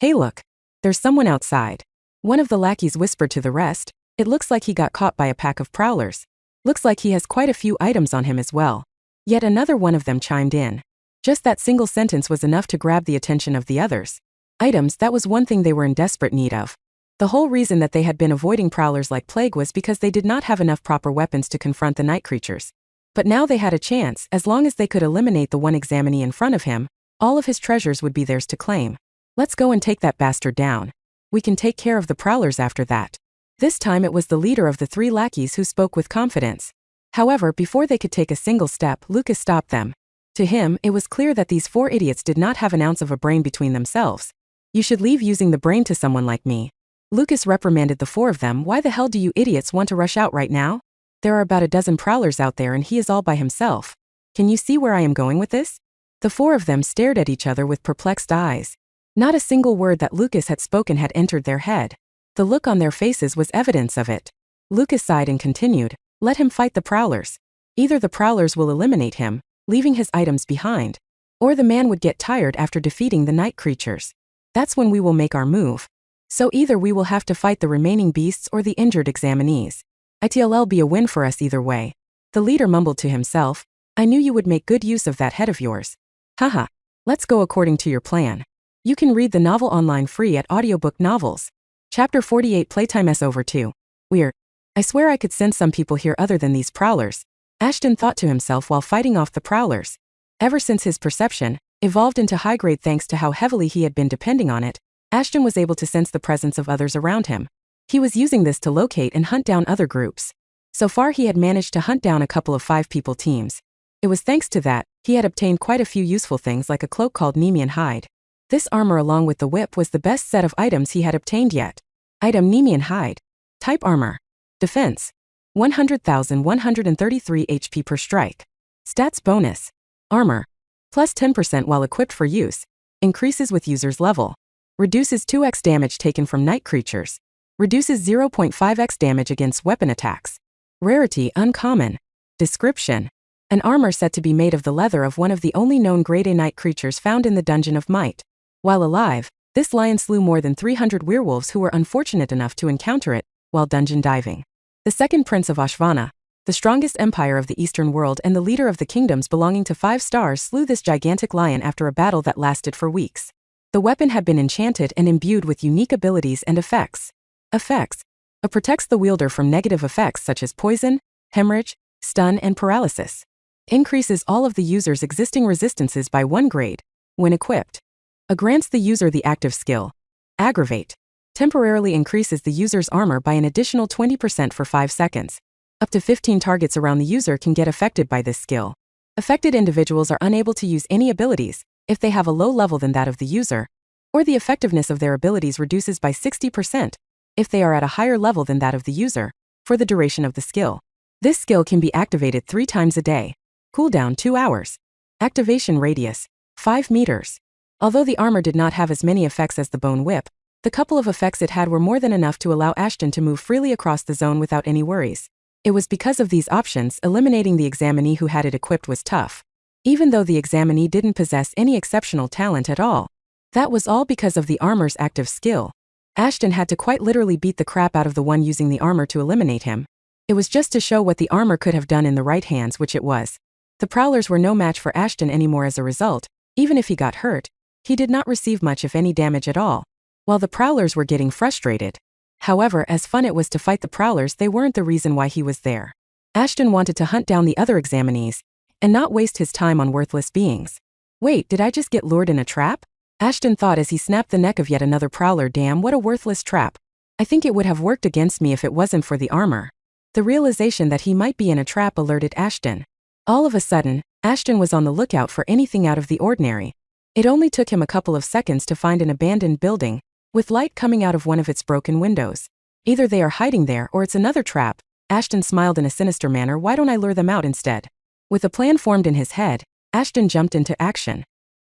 Hey look. There's someone outside. One of the lackeys whispered to the rest. It looks like he got caught by a pack of prowlers. Looks like he has quite a few items on him as well. Yet another one of them chimed in. Just that single sentence was enough to grab the attention of the others. Items, that was one thing they were in desperate need of. The whole reason that they had been avoiding prowlers like plague was because they did not have enough proper weapons to confront the night creatures. But now they had a chance. As long as they could eliminate the one examinee in front of him, all of his treasures would be theirs to claim. Let's go and take that bastard down. We can take care of the prowlers after that. This time it was the leader of the three lackeys who spoke with confidence. However, before they could take a single step, Lucas stopped them. To him, it was clear that these four idiots did not have an ounce of a brain between themselves. You should leave using the brain to someone like me. Lucas reprimanded the four of them. Why the hell do you idiots want to rush out right now? There are about a dozen prowlers out there and he is all by himself. Can you see where I am going with this? The four of them stared at each other with perplexed eyes. Not a single word that Lucas had spoken had entered their head. The look on their faces was evidence of it. Lucas sighed and continued, let him fight the prowlers. Either the prowlers will eliminate him, leaving his items behind, or the man would get tired after defeating the night creatures. That's when we will make our move. So either we will have to fight the remaining beasts or the injured examinees. It'll be a win for us either way. The leader mumbled to himself, I knew you would make good use of that head of yours. Haha. Let's go according to your plan. You can read the novel online free at Audiobook Novels. Chapter 48 Playtime is over too. I swear I could sense some people here other than these prowlers. Ashton thought to himself while fighting off the prowlers. Ever since his perception evolved into high grade thanks to how heavily he had been depending on it, Ashton was able to sense the presence of others around him. He was using this to locate and hunt down other groups. So far he had managed to hunt down a couple of 5-people teams. It was thanks to that, he had obtained quite a few useful things like a cloak called Nemean hide. This armor along with the whip was the best set of items he had obtained yet. Item Nemean hide. Type armor. Defense. 100,133 HP per strike. Stats bonus. Armor. Plus 10% while equipped for use. Increases with user's level. Reduces 2x damage taken from night creatures. Reduces 0.5x damage against weapon attacks. Rarity uncommon. Description. An armor said to be made of the leather of one of the only known grade A night creatures found in the Dungeon of Might. While alive, this lion slew more than 300 werewolves who were unfortunate enough to encounter it while dungeon diving. The second prince of Ashvana, the strongest empire of the Eastern world and the leader of the kingdoms belonging to 5 stars, slew this gigantic lion after a battle that lasted for weeks. The weapon had been enchanted and imbued with unique abilities and effects. Effects. It protects the wielder from negative effects such as poison, hemorrhage, stun, and paralysis. Increases all of the user's existing resistances by 1 grade, when equipped. Grants the user the active skill. Aggravate. Temporarily increases the user's armor by an additional 20% for 5 seconds. Up to 15 targets around the user can get affected by this skill. Affected individuals are unable to use any abilities if they have a low level than that of the user, or the effectiveness of their abilities reduces by 60% if they are at a higher level than that of the user, for the duration of the skill. This skill can be activated 3 times a day. Cooldown 2 hours. Activation radius 5 meters. Although the armor did not have as many effects as the bone whip, The couple of effects it had were more than enough to allow Ashton to move freely across the zone without any worries. It was because of these options, eliminating the examinee who had it equipped was tough. Even though the examinee didn't possess any exceptional talent at all. That was all because of the armor's active skill. Ashton had to quite literally beat the crap out of the one using the armor to eliminate him. It was just to show what the armor could have done in the right hands, which it was. The Prowlers were no match for Ashton anymore as a result. Even if he got hurt, he did not receive much if any damage at all, while the Prowlers were getting frustrated. However, as fun it was to fight the Prowlers, they weren't the reason why he was there. Ashton wanted to hunt down the other examinees, and not waste his time on worthless beings. Wait, did I just get lured in a trap? Ashton thought as he snapped the neck of yet another Prowler. Damn, what a worthless trap. I think it would have worked against me if it wasn't for the armor. The realization that he might be in a trap alerted Ashton. All of a sudden, Ashton was on the lookout for anything out of the ordinary. It only took him a couple of seconds to find an abandoned building, with light coming out of one of its broken windows. Either they are hiding there or it's another trap. Ashton smiled in a sinister manner. Why don't I lure them out instead? With a plan formed in his head, Ashton jumped into action.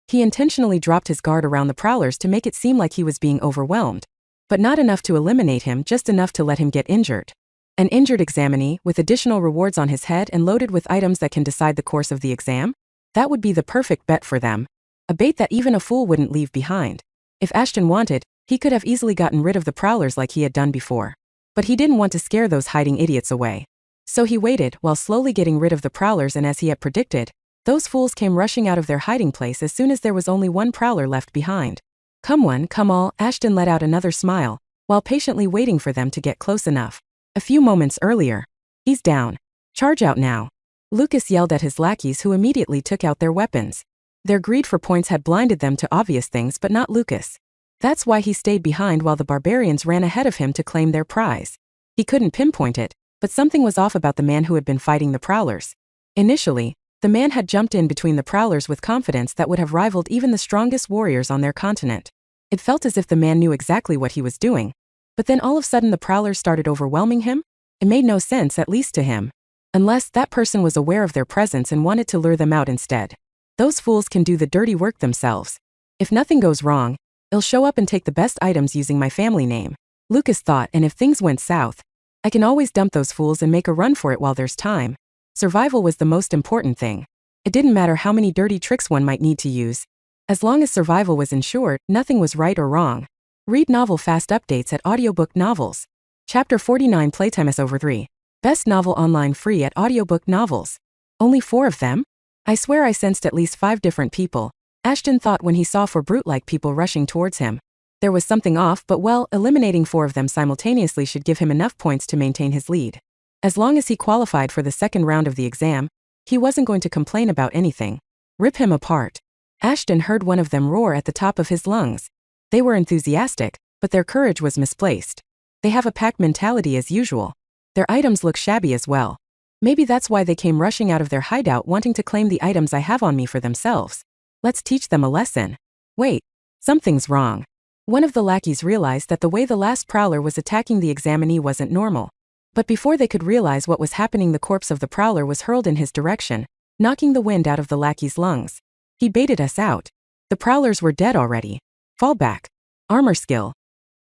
He intentionally dropped his guard around the Prowlers to make it seem like he was being overwhelmed. But not enough to eliminate him, just enough to let him get injured. An injured examinee, with additional rewards on his head and loaded with items that can decide the course of the exam? That would be the perfect bet for them. A bait that even a fool wouldn't leave behind. If Ashton wanted, he could have easily gotten rid of the Prowlers like he had done before. But he didn't want to scare those hiding idiots away. So he waited, while slowly getting rid of the Prowlers, and as he had predicted, those fools came rushing out of their hiding place as soon as there was only one Prowler left behind. Come one, come all, Ashton let out another smile, while patiently waiting for them to get close enough. A few moments earlier. He's down. Charge out now. Lucas yelled at his lackeys, who immediately took out their weapons. Their greed for points had blinded them to obvious things, but not Lucas. That's why he stayed behind while the barbarians ran ahead of him to claim their prize. He couldn't pinpoint it, but something was off about the man who had been fighting the Prowlers. Initially, the man had jumped in between the Prowlers with confidence that would have rivaled even the strongest warriors on their continent. It felt as if the man knew exactly what he was doing. But then all of a sudden the Prowlers started overwhelming him? It made no sense, at least to him. Unless that person was aware of their presence and wanted to lure them out instead. Those fools can do the dirty work themselves. If nothing goes wrong, they'll show up and take the best items using my family name. Lucas thought, and if things went south, I can always dump those fools and make a run for it while there's time. Survival was the most important thing. It didn't matter how many dirty tricks one might need to use. As long as survival was ensured, nothing was right or wrong. Read novel fast updates at Audiobook Novels. Chapter 49 Playtime is over 3. Best novel online free at Audiobook Novels. Only 4 of them? I swear I sensed at least 5 different people, Ashton thought when he saw 4 brute-like people rushing towards him. There was something off, but well, eliminating 4 of them simultaneously should give him enough points to maintain his lead. As long as he qualified for the second round of the exam, he wasn't going to complain about anything. Rip him apart. Ashton heard one of them roar at the top of his lungs. They were enthusiastic, but their courage was misplaced. They have a pack mentality as usual. Their items look shabby as well. Maybe that's why they came rushing out of their hideout wanting to claim the items I have on me for themselves. Let's teach them a lesson. Wait, something's wrong. One of the lackeys realized that the way the last Prowler was attacking the examinee wasn't normal. But before they could realize what was happening, the corpse of the Prowler was hurled in his direction, knocking the wind out of the lackey's lungs. He baited us out. The Prowlers were dead already. Fall back. Armor skill.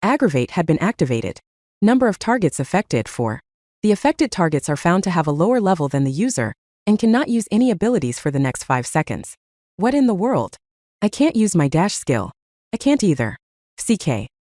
Aggravate had been activated. Number of targets affected 4. The affected targets are found to have a lower level than the user, and cannot use any abilities for the next 5 seconds. What in the world? I can't use my dash skill. I can't either. CK.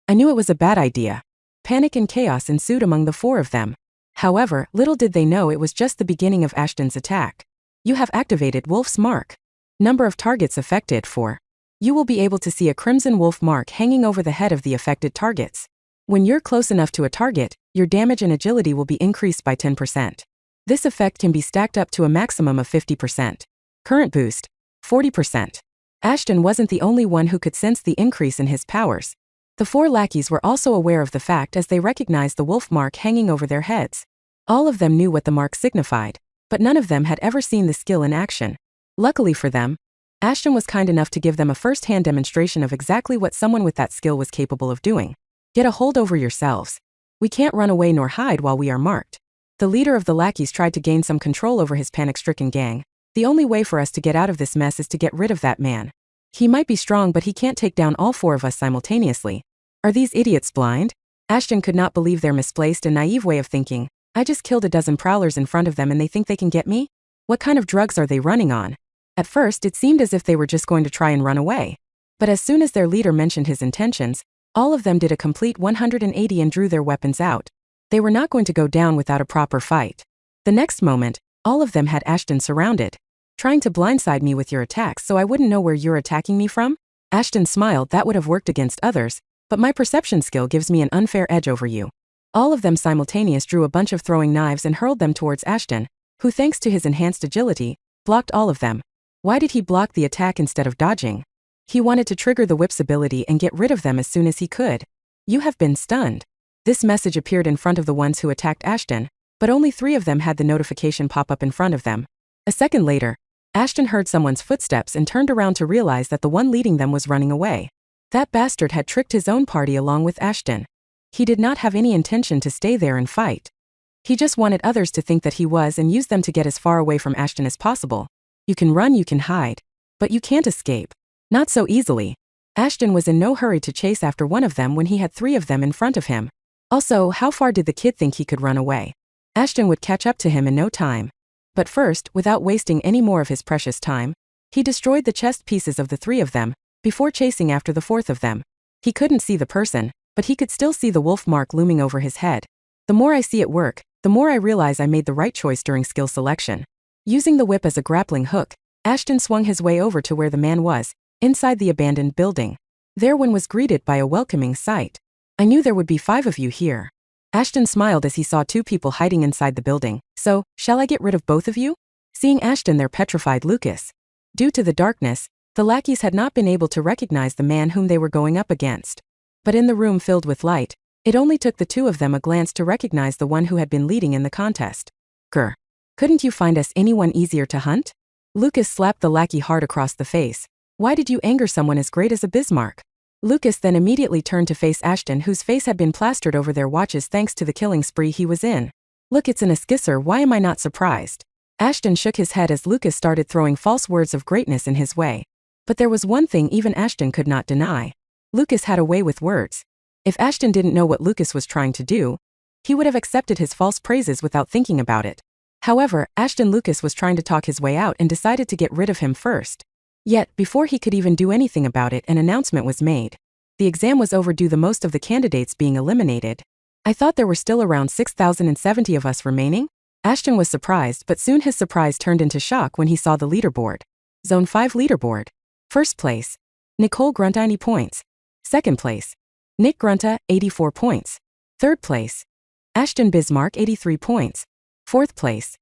I knew it was a bad idea. Panic and chaos ensued among the 4 of them. However, little did they know it was just the beginning of Ashton's attack. You have activated Wolf's Mark. Number of targets affected 4. You will be able to see a crimson wolf mark hanging over the head of the affected targets. When you're close enough to a target, your damage and agility will be increased by 10%. This effect can be stacked up to a maximum of 50%. Current boost, 40%. Ashton wasn't the only one who could sense the increase in his powers. The 4 lackeys were also aware of the fact as they recognized the wolf mark hanging over their heads. All of them knew what the mark signified, but none of them had ever seen the skill in action. Luckily for them, Ashton was kind enough to give them a first-hand demonstration of exactly what someone with that skill was capable of doing. Get a hold over yourselves. We can't run away nor hide while we are marked. The leader of the lackeys tried to gain some control over his panic-stricken gang. The only way for us to get out of this mess is to get rid of that man. He might be strong, but he can't take down all 4 of us simultaneously. Are these idiots blind? Ashton could not believe their misplaced and naive way of thinking. I just killed a dozen prowlers in front of them and they think they can get me? What kind of drugs are they running on? At first, it seemed as if they were just going to try and run away. But as soon as their leader mentioned his intentions, all of them did a complete 180 and drew their weapons out. They were not going to go down without a proper fight. The next moment, all of them had Ashton surrounded. Trying to blindside me with your attacks so I wouldn't know where you're attacking me from? Ashton smiled. That would have worked against others, but my perception skill gives me an unfair edge over you. All of them simultaneously drew a bunch of throwing knives and hurled them towards Ashton, who thanks to his enhanced agility, blocked all of them. Why did he block the attack instead of dodging? He wanted to trigger the whip's ability and get rid of them as soon as he could. You have been stunned. This message appeared in front of the ones who attacked Ashton, but only 3 of them had the notification pop up in front of them. A second later, Ashton heard someone's footsteps and turned around to realize that the one leading them was running away. That bastard had tricked his own party along with Ashton. He did not have any intention to stay there and fight. He just wanted others to think that he was and use them to get as far away from Ashton as possible. You can run, you can hide, but you can't escape. Not so easily. Ashton was in no hurry to chase after one of them when he had 3 of them in front of him. Also, how far did the kid think he could run away? Ashton would catch up to him in no time. But first, without wasting any more of his precious time, he destroyed the chest pieces of the 3 of them, before chasing after the 4th of them. He couldn't see the person, but he could still see the wolf mark looming over his head. The more I see it work, the more I realize I made the right choice during skill selection. Using the whip as a grappling hook, Ashton swung his way over to where the man was, inside the abandoned building. There one was greeted by a welcoming sight. I knew there would be 5 of you here. Ashton smiled as he saw 2 people hiding inside the building. So, shall I get rid of both of you? Seeing Ashton there petrified Lucas. Due to the darkness, the lackeys had not been able to recognize the man whom they were going up against. But in the room filled with light, it only took the 2 of them a glance to recognize the one who had been leading in the contest. Grr. Couldn't you find us anyone easier to hunt? Lucas slapped the lackey hard across the face. Why did you anger someone as great as a Bismarck? Lucas then immediately turned to face Ashton, whose face had been plastered over their watches thanks to the killing spree he was in. Look, it's an esquisser, why am I not surprised? Ashton shook his head as Lucas started throwing false words of greatness in his way. But there was one thing even Ashton could not deny. Lucas had a way with words. If Ashton didn't know what Lucas was trying to do, he would have accepted his false praises without thinking about it. However, Lucas was trying to talk his way out and decided to get rid of him first. Yet, before he could even do anything about it, an announcement was made. The exam was overdue, the most of the candidates being eliminated. I thought there were still around 6,070 of us remaining? Ashton was surprised, but soon his surprise turned into shock when he saw the leaderboard. Zone 5 leaderboard. First place, Nicole Grunta 90 points. Second place, Nick Grunta 84 points. Third place, Ashton Bismarck 83 points. Fourth place,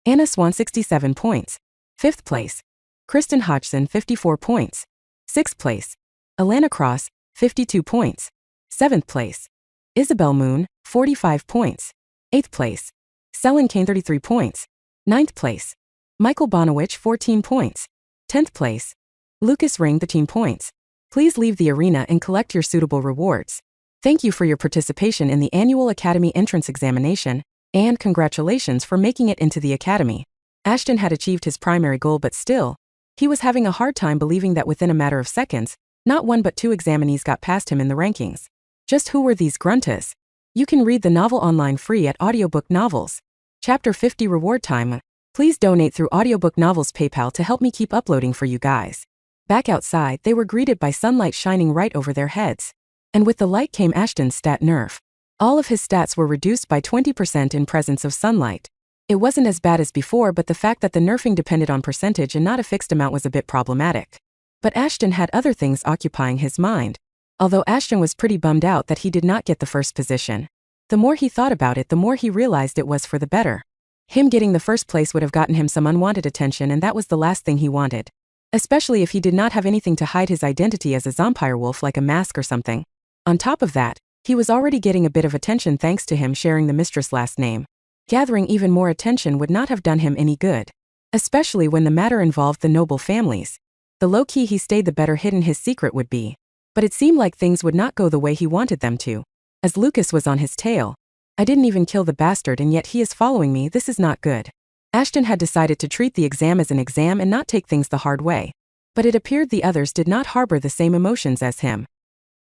Anna Swan 67 points. Fifth place, Kristen Hodgson 54 points. Sixth place, Alana Cross 52 points. Seventh place, Isabel Moon 45 points. Eighth place, Selin Kane 33 points. Ninth place, Michael Bonowich 14 points. 10th place, Lucas Ring 13 points. Please leave the arena and collect your suitable rewards. Thank you for your participation in the annual Academy entrance examination, and congratulations for making it into the Academy. Ashton had achieved his primary goal, but still, he was having a hard time believing that within a matter of seconds, not 1 but 2 examinees got past him in the rankings. Just who were these gruntas? You can read the novel online free at Audiobook Novels. Chapter 50 Reward Time. Please donate through Audiobook Novels PayPal to help me keep uploading for you guys. Back outside, they were greeted by sunlight shining right over their heads. And with the light came Ashton's stat nerf. All of his stats were reduced by 20% in presence of sunlight. It wasn't as bad as before, but the fact that the nerfing depended on percentage and not a fixed amount was a bit problematic. But Ashton had other things occupying his mind. Although Ashton was pretty bummed out that he did not get the first position. The more he thought about it, the more he realized it was for the better. Him getting the first place would have gotten him some unwanted attention, and that was the last thing he wanted. Especially if he did not have anything to hide his identity as a Zompirewolf, like a mask or something. On top of that, he was already getting a bit of attention thanks to him sharing the mistress last name. Gathering even more attention would not have done him any good. Especially when the matter involved the noble families. The low-key he stayed, the better hidden his secret would be. But it seemed like things would not go the way he wanted them to. As Lucas was on his tail. I didn't even kill the bastard and yet he is following me, this is not good. Ashton had decided to treat the exam as an exam and not take things the hard way. But it appeared the others did not harbor the same emotions as him.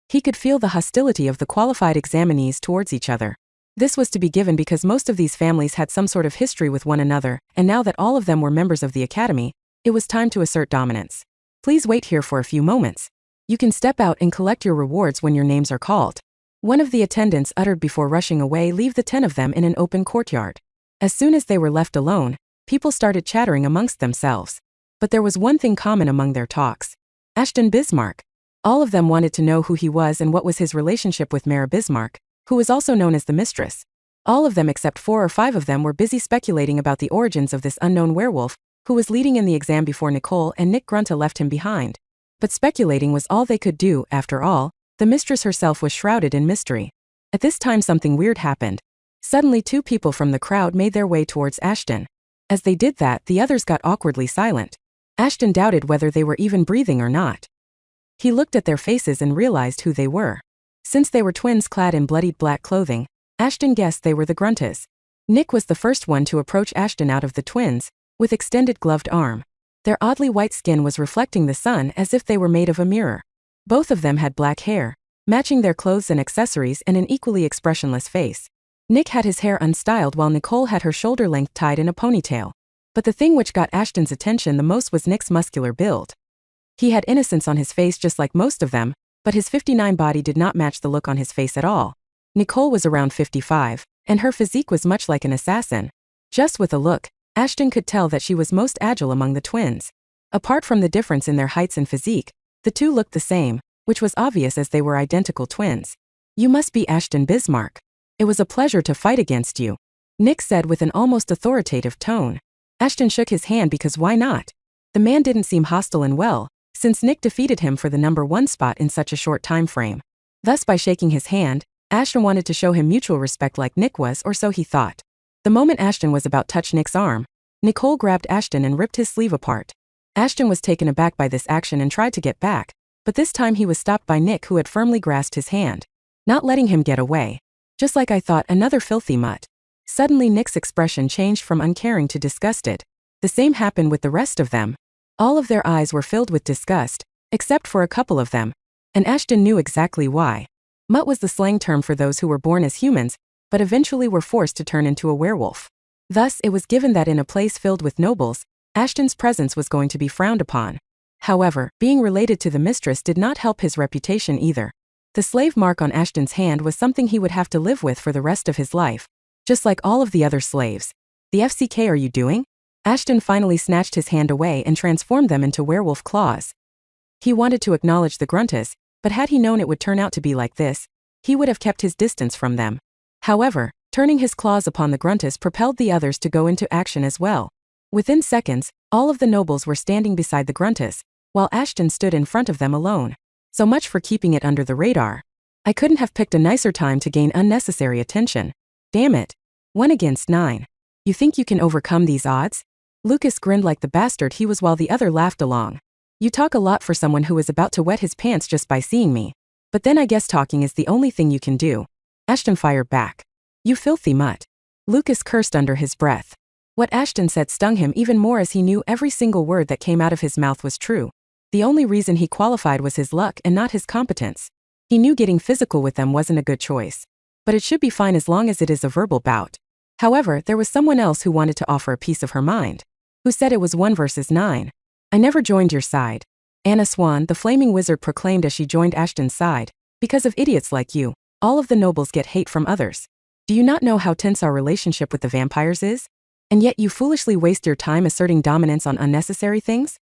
He could feel the hostility of the qualified examinees towards each other. This was to be given because most of these families had some sort of history with one another, and now that all of them were members of the academy, it was time to assert dominance. Please wait here for a few moments. You can step out and collect your rewards when your names are called. One of the attendants uttered before rushing away. Leave the 10 of them in an open courtyard. As soon as they were left alone, people started chattering amongst themselves. But there was one thing common among their talks. Ashton Bismarck. All of them wanted to know who he was and what was his relationship with Mara Bismarck, who was also known as the mistress. All of them except 4 or 5 of them were busy speculating about the origins of this unknown werewolf, who was leading in the exam before Nicole and Nick Grunta left him behind. But speculating was all they could do. After all, the mistress herself was shrouded in mystery. At this time something weird happened. Suddenly 2 people from the crowd made their way towards Ashton. As they did that, the others got awkwardly silent. Ashton doubted whether they were even breathing or not. He looked at their faces and realized who they were. Since they were twins clad in bloodied black clothing, Ashton guessed they were the Gruntas. Nick was the first one to approach Ashton out of the twins, with extended gloved arm. Their oddly white skin was reflecting the sun as if they were made of a mirror. Both of them had black hair, matching their clothes and accessories, and an equally expressionless face. Nick had his hair unstyled while Nicole had her shoulder length tied in a ponytail. But the thing which got Ashton's attention the most was Nick's muscular build. He had innocence on his face just like most of them, but his 59 body did not match the look on his face at all. Nicole was around 55, and her physique was much like an assassin. Just with a look, Ashton could tell that she was most agile among the twins. Apart from the difference in their heights and physique, the 2 looked the same, which was obvious as they were identical twins. You must be Ashton Bismarck. It was a pleasure to fight against you, Nick said with an almost authoritative tone. Ashton shook his hand because why not? The man didn't seem hostile and well, since Nick defeated him for the number 1 spot in such a short time frame. Thus by shaking his hand, Ashton wanted to show him mutual respect like Nick was, or so he thought. The moment Ashton was about to touch Nick's arm, Nicole grabbed Ashton and ripped his sleeve apart. Ashton was taken aback by this action and tried to get back, but this time he was stopped by Nick, who had firmly grasped his hand, not letting him get away. Just like I thought, another filthy mutt. Suddenly Nick's expression changed from uncaring to disgusted. The same happened with the rest of them. All of their eyes were filled with disgust, except for a couple of them, and Ashton knew exactly why. Mutt was the slang term for those who were born as humans, but eventually were forced to turn into a werewolf. Thus, it was given that in a place filled with nobles, Ashton's presence was going to be frowned upon. However, being related to the mistress did not help his reputation either. The slave mark on Ashton's hand was something he would have to live with for the rest of his life, just like all of the other slaves. The FCK are you doing? Ashton finally snatched his hand away and transformed them into werewolf claws. He wanted to acknowledge the Gruntas, but had he known it would turn out to be like this, he would have kept his distance from them. However, turning his claws upon the Gruntas propelled the others to go into action as well. Within seconds, all of the nobles were standing beside the Gruntas, while Ashton stood in front of them alone. So much for keeping it under the radar. I couldn't have picked a nicer time to gain unnecessary attention. Damn it. 1 against 9. You think you can overcome these odds? Lucas grinned like the bastard he was while the other laughed along. You talk a lot for someone who is about to wet his pants just by seeing me. But then I guess talking is the only thing you can do. Ashton fired back. You filthy mutt. Lucas cursed under his breath. What Ashton said stung him even more as he knew every single word that came out of his mouth was true. The only reason he qualified was his luck and not his competence. He knew getting physical with them wasn't a good choice. But it should be fine as long as it is a verbal bout. However, there was someone else who wanted to offer a piece of her mind. Who said it was 1 versus 9. I never joined your side. Anna Swan, the flaming wizard, proclaimed as she joined Ashton's side. Because of idiots like you, all of the nobles get hate from others. Do you not know how tense our relationship with the vampires is? And yet you foolishly waste your time asserting dominance on unnecessary things?